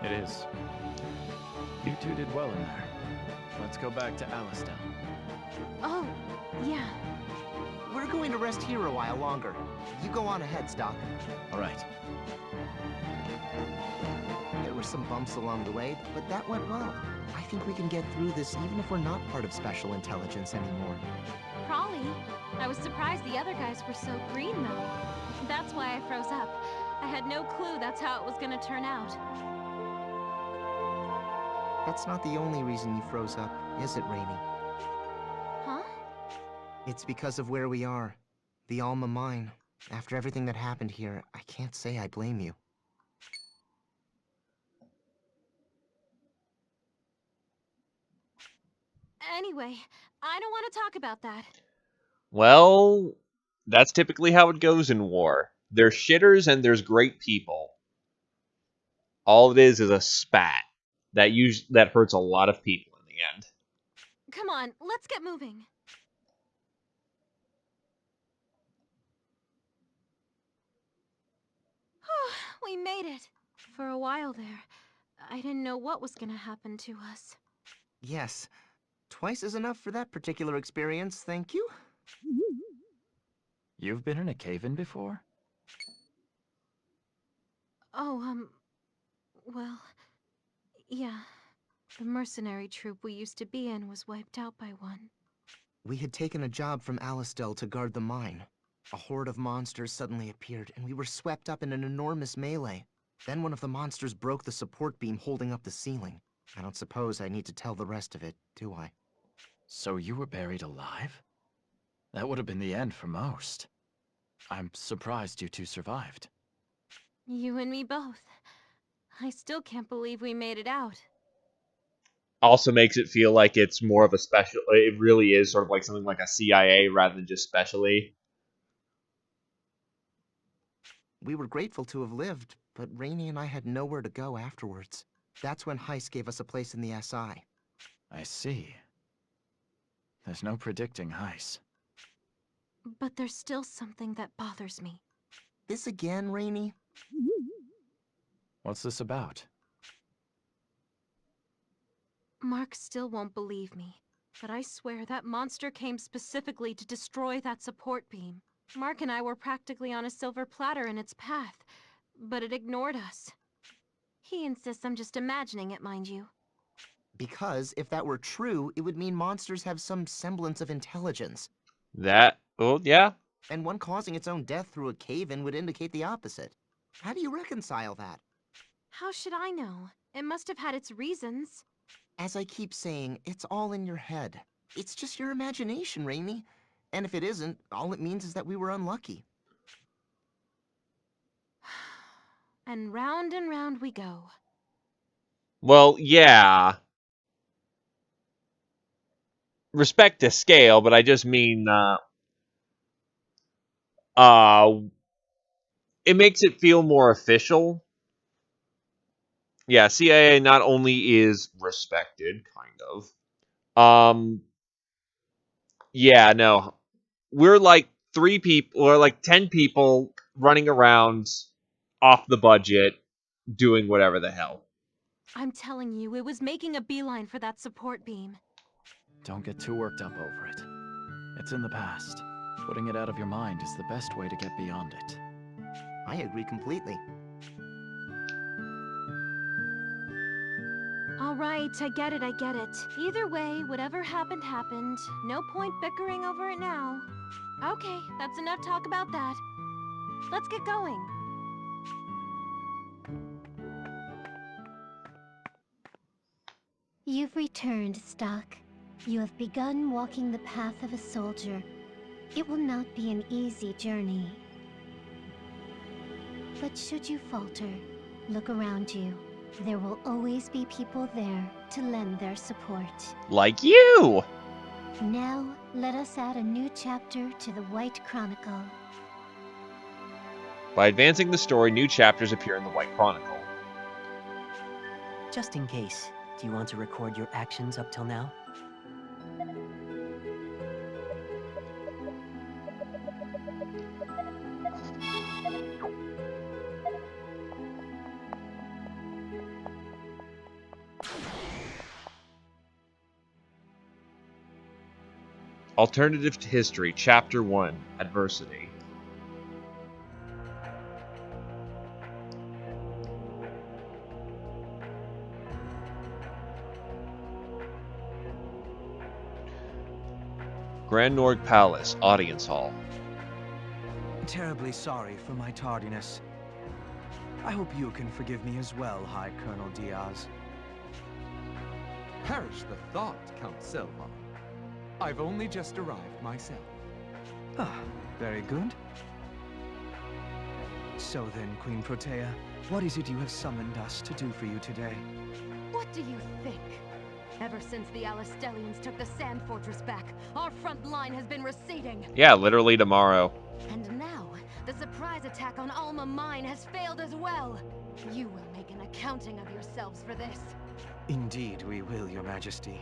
It is. You two did well in there. Let's go back to Alistair. Oh, yeah. We're going to rest here a while longer. You go on ahead, Stock. All right. There were some bumps along the way, but that went well. I think we can get through this even if we're not part of Special Intelligence anymore. Probably. I was surprised the other guys were so green, though. That's why I froze up. I had no clue that's how it was gonna turn out. That's not the only reason you froze up, is it, Rainy? Huh? It's because of where we are. The Alma Mine. After everything that happened here, I can't say I blame you. Anyway, I don't want to talk about that. Well, that's typically how it goes in war. There's shitters and there's great people. All it is a spat that hurts a lot of people in the end. Come on, let's get moving. We made it. For a while there, I didn't know what was gonna happen to us. Yes. Twice is enough for that particular experience, thank you. You've been in a cave-in before? Oh, well, yeah. The mercenary troop we used to be in was wiped out by one. We had taken a job from Alistel to guard the mine. A horde of monsters suddenly appeared, and we were swept up in an enormous melee. Then one of the monsters broke the support beam holding up the ceiling. I don't suppose I need to tell the rest of it, do I? So you were buried alive? That would have been the end for most. I'm surprised you two survived. You and me both. I still can't believe we made it out. Also makes it feel like it's more of a special. It really is sort of like something like a CIA rather than just specially. We were grateful to have lived, but Rainey and I had nowhere to go afterwards. That's when Heiss gave us a place in the SI. I see. There's no predicting Heiss. But there's still something that bothers me. This again, Rainey? What's this about? Mark still won't believe me, but I swear that monster came specifically to destroy that support beam. Mark and I were practically on a silver platter in its path, but it ignored us. He insists I'm just imagining it, mind you. Because if that were true, it would mean monsters have some semblance of intelligence. Yeah. And one causing its own death through a cave-in would indicate the opposite. How do you reconcile that? How should I know? It must have had its reasons. As I keep saying, it's all in your head. It's just your imagination, Rainey. And if it isn't, all it means is that we were unlucky. And round we go. Well, yeah. Respect to scale, but I just mean, it makes it feel more official. Yeah, CIA not only is respected, kind of. Yeah, no. We're like 3 people, or like 10 people running around off the budget, doing whatever the hell. I'm telling you, it was making a beeline for that support beam. Don't get too worked up over it. It's in the past. Putting it out of your mind is the best way to get beyond it. I agree completely. All right, I get it. Either way, whatever happened, happened. No point bickering over it now. Okay, that's enough talk about that. Let's get going. You've returned, Stock. You have begun walking the path of a soldier. It will not be an easy journey. But should you falter, look around you. There will always be people there to lend their support. Like you! Now, let us add a new chapter to the White Chronicle. By advancing the story, new chapters appear in the White Chronicle. Just in case, do you want to record your actions up till now? Alternative to History, Chapter 1, Adversity. Grand Norg Palace, Audience Hall. Terribly sorry for my tardiness. I hope you can forgive me as well, High Colonel Diaz. Perish the thought, Count Selvan. I've only just arrived myself. Ah, very good. So then, Queen Protea, what is it you have summoned us to do for you today? What do you think? Ever since the Alistellians took the Sand Fortress back, our front line has been receding. Yeah, literally tomorrow. And now, the surprise attack on Alma Mine has failed as well. You will make an accounting of yourselves for this. Indeed we will, Your Majesty.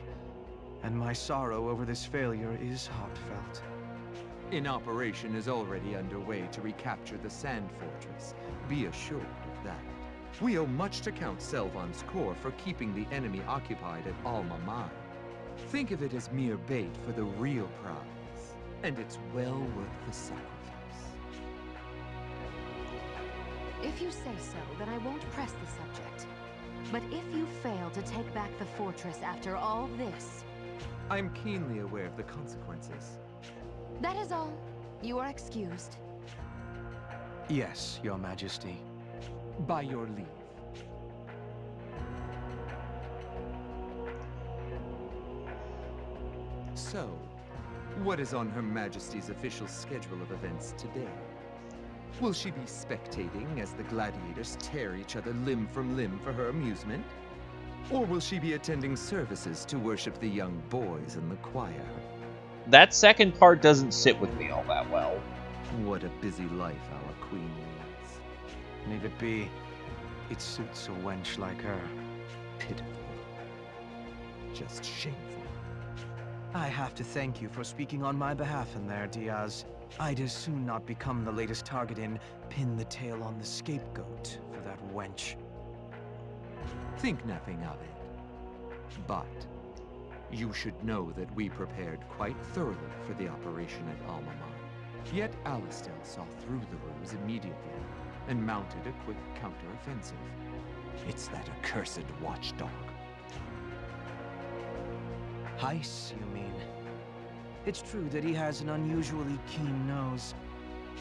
And my sorrow over this failure is heartfelt. An operation is already underway to recapture the Sand Fortress. Be assured of that. We owe much to Count Selvan's corps for keeping the enemy occupied at Alma Mine. Think of it as mere bait for the real prize, and it's well worth the sacrifice. If you say so, then I won't press the subject. But if you fail to take back the fortress after all this... I'm keenly aware of the consequences. That is all. You are excused. Yes, Your Majesty. By your leave. So, what is on Her Majesty's official schedule of events today? Will she be spectating as the gladiators tear each other limb from limb for her amusement? Or will she be attending services to worship the young boys in the choir? That second part doesn't sit with me all that well. What a busy life our queen leads. Leave it be. It suits a wench like her. Pitiful. Just shameful. I have to thank you for speaking on my behalf in there, Diaz. I'd as soon not become the latest target in Pin the Tail on the Scapegoat for that wench. Think nothing of it. But you should know that we prepared quite thoroughly for the operation at Alma Mine. Yet Alistel saw through the ruse immediately and mounted a quick counter-offensive. It's that accursed watchdog. Heiss, you mean? It's true that he has an unusually keen nose.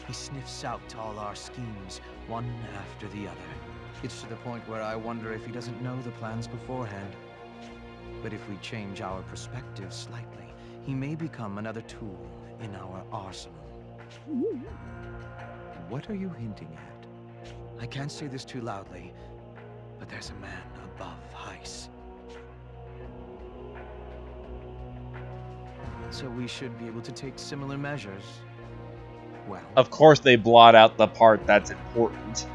He sniffs out all our schemes, one after the other. It's to the point where I wonder if he doesn't know the plans beforehand. But if we change our perspective slightly, he may become another tool in our arsenal. What are you hinting at? I can't say this too loudly, but there's a man above Heiss. So we should be able to take similar measures. Well, of course they blot out the part that's important.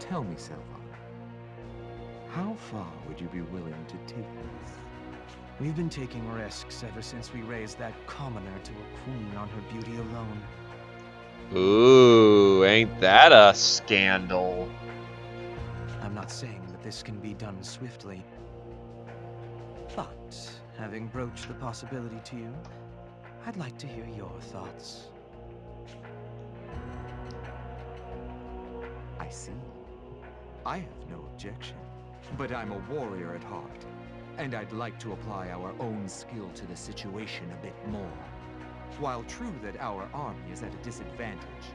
Tell me, Selvan, how far would you be willing to take this? We've been taking risks ever since we raised that commoner to a queen on her beauty alone. Ooh, ain't that a scandal? I'm not saying that this can be done swiftly. But, having broached the possibility to you, I'd like to hear your thoughts. I see. I have no objection. But I'm a warrior at heart, and I'd like to apply our own skill to the situation a bit more. While true that our army is at a disadvantage,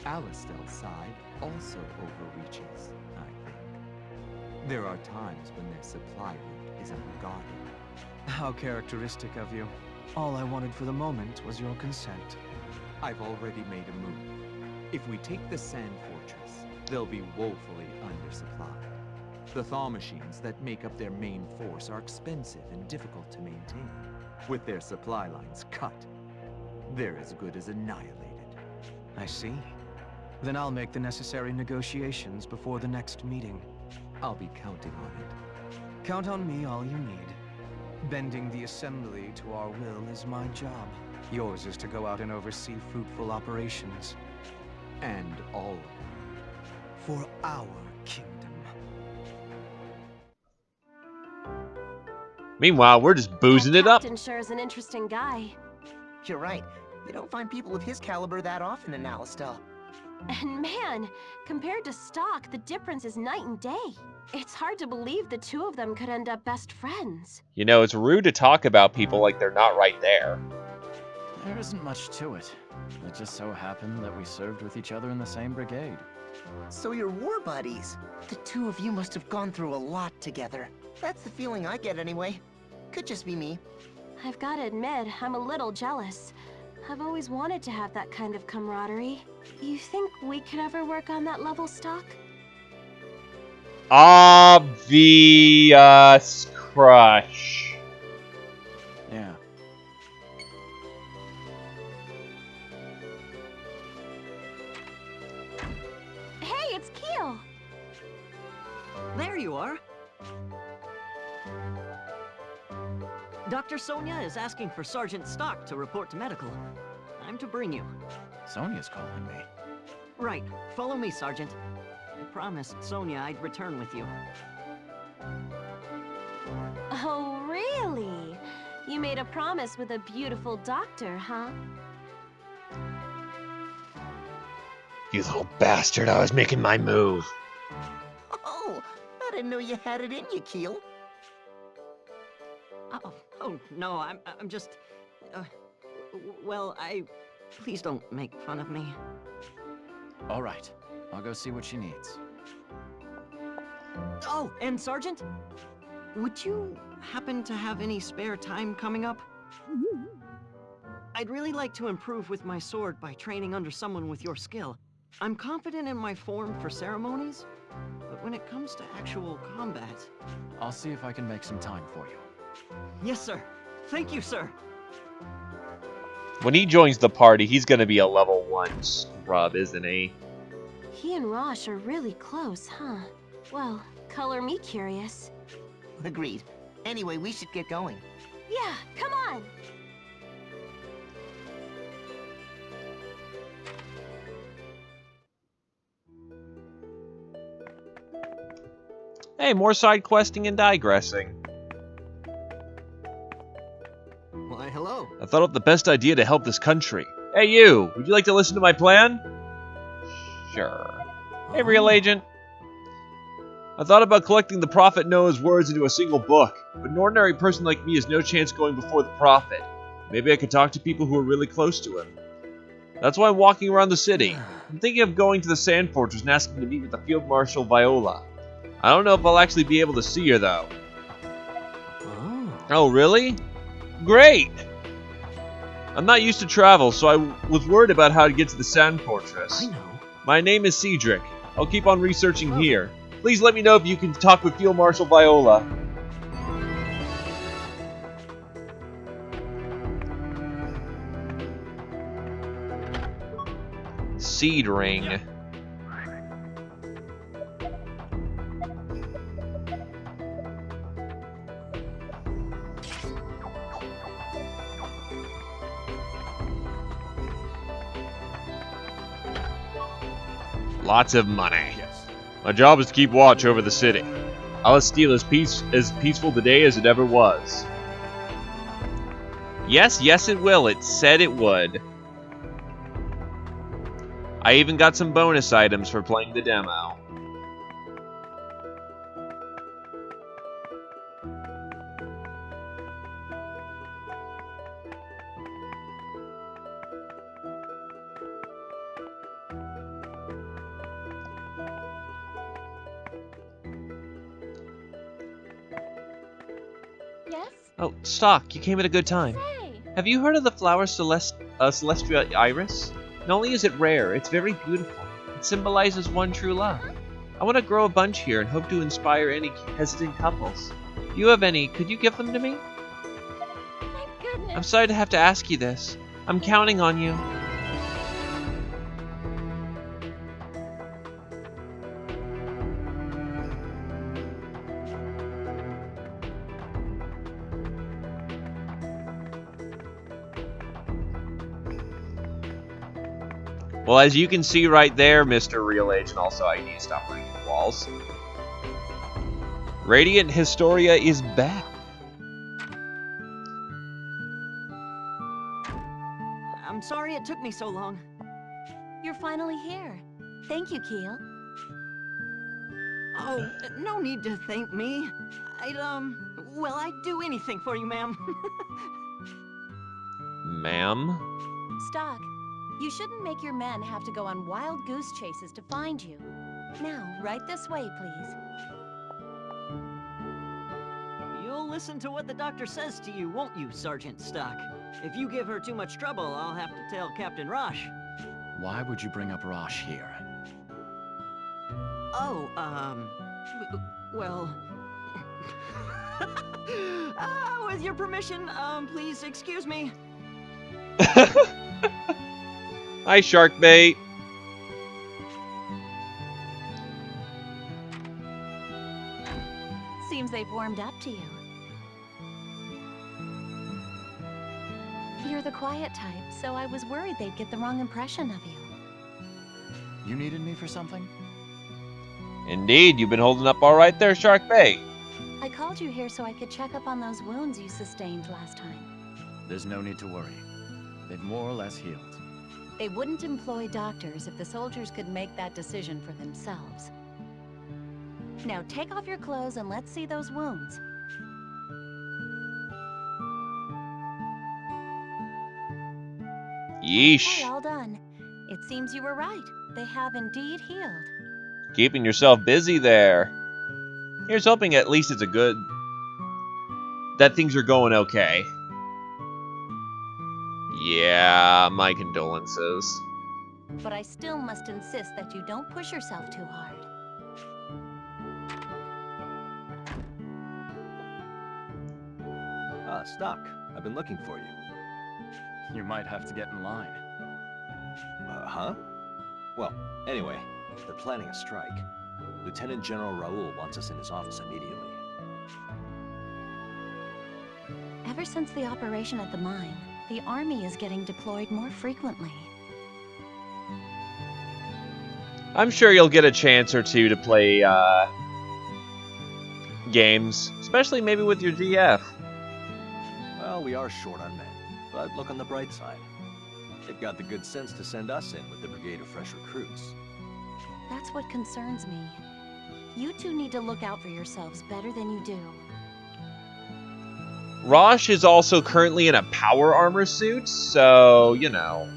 Alistel's side also overreaches, I think. There are times when their supply route is unguarded. How characteristic of you. All I wanted for the moment was your consent. I've already made a move. If we take the Sand Fortress, they'll be woefully undersupplied. The thaw machines that make up their main force are expensive and difficult to maintain. With their supply lines cut, they're as good as annihilated. I see. Then I'll make the necessary negotiations before the next meeting. I'll be counting on it. Count on me all you need. Bending the assembly to our will is my job. Yours is to go out and oversee fruitful operations. And all of them. for our kingdom. Meanwhile, we're just boozing it up. Captain sure is an interesting guy. You're right. You don't find people of his caliber that often in Alistel. And man, compared to Stock, the difference is night and day. It's hard to believe the two of them could end up best friends. You know, it's rude to talk about people like they're not right there. There isn't much to it. It just so happened that we served with each other in the same brigade. So you're war buddies. The two of you must have gone through a lot together. That's the feeling I get anyway. Could just be me. I've got to admit, I'm a little jealous. I've always wanted to have that kind of camaraderie. You think we could ever work on that level, Stock? Obvious crush. Yeah. Hey, it's Keel! There you are. Dr. Sonia is asking for Sergeant Stock to report to medical. I'm to bring you. Sonia's calling me. Right. Follow me, Sergeant. I promised Sonia I'd return with you. Oh, really? You made a promise with a beautiful doctor, huh? You little bastard, I was making my move. Oh, I didn't know you had it in you, Keel. Oh no, I'm just... well, please don't make fun of me. All right. I'll go see what she needs. Oh, and Sergeant? Would you happen to have any spare time coming up? I'd really like to improve with my sword by training under someone with your skill. I'm confident in my form for ceremonies, but when it comes to actual combat... I'll see if I can make some time for you. Yes, sir. Thank you, sir. When he joins the party, he's gonna be a level 1 scrub, isn't he? He and Rosh are really close, huh? Well, color me curious. Agreed. Anyway, we should get going. Yeah, come on! Hey, more side questing and digressing. Why, hello. I thought up the best idea to help this country. Hey you, would you like to listen to my plan? Sure. Hey, real agent. I thought about collecting the Prophet Noah's words into a single book, but an ordinary person like me has no chance going before the Prophet. Maybe I could talk to people who are really close to him. That's why I'm walking around the city. I'm thinking of going to the Sand Fortress and asking to meet with the Field Marshal Viola. I don't know if I'll actually be able to see her, though. Oh, really? Great! I'm not used to travel, so I was worried about how to get to the Sand Fortress. I know. My name is Cedric. I'll keep on researching here. Please let me know if you can talk with Field Marshal Viola. Seed ring. Lots of money. Yes. My job is to keep watch over the city. Alasteel is as peaceful today as it ever was. Yes, it will. It said it would. I even got some bonus items for playing the demo. Yes? Oh, Stock, you came at a good time. Say! Have you heard of the flower Celestial Iris? Not only is it rare, it's very beautiful. It symbolizes one true love. I want to grow a bunch here and hope to inspire any hesitant couples. If you have any, could you give them to me? My goodness! I'm sorry to have to ask you this. I'm counting on you. Well, as you can see right there, Mr. Real Agent, also I need to stop running into walls. Radiant Historia is back. I'm sorry it took me so long. You're finally here. Thank you, Keel. Oh, no need to thank me. Well, I'd do anything for you, ma'am. Ma'am? Stock, you shouldn't make your men have to go on wild goose chases to find you. Now, right this way, please. You'll listen to what the doctor says to you, won't you, Sergeant Stock? If you give her too much trouble, I'll have to tell Captain Rosh. Why would you bring up Rosh here? Oh, well... with your permission, please excuse me. Hi, Sharkbait. Seems they've warmed up to you. You're the quiet type, so I was worried they'd get the wrong impression of you. You needed me for something? Indeed, you've been holding up all right there, Sharkbait. I called you here so I could check up on those wounds you sustained last time. There's no need to worry. They've more or less healed. They wouldn't employ doctors if the soldiers could make that decision for themselves. Now take off your clothes and let's see those wounds. Yeesh. Okay, all done. It seems you were right. They have indeed healed. Keeping yourself busy there. Here's hoping at least it's a good... that things are going okay. Yeah, my condolences. But I still must insist that you don't push yourself too hard. Ah, Stock. I've been looking for you. You might have to get in line. Huh? Well, anyway, they're planning a strike. Lieutenant General Raoul wants us in his office immediately. Ever since the operation at the mine, the army is getting deployed more frequently. I'm sure you'll get a chance or two to play games, especially maybe with your GF. Well, we are short on men, but look on the bright side. They've got the good sense to send us in with the brigade of fresh recruits. That's what concerns me. You two need to look out for yourselves better than you do. Rosh is also currently in a power armor suit, so, you know.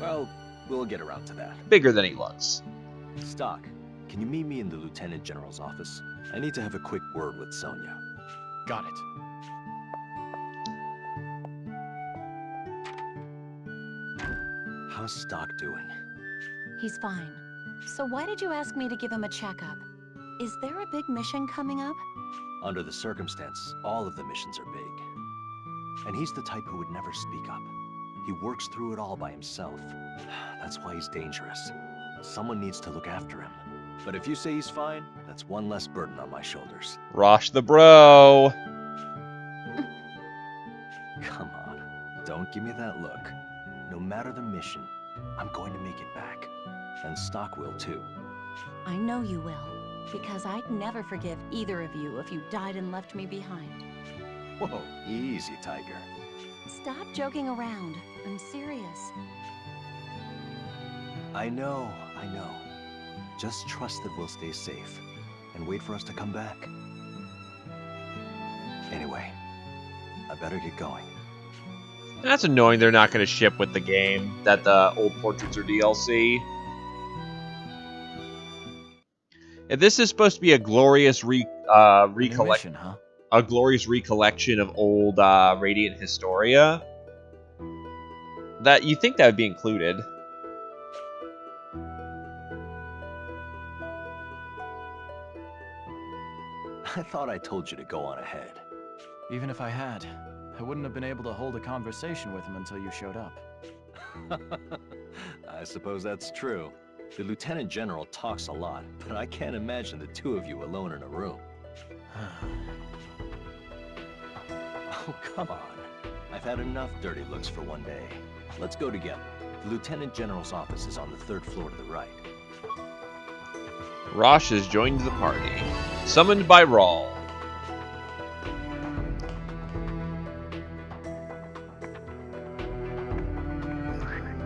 Well, we'll get around to that. Bigger than he looks. Stock, can you meet me in the Lieutenant General's office? I need to have a quick word with Sonia. Got it. How's Stock doing? He's fine. So why did you ask me to give him a checkup? Is there a big mission coming up? Under the circumstance, all of the missions are big. And he's the type who would never speak up. He works through it all by himself. That's why he's dangerous. Someone needs to look after him. But if you say he's fine, that's one less burden on my shoulders. Rosh the bro. Come on, don't give me that look. No matter the mission, I'm going to make it back. And Stock will too. I know you will, because I'd never forgive either of you if you died and left me behind. Whoa, easy, Tiger. Stop joking around. I'm serious. I know. Just trust that we'll stay safe, and wait for us to come back. Anyway, I better get going. That's annoying they're not going to ship with the game, that the old portraits are DLC. If this is supposed to be a glorious recollection, huh? A glorious recollection of old Radiant Historia, that you think that would be included. I thought I told you to go on ahead. Even if I had, I wouldn't have been able to hold a conversation with him until you showed up. I suppose that's true. The Lieutenant General talks a lot, but I can't imagine the two of you alone in a room. Oh, come on. I've had enough dirty looks for one day. Let's go together. The Lieutenant General's office is on the 3rd floor to the right. Rosh has joined the party. Summoned by Rawl.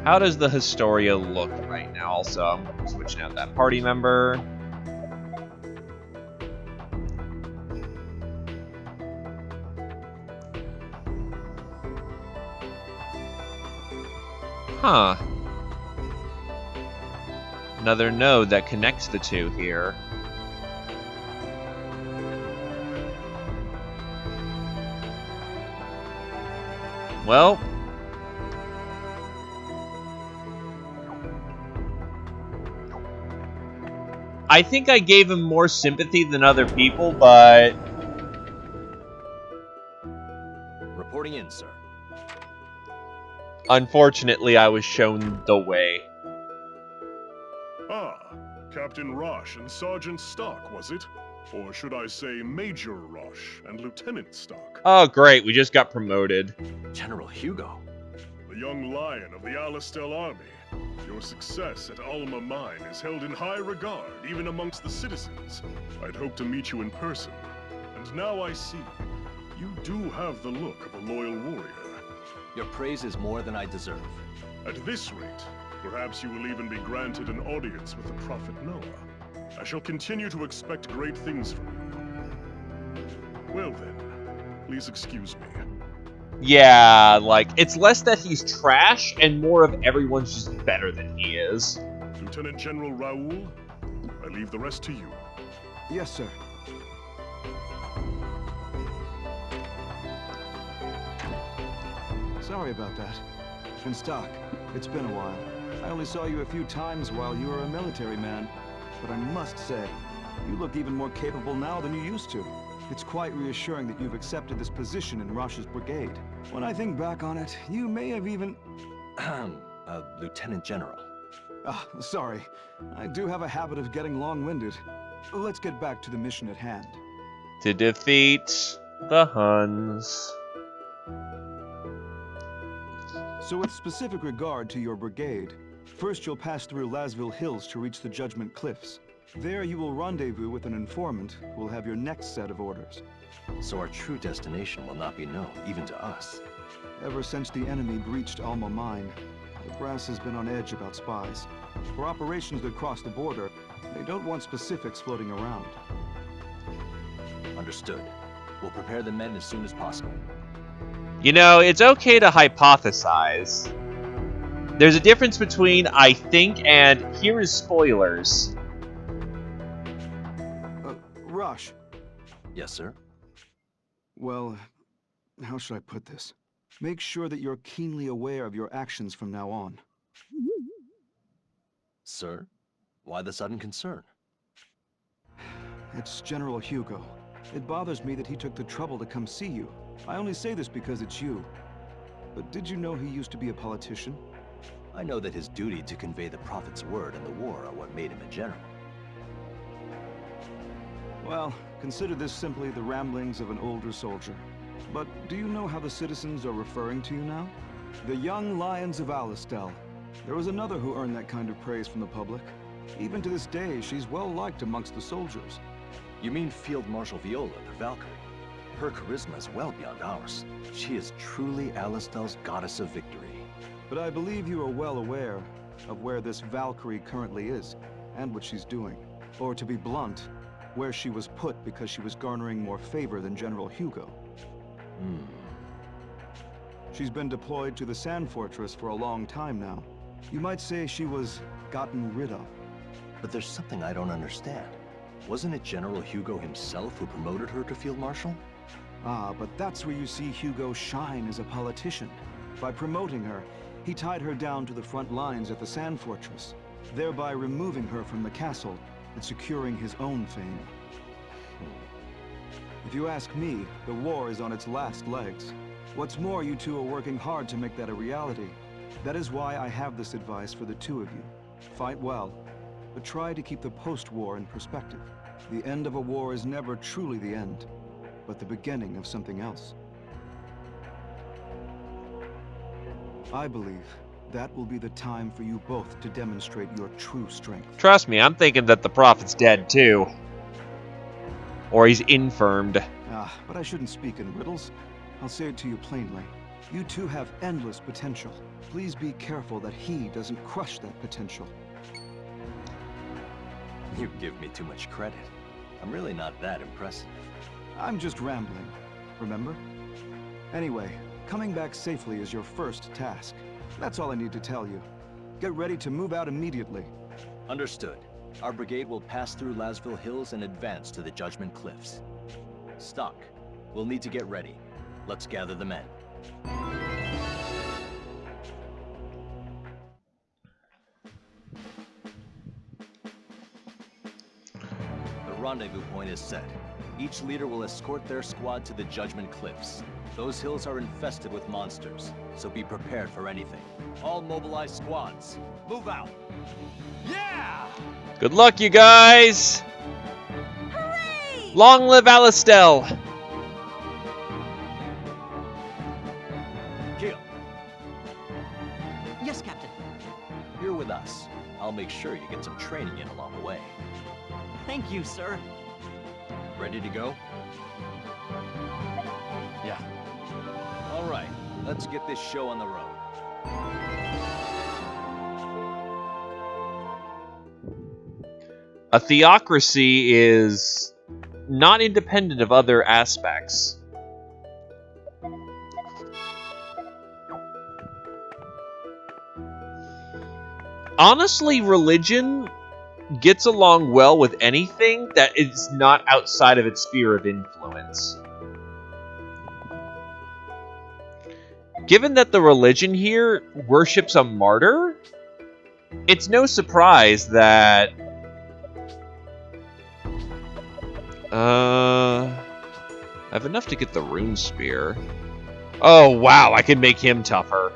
How does the Historia look right now? Also, I'm switching out that party member. Huh. Another node that connects the two here. Well, I think I gave him more sympathy than other people, but... Reporting in, sir. Unfortunately, I was shown the way. Ah, Captain Rosh and Sergeant Stock, was it? Or should I say Major Rosh and Lieutenant Stock? Oh, great, we just got promoted. General Hugo. The young lion of the Alistel army. Your success at Alma Mine is held in high regard, even amongst the citizens. I'd hoped to meet you in person. And now I see. You do have the look of a loyal warrior. Your praise is more than I deserve. At this rate, perhaps you will even be granted an audience with the Prophet Noah. I shall continue to expect great things from you. Well then, please excuse me. Yeah, like, it's less that he's trash and more of everyone's just better than he is. Lieutenant General Raoul, I leave the rest to you. Yes, sir. Sorry about that. And Stock, it's been a while. I only saw you a few times while you were a military man. But I must say, you look even more capable now than you used to. It's quite reassuring that you've accepted this position in Rosh's brigade. When I think back on it, you may have even... Lieutenant General. Ah, sorry. I do have a habit of getting long-winded. Let's get back to the mission at hand. To defeat the Huns. So with specific regard to your brigade, first you'll pass through Lasville Hills to reach the Judgment Cliffs. There you will rendezvous with an informant who will have your next set of orders. So our true destination will not be known, even to us. Ever since the enemy breached Alma Mine, the brass has been on edge about spies. For operations that cross the border, they don't want specifics floating around. Understood. We'll prepare the men as soon as possible. You know, it's okay to hypothesize. There's a difference between I think and here is spoilers. Rosh. Yes, sir? Well, how should I put this? Make sure that you're keenly aware of your actions from now on. Sir? Why the sudden concern? It's General Hugo. It bothers me that he took the trouble to come see you. I only say this because it's you. But did you know he used to be a politician? I know that his duty to convey the Prophet's word and the war are what made him a general. Well, consider this simply the ramblings of an older soldier. But do you know how the citizens are referring to you now? The young lions of Alistel. There was another who earned that kind of praise from the public. Even to this day, she's well liked amongst the soldiers. You mean Field Marshal Viola, the Valkyrie? Her charisma is well beyond ours. She is truly Alistel's goddess of victory. But I believe you are well aware of where this Valkyrie currently is, and what she's doing. Or to be blunt, where she was put because she was garnering more favor than General Hugo. She's been deployed to the Sand Fortress for a long time now. You might say she was gotten rid of. But there's something I don't understand. Wasn't it General Hugo himself who promoted her to Field Marshal? Ah, but that's where you see Hugo shine as a politician. By promoting her, he tied her down to the front lines at the Sand Fortress, thereby removing her from the castle and securing his own fame. If you ask me, the war is on its last legs. What's more, you two are working hard to make that a reality. That is why I have this advice for the two of you. Fight well, but try to keep the post-war in perspective. The end of a war is never truly the end, but the beginning of something else. I believe That will be the time for you both to demonstrate your true strength. Trust me, I'm thinking that the prophet's dead too. Or he's infirmed. But I shouldn't speak in riddles. I'll say it to you plainly. You two have endless potential. Please be careful that he doesn't crush that potential. You give me too much credit. I'm really not that impressive. I'm just rambling, remember? Anyway, coming back safely is your first task. That's all I need to tell you. Get ready to move out immediately. Understood. Our brigade will pass through Lasville Hills and advance to the Judgment Cliffs. Stock, we'll need to get ready. Let's gather the men. The rendezvous point is set. Each leader will escort their squad to the Judgment Cliffs. Those hills are infested with monsters, so be prepared for anything. All mobilized squads, move out! Yeah! Good luck, you guys! Hooray! Long live Alistel! Keel, Yes, Captain. you're with us. I'll make sure you get some training in along the way. Thank you, sir. Ready to go? Yeah. All right, let's get this show on the road. A theocracy is not independent of other aspects. Honestly, religion gets along well with anything that is not outside of its sphere of influence. Given that the religion here worships a martyr, it's no surprise that I have enough to get the rune spear. Oh wow, I can make him tougher.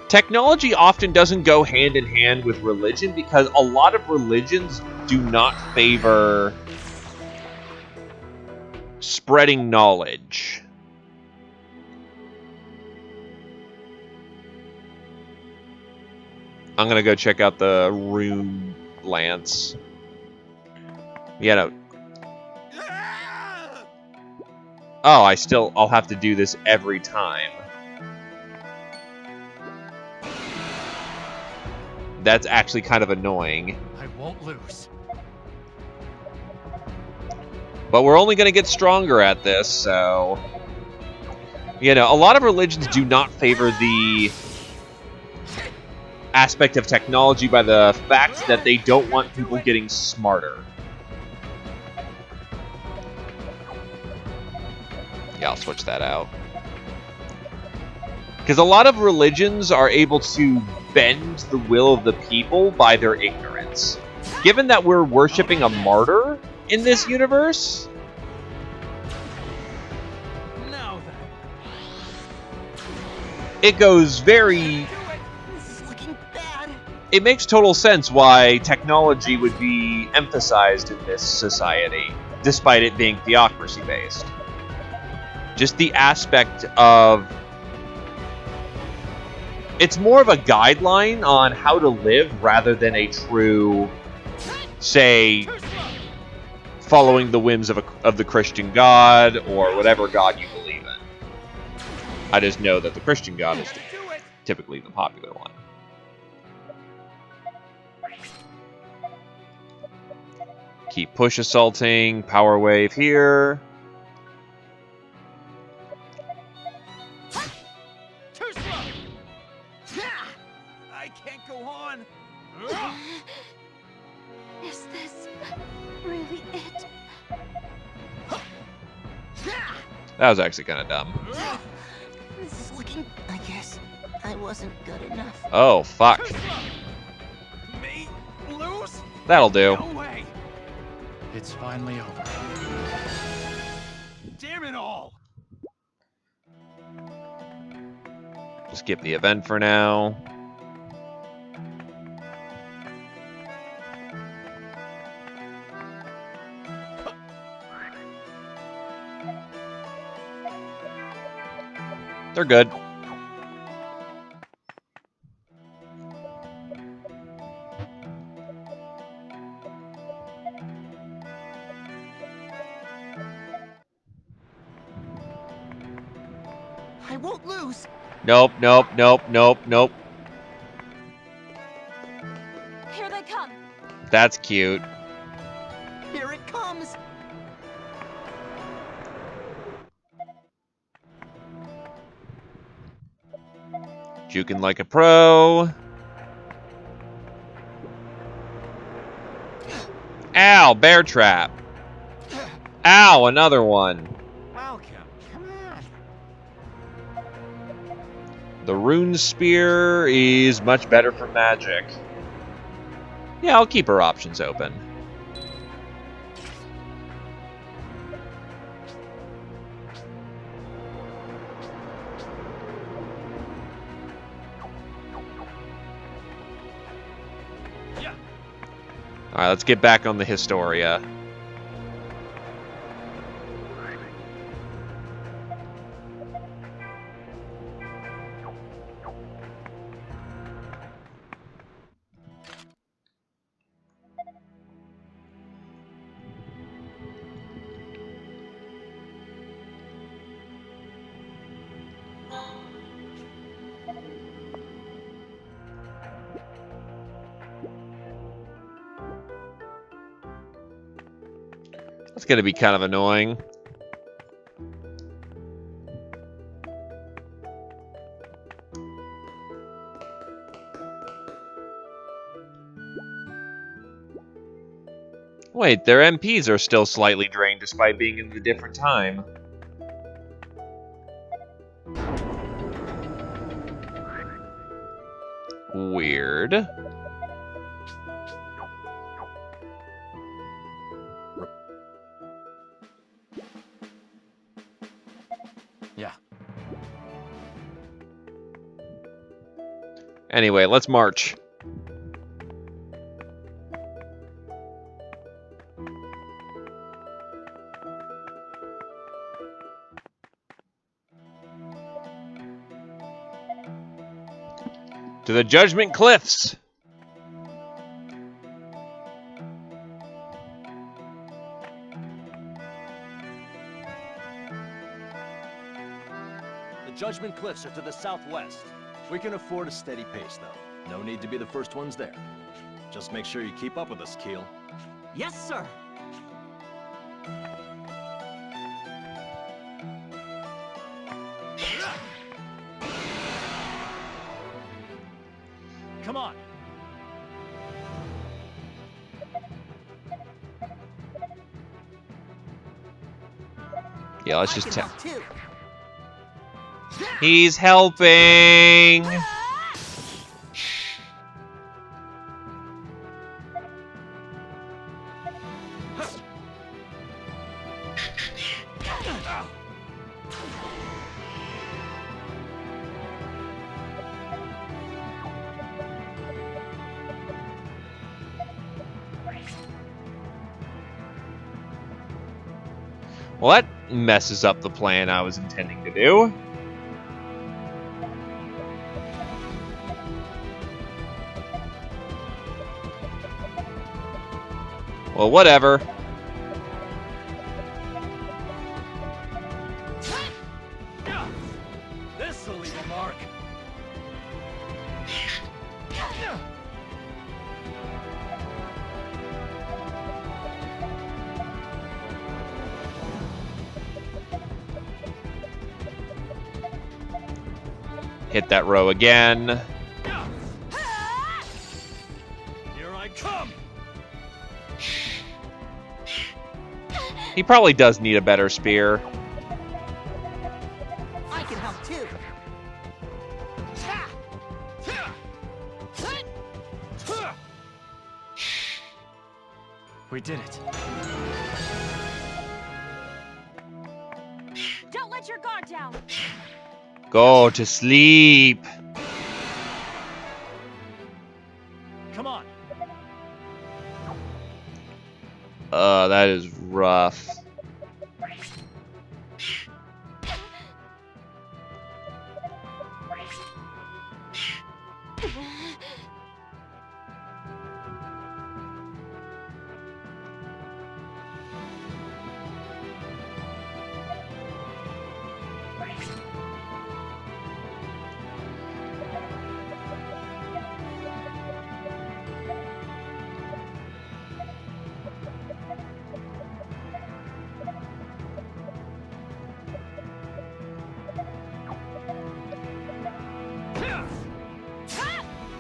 Technology often doesn't go hand in hand with religion because a lot of religions do not favor spreading knowledge. I'm gonna go check out the rune lance. Yeah, no. Oh, I'll have to do this every time. That's actually kind of annoying. I won't lose. But we're only going to get stronger at this, so... You know, a lot of religions do not favor the aspect of technology by the fact that they don't want people getting smarter. Yeah, I'll switch that out. Because a lot of religions are able to bend the will of the people by their ignorance. Given that we're worshipping a martyr in this universe, it goes very... This is looking bad. It makes total sense why technology would be emphasized in this society, despite it being theocracy-based. Just the aspect of... It's more of a guideline on how to live rather than a true, say, following the whims of the Christian God or whatever God you believe in. I just know that the Christian God is typically the popular one. Keep push assaulting, power wave here. Too slow! I can't go on! Is this really it? That was actually kind of dumb. This is looking... I guess I wasn't good enough. Oh, fuck. Me? Lose? That'll do. No way! It's finally over. Damn it all! Just skip the event for now. They're good. I won't lose. Nope, nope, nope, nope, nope. Here they come. That's cute. Here it comes. Juking like a pro. Ow, bear trap. Ow, another one. Welcome. Come on. The rune spear is much better for magic. Yeah, I'll keep her options open. Alright, let's get back on the Historia. That's gonna be kind of annoying. Wait, their MPs are still slightly drained despite being in a different time. Weird. Yeah. Anyway, let's march. To the Judgment Cliffs! The Judgment Cliffs are to the southwest. We can afford a steady pace, though. No need to be the first ones there. Just make sure you keep up with us, Keel. Yes, sir. Come on. Yeah, let's just tell. He's helping! Well, that messes up the plan I was intending to do. Well, whatever. This'll leave a mark. Hit that row again. Here I come. He probably does need a better spear. I can help too. We did it. Don't let your guard down. Go to sleep. Come on. That is rough.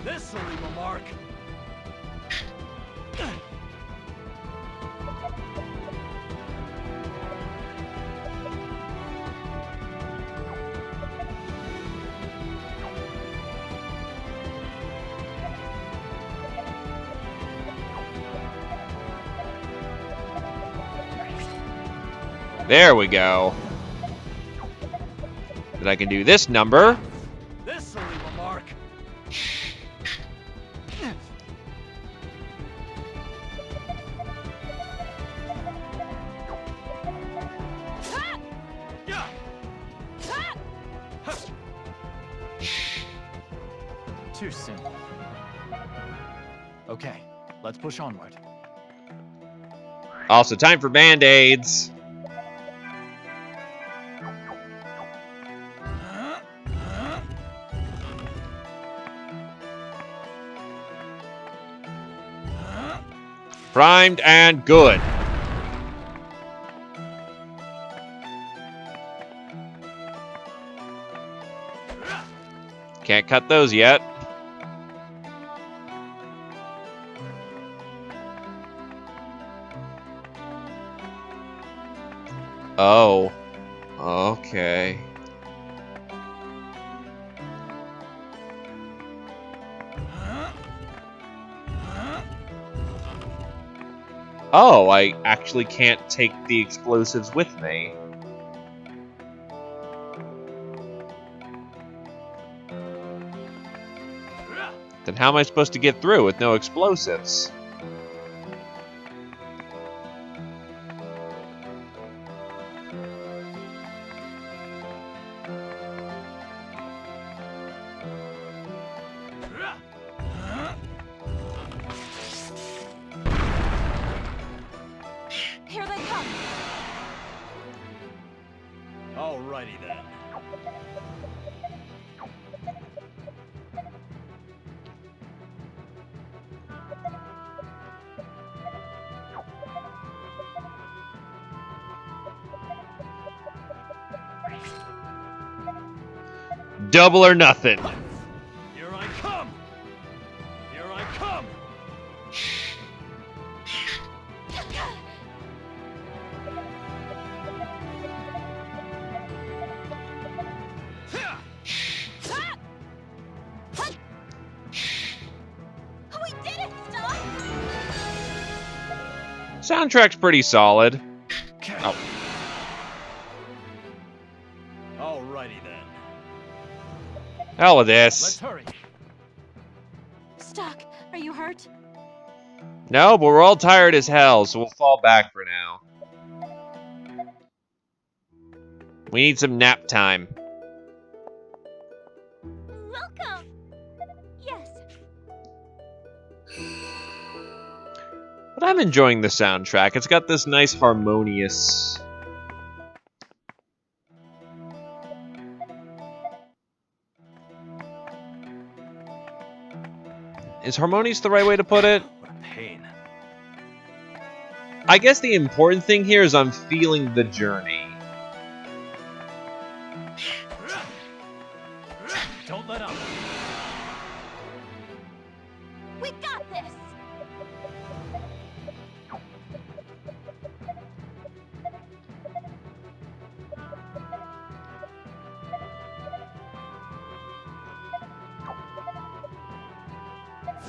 This'll leave a mark. There we go. Then I can do this number. This'll leave a mark. Too simple. Okay, let's push onward. Also, time for band-aids. Primed and good. Can't cut those yet. Oh. Okay. Oh, I actually can't take the explosives with me. Then how am I supposed to get through with no explosives? Here they come. Alrighty then. Double or nothing. Here I come. Here I come. We did it, Doc! Soundtrack's pretty solid. Oh. Alrighty then. Hell with Let's this. hurry. Stock, are you hurt? No, but we're all tired as hell, so we'll fall back for now. We need some nap time. Welcome! Yes. But I'm enjoying the soundtrack. It's got this nice harmonious... Is harmonious the right way to put it? What a pain. I guess the important thing here is I'm feeling the journey. Don't let up. We got this!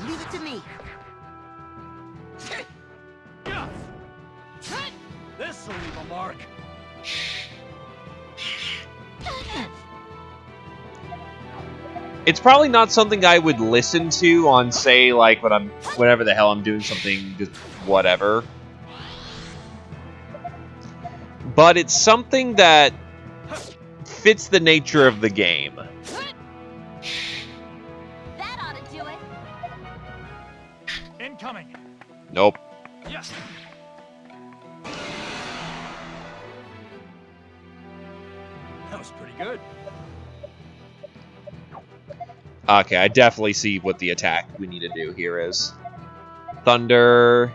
Leave it to me. This'll leave a mark. It's probably not something I would listen to on, say, like, when I'm, whenever the hell I'm doing something, just whatever. But it's something that fits the nature of the game. That ought to do it. Incoming. Nope. Yes. That was pretty good. Okay, I definitely see what the attack we need to do here is. Thunder.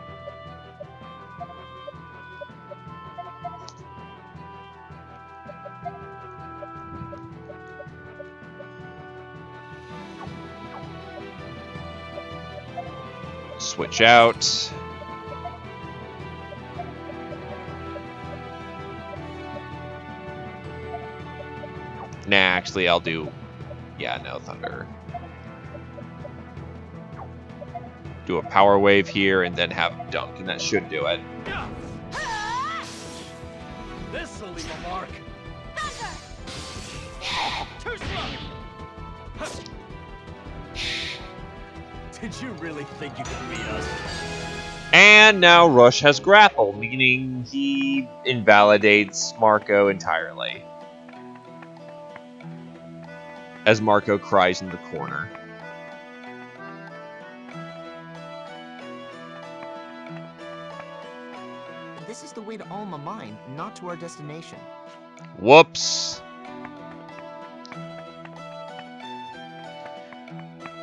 Switch out. Nah, actually, I'll do... Yeah, no, Thunder. Do a Power Wave here, and then have Dunk, and that should do it. This'll leave a mark. Too slow. Did you really think you could beat us? And now Rush has Grapple, meaning he invalidates Marco entirely. As Marco cries in the corner. This is the way to Alma Mine, not to our destination. Whoops.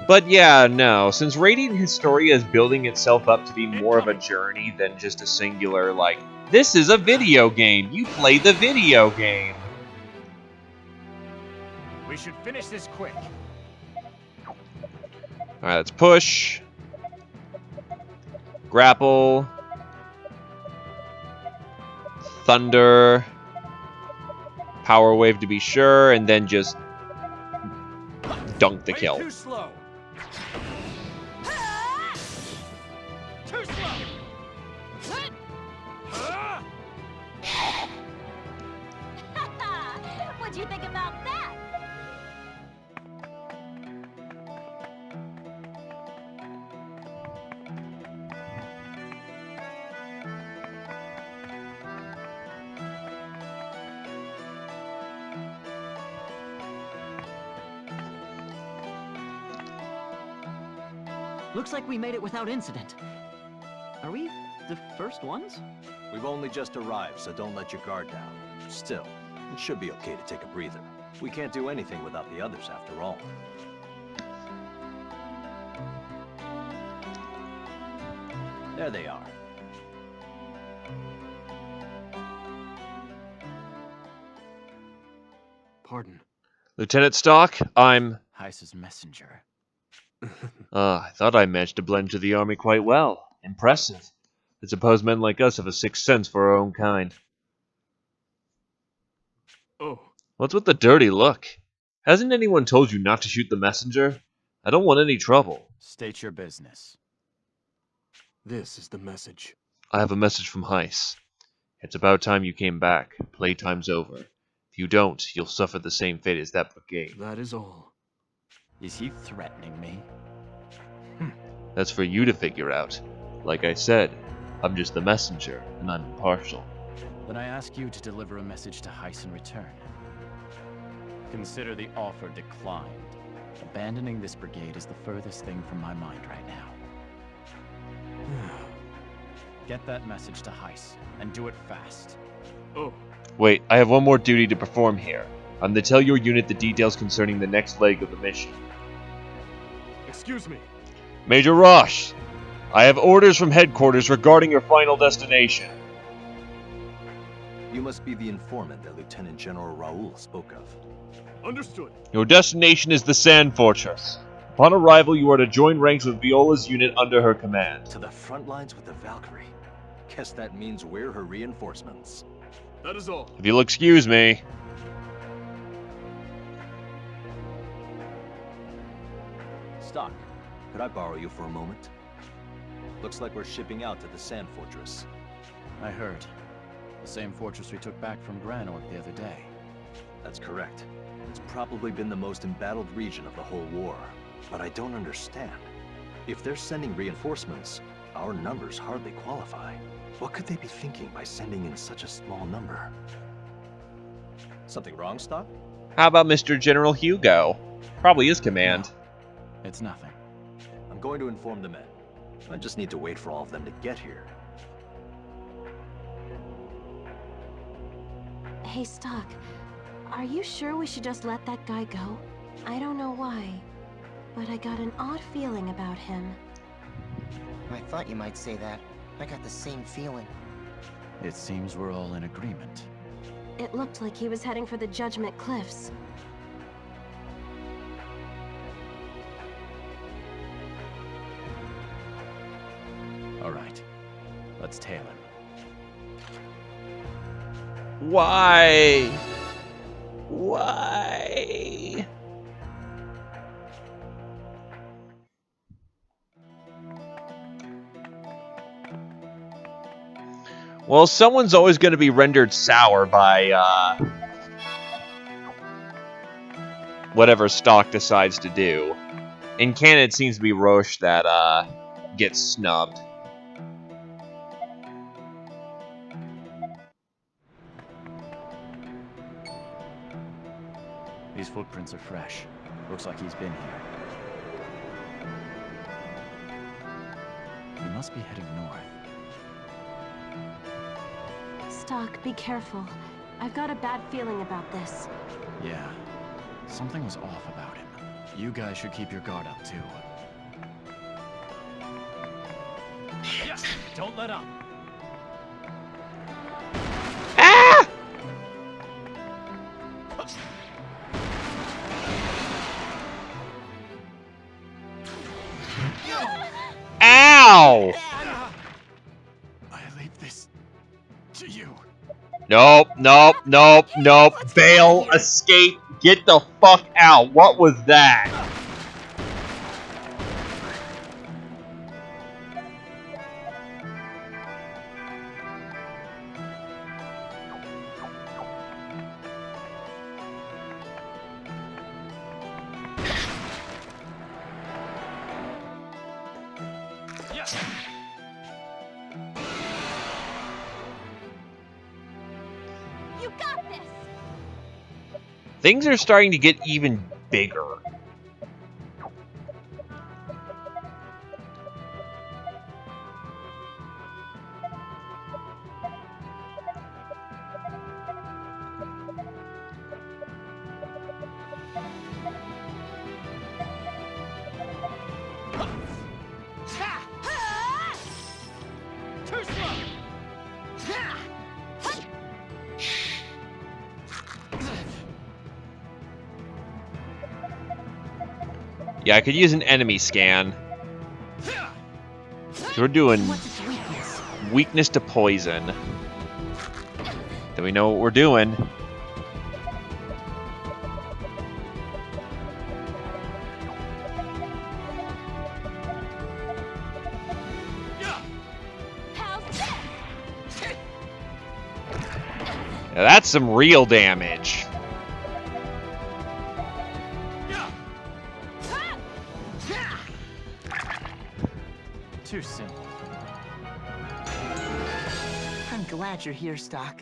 But yeah, no, since Radiant Historia is building itself up to be more of a journey than just a singular, like, this is a video game, you play the video game. We should finish this quick. Alright, let's push. Grapple. Thunder. Power Wave to be sure, and then just dunk the kill. Too slow. Too slow. What'd you think about that? Looks like we made it without incident. Are we the first ones? We've only just arrived, so don't let your guard down. Still, it should be okay to take a breather. We can't do anything without the others, after all. There they are. Pardon. Lieutenant Stock, I'm... Heiss's messenger. I thought I managed to blend to the army quite well. Impressive. I suppose men like us have a sixth sense for our own kind. Oh. What's with the dirty look? Hasn't anyone told you not to shoot the messenger? I don't want any trouble. State your business. This is the message. I have a message from Heiss. It's about time you came back. Playtime's over. If you don't, you'll suffer the same fate as that brigade. That is all. Is he threatening me? That's for you to figure out. Like I said, I'm just the messenger, and I'm impartial. Then I ask you to deliver a message to Heiss in return. Consider the offer declined. Abandoning this brigade is the furthest thing from my mind right now. Get that message to Heiss, and do it fast. Oh. Wait, I have one more duty to perform here. I'm to tell your unit the details concerning the next leg of the mission. Excuse me. Major Rosh, I have orders from headquarters regarding your final destination. You must be the informant that Lieutenant General Raoul spoke of. Understood. Your destination is the Sand Fortress. Upon arrival, you are to join ranks with Viola's unit under her command. To the front lines with the Valkyrie. Guess that means we're her reinforcements. That is all. If you'll excuse me. Stock, could I borrow you for a moment? Looks like we're shipping out to the Sand Fortress. I heard. The same fortress we took back from Granorg the other day. That's correct. It's probably been the most embattled region of the whole war. But I don't understand. If they're sending reinforcements, our numbers hardly qualify. What could they be thinking by sending in such a small number? Something wrong, Stock? How about Mr. General Hugo? Probably his command. No, it's nothing. I'm going to inform the men. I just need to wait for all of them to get here. Hey, Stock. Are you sure we should just let that guy go? I don't know why, but I got an odd feeling about him. I thought you might say that. I got the same feeling. It seems we're all in agreement. It looked like he was heading for the Judgment Cliffs. All right, let's tail him. Why? Why? Well, someone's always going to be rendered sour by whatever Stock decides to do. In canon, it seems to be Roche that gets snubbed. These footprints are fresh. Looks like he's been here. He must be heading north. Stock, be careful. I've got a bad feeling about this. Yeah, something was off about him. You guys should keep your guard up, too. Yes! Don't let up! Ah! Ow! I leave this to you. Nope, nope, nope, nope. Bail, escape, get the fuck out. What was that? Yes! You got this! Things are starting to get even bigger. Too slow! Yeah, I could use an enemy scan. So we're doing weakness to poison. Then we know what we're doing. Now that's some real damage. Too simple. I'm glad you're here, Stock.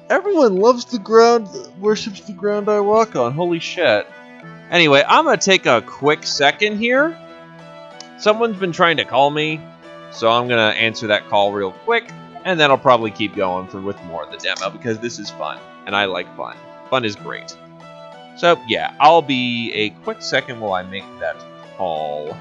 Everyone loves the ground, worships the ground I walk on. Holy shit. Anyway, I'm going to take a quick second here. Someone's been trying to call me, so I'm going to answer that call real quick, and then I'll probably keep going with more of the demo, because this is fun, and I like fun. Fun is great. So, yeah, I'll be a quick second while I make that call.